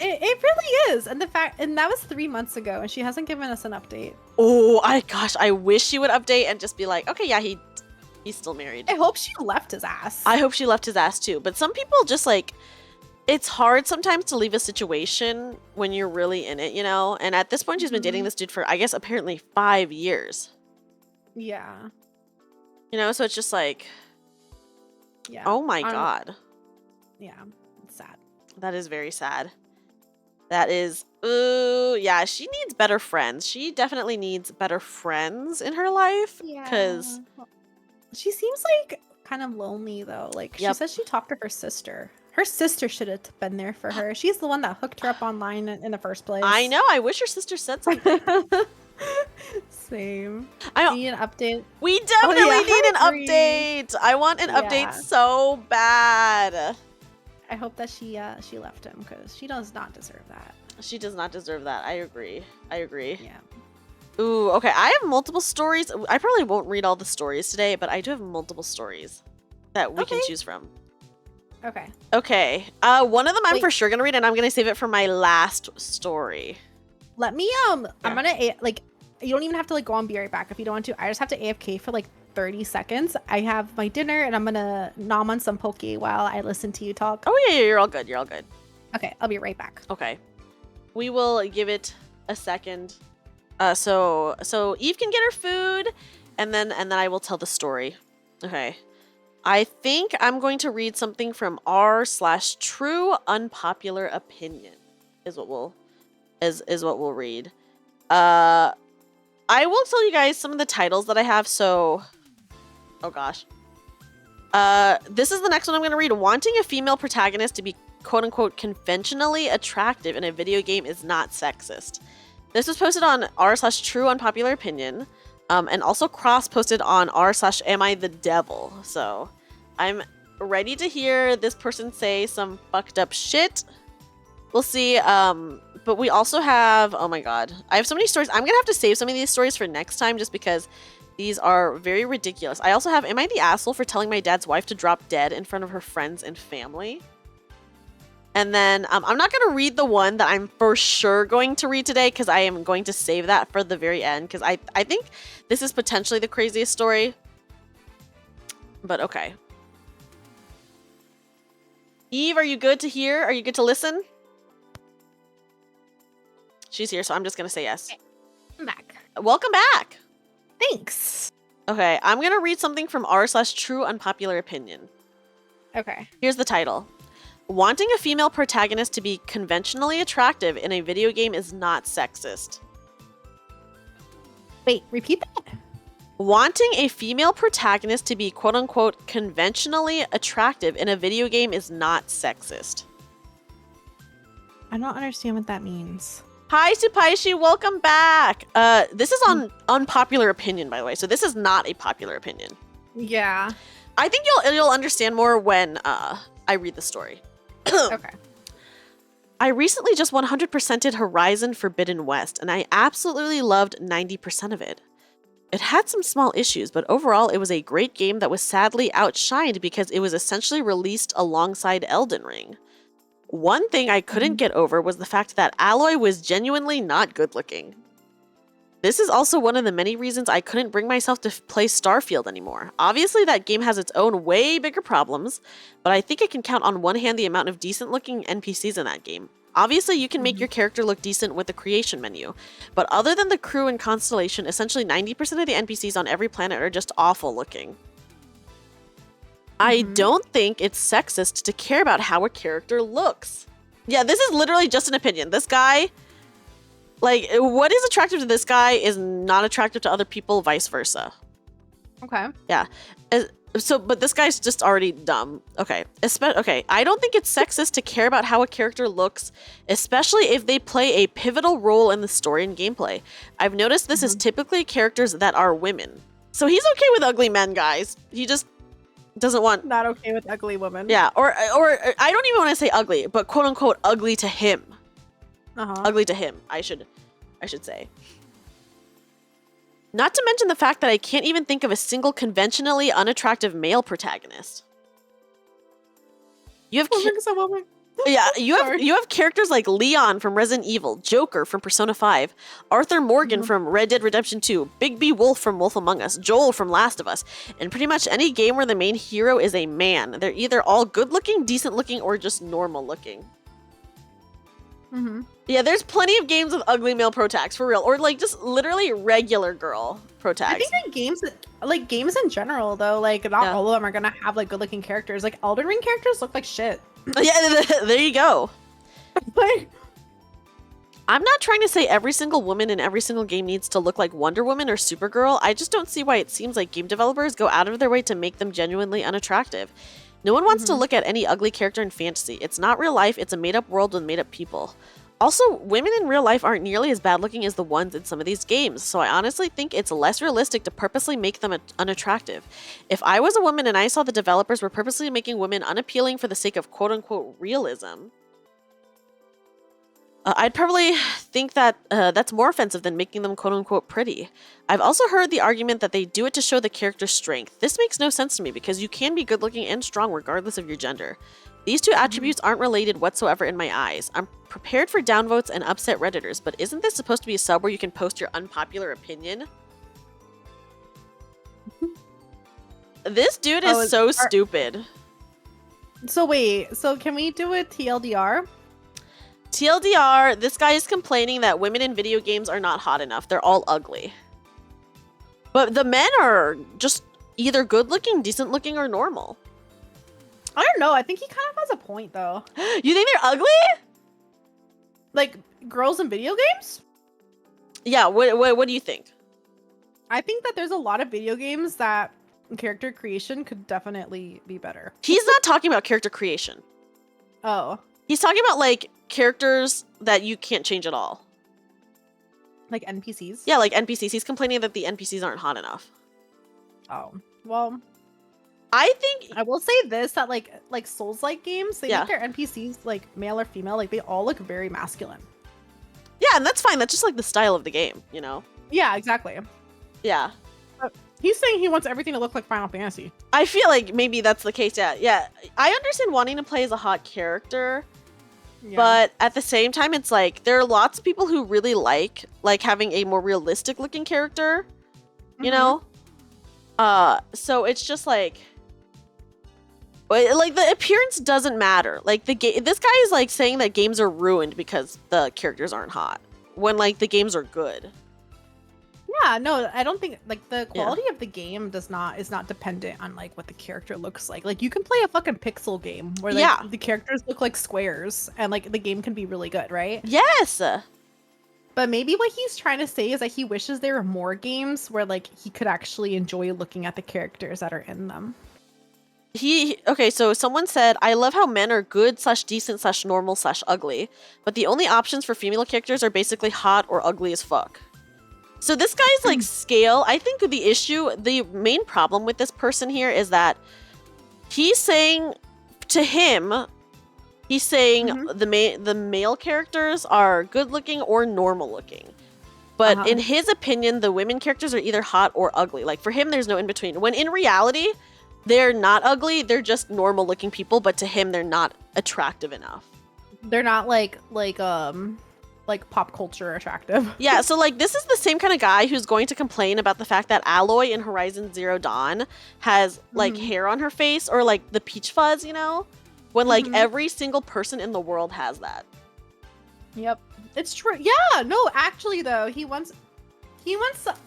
It really is, and that was 3 months ago, and she hasn't given us an update. Oh, I wish she would update and just be like, okay, yeah, he's still married. I hope she left his ass. I hope she left his ass too. But some people just like, it's hard sometimes to leave a situation when you're really in it, you know? And at this point, she's been dating this dude for, I guess, apparently 5 years. Yeah. You know, so it's just like, Yeah. oh my god. Yeah. It's sad. That is very sad. That is, ooh, yeah, she needs better friends. She definitely needs better friends in her life. Yeah. Because She seems like kind of lonely though. Like she Yep. says she talked to her sister. Her sister should have been there for her. She's the one that hooked her up online in the first place. I know, I wish her sister said something. Same. I Need an update. We definitely yeah, need an I agree. update. I want an update Yeah. so bad. I hope that she left him because she does not deserve that. She does not deserve that. I agree. I agree. Yeah. Ooh, okay. I have multiple stories. I probably won't read all the stories today, but I do have multiple stories that we can Okay. choose from. Okay. Okay. One of them I'm Wait. for sure gonna read, and I'm gonna save it for my last story. Let me I'm gonna like you don't even have to like go on be right back if you don't want to. I just have to AFK for like 30 seconds. I have my dinner and I'm gonna nom on some poke while I listen to you talk. Oh yeah, you're all good. You're all good. Okay, I'll be right back. Okay. We will give it a second. So Eve can get her food, and then I will tell the story. Okay. I think I'm going to read something from r/true unpopular opinion is what we'll read. I will tell you guys some of the titles that I have. So, oh gosh. This is the next one I'm going to read. Wanting a female protagonist to be quote unquote conventionally attractive in a video game is not sexist. This was posted on r/true unpopular opinion, and also cross-posted on r/am I the devil. So I'm ready to hear this person say some fucked up shit. We'll see. But we also have, oh my god, I have so many stories. I'm gonna have to save some of these stories for next time just because these are very ridiculous. I also have, am I the asshole for telling my dad's wife to drop dead in front of her friends and family? And then I'm not going to read the one that I'm for sure going to read today because I am going to save that for the very end because I think this is potentially the craziest story. But okay. Eve, are you good to hear? Are you good to listen? She's here, so I'm just going to say yes. I'm back. Welcome back. Thanks. Okay, I'm going to read something from r/true unpopular opinion. Okay. Here's the title. Wanting a female protagonist to be conventionally attractive in a video game is not sexist. Wait, repeat that? Wanting a female protagonist to be quote-unquote conventionally attractive in a video game is not sexist. I don't understand what that means. Hi, Supaishi, welcome back. This is on unpopular opinion, by the way, so this is not a popular opinion. Yeah. I think you'll understand more when I read the story. Okay. I recently just 100%ed Horizon Forbidden West, and I absolutely loved 90% of it. It had some small issues, but overall it was a great game that was sadly outshined because it was essentially released alongside Elden Ring. One thing I couldn't get over was the fact that Aloy was genuinely not good looking. This is also one of the many reasons I couldn't bring myself to play Starfield anymore. Obviously, that game has its own way bigger problems, but I think I can count on one hand the amount of decent-looking NPCs in that game. Obviously, you can make your character look decent with the creation menu, but other than the crew and constellation, essentially 90% of the NPCs on every planet are just awful looking. I don't think it's sexist to care about how a character looks. Yeah, this is literally just an opinion. This guy... Like, what is attractive to this guy is not attractive to other people, vice versa. Okay. Yeah. But this guy's just already dumb. Okay. Okay. I don't think it's sexist to care about how a character looks, especially if they play a pivotal role in the story and gameplay. I've noticed this is typically characters that are women. So he's okay with ugly men, guys. He just doesn't want... Not okay with ugly women. Yeah. Or I don't even want to say ugly, but quote unquote ugly to him. Ugly to him, I should say. Not to mention the fact that I can't even think of a single conventionally unattractive male protagonist. You have you have characters like Leon from Resident Evil, Joker from Persona 5, Arthur Morgan from Red Dead Redemption 2, Big B Wolf from Wolf Among Us, Joel from Last of Us, and pretty much any game where the main hero is a man. They're either all good looking, decent looking, or just normal looking. Yeah, there's plenty of games with ugly male protags, for real. Or, like, just literally regular girl protags. I think that games in general, though, like, not all of them are gonna have, like, good-looking characters. Like, Elden Ring characters look like shit. Yeah, there you go. I'm not trying to say every single woman in every single game needs to look like Wonder Woman or Supergirl. I just don't see why it seems like game developers go out of their way to make them genuinely unattractive. No one wants to look at any ugly character in fantasy. It's not real life, it's a made-up world with made-up people. Also, women in real life aren't nearly as bad looking as the ones in some of these games, so I honestly think it's less realistic to purposely make them unattractive. If I was a woman and I saw the developers were purposely making women unappealing for the sake of quote-unquote realism, I'd probably think that that's more offensive than making them quote-unquote pretty. I've also heard the argument that they do it to show the character's strength. This makes no sense to me because you can be good-looking and strong regardless of your gender. These two attributes aren't related whatsoever in my eyes. I'm prepared for downvotes and upset Redditors, but isn't this supposed to be a sub where you can post your unpopular opinion? This dude is so stupid. So wait, so can we do a TLDR? TLDR, this guy is complaining that women in video games are not hot enough. They're all ugly. But the men are just either good-looking, decent-looking, or normal. I don't know. I think he kind of has a point, though. You think they're ugly? Like, girls in video games? Yeah, what do you think? I think that there's a lot of video games that character creation could definitely be better. He's not talking about character creation. Oh. He's talking about, like, characters that you can't change at all. Like NPCs? Yeah, like NPCs. He's complaining that the NPCs aren't hot enough. Oh. Well, I think... I will say this, that, like Souls-like games, they make their NPCs, like, male or female, like, they all look very masculine. Yeah, and that's fine. That's just, like, the style of the game, you know? Yeah, exactly. Yeah. He's saying he wants everything to look like Final Fantasy. I feel like maybe that's the case, yeah. I understand wanting to play as a hot character, but at the same time, it's like, there are lots of people who really like having a more realistic looking character, you know? So it's just like the appearance doesn't matter. Like this guy is like saying that games are ruined because the characters aren't hot when like the games are good. Yeah, no, I don't think like the quality of the game is not dependent on like what the character looks like. Like you can play a fucking pixel game where like the characters look like squares and like the game can be really good, right? Yes. But maybe what he's trying to say is that he wishes there were more games where like he could actually enjoy looking at the characters that are in them. Okay, so someone said, I love how men are good / decent / normal / ugly, but the only options for female characters are basically hot or ugly as fuck. So this guy's like scale, I think the main problem with this person here is that he's saying to him, the male characters are good looking or normal looking. But in his opinion, the women characters are either hot or ugly. Like for him, there's no in between. When in reality, they're not ugly, they're just normal looking people, but to him, they're not attractive enough. They're not like pop culture attractive. Yeah, so like this is the same kind of guy who's going to complain about the fact that Aloy in Horizon Zero Dawn has like hair on her face or like the peach fuzz, you know? When like every single person in the world has that. Yep. It's true. Yeah, no, actually though, he wants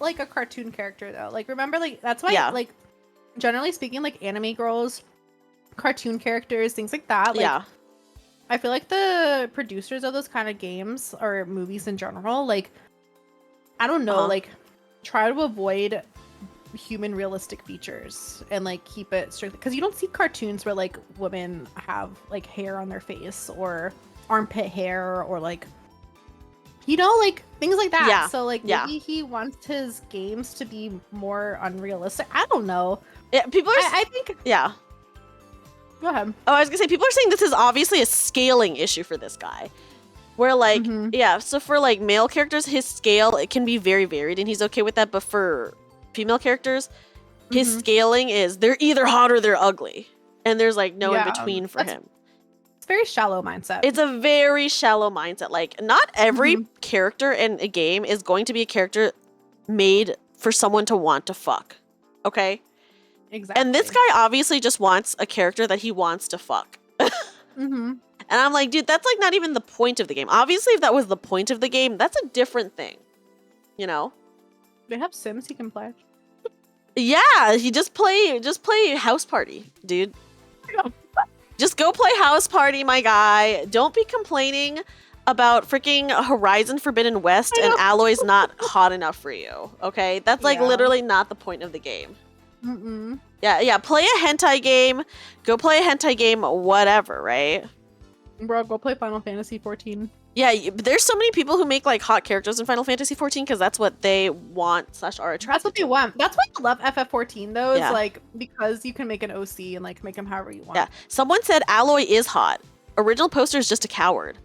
like a cartoon character though. Like remember like that's why like generally speaking like anime girls, cartoon characters, things like that. Like, I feel like the producers of those kind of games or movies in general, like, I don't know, like, try to avoid human realistic features and, like, keep it strictly. Because you don't see cartoons where, like, women have, like, hair on their face or armpit hair or, like, you know, like, things like that. Yeah. So, like, maybe he wants his games to be more unrealistic. I don't know. Yeah, people are... I think... Yeah. Go ahead. Oh, I was gonna say, people are saying this is obviously a scaling issue for this guy. Where, like, so for, like, male characters, his scale, it can be very varied, and he's okay with that, but for female characters, his scaling is, they're either hot or they're ugly. And there's, like, no in-between for him. It's a very shallow mindset. It's a very shallow mindset. Like, not every character in a game is going to be a character made for someone to want to fuck. Okay? Exactly. And this guy obviously just wants a character that he wants to fuck. And I'm like, dude, that's like not even the point of the game. Obviously, if that was the point of the game, that's a different thing. You know? They have Sims he can play. Yeah, he just play House Party, dude. Just go play House Party, my guy. Don't be complaining about freaking Horizon Forbidden West and Aloy's not hot enough for you. Okay? That's like literally not the point of the game. Yeah, play a hentai game. Go play a hentai game, whatever, right? Bro, go play Final Fantasy 14. Yeah, there's so many people who make like hot characters in Final Fantasy 14 because that's what they want / are attracted That's what they to. want. That's why I love FF14 though. Yeah. Is like because you can make an OC and like make them however you want. Yeah, someone said Alloy is hot. Original poster is just a coward.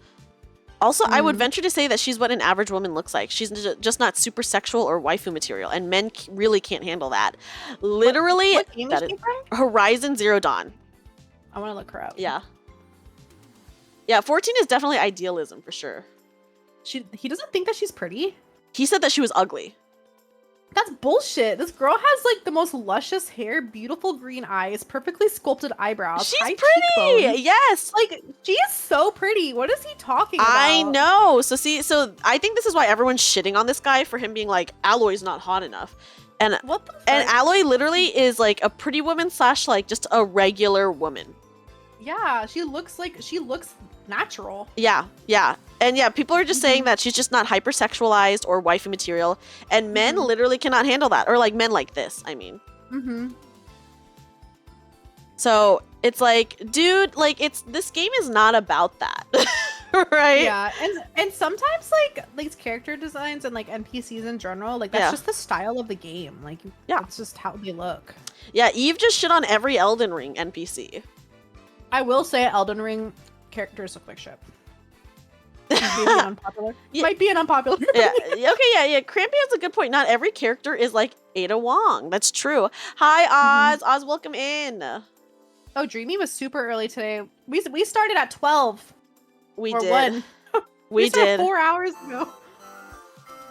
Also, I would venture to say that she's what an average woman looks like. She's just not super sexual or waifu material, and men really can't handle that. Literally, What game is she from? Horizon Zero Dawn. I want to look her up. Yeah. Yeah, 14 is definitely idealism for sure. He doesn't think that she's pretty. He said that she was ugly. That's bullshit. This girl has like the most luscious hair, beautiful green eyes, perfectly sculpted eyebrows. She's high pretty. cheekbones. Yes. Like she is so pretty. What is he talking about? I know. So I think this is why everyone's shitting on this guy for him being like, Alloy's not hot enough. And What the fuck? and Alloy literally is like a pretty woman / like just a regular woman. Yeah, she looks natural. Yeah, yeah. And yeah, people are just saying that she's just not hypersexualized or waifu material. And men literally cannot handle that. Or like men like this, I mean. Mm-hmm. So it's like, dude, like this game is not about that. Right? Yeah, and sometimes like these character designs and like NPCs in general, like that's Yeah. just the style of the game. Like Yeah. it's just how they look. Yeah, Eve just shit on every Elden Ring NPC. I will say Elden Ring characters look like shit. Maybe unpopular. Yeah. Might be an unpopular. Yeah. Okay. Yeah. Crampy has a good point. Not every character is like Ada Wong. That's true. Hi, Oz. Oz, welcome in. Oh, Dreamy was super early today. We started at 12. We or did. 1. We started did. 4 hours ago.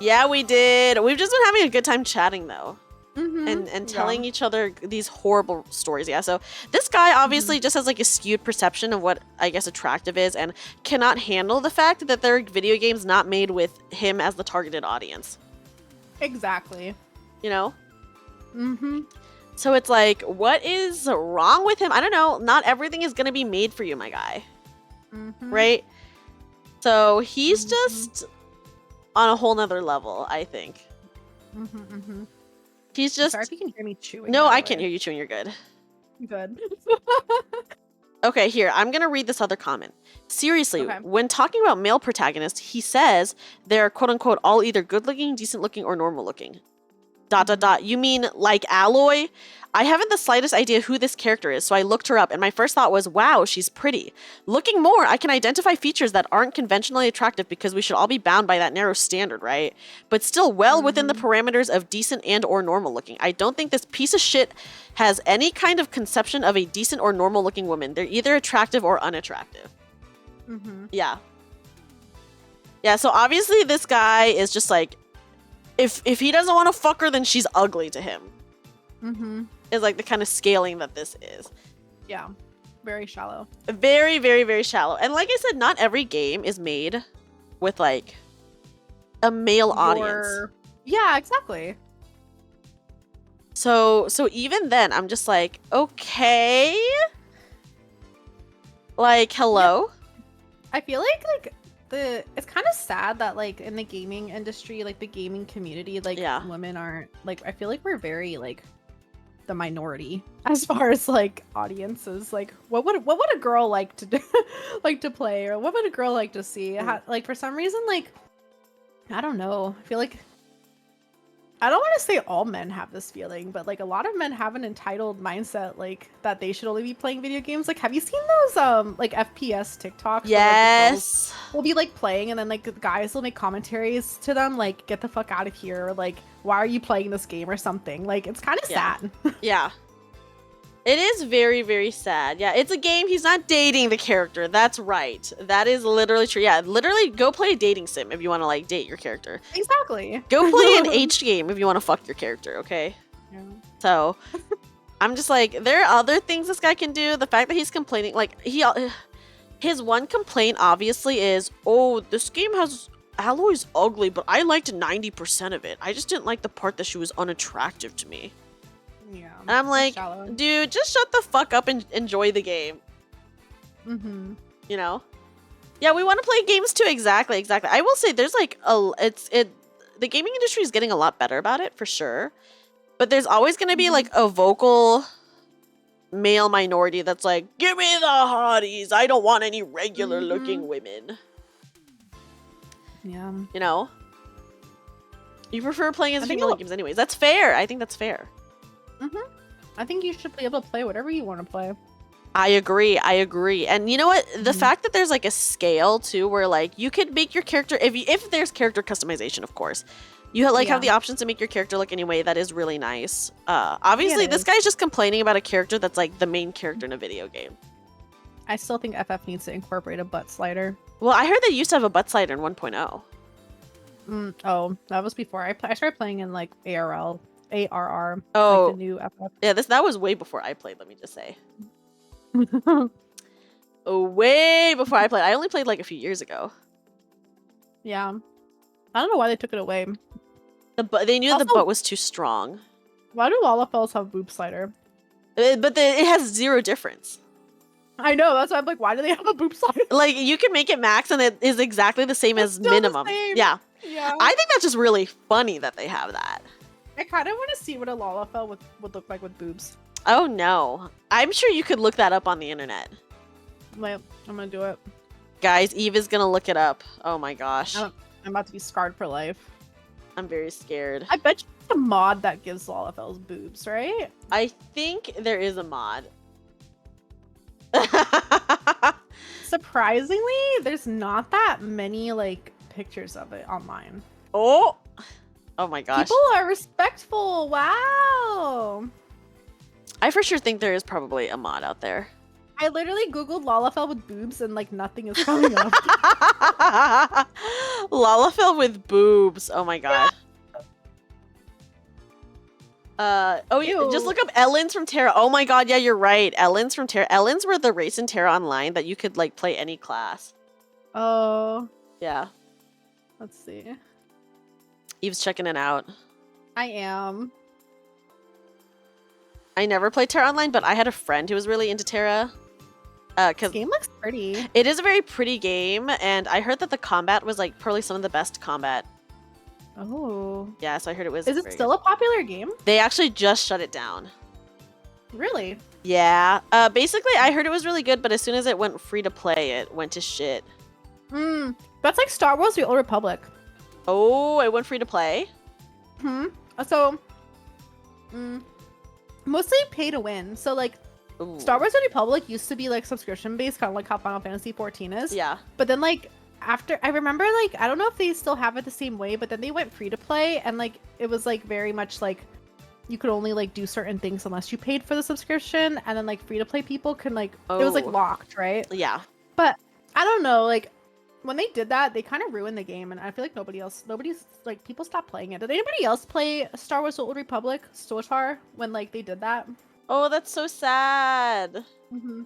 Yeah, we did. We've just been having a good time chatting though. Mm-hmm. And telling each other these horrible stories. Yeah. So this guy obviously just has like a skewed perception of what I guess attractive is and cannot handle the fact that there are video games not made with him as the targeted audience. Exactly. You know? Mm-hmm. So it's like, what is wrong with him? I don't know. Not everything is going to be made for you, my guy. Mm-hmm. Right? So he's just on a whole nother level, I think. Mm-hmm. Mm-hmm. He's just... Sorry if you can hear me chewing. No, by the I can't way. hear you chewing. You're good. Good. Okay, here. I'm going to read this other comment. Seriously, Okay. when talking about male protagonists, he says they're quote-unquote all either good-looking, decent-looking, or normal-looking. ... You mean like Alloy? I haven't the slightest idea who this character is, so I looked her up, and my first thought was, wow, she's pretty. Looking more, I can identify features that aren't conventionally attractive because we should all be bound by that narrow standard, right? But still well within the parameters of decent and or normal looking. I don't think this piece of shit has any kind of conception of a decent or normal looking woman. They're either attractive or unattractive. Mm-hmm. Yeah. Yeah, so obviously this guy is just like, if he doesn't want to fuck her, then she's ugly to him. Mm-hmm. Is like the kind of scaling that this is. Yeah. Very shallow. Very, very, very shallow. And like I said, not every game is made with like a male audience. Yeah, exactly. So even then, I'm just like, okay. Like, hello? I feel like it's kind of sad that like in the gaming industry, like the gaming community, like Yeah. women aren't like, I feel like we're very like the minority as far as like audiences. Like what would a girl like to do, like to play, or what would a girl like to see? Like for some reason, like I don't know, I feel like I don't want to say all men have this feeling, but like a lot of men have an entitled mindset, like that they should only be playing video games. Like, have you seen those like FPS TikToks? where, like, the girls Yes. will be like playing, and then like the guys will make commentaries to them, like "Get the fuck out of here!" Or like "Why are you playing this game?" or something. Like, it's kind of Yeah. sad. Yeah. It is very, very sad. Yeah, it's a game. He's not dating the character. That's right. That is literally true. Yeah, literally go play a dating sim if you want to like date your character. Exactly. Go play an H game if you want to fuck your character, okay? Yeah. So, I'm just like, there are other things this guy can do. The fact that he's complaining, like, his one complaint obviously is, oh, this game has Alloy's ugly, but I liked 90% of it. I just didn't like the part that she was unattractive to me. Yeah. And I'm like, shallow. dude, just shut the fuck up and enjoy the game. Mm-hmm. You know? Yeah, we want to play games too. Exactly. I will say there's like the gaming industry is getting a lot better about it for sure. But there's always going to be like a vocal male minority that's like, give me the hotties. I don't want any regular looking women. Yeah. You know? You prefer playing as I think female it'll- games anyways. That's fair. I think that's fair. I think you should be able to play whatever you want to play. I agree. And you know what? The Mhm. fact that there's like a scale too, where like you could make your character if there's character customization, of course, you like have the options to make your character look any way. That is really nice. Obviously, it this is. guy's just complaining about a character that's like the main character in a video game. I still think FF needs to incorporate a butt slider. Well, I heard they used to have a butt slider in 1.0. Oh, that was before I started playing in like ARR, Oh, like the new FF. yeah, that was way before I played. Let me just say, way before I played. I only played like a few years ago. Yeah, I don't know why they took it away. They knew the Also- butt was too strong. Why do Lalafels have boob slider? It has zero difference. I know, that's why I'm like, why do they have a boob slider? Like you can make it max and it is exactly the same It's as still the minimum. same. Yeah. Yeah. I think that's just really funny that they have that. I kind of want to see what a Lalafell would look like with boobs. Oh no. I'm sure you could look that up on the internet. Like, I'm gonna do it. Guys, Eve is gonna look it up. Oh my gosh. I'm about to be scarred for life. I'm very scared. I bet you it's a mod that gives Lalafells boobs, right? I think there is a mod. Surprisingly, there's not that many like pictures of it online. Oh my gosh. People are respectful. Wow. I for sure think there is probably a mod out there. I literally googled Lalafell with boobs and like nothing is coming up. Lalafell with boobs. Oh my god. Oh yeah, just Ew. look up Ellens from Terra. Oh my god, yeah, you're right. Ellens from Terra. Ellens were the race in Terra Online that you could like play any class. Oh, Yeah. let's see. Eve's checking it out. I am. I never played Terra Online, but I had a friend who was really into Terra. This Because game looks pretty. it is a very pretty game, and I heard that the combat was like probably some of the best combat. Oh. Yeah, so I heard it was. Is it very still good. a popular game? They actually just shut it down. Really? Yeah. Basically, I heard it was really good, but as soon as it went free to play, it went to shit. That's like Star Wars: The Old Republic. Oh, it went free to play. So, mostly pay to win. So like Ooh. Star Wars: The Old Republic used to be like subscription based, kind of like how Final Fantasy 14 is. Yeah. But then like after, I remember like I don't know if they still have it the same way, but then they went free to play, and like it was like very much like you could only like do certain things unless you paid for the subscription, and then like free to play people can like it was like Oh. locked, right? Yeah. But I don't know, like when they did that, they kind of ruined the game, and I feel like nobody's like people stopped playing it. Did anybody else play Star Wars: The Old Republic so far when like they did that? Oh, that's so sad. Mm-hmm.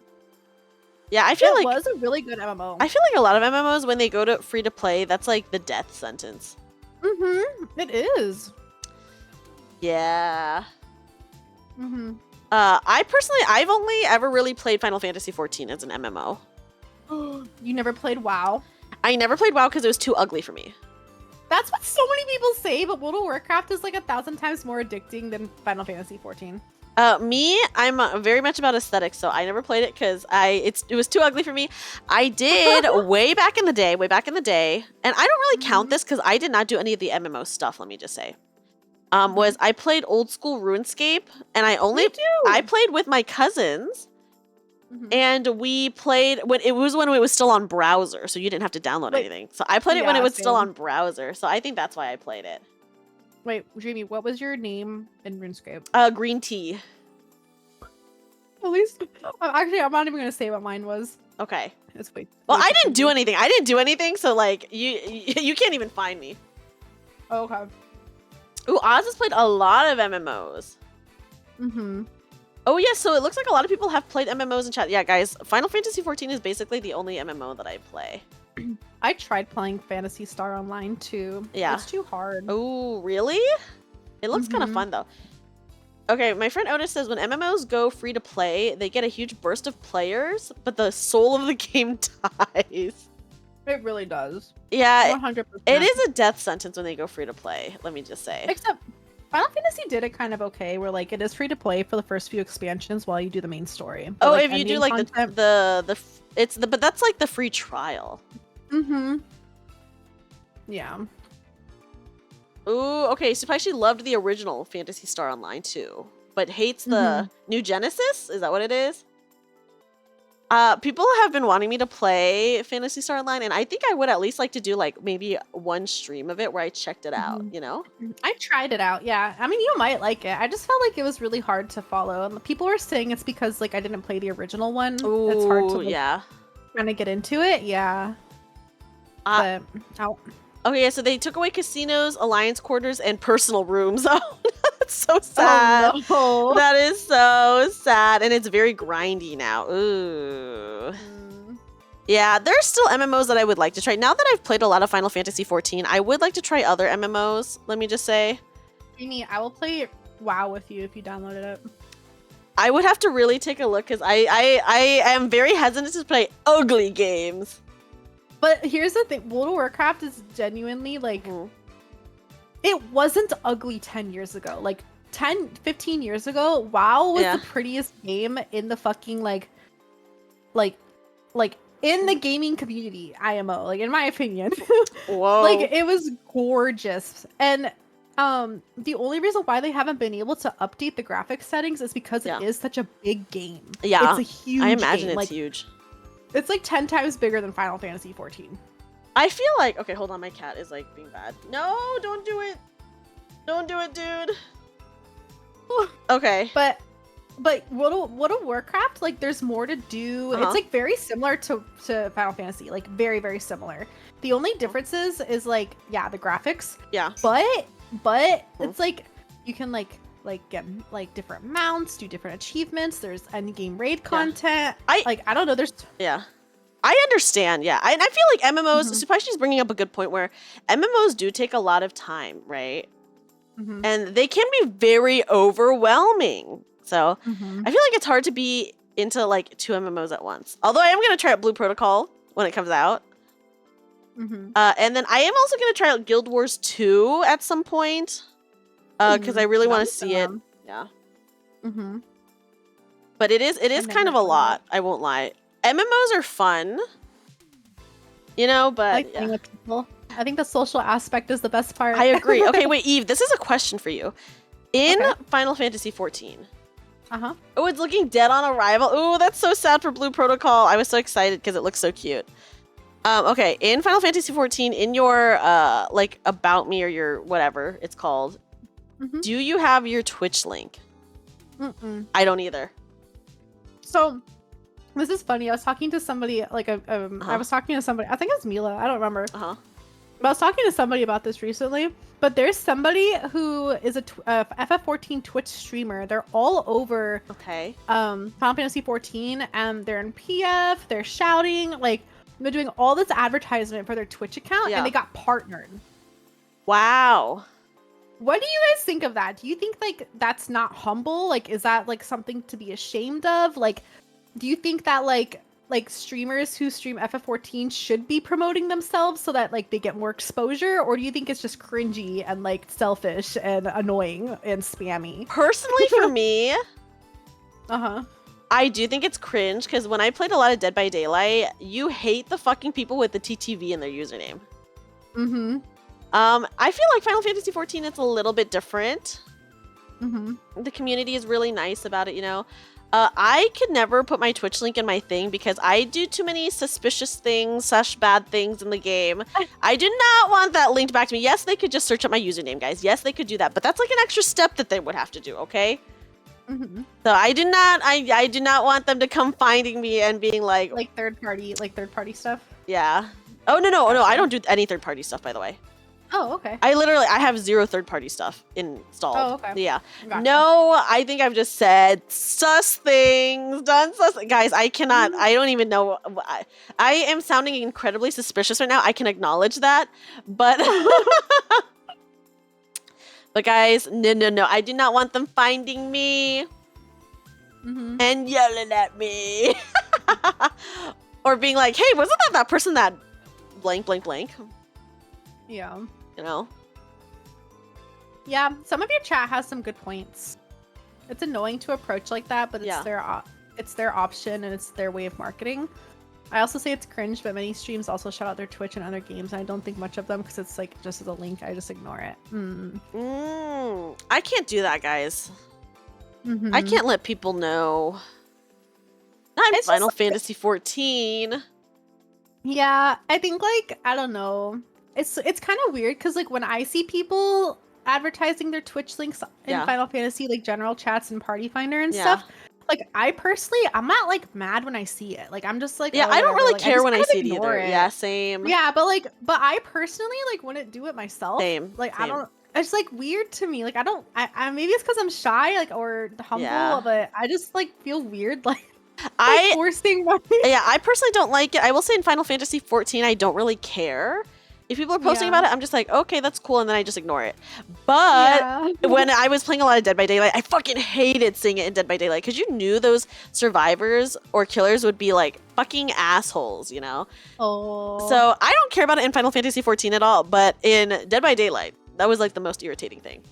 Yeah, I feel It like was a really good MMO. I feel like a lot of MMOs when they go to free to play, that's like the death sentence. It is. Yeah. I've I've only ever really played Final Fantasy 14 as an MMO. You never played WoW? I never played WoW because it was too ugly for me. That's what so many people say, but World of Warcraft is like 1,000 times more addicting than Final Fantasy 14. I'm very much about aesthetics, so I never played it because it was too ugly for me. I did way back in the day, and I don't really count this because I did not do any of the MMO stuff. Let me just say, was I played old school RuneScape, and I played with my cousins, and we played when it was still on browser, so you didn't have to download anything. So I played it when it was still on browser, so I think that's why I played it. Wait, Dreamy, what was your name in RuneScape? Green tea. At least, actually, I'm not even gonna say what mine was. Okay. It's wait. Well, I didn't do anything. So like you can't even find me. Oh, okay. Ooh, Oz has played a lot of MMOs. Oh yeah, so it looks like a lot of people have played MMOs in chat. Yeah, guys, Final Fantasy 14 is basically the only MMO that I play. I tried playing Phantasy Star Online too. Yeah. It's too hard. Oh, really? It looks kind of fun though. Okay, my friend Otis says when MMOs go free to play, they get a huge burst of players, but the soul of the game dies. It really does. Yeah, 100%. it is a death sentence when they go free to play, let me just say. Except Final Fantasy did it kind of okay, where like it is free to play for the first few expansions while you do the main story. But, Oh, like, if you do endgame like content- but that's like the free trial. Yeah. Ooh, okay. Supaishi loved the original Phantasy Star Online too, but hates the new Genesis. Is that what it is? People have been wanting me to play Phantasy Star Online, and I think I would at least like to do like maybe one stream of it where I checked it out. You know? I tried it out. Yeah. I mean, you might like it. I just felt like it was really hard to follow, and people were saying it's because like I didn't play the original one. Ooh, it's hard to yeah. kind of get into it. Yeah. But okay, so they took away casinos, alliance quarters, and personal rooms. Oh, that's so sad. Oh, no. That is so sad, and it's very grindy now. Ooh. Yeah, there's still MMOs that I would like to try. Now that I've played a lot of Final Fantasy XIV, I would like to try other MMOs. Let me just say. Amy, I will play WoW with you if you downloaded it. I would have to really take a look because I am very hesitant to play ugly games. But here's the thing, World of Warcraft is genuinely like, it wasn't ugly 10 years ago. Like 10, 15 years ago, WoW was the prettiest game in the fucking like in the gaming community, IMO, like in my opinion. Whoa. Like it was gorgeous. And the only reason why they haven't been able to update the graphics settings is because it is such a big game. Yeah. It's a huge I imagine game. it's like, huge. It's like 10 times bigger than Final Fantasy XIV. I feel like, okay, hold on, my cat is like being bad. No, don't do it. Don't do it, dude. Okay. But World of Warcraft, like there's more to do. It's like very similar to Final Fantasy, like very, very similar. The only differences is like, yeah, the graphics. Yeah. But it's like you can like get like different mounts, do different achievements. There's end game raid content. I don't know. There's I understand. Yeah, and I feel like MMOs. Supaichi's bringing up a good point where MMOs do take a lot of time, right? And they can be very overwhelming. So I feel like it's hard to be into like 2 MMOs at once. Although I am gonna try out Blue Protocol when it comes out. And then I am also gonna try out Guild Wars 2 at some point. Because I really want to see it. Yeah. But it is kind of a lot. I won't lie. MMOs are fun. You know, but like playing with people. I think the social aspect is the best part. I agree. Okay, wait, Eve, this is a question for you. In Final Fantasy XIV. Oh, it's looking dead on arrival. Oh, that's so sad for Blue Protocol. I was so excited because it looks so cute. Okay, in Final Fantasy XIV, in your like about me or your whatever it's called, do you have your Twitch link? I don't either. So this is funny. I was talking to somebody like I was talking to somebody. I think it was Mila. I don't remember. But I was talking to somebody about this recently. But there's somebody who is a FF14 Twitch streamer. They're all over Final Fantasy 14, and they're in PF. They're shouting, like they're doing all this advertisement for their Twitch account, and they got partnered. Wow. What do you guys think of that? Do you think like that's not humble? Like, is that like something to be ashamed of? Like, do you think that like streamers who stream FF14 should be promoting themselves so that like they get more exposure, or do you think it's just cringy and like selfish and annoying and spammy? Personally, for me, I do think it's cringe because when I played a lot of Dead by Daylight, you hate the fucking people with the TTV in their username. I feel like Final Fantasy XIV, it's a little bit different. The community is really nice about it, you know. I could never put my Twitch link in my thing because I do too many suspicious things / bad things in the game. I do not want that linked back to me. Yes, they could just search up my username, guys. Yes, they could do that, but that's like an extra step that they would have to do, okay? So I do not want them to come finding me and being like third party stuff. Yeah. Oh no, I don't do any third party stuff, by the way. Oh, okay. I have 0 third-party stuff installed. Oh, okay. Yeah. Gotcha. No, I think I've just said sus things, done sus. Guys, I cannot, I don't even know. I am sounding incredibly suspicious right now. I can acknowledge that, but, but guys, no. I do not want them finding me and yelling at me. Or being like, hey, wasn't that person that blank, blank, blank? Yeah. You know? Yeah, some of your chat has some good points. It's annoying to approach like that, but it's their option and it's their way of marketing. I also say it's cringe, but many streams also shout out their Twitch and other games, and I don't think much of them because it's like just as a link. I just ignore it. I can't do that, guys. Mm-hmm. I can't let people know. Not It's Final just like- Fantasy 14. Yeah, I think like I don't know. It's kind of weird because like when I see people advertising their Twitch links in Yeah. Final Fantasy, like general chats and Party Finder and Yeah. stuff. Like I personally, I'm not like mad when I see it. Like I'm just like, Yeah, oh, I don't whatever. really Like, care just when I kind of see it ignore either. Yeah, same. Yeah, but I personally like wouldn't do it myself. Same, Like I same. don't. It's like weird to me. Like I don't. I maybe it's because I'm shy, like or humble, Yeah. but I just like feel weird, like I forcing my. Yeah, I personally don't like it. I will say in Final Fantasy 14, I don't really care. If people are posting Yeah. about it, I'm just like, okay, that's cool, and then I just ignore it. But Yeah. when I was playing a lot of Dead by Daylight, I fucking hated seeing it in Dead by Daylight because you knew those survivors or killers would be like fucking assholes, you know? Oh. So I don't care about it in Final Fantasy 14 at all, but in Dead by Daylight, that was like the most irritating thing.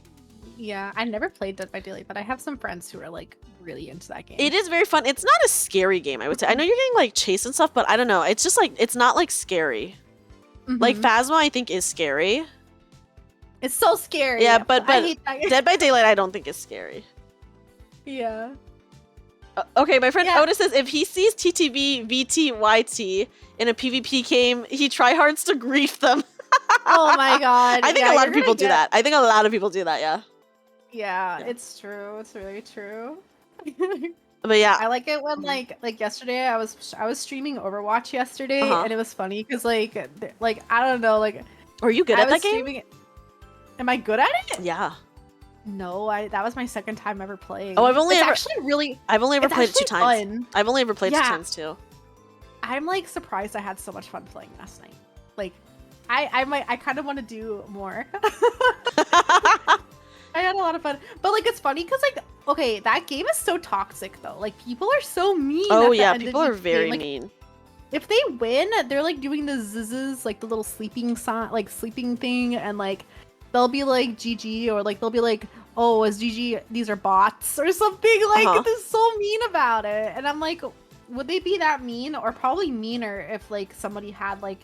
Yeah, I never played Dead by Daylight, but I have some friends who are like really into that game. It is very fun. It's not a scary game, I would say. I know you're getting like chased and stuff, but I don't know. It's just like, it's not like scary. Like Mhm. Phasma, I think is scary. It's so scary. Yeah, but I hate that. Dead by Daylight, I don't think is scary. Yeah. Okay, my friend Yeah. Otis says if he sees TTV VTYT in a PvP game, he tryhards to grief them. Oh my god. I think yeah, a lot you're of people gonna do get- that. I think a lot of people do that. Yeah. Yeah, Yeah. it's true. It's really true. But yeah, I like it when Mhm. like yesterday I was streaming Overwatch yesterday Uh-huh. and it was funny because like I don't know like are you good I at was that game? streaming. Am I good at it? Yeah. No, that was my second time ever playing. Oh, I've only it's ever- actually really I've only ever it's played it 2 actually times. fun. I've only ever played 2 Yeah. times too. I'm like surprised I had so much fun playing last night. Like I kind of want to do more. I had a lot of fun. But like it's funny because like okay, that game is so toxic though. Like people are so mean. Oh at the yeah, end of people are each very game. Like, mean. if they win, they're like doing the zzz, like the little sleeping sign, like sleeping thing, and like they'll be like GG or like they'll be like, oh, as GG, these are bots or something. Like Uh-huh. they're so mean about it, and I'm like, would they be that mean or probably meaner if like somebody had like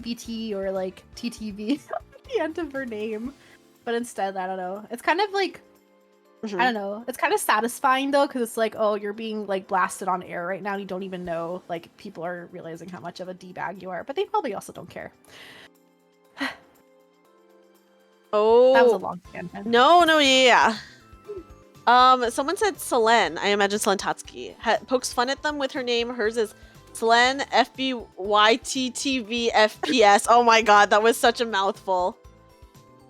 BT or like TTV at the end of her name, but instead I don't know. It's kind of like Mhm. I don't know. It's kind of satisfying though, because it's like, oh, you're being like blasted on air right now. And you don't even know. Like people are realizing how much of a d-bag you are, but they probably also don't care. Oh. That was a long tangent. No, yeah. Someone said Selene. I imagine Selene Tatsuki pokes fun at them with her name. Hers is Selene FBYTTVFPS. Oh my god, that was such a mouthful.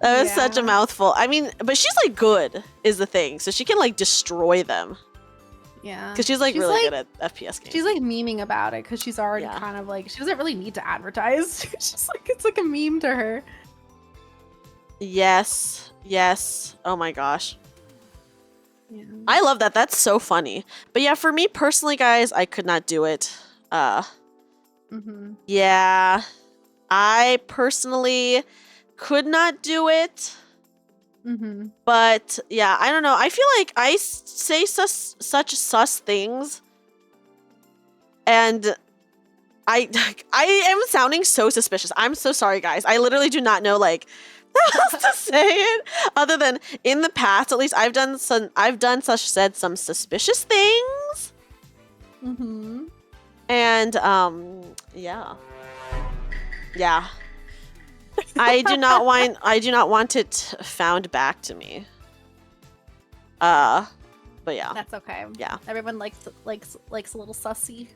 That was such a Yeah. mouthful. I mean, but she's like good is the thing, so she can like destroy them Yeah, because she's like really good at FPS games. She's like memeing about it because she's already Yeah. kind of like she doesn't really need to advertise. She's just like it's like a meme to her. Yes. Oh my gosh. Yeah. I love that. That's so funny. But yeah, for me personally, guys, I could not do it. Mm-hmm. Yeah. I personally could not do it. Mm-hmm. But yeah, I don't know. I feel like I say such sus things. And I am sounding so suspicious. I'm so sorry, guys. I literally do not know like how else to say it other than in the past. At least said some suspicious things. Mm-hmm. And yeah. I do not want it found back to me. But yeah. That's okay. Yeah. Everyone likes a little sussy.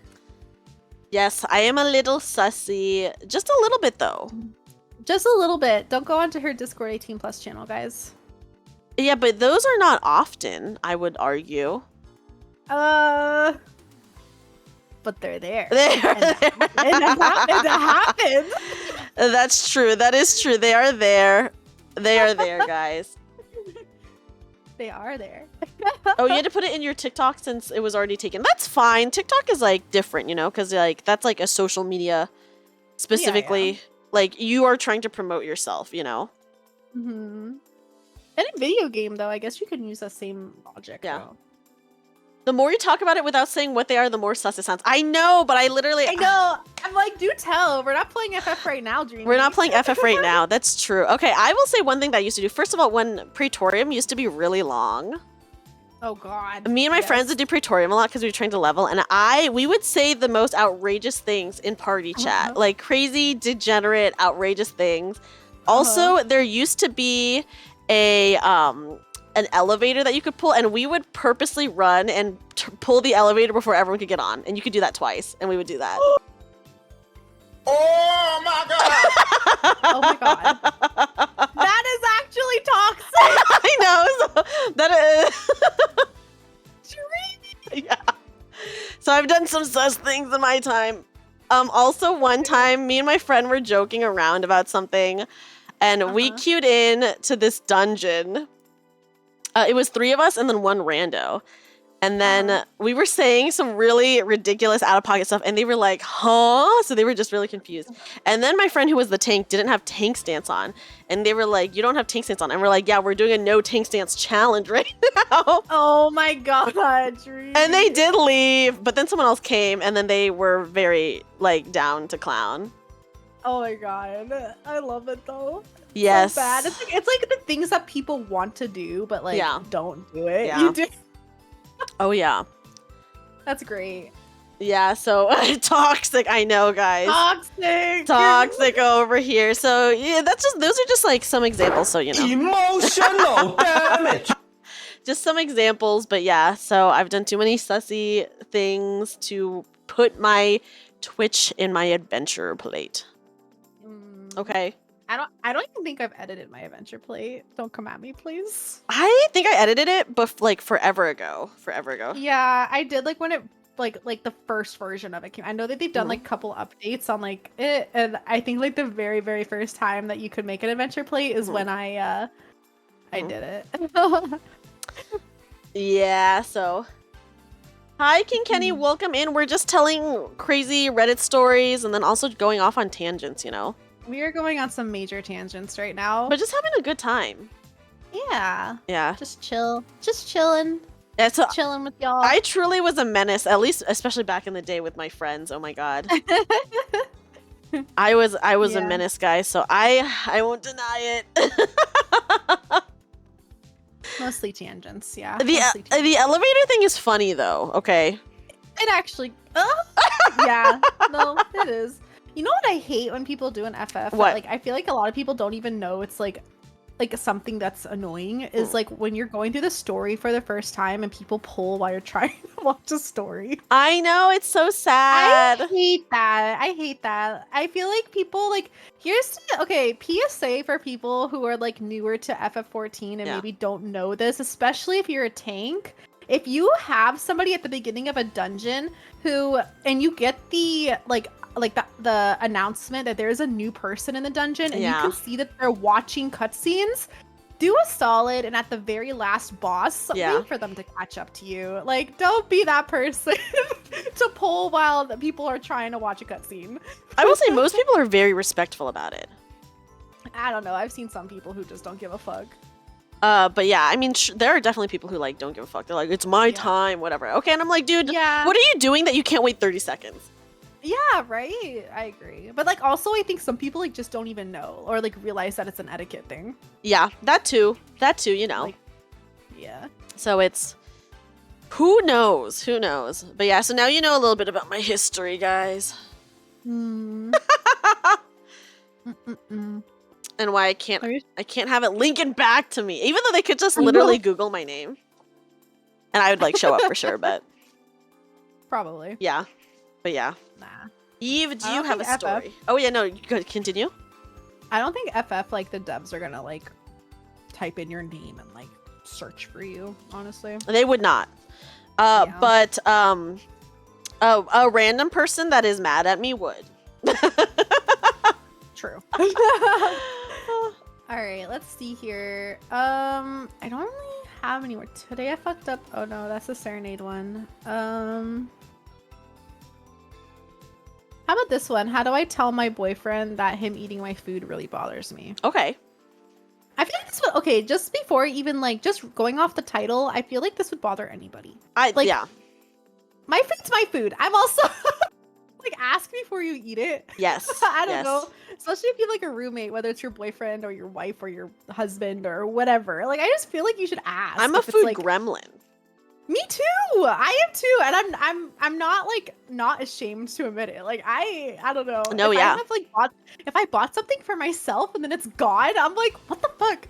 Yes, I am a little sussy. Just a little bit though. Just a little bit. Don't go onto her Discord 18 plus channel, guys. Yeah, but those are not often, I would argue. But they're there. They are And it happens. That's true. That is true. They are there. They are there, guys. They are there. Oh, you had to put it in your TikTok since it was already taken. That's fine. TikTok is like different, you know, because like that's like a social media specifically. Yeah. Like you are trying to promote yourself, you know. Mm-hmm. In a video game, though, I guess you can use the same logic. Yeah. though. The more you talk about it without saying what they are, the more sus it sounds. I know, but I know. I'm like, do tell. We're not playing FF right now, Dreamy. We're not playing FF right now. That's true. Okay, I will say one thing that I used to do. First of all, when Praetorium used to be really long. Oh God. Me and my friends would do Praetorium a lot because we were trying to level, and we would say the most outrageous things in party chat, like crazy, degenerate, outrageous things. Also, there used to be an elevator that you could pull, and we would purposely run and pull the elevator before everyone could get on, and you could do that twice, and we would do that. Oh my god! Oh my god. That is actually toxic. I know. So that is. Yeah. So I've done some sus things in my time. Also, one time, me and my friend were joking around about something, and we queued in to this dungeon. It was 3 of us and then 1 rando. And then we were saying some really ridiculous out-of-pocket stuff, and they were like, huh? So they were just really confused. And then my friend who was the tank didn't have tank stance on. And they were like, you don't have tank stance on. And we're like, yeah, we're doing a no tank stance challenge right now. Oh my god, Dreamy. And they did leave, but then someone else came, and then they were very, like, down to clown. Oh my god. I love it, though. Yes. So bad. It's like the things that people want to do, but, like, don't do it. Yeah. You do. Oh, yeah. That's great. Yeah, so toxic, I know, guys. Toxic over here. So, yeah, those are just, like, some examples, so, you know. Emotional damage! Just some examples, but yeah, so I've done too many sussy things to put my Twitch in my adventure plate. Okay. I don't even think I've edited my adventure plate. Don't come at me, please. I think I edited it, but like forever ago. Yeah, I did like when it like the first version of it came. I know that they've done like a couple updates on like it, and I think like the very, very first time that you could make an adventure plate is when I did it. Yeah, so hi King Kenny, welcome in. We're just telling crazy Reddit stories and then also going off on tangents, you know. We are going on some major tangents right now. But just having a good time. Yeah. Yeah. Just chill. Just chilling. Yeah, so chilling with y'all. I truly was a menace, at least especially back in the day with my friends. Oh my god. I was a menace, guys, so I won't deny it. Mostly tangents, yeah. The elevator thing is funny though, okay? It actually yeah. No, it is. You know what I hate when people do an FF? What? Like, I feel like a lot of people don't even know it's like something that's annoying is like when you're going through the story for the first time and people pull while you're trying to watch a story. I know, it's so sad. I hate that. I feel like people like PSA for people who are like newer to FF14 and maybe don't know this, especially if you're a tank. If you have somebody at the beginning of a dungeon and you get the the announcement that there's a new person in the dungeon and you can see that they're watching cutscenes, do a solid and at the very last boss, wait for them to catch up to you. Like, don't be that person to pull while the people are trying to watch a cutscene. I will say most people are very respectful about it. I don't know. I've seen some people who just don't give a fuck. But yeah, I mean, there are definitely people who like don't give a fuck. They're like, it's my time, whatever. Okay, and I'm like, dude, what are you doing that you can't wait 30 seconds? Yeah, right. I agree. But like also I think some people like just don't even know or like realize that it's an etiquette thing. Yeah, that too, you know. Like, yeah. So it's who knows? But yeah, so now you know a little bit about my history, guys. And why I can't have it linking back to me, even though they could just literally Google my name. And I would like show up for sure, but probably. Yeah. But yeah. Nah. Eve, do you have a story? Oh yeah, no, you could continue. I don't think FF like the devs are gonna like type in your name and like search for you, honestly. They would not. But a random person that is mad at me would. True. All right, let's see here. I don't really have any more. Today I fucked up. Oh no, that's the Serenade one. How about this one? How do I tell my boyfriend that him eating my food really bothers me? Okay. I feel like this would, just before even like just going off the title, I feel like this would bother anybody. Yeah. my food's my food. I'm also like, ask before you eat it. Yes. I don't yes. know. Especially if you have like a roommate, whether it's your boyfriend or your wife or your husband or whatever. Like, I just feel like you should ask. I'm a if it's, food like, gremlin. Me too. I am too, and I'm not like not ashamed to admit it. Like I don't know. No, if yeah. I have, like, if I bought something for myself and then it's gone, I'm like, what the fuck?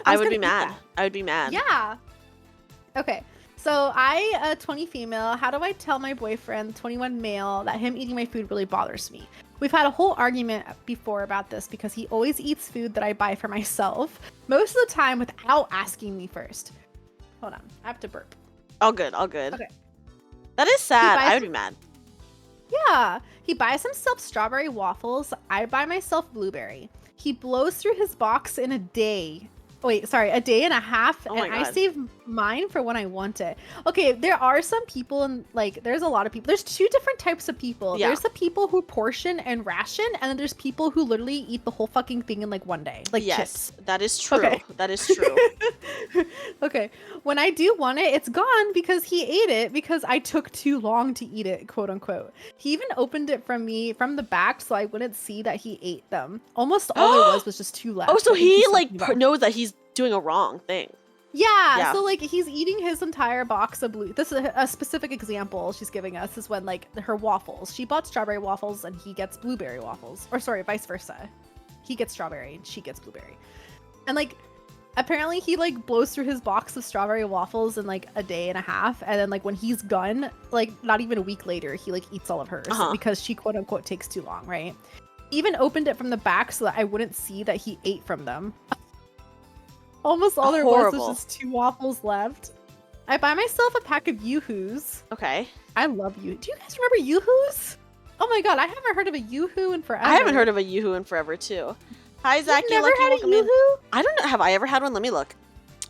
I would be mad. I would be mad. Yeah. Okay. So I, 20 female. How do I tell my boyfriend, 21 male, that him eating my food really bothers me? We've had a whole argument before about this because he always eats food that I buy for myself, most of the time without asking me first. Hold on, I have to burp. All good. All good. Okay. That is sad. buys- I would be mad. Yeah, he buys himself strawberry waffles. I buy myself blueberry. He blows through his box in a day. Wait, sorry, a day and a half, Oh my and I God. save mine for when I want it. Okay, there are some people, and like, there's a lot of people. There's two different types of people. Yeah. There's the people who portion and ration, and then there's people who literally eat the whole fucking thing in like one day, like Yes, chips. that is true. Okay. That is true. Okay, when I do want it, it's gone because he ate it because I took too long to eat it, quote unquote. He even opened it from the back so I wouldn't see that he ate them. Almost all there was just two left. Oh, so I think he he's like talking about- knows that he's doing a wrong thing. Yeah, Yeah. so like he's eating his entire box of blue. This is a specific example she's giving us is when like her waffles. She bought strawberry waffles and he gets blueberry waffles. Or sorry, vice versa. He gets strawberry and she gets blueberry. And like apparently he like blows through his box of strawberry waffles in like a day and a half, and then like when he's done, like not even a week later, he like eats all of hers because she quote unquote takes too long, right? Even opened it from the back so that I wouldn't see that he ate from them. Almost all there Horrible. was just two waffles left. I buy myself a pack of Yoo-Hoos. Okay. I love you. Do you guys remember Yoo-Hoos? Oh my god, I haven't heard of a Yoo-Hoo in forever. I haven't heard of a Yoo-Hoo in forever too. Hi, Zach. You've never had a welcome in. Yoo-Hoo? I don't know. Have I ever had one? Let me look.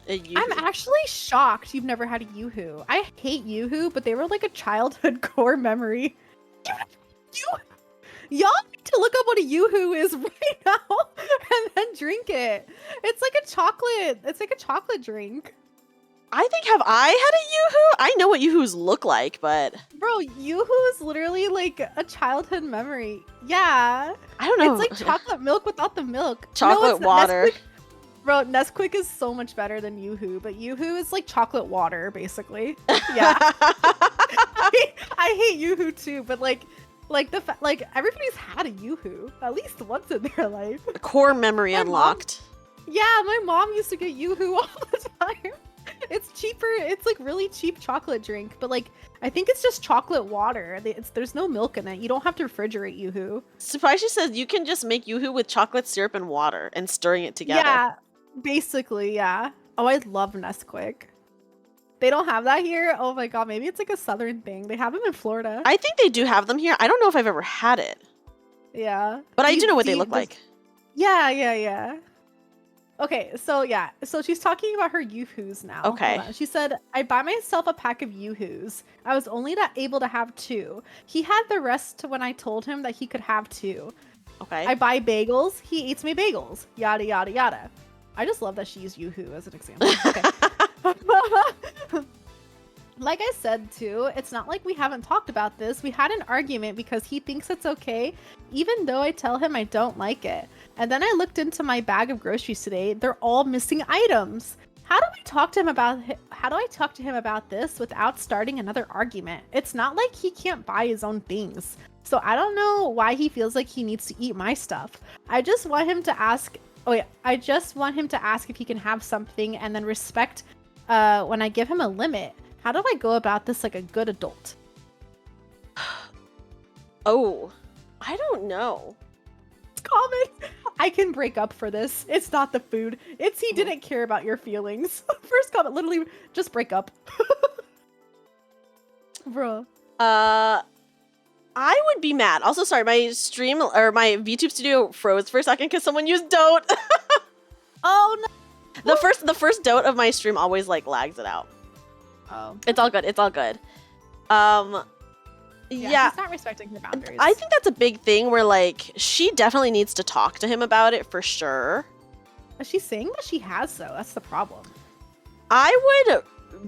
A Yoo-Hoo. I'm actually shocked you've never had a Yoo-Hoo. I hate Yoo-Hoo, but they were like a childhood core memory. Y'all need to look up what a Yoo-Hoo is right now and then drink it. It's like a chocolate drink. I think, have I had a Yoo-Hoo? I know what Yoo-Hoos look like, but Bro, Yoo-Hoo is literally like a childhood memory. Yeah. I don't know. It's like chocolate milk without the milk. Chocolate it's water. Nesquik. Bro, Nesquik is so much better than Yoo-Hoo, but Yoo-Hoo is like chocolate water, basically. Yeah. I hate Yoo-Hoo too, but like everybody's had a Yoo-Hoo at least once in their life. Core memory My mom- unlocked. Yeah, my mom used to get Yoo-Hoo all the time. It's cheaper. It's like really cheap chocolate drink, but like I think it's just chocolate water. There's no milk in it. You don't have to refrigerate Yoo-Hoo. Surprise, she says you can just make Yoo-Hoo with chocolate syrup and water and stirring it together. Yeah, basically, yeah. Oh, I love Nesquik. They don't have that here. Oh my god, maybe it's like a southern thing. They have them in Florida. I think they do have them here. I don't know if I've ever had it, Yeah. but I do know what they you- look like. Yeah. Okay, so yeah. So she's talking about her Yoo-Hoos now. Hold Okay. on. She said, I buy myself a pack of Yoo-Hoos. I was only able to have 2. He had the rest when I told him that he could have 2. Okay. I buy bagels. He eats my bagels. Yada, yada, yada. I just love that she used Yoo-Hoo as an example. Okay. Like I said too, it's not like we haven't talked about this. We had an argument because he thinks it's okay, even though I tell him I don't like it. And then I looked into my bag of groceries today. They're all missing items. How do I talk to him about this without starting another argument? It's not like he can't buy his own things. So I don't know why he feels like he needs to eat my stuff. I just want him to ask if he can have something and then respect when I give him a limit. How do I go about this like a good adult? Oh, I don't know. Comment. I can break up for this. It's not the food. It's he didn't care about your feelings. First comment, literally just break up. Bro. I would be mad. Also, sorry, my stream or my VTube studio froze for a second because someone used dote. Oh no. The first dote of my stream always like lags it out. Oh. It's all good. It's all good. Yeah. He's not respecting her boundaries. I think that's a big thing where like she definitely needs to talk to him about it for sure. She's saying that she has though. That's the problem. I would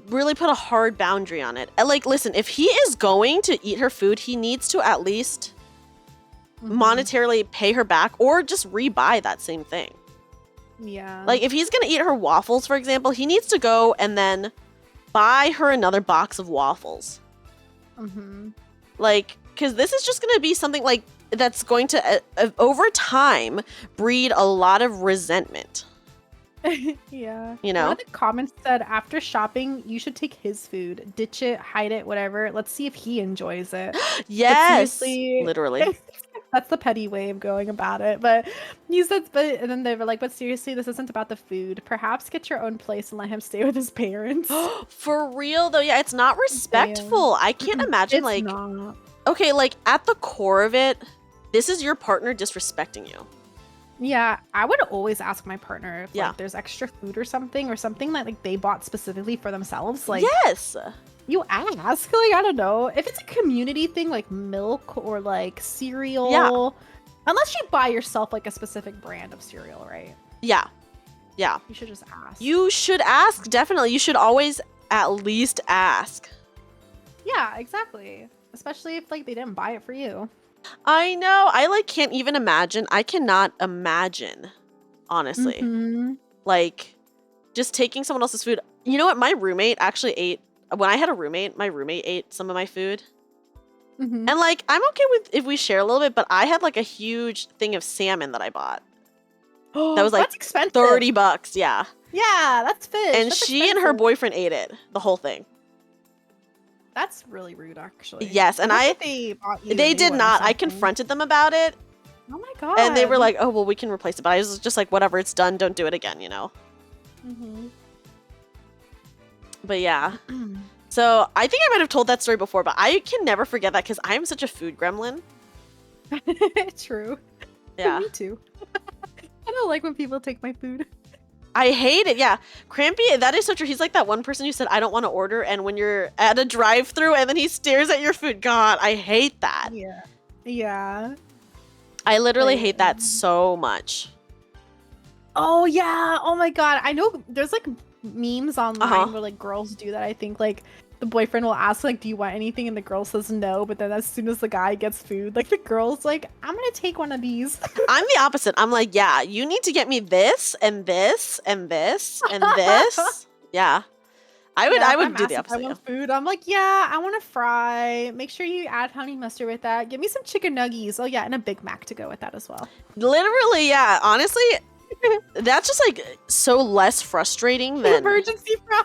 really put a hard boundary on it. And, like, listen, if he is going to eat her food, he needs to at least monetarily pay her back or just rebuy that same thing. Yeah. Like, if he's going to eat her waffles, for example, he needs to go and then buy her another box of waffles. Like, because this is just going to be something, like, that's going to, over time, breed a lot of resentment. Yeah. You know? One of the comments said, after shopping, you should take his food. Ditch it, hide it, whatever. Let's see if he enjoys it. Yes! seriously- Literally. That's the petty way of going about it. But he said, and then they were like, but seriously, this isn't about the food. Perhaps get your own place and let him stay with his parents. For real, though, yeah, it's not respectful. I can't imagine, It's like... not. Okay, like, at the core of it, this is your partner disrespecting you. Yeah, I would always ask my partner if Yeah. like there's extra food or something that like they bought specifically for themselves. Like Yes! you ask, like I don't know. If it's a community thing like milk or like cereal. Yeah. Unless you buy yourself like a specific brand of cereal, right? Yeah. Yeah. You should just ask. You should ask, definitely. You should always at least ask. Yeah, exactly. Especially if like they didn't buy it for you. I know. I like can't even imagine. I cannot imagine, honestly. Mhm. Like just taking someone else's food. You know what? My roommate actually ate when I had a roommate, my roommate ate some of my food. Mhm. And like I'm okay with if we share a little bit, but I had like a huge thing of salmon that I bought. That was like That's expensive. $30, yeah. Yeah, that's fish. And That's she and her expensive. boyfriend ate it, the whole thing. That's really rude, actually. Yes, and wish I- that they bought you a They new did one or not. I something. confronted them about it, Oh my god. and they were like, "Oh, well, we can replace it." But I was just like, "Whatever, it's done. Don't do it again," you know. Mhm. But yeah. So I think I might have told that story before, but I can never forget that because I'm such a food gremlin. True. Yeah. Me too. I don't like when people take my food. I hate it. Yeah. Crampy, that is so true. He's like that one person who said, I don't want to order. And when you're at a drive through and then he stares at your food. God, I hate that. Yeah. Yeah. I literally Like- hate that so much. Oh yeah. Oh my god. I know there's like memes online Uh-huh. where like girls do that. I think like the boyfriend will ask like, do you want anything? And the girl says no. But then as soon as the guy gets food, like the girl's like, I'm gonna take one of these. I'm the opposite. I'm like, yeah, you need to get me this and this and this and this. Yeah. I would Yeah, I if would I'm do asked the if opposite. I want food. I'm like, yeah, I want a fry. Make sure you add honey mustard with that. Give me some chicken nuggies. Oh yeah, and a Big Mac to go with that as well. Literally, yeah. Honestly, that's just like so less frustrating than Emergency fry.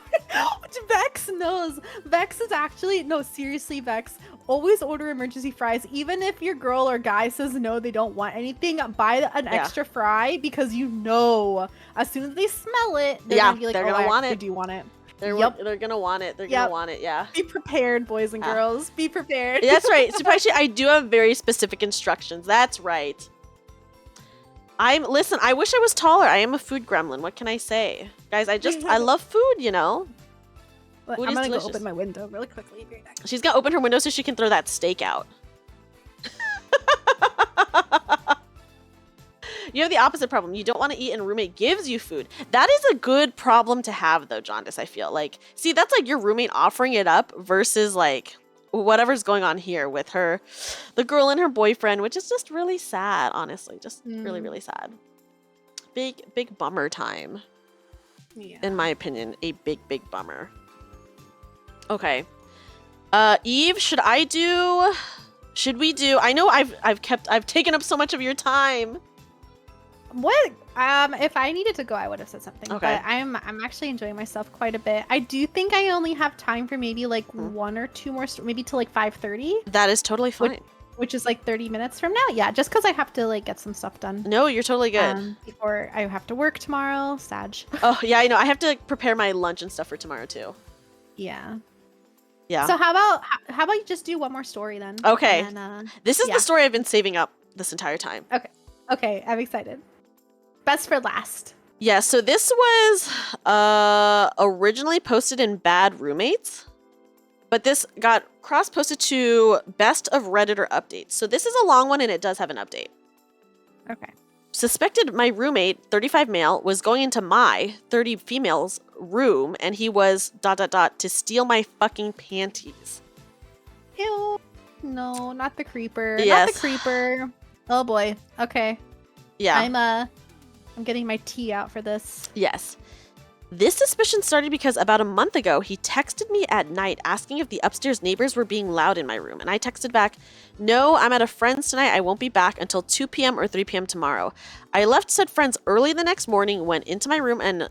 Which Vex knows. Vex is actually no, seriously, Vex. Always order emergency fries, even if your girl or guy says no, they don't want anything. Buy an extra fry because you know as soon as they smell it, they're Yeah, gonna be like, they're oh, gonna I want actually it. do want it. they're Yep. they're gonna want it. They're Yep. gonna want it, yeah. Be prepared, boys and Yeah. girls. Be prepared. Yeah, that's right. Supaishi, I do have very specific instructions. That's right. Listen, I wish I was taller. I am a food gremlin. What can I say? Guys, I love food, you know? I'm Food is gonna delicious. go open my window really quickly. Be right back. She's gonna open her window so she can throw that steak out. You have the opposite problem. You don't want to eat and a roommate gives you food. That is a good problem to have though, Jaundice, I feel. Like, see, that's like your roommate offering it up versus like whatever's going on here with her, the girl and her boyfriend, which is just really sad, honestly. Just really, really sad. Big bummer time. Yeah. In my opinion, a big bummer. Okay. Eve, should we do? I know I've taken up so much of your time. What? If I needed to go, I would have said something. Okay. But I'm actually enjoying myself quite a bit. I do think I only have time for maybe like one or two more, maybe till like 5:30, That is totally fine. which is like 30 minutes from now. Yeah, just because I have to like get some stuff done. No, you're totally good. Before I have to work tomorrow. Sag. Oh, yeah, I know. I have to like, prepare my lunch and stuff for tomorrow too. Yeah. Yeah. So how about you just do one more story then? Okay. And then, This is yeah. the story I've been saving up this entire time. okay, I'm excited. Best for last. Yeah, so this was originally posted in Bad Roommates, but this got cross-posted to Best of Redditor Updates. So this is a long one and it does have an update. Okay. suspected my roommate, 35 male, was going into my 30 female's room, and he was ... to steal my fucking panties. Ew. No, not the creeper. Yes. Not the creeper. Oh boy. Okay. Yeah. I'm getting my tea out for this. Yes. This suspicion started because about a month ago, he texted me at night asking if the upstairs neighbors were being loud in my room. And I texted back, no, I'm at a friend's tonight. I won't be back until 2 p.m. or 3 p.m. tomorrow. I left said friends early the next morning, went into my room, and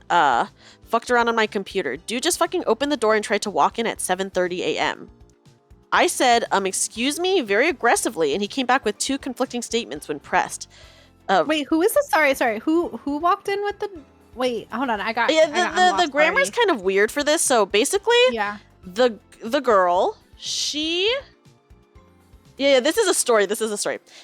fucked around on my computer. Dude just fucking opened the door and tried to walk in at 7:30 a.m. I said, excuse me, very aggressively, and he came back with 2 conflicting statements when pressed. Wait, who is this? Sorry. Who walked in with the... Wait, hold on. I'm The lost grammar's already. kind of weird for this. So basically, Yeah. the girl, this is a story.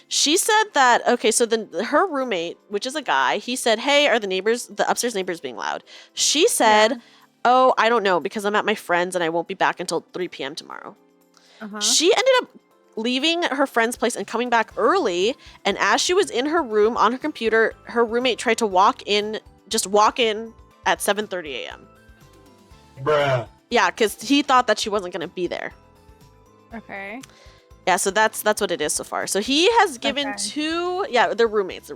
She said that, okay, so then her roommate, which is a guy, he said, hey, are the upstairs neighbors being loud? She said, oh, I don't know because I'm at my friend's and I won't be back until 3 p.m. tomorrow. She ended up leaving her friend's place and coming back early. And as she was in her room on her computer, her roommate tried to walk in at 7:30 a.m. Bruh. Yeah, because he thought that she wasn't going to be there. Okay. Yeah, so that's what it is so far. So he has given 2... Yeah, they're roommates.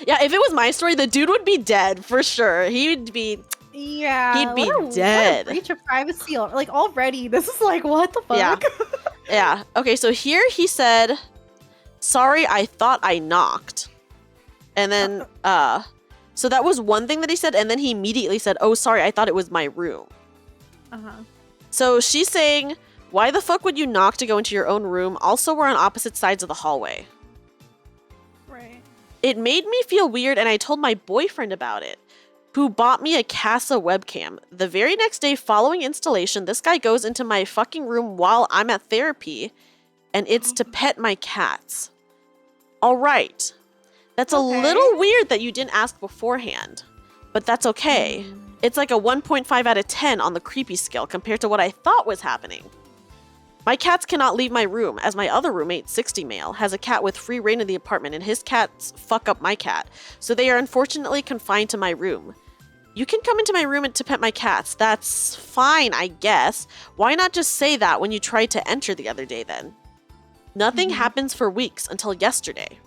Yeah, if it was my story, the dude would be dead for sure. He'd be... Yeah. He'd be what a dead. breach of privacy. Like, already. This is like, what the fuck? Yeah. Yeah. Okay, so here he said, sorry, I thought I knocked. And then, so that was one thing that he said. And then he immediately said, oh, sorry, I thought it was my room. So she's saying, why the fuck would you knock to go into your own room? Also, we're on opposite sides of the hallway. Right. It made me feel weird, and I told my boyfriend about it, who bought me a Casa webcam. The very next day following installation, this guy goes into my fucking room while I'm at therapy, and it's to pet my cats. All right. That's a little weird that you didn't ask beforehand, but that's okay. It's like a 1.5 out of 10 on the creepy scale compared to what I thought was happening. My cats cannot leave my room, as my other roommate, 60 male, has a cat with free reign in the apartment, and his cats fuck up my cat, so they are unfortunately confined to my room. You can come into my room to pet my cats. That's fine, I guess. Why not just say that when you tried to enter the other day then? Nothing happens for weeks until yesterday.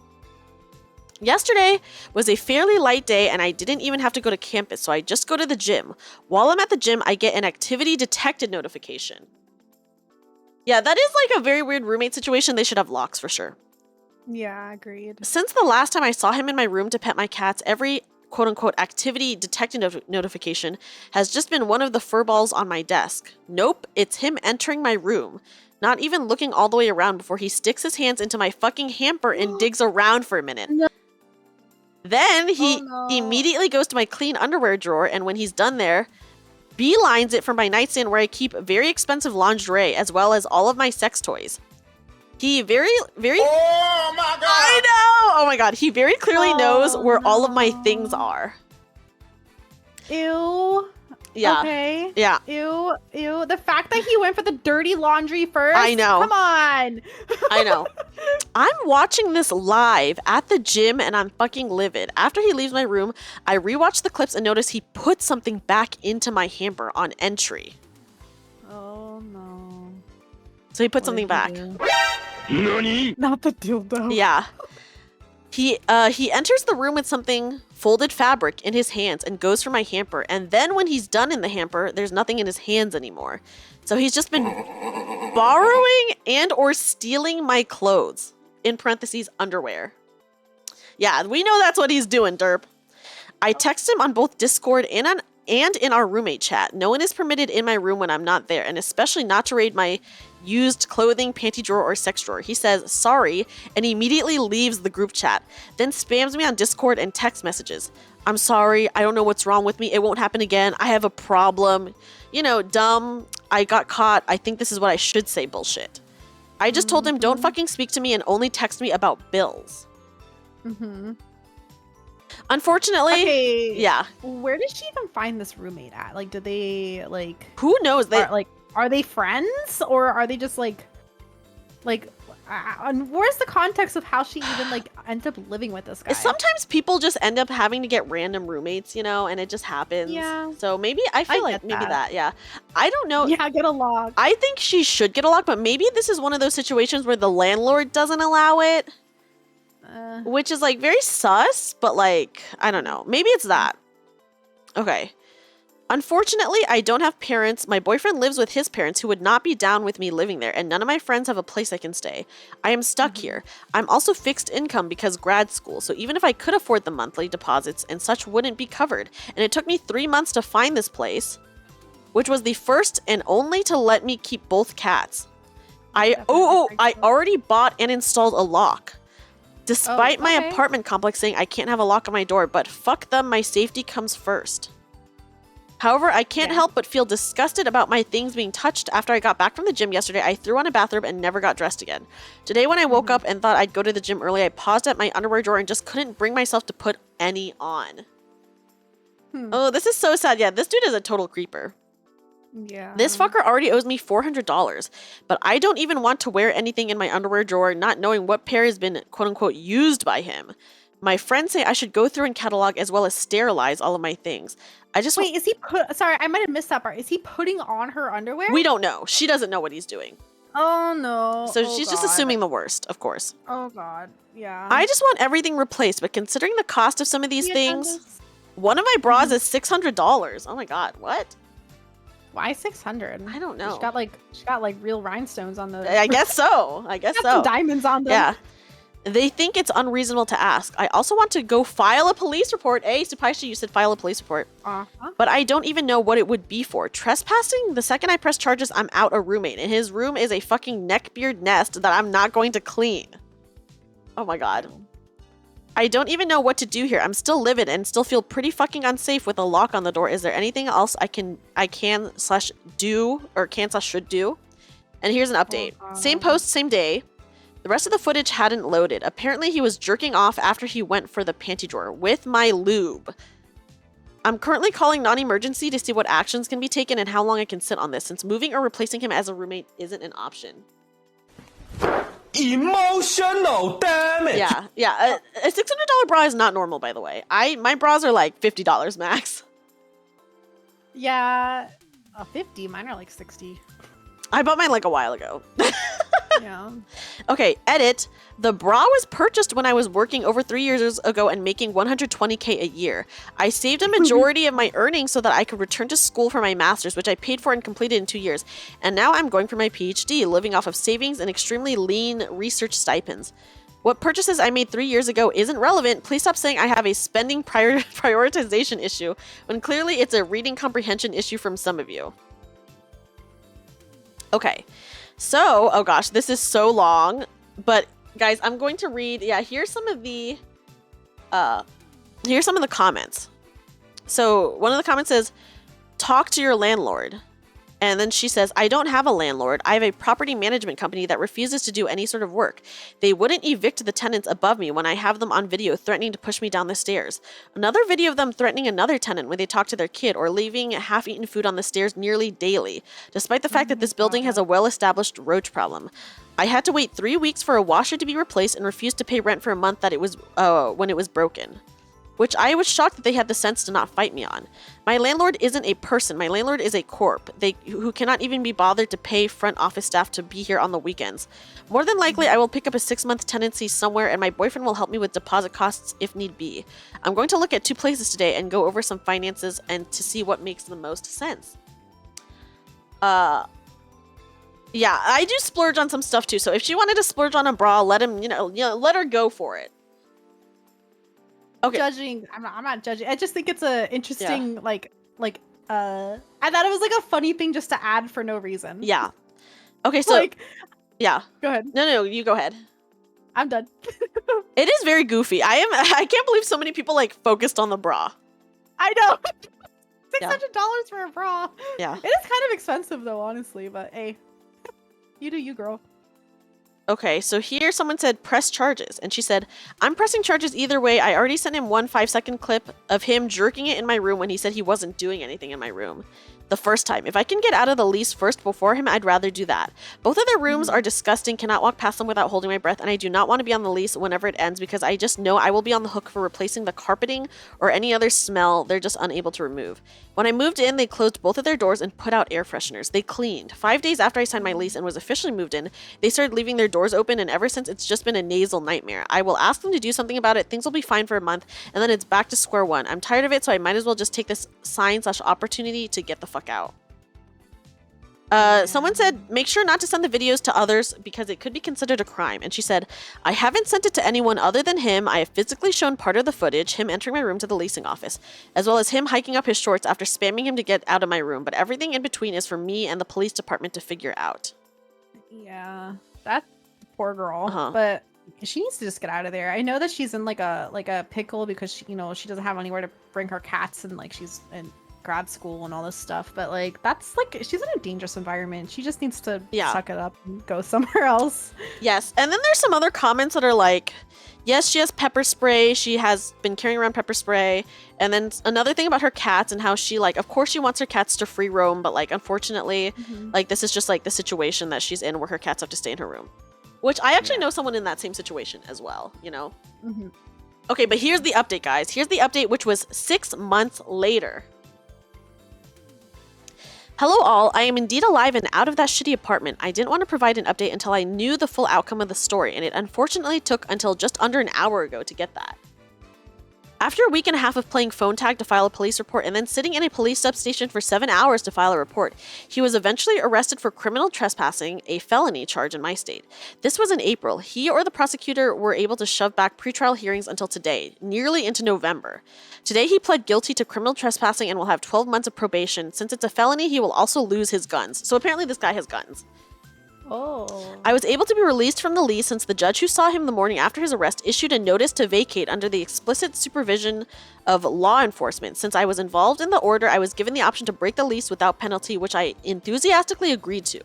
Yesterday was a fairly light day and I didn't even have to go to campus, so I just go to the gym. While I'm at the gym, I get an activity detected notification. Yeah, that is like a very weird roommate situation. They should have locks for sure. Yeah, agreed. Since the last time I saw him in my room to pet my cats, every quote-unquote activity detected notification has just been one of the furballs on my desk. Nope, it's him entering my room, not even looking all the way around before he sticks his hands into my fucking hamper and digs around for a minute. No. Then he immediately goes to my clean underwear drawer, and when he's done there, beelines it from my nightstand where I keep very expensive lingerie as well as all of my sex toys. He very Oh my god! I know! Oh my god, he very clearly knows where all of my things are. Ew. Yeah. Okay. Yeah. Ew. The fact that he went for the dirty laundry first. I know. Come on. I know. I'm watching this live at the gym and I'm fucking livid. After he leaves my room, I rewatch the clips and notice he put something back into my hamper on entry. Oh no. So he put something back. Nani? Not the dildo. Yeah. He enters the room with something folded fabric in his hands and goes for my hamper. And then when he's done in the hamper, there's nothing in his hands anymore. So he's just been borrowing and or stealing my clothes. In parentheses, underwear. Yeah, we know that's what he's doing, derp. I text him on both Discord and in our roommate chat. No one is permitted in my room when I'm not there, and especially not to raid my used clothing, panty drawer, or sex drawer. He says, sorry, and immediately leaves the group chat, then spams me on Discord and text messages. I'm sorry, I don't know what's wrong with me, it won't happen again, I have a problem. You know, dumb, I got caught, I think this is what I should say bullshit. I just told him, don't fucking speak to me and only text me about bills. Unfortunately, Okay. yeah. Where did she even find this roommate at? Like, did they, like... Who knows? Are they friends? Or are they just, like, And where's the context of how she even like ends up living with this guy? Sometimes people just end up having to get random roommates, you know, and it just happens. Yeah. So maybe I feel like get maybe that. that. Yeah. I don't know. Yeah, get a lock. I think she should get a lock, but maybe this is one of those situations where the landlord doesn't allow it, which is like very sus, but like, I don't know. Maybe it's that. Okay. Unfortunately, I don't have parents. My boyfriend lives with his parents who would not be down with me living there, and none of my friends have a place I can stay. I am stuck here. I'm also fixed income because grad school, so even if I could afford the monthly deposits and such wouldn't be covered. And it took me 3 months to find this place, which was the first and only to let me keep both cats. I already bought and installed a lock. Despite my apartment complex saying I can't have a lock on my door, but fuck them, my safety comes first. However, I can't help but feel disgusted about my things being touched. After I got back from the gym yesterday, I threw on a bathrobe and never got dressed again. Today when I woke up and thought I'd go to the gym early, I paused at my underwear drawer and just couldn't bring myself to put any on. Oh, this is so sad. Yeah, this dude is a total creeper. Yeah. This fucker already owes me $400, but I don't even want to wear anything in my underwear drawer, not knowing what pair has been quote-unquote used by him. My friends say I should go through and catalog as well as sterilize all of my things. I just Wait, is he sorry, I might have missed that part. Is he putting on her underwear? We don't know. She doesn't know what he's doing. Oh no. So she's just assuming the worst, of course. Oh god. Yeah. I just want everything replaced, but considering the cost of some of these things, one of my bras is $600. Oh my god, what? Why 600? I don't know. She got like real rhinestones on the I guess so. I guess so. some diamonds on them. Yeah. They think it's unreasonable to ask. I also want to go file a police report. Supaishi, you said file a police report. But I don't even know what it would be for. Trespassing? The second I press charges, I'm out a roommate. And his room is a fucking neckbeard nest that I'm not going to clean. Oh my god. I don't even know what to do here. I'm still livid and still feel pretty fucking unsafe with a lock on the door. Is there anything else I can / do or can / should do? And here's an update. Same post, same day. The rest of the footage hadn't loaded. Apparently he was jerking off after he went for the panty drawer with my lube. I'm currently calling non-emergency to see what actions can be taken and how long I can sit on this, since moving or replacing him as a roommate isn't an option. Emotional damage. Yeah. A $600 bra is not normal, by the way. My bras are like $50 max. Yeah. 50. Mine are like 60. I bought mine like a while ago. Yeah. Okay, edit. The bra was purchased when I was working over 3 years ago and making $120K a year. I saved a majority of my earnings so that I could return to school for my master's, which I paid for and completed in 2 years. And now I'm going for my PhD, living off of savings and extremely lean research stipends. What purchases I made 3 years ago isn't relevant. Please stop saying I have a spending prioritization issue when clearly it's a reading comprehension issue from some of you. Okay. So, oh gosh, this is so long, but guys, I'm going to read, here's some of the comments. So, one of the comments says, talk to your landlord. And then she says, I don't have a landlord. I have a property management company that refuses to do any sort of work. They wouldn't evict the tenants above me when I have them on video threatening to push me down the stairs. Another video of them threatening another tenant when they talk to their kid or leaving half-eaten food on the stairs nearly daily, despite the fact that this building has a well-established roach problem. I had to wait 3 weeks for a washer to be replaced and refused to pay rent for a month that it was when it was broken. Which I was shocked that they had the sense to not fight me on. My landlord isn't a person. My landlord is a corp. Who cannot even be bothered to pay front office staff to be here on the weekends. More than likely, I will pick up a 6-month tenancy somewhere and my boyfriend will help me with deposit costs if need be. I'm going to look at 2 places today and go over some finances and to see what makes the most sense. Yeah, I do splurge on some stuff too. So if she wanted to splurge on a bra, let her go for it. Okay. I'm not judging. I just think it's a interesting I thought it was like a funny thing just to add for no reason. Yeah. Okay, so yeah. Go ahead. No, you go ahead. I'm done. It is very goofy. I can't believe so many people like focused on the bra. I know. $600 for a bra. Yeah. It is kind of expensive though, honestly, but hey. You do you, girl. Okay, so here someone said press charges, and she said, I'm pressing charges either way. I already sent him one 5-second clip of him jerking it in my room when he said he wasn't doing anything in my room. the first time. If I can get out of the lease first before him, I'd rather do that. Both of their rooms are disgusting, cannot walk past them without holding my breath, and I do not want to be on the lease whenever it ends because I just know I will be on the hook for replacing the carpeting or any other smell they're just unable to remove. When I moved in, they closed both of their doors and put out air fresheners. They cleaned. 5 days after I signed my lease and was officially moved in, they started leaving their doors open, and ever since it's just been a nasal nightmare. I will ask them to do something about it. Things will be fine for a month, and then it's back to square one. I'm tired of it, so I might as well just take this sign/opportunity to get the fuck out. Someone said, make sure not to send the videos to others because it could be considered a crime. And she said, I haven't sent it to anyone other than him. I have physically shown part of the footage, him entering my room to the leasing office, as well as him hiking up his shorts after spamming him to get out of my room. But everything in between is for me and the police department to figure out. Yeah, that's poor girl. But she needs to just get out of there. I know that she's in like a pickle because she, she doesn't have anywhere to bring her cats, and like she's in grad school and all this stuff, but like that's like she's in a dangerous environment. She just needs to suck it up and go somewhere else. Yes. And then there's some other comments that are like, yes, she has pepper spray, she has been carrying around pepper spray, and then another thing about her cats and how she like, of course she wants her cats to free roam, but like unfortunately like this is just like the situation that she's in where her cats have to stay in her room, which I actually know someone in that same situation as well, Okay, but here's the update, guys. Here's the update, which was 6 months later. Hello all, I am indeed alive and out of that shitty apartment. I didn't want to provide an update until I knew the full outcome of the story, and it unfortunately took until just under an hour ago to get that. After a week and a half of playing phone tag to file a police report and then sitting in a police substation for 7 hours to file a report, he was eventually arrested for criminal trespassing, a felony charge in my state. This was in April. He or the prosecutor were able to shove back pretrial hearings until today, nearly into November. Today he pled guilty to criminal trespassing and will have 12 months of probation. Since it's a felony, he will also lose his guns. So apparently this guy has guns. Oh. I was able to be released from the lease since the judge who saw him the morning after his arrest issued a notice to vacate under the explicit supervision of law enforcement. Since I was involved in the order, I was given the option to break the lease without penalty, which I enthusiastically agreed to.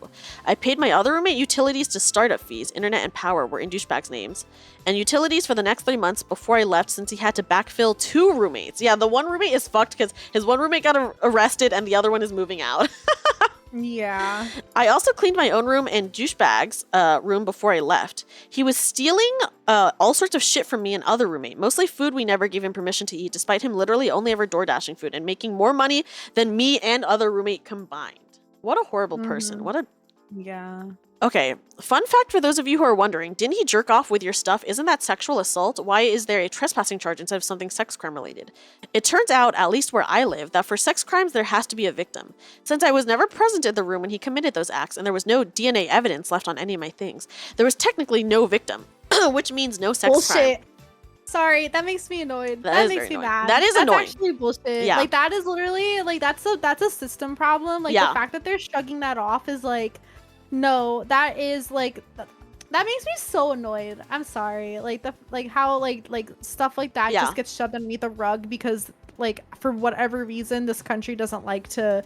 I paid my other roommate utilities to startup fees, internet and power were in douchebags' names, and utilities for the next 3 months before I left since he had to backfill 2 roommates. Yeah, the one roommate is fucked because his one roommate got arrested and the other one is moving out. Yeah. I also cleaned my own room and douchebag's room before I left. He was stealing all sorts of shit from me and other roommate, mostly food we never gave him permission to eat, despite him literally only ever door dashing food and making more money than me and other roommate combined. What a horrible person. What a... Yeah. Okay, fun fact for those of you who are wondering, didn't he jerk off with your stuff? Isn't that sexual assault? Why is there a trespassing charge instead of something sex crime related? It turns out, at least where I live, that for sex crimes there has to be a victim. Since I was never present in the room when he committed those acts and there was no DNA evidence left on any of my things, there was technically no victim, which means no sex crime. Sorry, that makes me annoyed. That makes me annoying. mad. That is annoying. That's actually bullshit. Yeah. Like that is literally like that's a system problem. Like the fact that they're shrugging that off is like, no, that is like that makes me so annoyed. I'm sorry. Like how stuff like that just gets shoved underneath the rug because like for whatever reason this country doesn't like to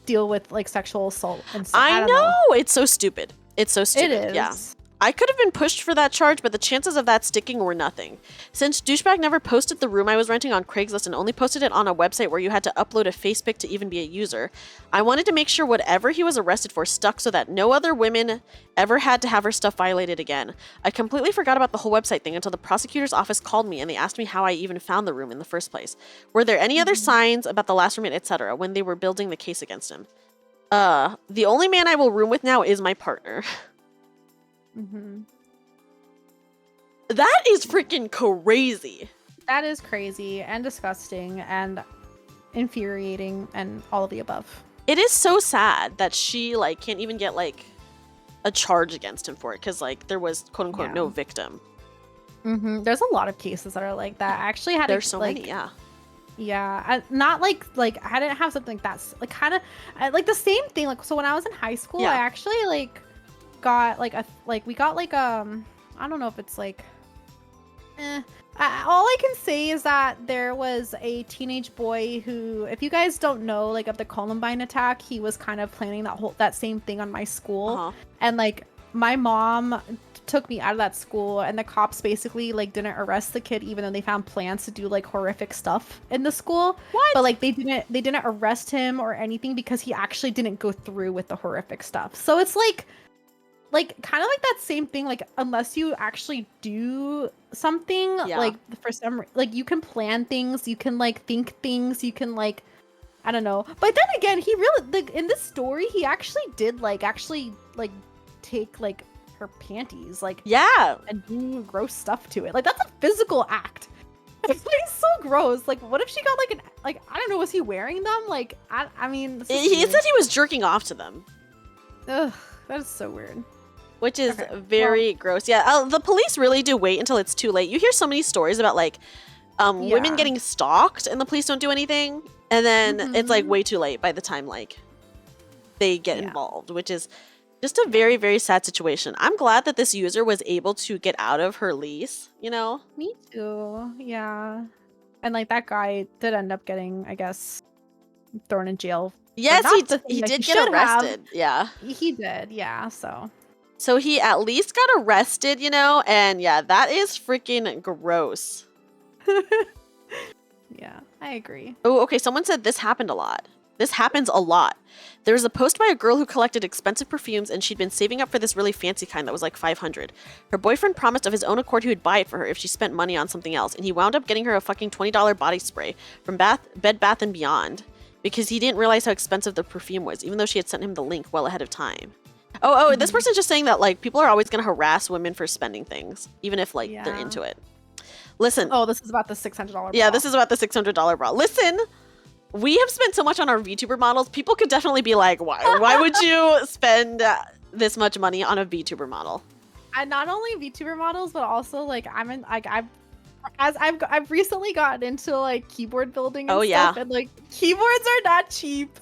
deal with like sexual assault and stuff. I know. It's so stupid. It's so stupid. It is. Yeah. I could have been pushed for that charge, but the chances of that sticking were nothing. Since douchebag never posted the room I was renting on Craigslist and only posted it on a website where you had to upload a face pic to even be a user, I wanted to make sure whatever he was arrested for stuck so that no other women ever had to have her stuff violated again. I completely forgot about the whole website thing until the prosecutor's office called me and they asked me how I even found the room in the first place. Were there any other signs about the last roommate, etc., when they were building the case against him? The only man I will room with now is my partner. That is freaking crazy. That is crazy and disgusting and infuriating and all of the above. It is so sad that she like can't even get like a charge against him for it because like there was quote unquote no victim. There's a lot of cases that are like that. I actually had there's so many, not like I didn't have something like that like kind of like the same thing. Like so when I was in high school, I actually like got like we got like I don't know if it's like all I can say is that there was a teenage boy who, if you guys don't know like of the Columbine attack, he was kind of planning that same thing on my school. And like my mom took me out of that school, and the cops basically like didn't arrest the kid, even though they found plans to do like horrific stuff in the school. What? But like they didn't arrest him or anything because he actually didn't go through with the horrific stuff. So it's like kind of like that same thing. Like unless you actually do something, like for some like you can plan things, you can like think things, you can like I don't know. But then again, he really like in this story, he actually did like take like her panties and do gross stuff to it. Like that's a physical act. It's like so gross. Like what if she got like I don't know, was he wearing them? Like I mean he said he was jerking off to them. Ugh, that is so weird. Which is very gross. Yeah, the police really do wait until it's too late. You hear so many stories about like women getting stalked and the police don't do anything, and then it's like way too late by the time like they get involved, which is just a very, very sad situation. I'm glad that this user was able to get out of her lease, you know? Me too. Yeah. And like that guy did end up getting, I guess, thrown in jail. Yes, he did get arrested. Yeah. He did, yeah, So he at least got arrested, you know? And yeah, that is freaking gross. Yeah, I agree. Oh, okay. Someone said this happened a lot. This happens a lot. There was a post by a girl who collected expensive perfumes, and she'd been saving up for this really fancy kind that was like $500. Her boyfriend promised of his own accord he would buy it for her if she spent money on something else, and he wound up getting her a fucking $20 body spray from Bed Bath & Beyond because he didn't realize how expensive the perfume was, even though she had sent him the link well ahead of time. Oh, this person's just saying that like people are always going to harass women for spending things, even if like they're into it. Listen. Oh, this is about the $600 bra. Yeah, this is about the $600 bra. Listen. We have spent so much on our VTuber models. People could definitely be like, why would you spend this much money on a VTuber model? And not only VTuber models, but also like I've recently gotten into like keyboard building and stuff, and like keyboards are not cheap.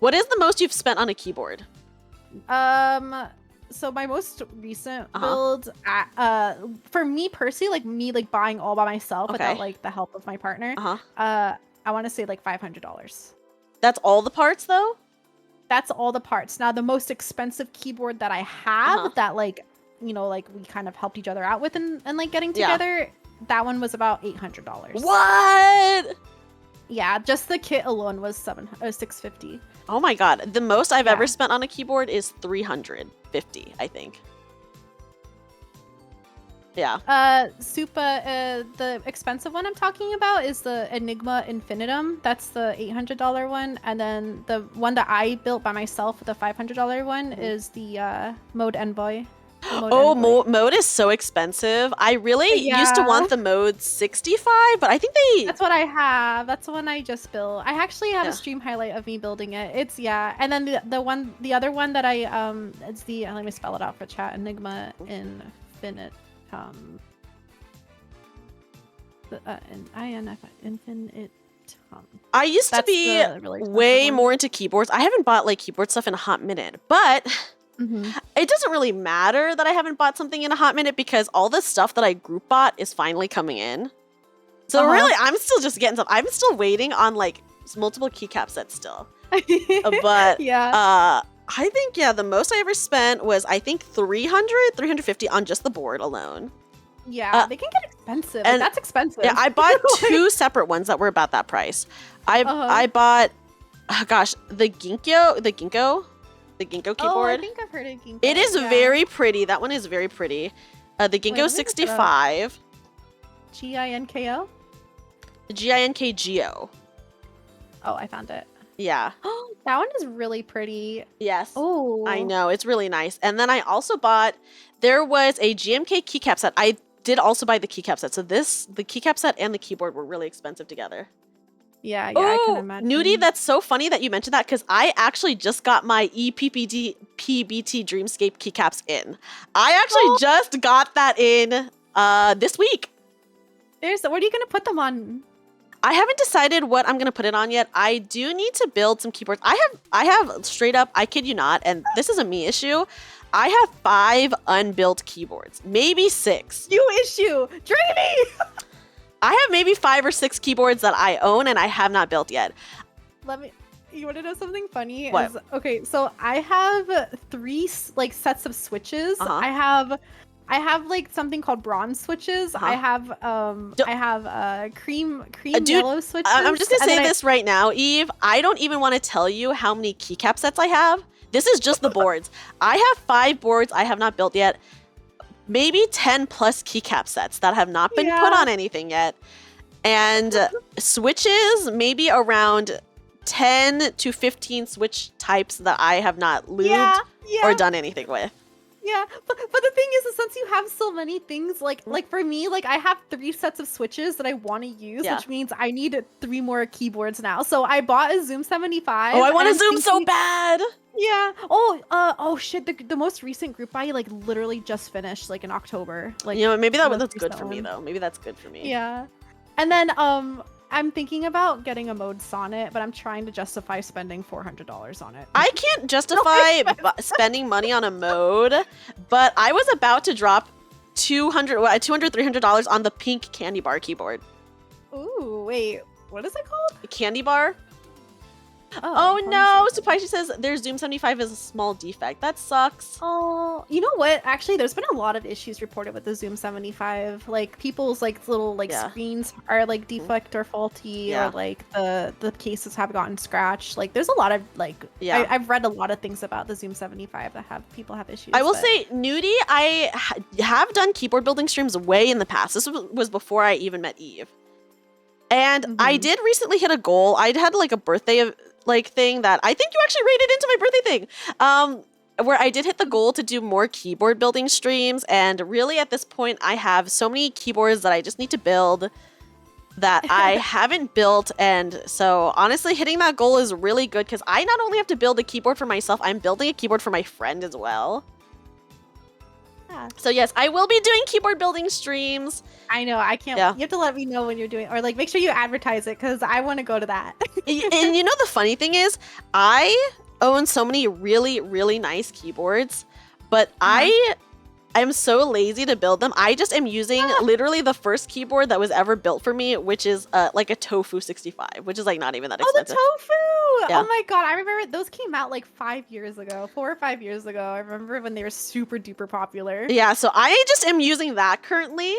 What is the most you've spent on a keyboard? So my most recent build, for me personally, like me like buying all by myself without like the help of my partner, I want to say like $500. That's all the parts though? That's all the parts. Now the most expensive keyboard that I have that like, you know, like we kind of helped each other out with and like getting together, that one was about $800. What? Yeah, just the kit alone was $650. Oh my god. The most I've ever spent on a keyboard is $350, I think. Yeah. The expensive one I'm talking about is the Enigma Infinitum. That's the $800 one. And then the one that I built by myself, the $500 one, is the Mode Envoy. Mode is so expensive. I really used to want the Mode 65, but I think That's what I have. That's the one I just built. I actually have a stream highlight of me building it. It's and then the other one that I it's the let me spell it out for chat. Enigma Infinitum. Infinitum. I used to be way more into keyboards. I haven't bought like keyboard stuff in a hot minute, but it doesn't really matter that I haven't bought something in a hot minute because all the stuff that I group bought is finally coming in. So really, I'm still just getting stuff. I'm still waiting on like multiple keycap sets still. But I think the most I ever spent was I think $350 on just the board alone. Yeah, they can get expensive. And that's expensive. Yeah, I bought two separate ones that were about that price. I bought, the Ginkgo keyboard. Oh, I think I've heard of Ginkgo. It is very pretty. That one is very pretty. The Ginkgo 65. Ginko? Ginkgo. Oh, I found it. Yeah. That one is really pretty. Yes. Oh. I know. It's really nice. And then I also bought, there was a GMK keycap set. I did also buy the keycap set. So the keycap set and the keyboard were really expensive together. Yeah, I can imagine. Nudie, that's so funny that you mentioned that because I actually just got my PBT Dreamscape keycaps in. I actually just got that in this week. What are you going to put them on? I haven't decided what I'm going to put it on yet. I do need to build some keyboards. I have straight up, I kid you not, and this is a me issue. I have 5 unbuilt keyboards, maybe 6. You issue, Dreamy! I have maybe 5 or 6 keyboards that I own and I have not built yet. You want to know something funny? What? Okay, so I have 3 like sets of switches. I I have like something called bronze switches. I have cream Dude, yellow switches. I'm just gonna and say then this right now, Eve. I don't even want to tell you how many keycap sets I have. This is just the boards. I have 5 boards I have not built yet. Maybe 10 plus keycap sets that have not been put on anything yet. And switches, maybe around 10 to 15 switch types that I have not lubed or done anything with. Yeah, but the thing is since you have so many things, like for me, like I have 3 sets of switches that I want to use, which means I need 3 more keyboards now. So I bought a Zoom 75. Oh, I want to Zoom so bad. Yeah. Oh shit. The most recent group buy like literally just finished like in October. Like, you know, maybe that's good for me though. Maybe that's good for me. Yeah. And then I'm thinking about getting a mode Sonnet, but I'm trying to justify spending $400 on it. I can't justify spending money on a mode, but I was about to drop $300 on the pink candy bar keyboard. Ooh, wait. What is it called? Candy bar? Oh no, Supaishi says their Zoom 75 is a small defect. That sucks. Oh, you know what? Actually, there's been a lot of issues reported with the Zoom 75. Like people's like little like screens are like defect or faulty, or like the cases have gotten scratched. Like there's a lot of like I've read a lot of things about the Zoom 75 that people have issues. I will say, Nudie, I have done keyboard building streams way in the past. This was before I even met Eve. And I did recently hit a goal. I had like a birthday thing that I think you actually rated into my birthday thing, where I did hit the goal to do more keyboard building streams. And really at this point, I have so many keyboards that I just need to build that I haven't built. And so honestly, hitting that goal is really good because I not only have to build a keyboard for myself, I'm building a keyboard for my friend as well. So yes, I will be doing keyboard building streams. I know, I can't. You have to let me know when you're doing, or like make sure you advertise it because I want to go to that. And you know the funny thing is, I own so many really, really nice keyboards, but I'm so lazy to build them. I just am using literally the first keyboard that was ever built for me, which is like a Tofu 65, which is like not even that expensive. Oh, the Tofu! Yeah. Oh my god, I remember those came out like 4 or 5 years ago. I remember when they were super duper popular. Yeah, so I just am using that currently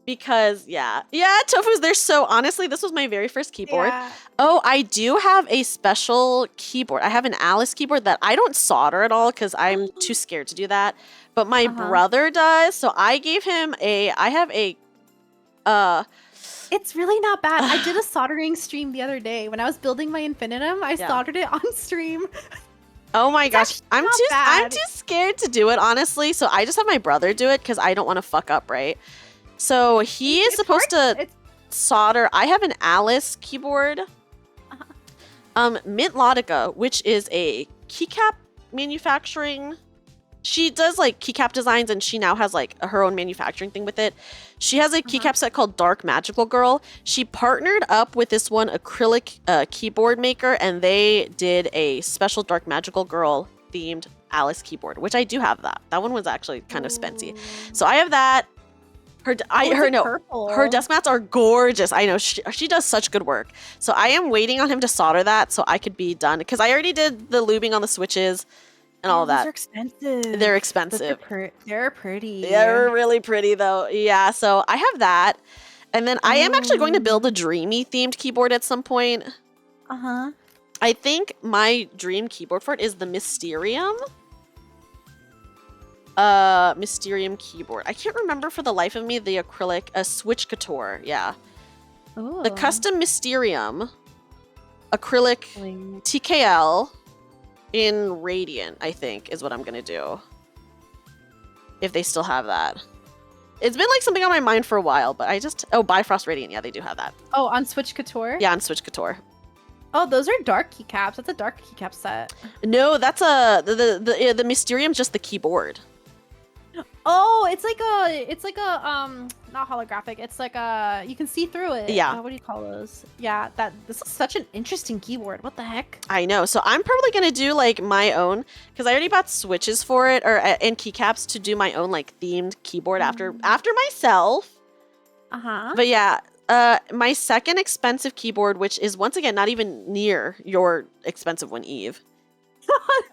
because Tofus, they're so, honestly, this was my very first keyboard. Oh, I do have a special keyboard. I have an Alice keyboard that I don't solder at all because I'm too scared to do that. But my brother does, so I gave him It's really not bad. I did a soldering stream the other day. When I was building my infinitum, I soldered it on stream. Oh my gosh. I'm too scared to do it, honestly. So I just have my brother do it because I don't want to fuck up, right? So he is supposed to solder. I have an Alice keyboard. Mint Laudica, which is a keycap manufacturing. She does like keycap designs, and she now has like her own manufacturing thing with it. She has a keycap set called Dark Magical Girl. She partnered up with this one acrylic keyboard maker, and they did a special Dark Magical Girl themed Alice keyboard, which I do have that. That one was actually kind of spency. So I have that. Her desk mats are gorgeous. I know she does such good work. So I am waiting on him to solder that so I could be done, because I already did the lubing on the switches and all that. They're expensive. They're expensive. They're pretty. They're really pretty though. Yeah, so I have that. And then I am actually going to build a Dreamy themed keyboard at some point. I think my dream keyboard for it is the Mysterium. Mysterium keyboard. I can't remember for the life of me the acrylic, Switch Couture. Yeah. Ooh. The custom Mysterium acrylic TKL in Radiant, I think, is what I'm gonna do. If they still have that. It's been like something on my mind for a while, but I just... Oh, Bifrost Radiant. Yeah, they do have that. Oh, on Switch Couture? Yeah, on Switch Couture. Oh, those are dark keycaps. That's a dark keycap set. No, that's the Mysterium's just the keyboard. Oh, it's like a not holographic. It's like a, you can see through it. Yeah. What do you call those? Yeah, this is such an interesting keyboard. What the heck? I know. So I'm probably gonna do like my own, because I already bought switches for it, or and keycaps to do my own like themed keyboard after myself. But yeah, my second expensive keyboard, which is once again not even near your expensive one, Eve,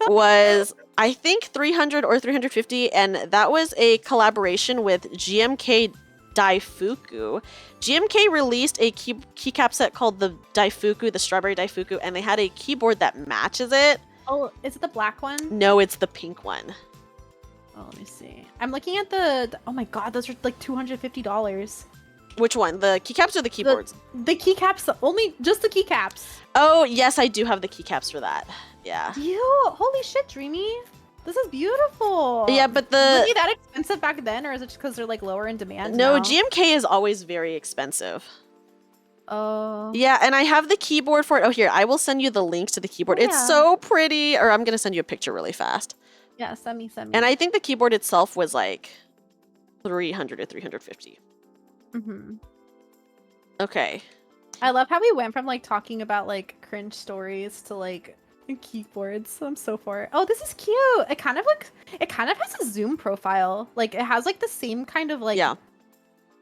was I think 300 or 350, and that was a collaboration with GMK Daifuku. GMK released a keycap set called the Daifuku, the Strawberry Daifuku, and they had a keyboard that matches it. Oh, is it the black one? No, it's the pink one. Oh, let me see. I'm looking at the oh my god, those are like $250. Which one? The keycaps or the keyboards? The keycaps, only just the keycaps. Oh, yes, I do have the keycaps for that. Yeah. Holy shit, Dreamy. This is beautiful. Yeah, but Was it that expensive back then, or is it just because they're like lower in demand? No, now? GMK is always very expensive. Oh. Yeah, and I have the keyboard for it. Oh, here, I will send you the links to the keyboard. Oh, It's yeah. so pretty. Or I'm going to send you a picture really fast. Yeah, send me. And I think the keyboard itself was like 300 or 350. Mm-hmm. Okay. I love how we went from like talking about like cringe stories to like keyboards. I'm so for it. Oh, this is cute. It kind of has a Zoom profile. Like it has like the same kind of like. Yeah.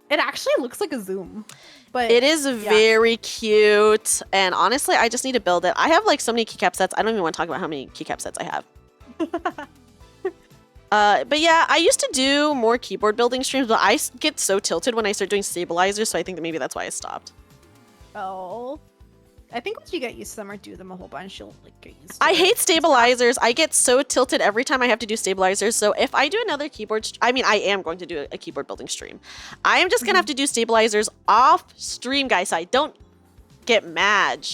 It actually looks like a Zoom, but It is very cute. And honestly, I just need to build it. I have like so many keycap sets. I don't even want to talk about how many keycap sets I have. But yeah, I used to do more keyboard building streams, but I get so tilted when I start doing stabilizers, so I think that maybe that's why I stopped. Oh. I think once you get used to them or do them a whole bunch, you'll like get used to I it. hate stabilizers. I get so tilted every time I have to do stabilizers. So if I do another keyboard, I mean, I am going to do a keyboard building stream. I am just going to have to do stabilizers off stream, guys. So I don't get mad.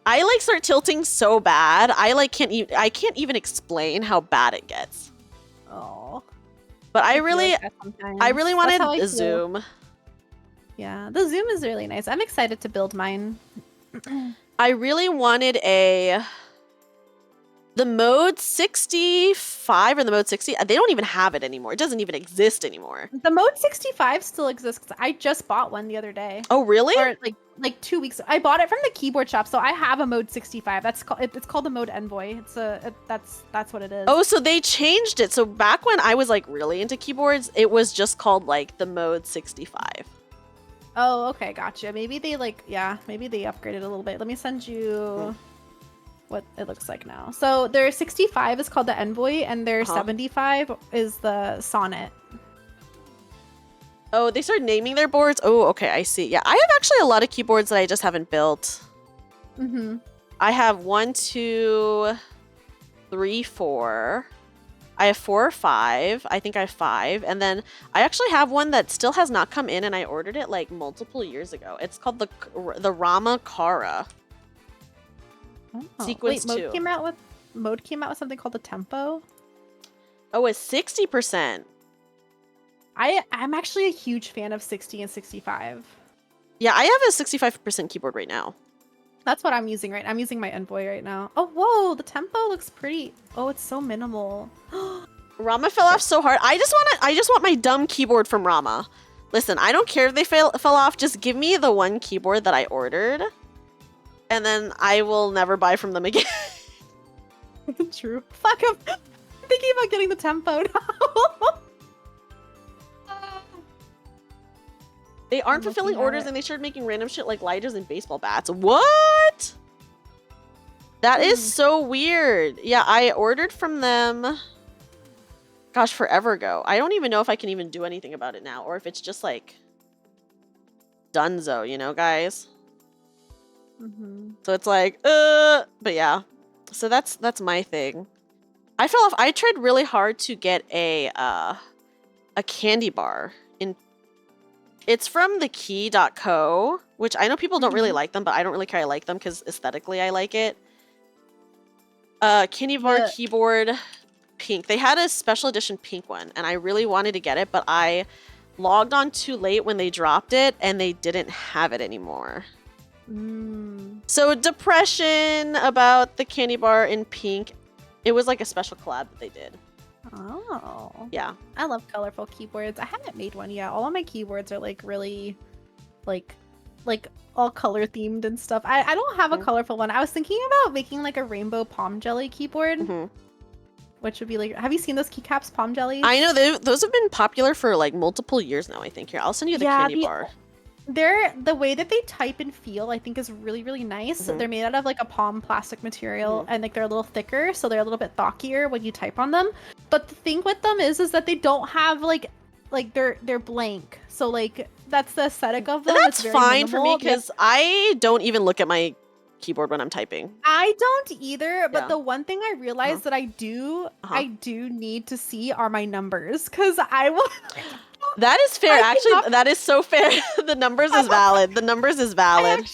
I like start tilting so bad. I can't even explain how bad it gets. Oh. But I feel really like that sometimes. I really That's wanted how I a feel. Zoom. Yeah, the Zoom is really nice. I'm excited to build mine. I really wanted the Mode 65 or the Mode 60. They don't even have it anymore. It doesn't even exist anymore. The Mode 65 still exists 'cause I just bought one the other day. Oh, really? Or like 2 weeks. I bought it from the keyboard shop, so I have a Mode 65. It's called the Mode Envoy. That's what it is. Oh, so they changed it. So back when I was like really into keyboards, it was just called like the Mode 65. Oh, okay, gotcha. Maybe they maybe they upgraded a little bit. Let me send you what it looks like now. So their 65 is called the Envoy, and their 75 is the Sonnet. Oh, they started naming their boards? Oh, okay, I see. Yeah, I have actually a lot of keyboards that I just haven't built. Mm-hmm. I have 1, 2, 3, 4. I have 4 or 5. I think I have 5. And then I actually have one that still has not come in, and I ordered it like multiple years ago. It's called the Rama Kara. Oh. Sequence Wait, 2. Mode came out with something called the Tempo. Oh, it's 60%. I'm actually a huge fan of 60 and 65. Yeah, I have a 65% keyboard right now. That's what I'm using I'm using my Envoy right now. Oh, whoa, the Tempo looks pretty. Oh, it's so minimal. Rama fell off so hard. I just want my dumb keyboard from Rama. Listen, I don't care if they fell off. Just give me the one keyboard that I ordered, and then I will never buy from them again. True. Fuck, I'm thinking about getting the Tempo now. They aren't I'm fulfilling looking at orders, it. and they started making random shit like lighters and baseball bats. What? That is so weird. Yeah, I ordered from them, gosh, forever ago. I don't even know if I can even do anything about it now, or if it's just like dunzo, you know, guys? Mm-hmm. So it's like, but yeah. So that's my thing. I fell off. I tried really hard to get a candy bar in. It's from the key.co, which I know people don't really like them, but I don't really care. I like them because aesthetically I like it. Candy bar keyboard pink. They had a special edition pink one, and I really wanted to get it, but I logged on too late when they dropped it, and they didn't have it anymore. So depression about the candy bar in pink. It was like a special collab that they did. Oh. Yeah. I love colorful keyboards. I haven't made one yet. All of my keyboards are like really like all color themed and stuff. I don't have a colorful one. I was thinking about making like a rainbow palm jelly keyboard. Which would be like, have you seen those keycaps, palm jellies? I know those have been popular for like multiple years now, I think. Here, I'll send you the candy bar. They're the way that they type and feel, I think, is really, really nice. Mhm. They're made out of like a palm plastic material, and like they're a little thicker, so they're a little bit thockier when you type on them. But the thing with them is that they don't have like they're blank. So like that's the aesthetic of them. That's It's very fine for me minimal. They have- because I don't even look at my keyboard when I'm typing. I don't either, but Yeah. the one thing I realized that I do need to see are my numbers, because I will. That is fair. I Actually, cannot- that is so fair. The numbers is valid. The numbers is valid.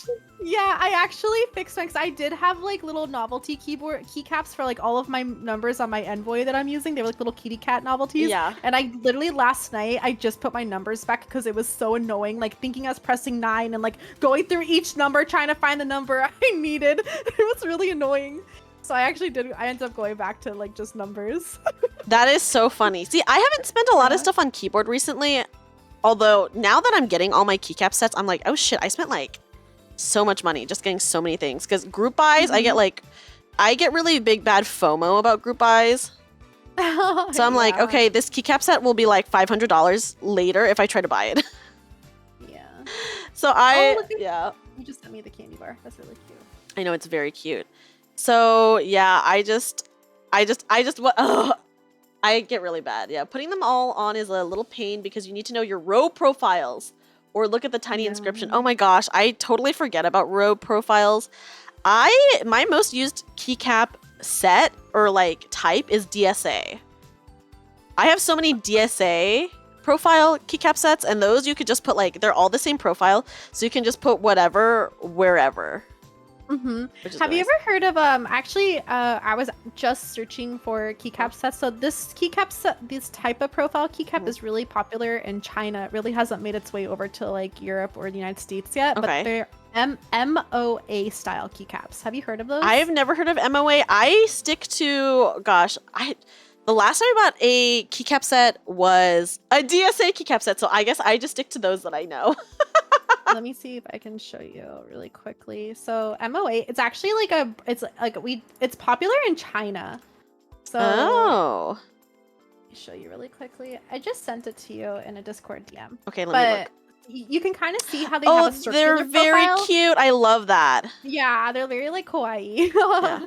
I actually fixed mine, because I did have like little novelty keycaps for like all of my numbers on my Envoy that I'm using. They were like little kitty cat novelties. Yeah. And I literally last night I just put my numbers back because it was so annoying. Like thinking I was pressing 9 and like going through each number trying to find the number I needed. It was really annoying. So I ended up going back to like just numbers. That is so funny. See, I haven't spent a lot of stuff on keyboard recently. Although now that I'm getting all my keycap sets, I'm like, oh shit, I spent like so much money just getting so many things. Because group buys, I get really big bad FOMO about group buys. So I'm like, okay, this keycap set will be like $500 later if I try to buy it. Yeah. So You just sent me the candy bar. That's really cute. I know, it's very cute. So yeah, I get really bad. Yeah, putting them all on is a little pain because you need to know your row profiles or look at the tiny inscription. Oh my gosh, I totally forget about row profiles. My most used keycap set or like type is DSA. I have so many DSA profile keycap sets, and those you could just put like, they're all the same profile, so you can just put whatever wherever. Have you ever heard of I was just searching for keycap sets. So this keycap set, this type of profile keycap is really popular in China. It really hasn't made its way over to like Europe or the United States yet, but they're MOA style keycaps. Have you heard of those? I've never heard of MOA. I stick to, the last time I bought a keycap set was a DSA keycap set, so I guess I just stick to those that I know. Let me see if I can show you really quickly. So MOA, it's actually it's popular in China. So let me show you really quickly. I just sent it to you in a Discord DM. Okay, let me look. You can kind of see how they have a circular they're very profile. cute. I love that. Yeah, they're very like kawaii. Yeah.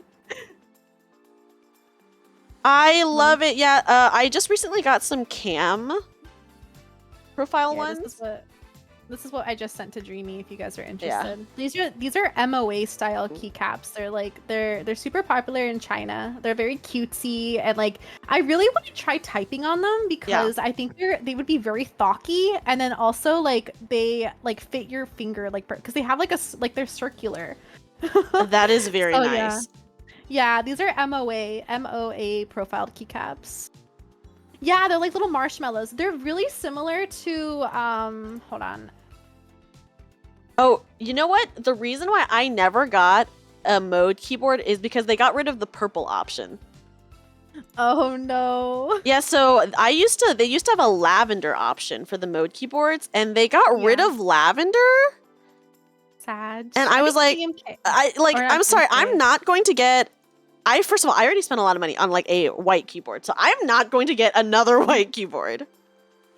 I love it. Yeah, I just recently got some cam profile ones. This is what I just sent to Dreamy if you guys are interested. Yeah. These are MOA style keycaps. They're super popular in China. They're very cutesy, and like I really want to try typing on them because I think they would be very thocky, and then also like they like fit your finger like because they have they're circular. That is very nice. Yeah, these are MOA profiled keycaps. Yeah, they're like little marshmallows. They're really similar to hold on. Oh, you know what? The reason why I never got a mode keyboard is because they got rid of the purple option. Oh no. Yeah, so they used to have a lavender option for the mode keyboards, and they got rid of lavender. Sad. And I was like, I'm sorry, I'm not going to get. First of all, I already spent a lot of money on like a white keyboard, so I'm not going to get another white keyboard.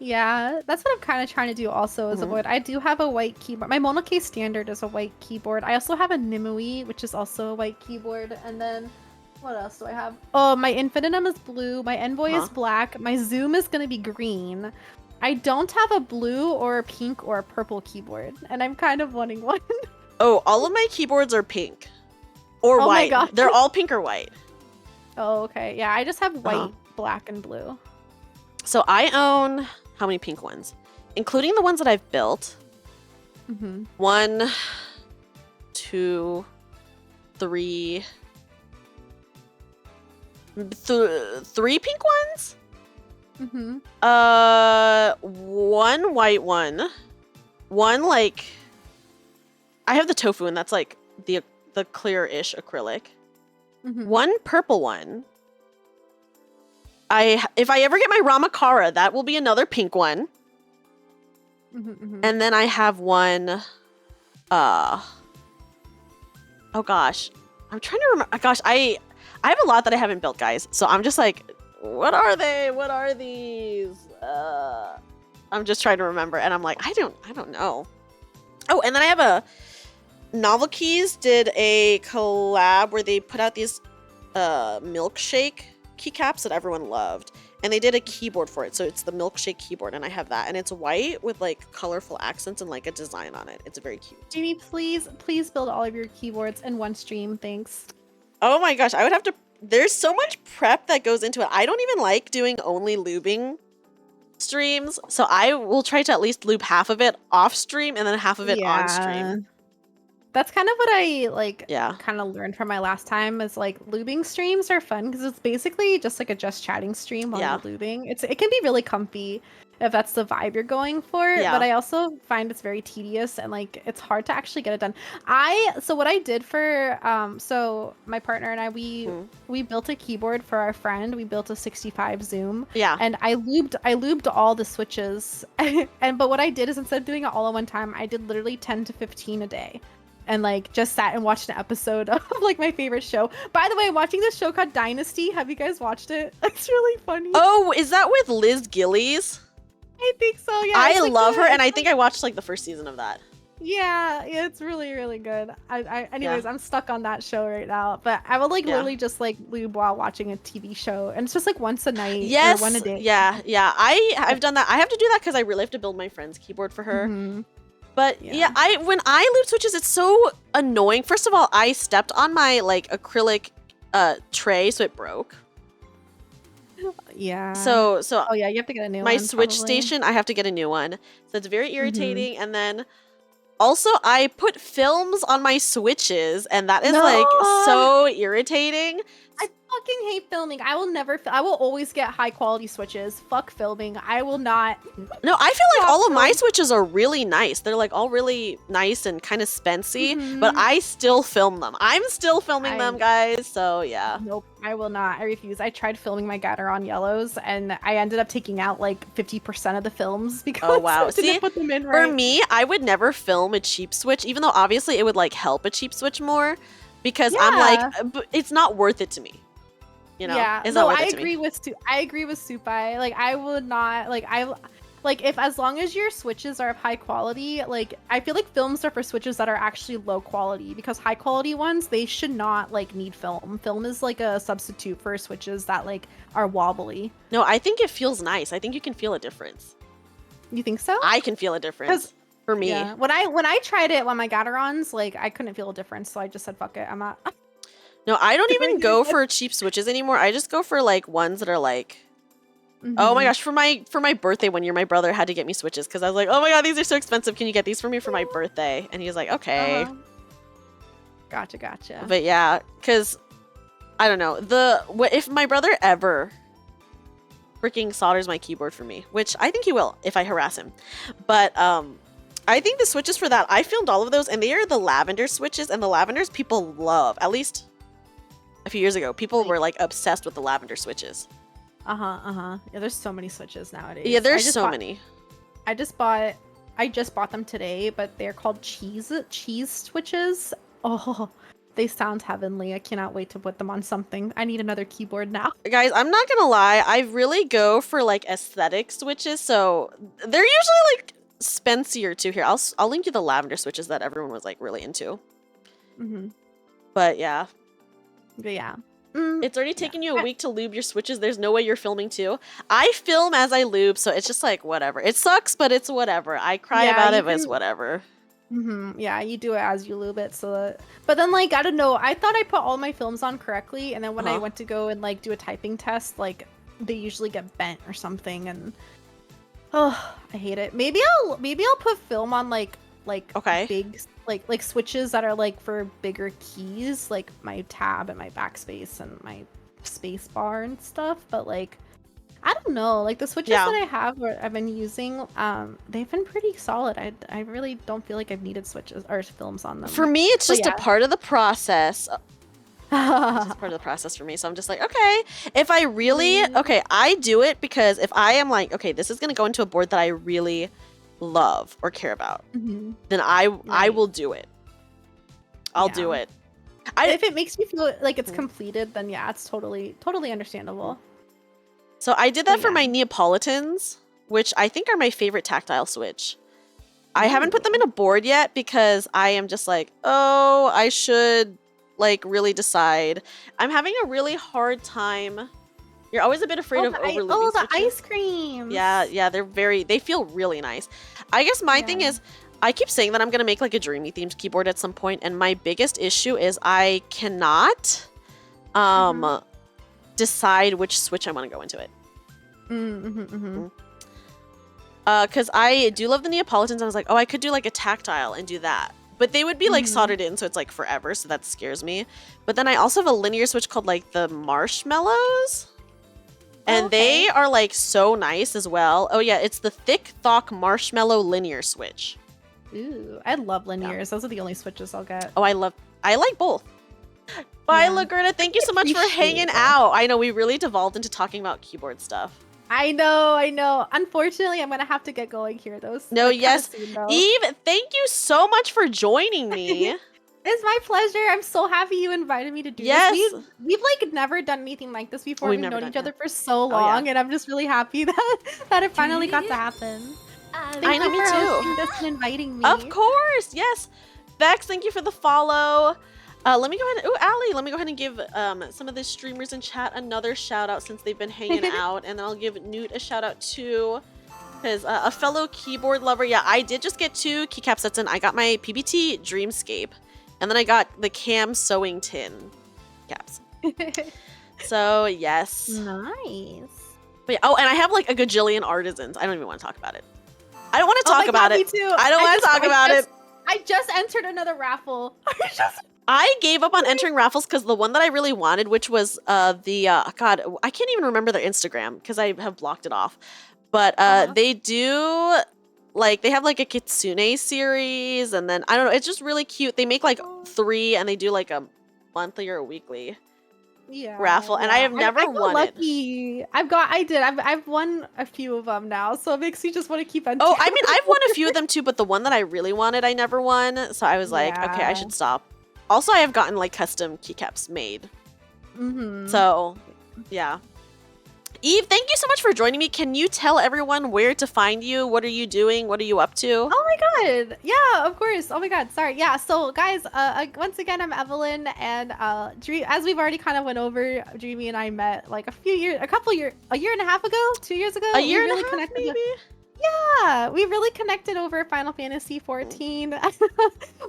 Yeah, that's what I'm kind of trying to do also is avoid. I do have a white keyboard. My Monoke standard is a white keyboard. I also have a Nimue, which is also a white keyboard. And then what else do I have? Oh, my Infinitum is blue. My Envoy is black. My Zoom is going to be green. I don't have a blue or a pink or a purple keyboard, and I'm kind of wanting one. Oh, all of my keyboards are pink. Or white. My God. They're all pink or white. Oh, okay. Yeah, I just have white, black, and blue. So I own how many pink ones? Including the ones that I've built. 1, 2, 3. 3 pink ones? 1 white one. 1 like I have the tofu, and that's like the clear-ish acrylic. 1 purple one. If I ever get my Ramakara, that will be another pink one. And then I have 1 oh gosh. I'm trying to remember. Gosh, I have a lot that I haven't built, guys. So I'm just like, what are they? What are these? I'm just trying to remember, and I'm like, I don't know. Oh, and then I have a Novel Keys did a collab where they put out these milkshake keycaps that everyone loved. And they did a keyboard for it. So it's the milkshake keyboard, and I have that. And it's white with like colorful accents and like a design on it. It's very cute. Jamie, please build all of your keyboards in one stream. Thanks. Oh my gosh, I would have to. There's so much prep that goes into it. I don't even like doing only lubing streams. So I will try to at least lube half of it off stream and then half of it on stream. That's kind of what I like. Yeah. Kind of learned from my last time is like lubing streams are fun because it's basically just like a just chatting stream while you're lubing. It can be really comfy if that's the vibe you're going for. Yeah. But I also find it's very tedious and like it's hard to actually get it done. So what I did for so my partner and I we built a keyboard for our friend. We built a 65 Zoom. Yeah. And I lubed all the switches. But what I did is instead of doing it all at one time, I did literally 10 to 15 a day. And like just sat and watched an episode of like my favorite show. By the way, I'm watching this show called Dynasty. Have you guys watched it? It's really funny. Oh, is that with Liz Gillies? I think so. Yeah. I love her, and I think I watched like the first season of that. Yeah, it's really, really good. Anyways, I'm stuck on that show right now. But I would like literally just like lube while watching a TV show, and it's just like once a night. Yes. Or one a day. Yeah. I've done that. I have to do that because I really have to build my friend's keyboard for her. Mhm. But yeah, when I lube switches, it's so annoying. First of all, I stepped on my like acrylic tray, so it broke. Yeah. So oh yeah, you have to get a new one. My switch probably. station, I have to get a new one. So it's very irritating. And then also I put films on my switches, and that is like so irritating. I fucking hate filming. I will always get high quality switches. Fuck filming. I will not. No, I feel like all of my switches are really nice. They're like all really nice and kind of spency, but I still film them. I'm still filming them, guys. So yeah. Nope, I will not. I refuse. I tried filming my Gateron yellows, and I ended up taking out like 50% of the films because I didn't put them in right. For me, I would never film a cheap switch, even though obviously it would like help a cheap switch more, because I'm like, it's not worth it to me. You know, it's not worth it to me. I agree with Supai. Like, I would not like if as long as your switches are of high quality, like I feel like films are for switches that are actually low quality, because high quality ones, they should not like need film. Film is like a substitute for switches that like are wobbly. No, I think it feels nice. I think you can feel a difference. You think so? I can feel a difference. For me. Yeah. When I tried it on my Gaterons, like I couldn't feel a difference, so I just said fuck it. I'm not. No, I don't even go for cheap switches anymore. I just go for like ones that are like, oh my gosh, for my birthday one year, my brother had to get me switches because I was like, oh my god, these are so expensive. Can you get these for me for my birthday? And he was like, okay. Gotcha. But yeah, because I don't know, if my brother ever freaking solders my keyboard for me, which I think he will if I harass him, but I think the switches for that, I filmed all of those, and they are the lavender switches, and the lavenders people love. At least a few years ago, people were like obsessed with the lavender switches. Yeah, there's so many switches nowadays. Yeah, there's so many. I just bought them today, but they're called cheese switches. Oh, they sound heavenly. I cannot wait to put them on something. I need another keyboard now. Guys, I'm not gonna lie, I really go for like aesthetic switches, so they're usually like Spencier too. Here, I'll link you the lavender switches that everyone was like really into. But yeah. It's already taken you a week to lube your switches. There's no way you're filming too. I film as I lube, so it's just like whatever. It sucks, but it's whatever. I cry about it, but it's whatever. Yeah, you do it as you lube it. But then like I don't know. I thought I put all my films on correctly, and then when I went to go and like do a typing test, like they usually get bent or something, and oh, I hate it. Maybe I'll put film on like big like switches that are like for bigger keys, like my tab and my backspace and my space bar and stuff. But like I don't know, like the switches that I have or I've been using, they've been pretty solid. I really don't feel like I've needed switches or films on them. For me, it's just a part of the process. It's just part of the process for me. So I'm just like, okay, if I really I do it because if I am like, okay, this is gonna go into a board that I really love or care about, then I will do it. I'll do it. If it makes you feel like it's completed, then yeah, it's totally understandable. So I did that for my Neapolitans, which I think are my favorite tactile switch. I haven't put them in a board yet because I am just like, oh, I should like really decide. I'm having a really hard time. You're always a bit afraid of overlooping the switches. ice creams. Yeah, they feel really nice. I guess my thing is, I keep saying that I'm gonna make like a Dreamy themed keyboard at some point, and my biggest issue is I cannot decide which switch I want to go into it. Because I do love the Neapolitans, and I was like, oh, I could do like a tactile and do that. But they would be like soldered in, so it's like forever, so that scares me. But then I also have a linear switch called like the Marshmallows. And they are like so nice as well. Oh yeah, it's the Thick Thok Marshmallow linear switch. Ooh, I love linears. Those are the only switches I'll get. Oh, I like both. Bye, Lagerta. Thank you so much for hanging out. I know we really devolved into talking about keyboard stuff. I know. Unfortunately, I'm gonna have to get going here, though. No, yes. Eve, thank you so much for joining me. It's my pleasure. I'm so happy you invited me to do this. We've like never done anything like this before. We've known each other for so long, and I'm just really happy that it finally got to happen. Thank you for hosting this and inviting me. Of course, yes. Bex, thank you for the follow. Let me go ahead. Allie, let me go ahead and give some of the streamers in chat another shout out since they've been hanging out, and then I'll give Newt a shout out too, because a fellow keyboard lover. Yeah, I did just get 2 keycap sets in. I got my PBT Dreamscape, and then I got the Cam Sewing Tin caps. So yes, nice. But yeah, oh, and I have like a gajillion artisans. I don't even want to talk about it. I don't want to talk about it. Me too. I don't want to talk about it. I just entered another raffle. I gave up on entering raffles because the one that I really wanted, which was God, I can't even remember their Instagram because I have blocked it off. But they do, like, they have like a Kitsune series, and then I don't know, it's just really cute. They make like 3, and they do like a monthly or a weekly raffle, and I have never won lucky. it. I've won a few of them now, so it makes me just want to keep entering. Oh, I mean, I've won a few of them too, but the one that I really wanted, I never won. So I was like, okay, I should stop. Also, I have gotten like custom keycaps made. So, yeah. Eve, thank you so much for joining me. Can you tell everyone where to find you? What are you doing? What are you up to? Oh my god. Yeah, of course. Oh my god. Sorry. Yeah. So guys, once again, I'm Evelyn, and as we've already kind of went over, Dreamy and I met like a year and a half ago, 2 years ago. A year and a half, maybe? Yeah, we really connected over Final Fantasy 14.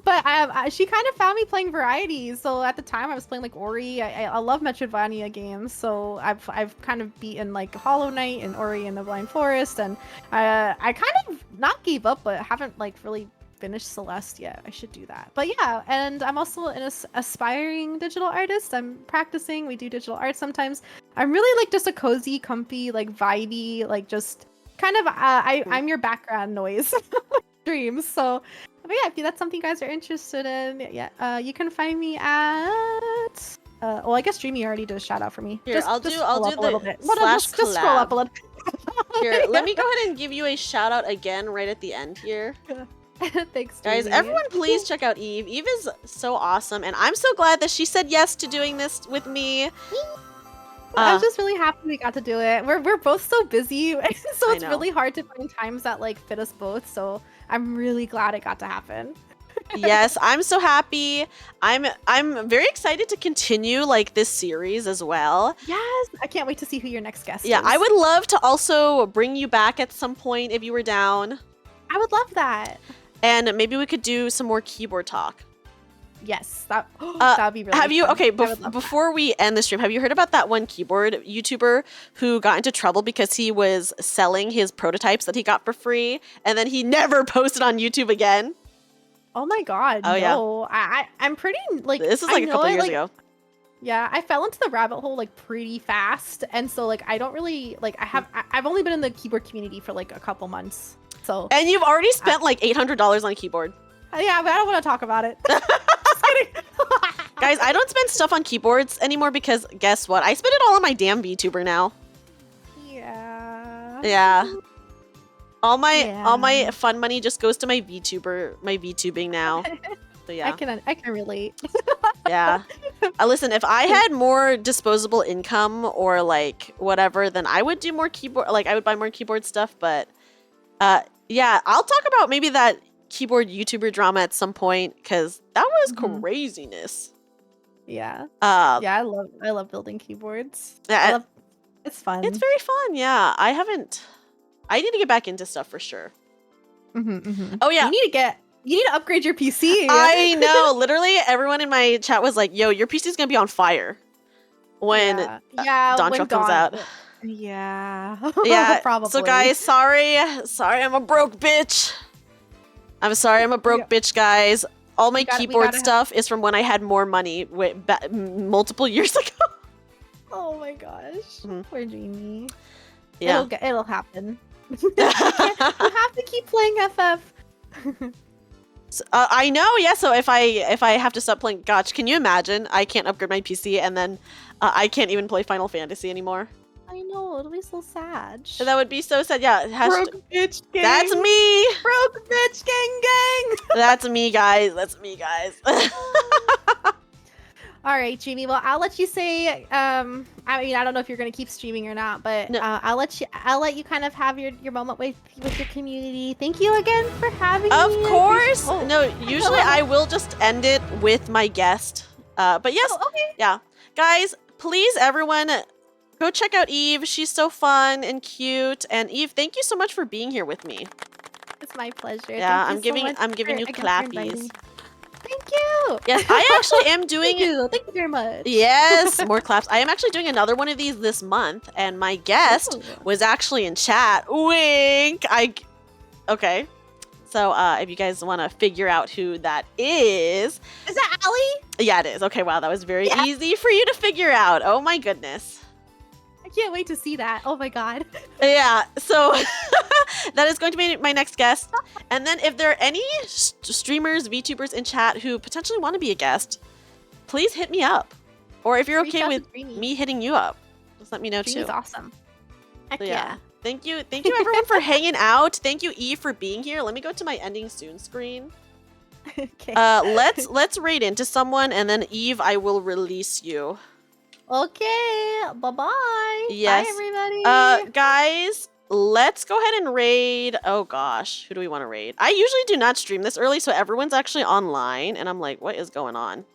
But she kind of found me playing varieties. So at the time I was playing like Ori. I love Metroidvania games. So I've kind of beaten like Hollow Knight and Ori and the Blind Forest, and I kind of not gave up, but haven't like really finished Celeste yet. I should do that. But yeah, and I'm also an aspiring digital artist. I'm practicing. We do digital art sometimes. I'm really like just a cozy, comfy, like vibey, like just kind of I'm your background noise dreams. So but yeah, if that's something you guys are interested in, you can find me at well, I guess Dreamy already did a shout out for me. Here, I'll do the just scroll up a little. Here, let me go ahead and give you a shout out again right at the end here. Thanks, guys. Dreamy. Everyone, please check out Eve. Eve is so awesome, and I'm so glad that she said yes to doing this with me. I'm just really happy we got to do it. We're both so busy, so it's really hard to find times that like fit us both. So I'm really glad it got to happen. Yes, I'm so happy. I'm very excited to continue like this series as well. Yes, I can't wait to see who your next guest is. Yeah, I would love to also bring you back at some point if you were down. I would love that. And maybe we could do some more keyboard talk. Yes, that would be really Have you, fun. okay, before we end the stream, have you heard about that one keyboard YouTuber who got into trouble because he was selling his prototypes that he got for free, and then he never posted on YouTube again? Oh my god, oh, no. Yeah. I'm pretty, like... This is like a couple years ago. Yeah, I fell into the rabbit hole like pretty fast, and so like I don't really, like I've only been in the keyboard community for like a couple months, so... And you've already spent like $800 on a keyboard. Yeah, but I don't want to talk about it. Just kidding. Guys, I don't spend stuff on keyboards anymore because guess what? I spend it all on my damn VTuber now. Yeah. Yeah. All my fun money just goes to my VTubing now. So yeah. I can relate. Yeah. Listen, if I had more disposable income or like whatever, then I would do more keyboard, like I would buy more keyboard stuff, but yeah, I'll talk about maybe that keyboard YouTuber drama at some point because that was Mhm. craziness. Yeah. Uh, Yeah, I love building keyboards. Yeah, It's fun. it's very fun. Yeah, I need to get back into stuff for sure. Oh yeah, You need to upgrade your PC. I know. Literally, everyone in my chat was like, "Yo, your PC's gonna be on fire when Dawn when Truck comes out." Yeah. Yeah. Probably. So guys, sorry, I'm a broke bitch. I'm sorry, I'm a broke bitch, guys. All my keyboard stuff is from when I had more money multiple years ago. Oh my gosh. Poor Dreamy. Yeah. It'll happen. You have to keep playing FF. I know, yeah. So if I have to stop playing, gosh, can you imagine? I can't upgrade my PC, and then I can't even play Final Fantasy anymore. I know, it'll be so sad. That would be so sad. Yeah, Broke bitch gang. That's me. Broke bitch gang. That's me, guys. That's me, guys. All right, Dreamy. Well, I'll let you say. I mean, I don't know if you're gonna keep streaming or not, but No. I'll let you kind of have your moment with your community. Thank you again for having me. Of course. Oh. No, usually I will just end it with my guest. But yes, okay. Yeah, guys, please, everyone, go check out Eve. She's so fun and cute. And Eve, thank you so much for being here with me. It's my pleasure. Yeah, Thank you so much I'm giving you for clappies. inviting. Thank you. Yes, I actually am doing. Thank you very much. Yes, more claps. I am actually doing another one of these this month, and my guest Ooh. was actually in chat. Wink. Okay. So, if you guys want to figure out who that is that Allie? Yeah, it is. Okay, wow, that was very Yeah. easy for you to figure out. Oh my goodness. I can't wait to see that. Oh my god. Yeah, so that is going to be my next guest. And then if there are any streamers, VTubers in chat who potentially want to be a guest, please hit me up. Or if you're Reach okay out to with Dreamy. me hitting you up, just let me know Dreamy's too. awesome. Heck So, yeah. Thank you everyone for hanging out. Thank you, Eve, for being here. Let me go to my ending soon screen. Okay. Let's raid into someone, and then Eve, I will release you. Okay. Bye-bye. Yes. Bye, everybody. Guys, let's go ahead and raid. Oh gosh, who do we want to raid? I usually do not stream this early, so everyone's actually online, and I'm like, what is going on?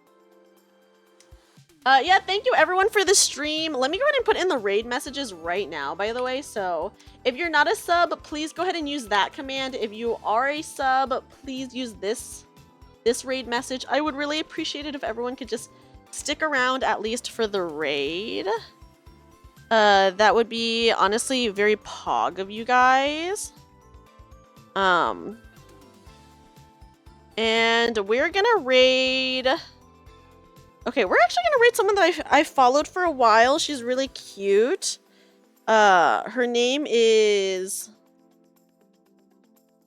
Yeah, thank you everyone for the stream. Let me go ahead and put in the raid messages right now, by the way. So if you're not a sub, please go ahead and use that command. If you are a sub, please use this raid message. I would really appreciate it if everyone could just stick around at least for the raid. That would be honestly very pog of you guys. And we're gonna raid. Okay, we're actually gonna raid someone that I followed for a while. She's really cute. Her name is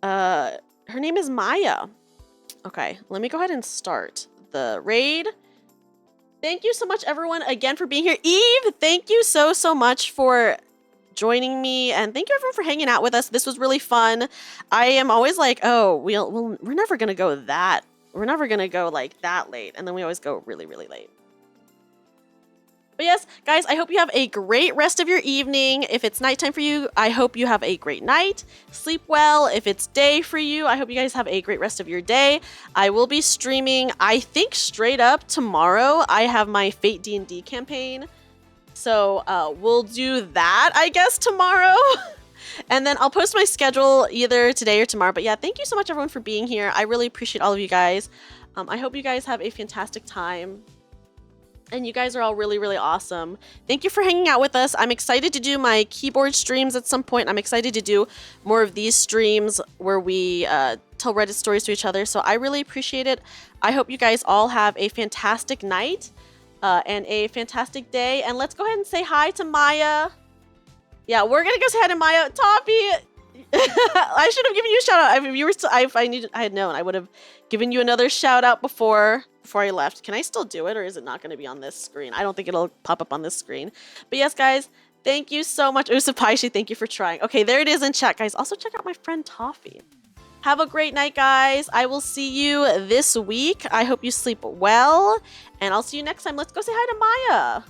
Maya. Okay, let me go ahead and start the raid. Thank you so much, everyone, again for being here. Eve, thank you so much for joining me, and thank you everyone for hanging out with us. This was really fun. I am always like, oh, we're never gonna go like that late, and then we always go really late. But yes, guys, I hope you have a great rest of your evening. If it's nighttime for you, I hope you have a great night. Sleep well. If it's day for you, I hope you guys have a great rest of your day. I will be streaming, I think, straight up tomorrow. I have my Fate D&D campaign. So we'll do that, I guess, tomorrow. And then I'll post my schedule either today or tomorrow. But yeah, thank you so much, everyone, for being here. I really appreciate all of you guys. I hope you guys have a fantastic time. And you guys are all really awesome. Thank you for hanging out with us. I'm excited to do my keyboard streams at some point. I'm excited to do more of these streams where we tell Reddit stories to each other. So I really appreciate it. I hope you guys all have a fantastic night and a fantastic day. And let's go ahead and say hi to Maya. Yeah, we're gonna go say hi to Maya. Toppy, I should have given you a shout out. If I had known, I would have given you another shout out before I left. Can I still do it, or is it not going to be on this screen? I don't think it'll pop up on this screen. But yes, guys, thank you so much. Usapaishi, thank you for trying. Okay, there it is in chat, guys. Also check out my friend Toffee. Have a great night, guys. I will see you this week. I hope you sleep well, and I'll see you next time. Let's go say hi to Maya.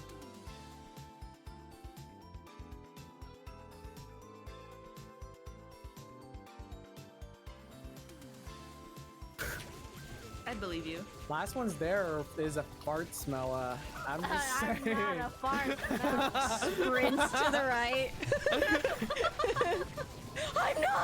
I believe you. Last one's there is a fart smell. I'm just I'm saying. not a fart. No. Sprints to the right. I'm not.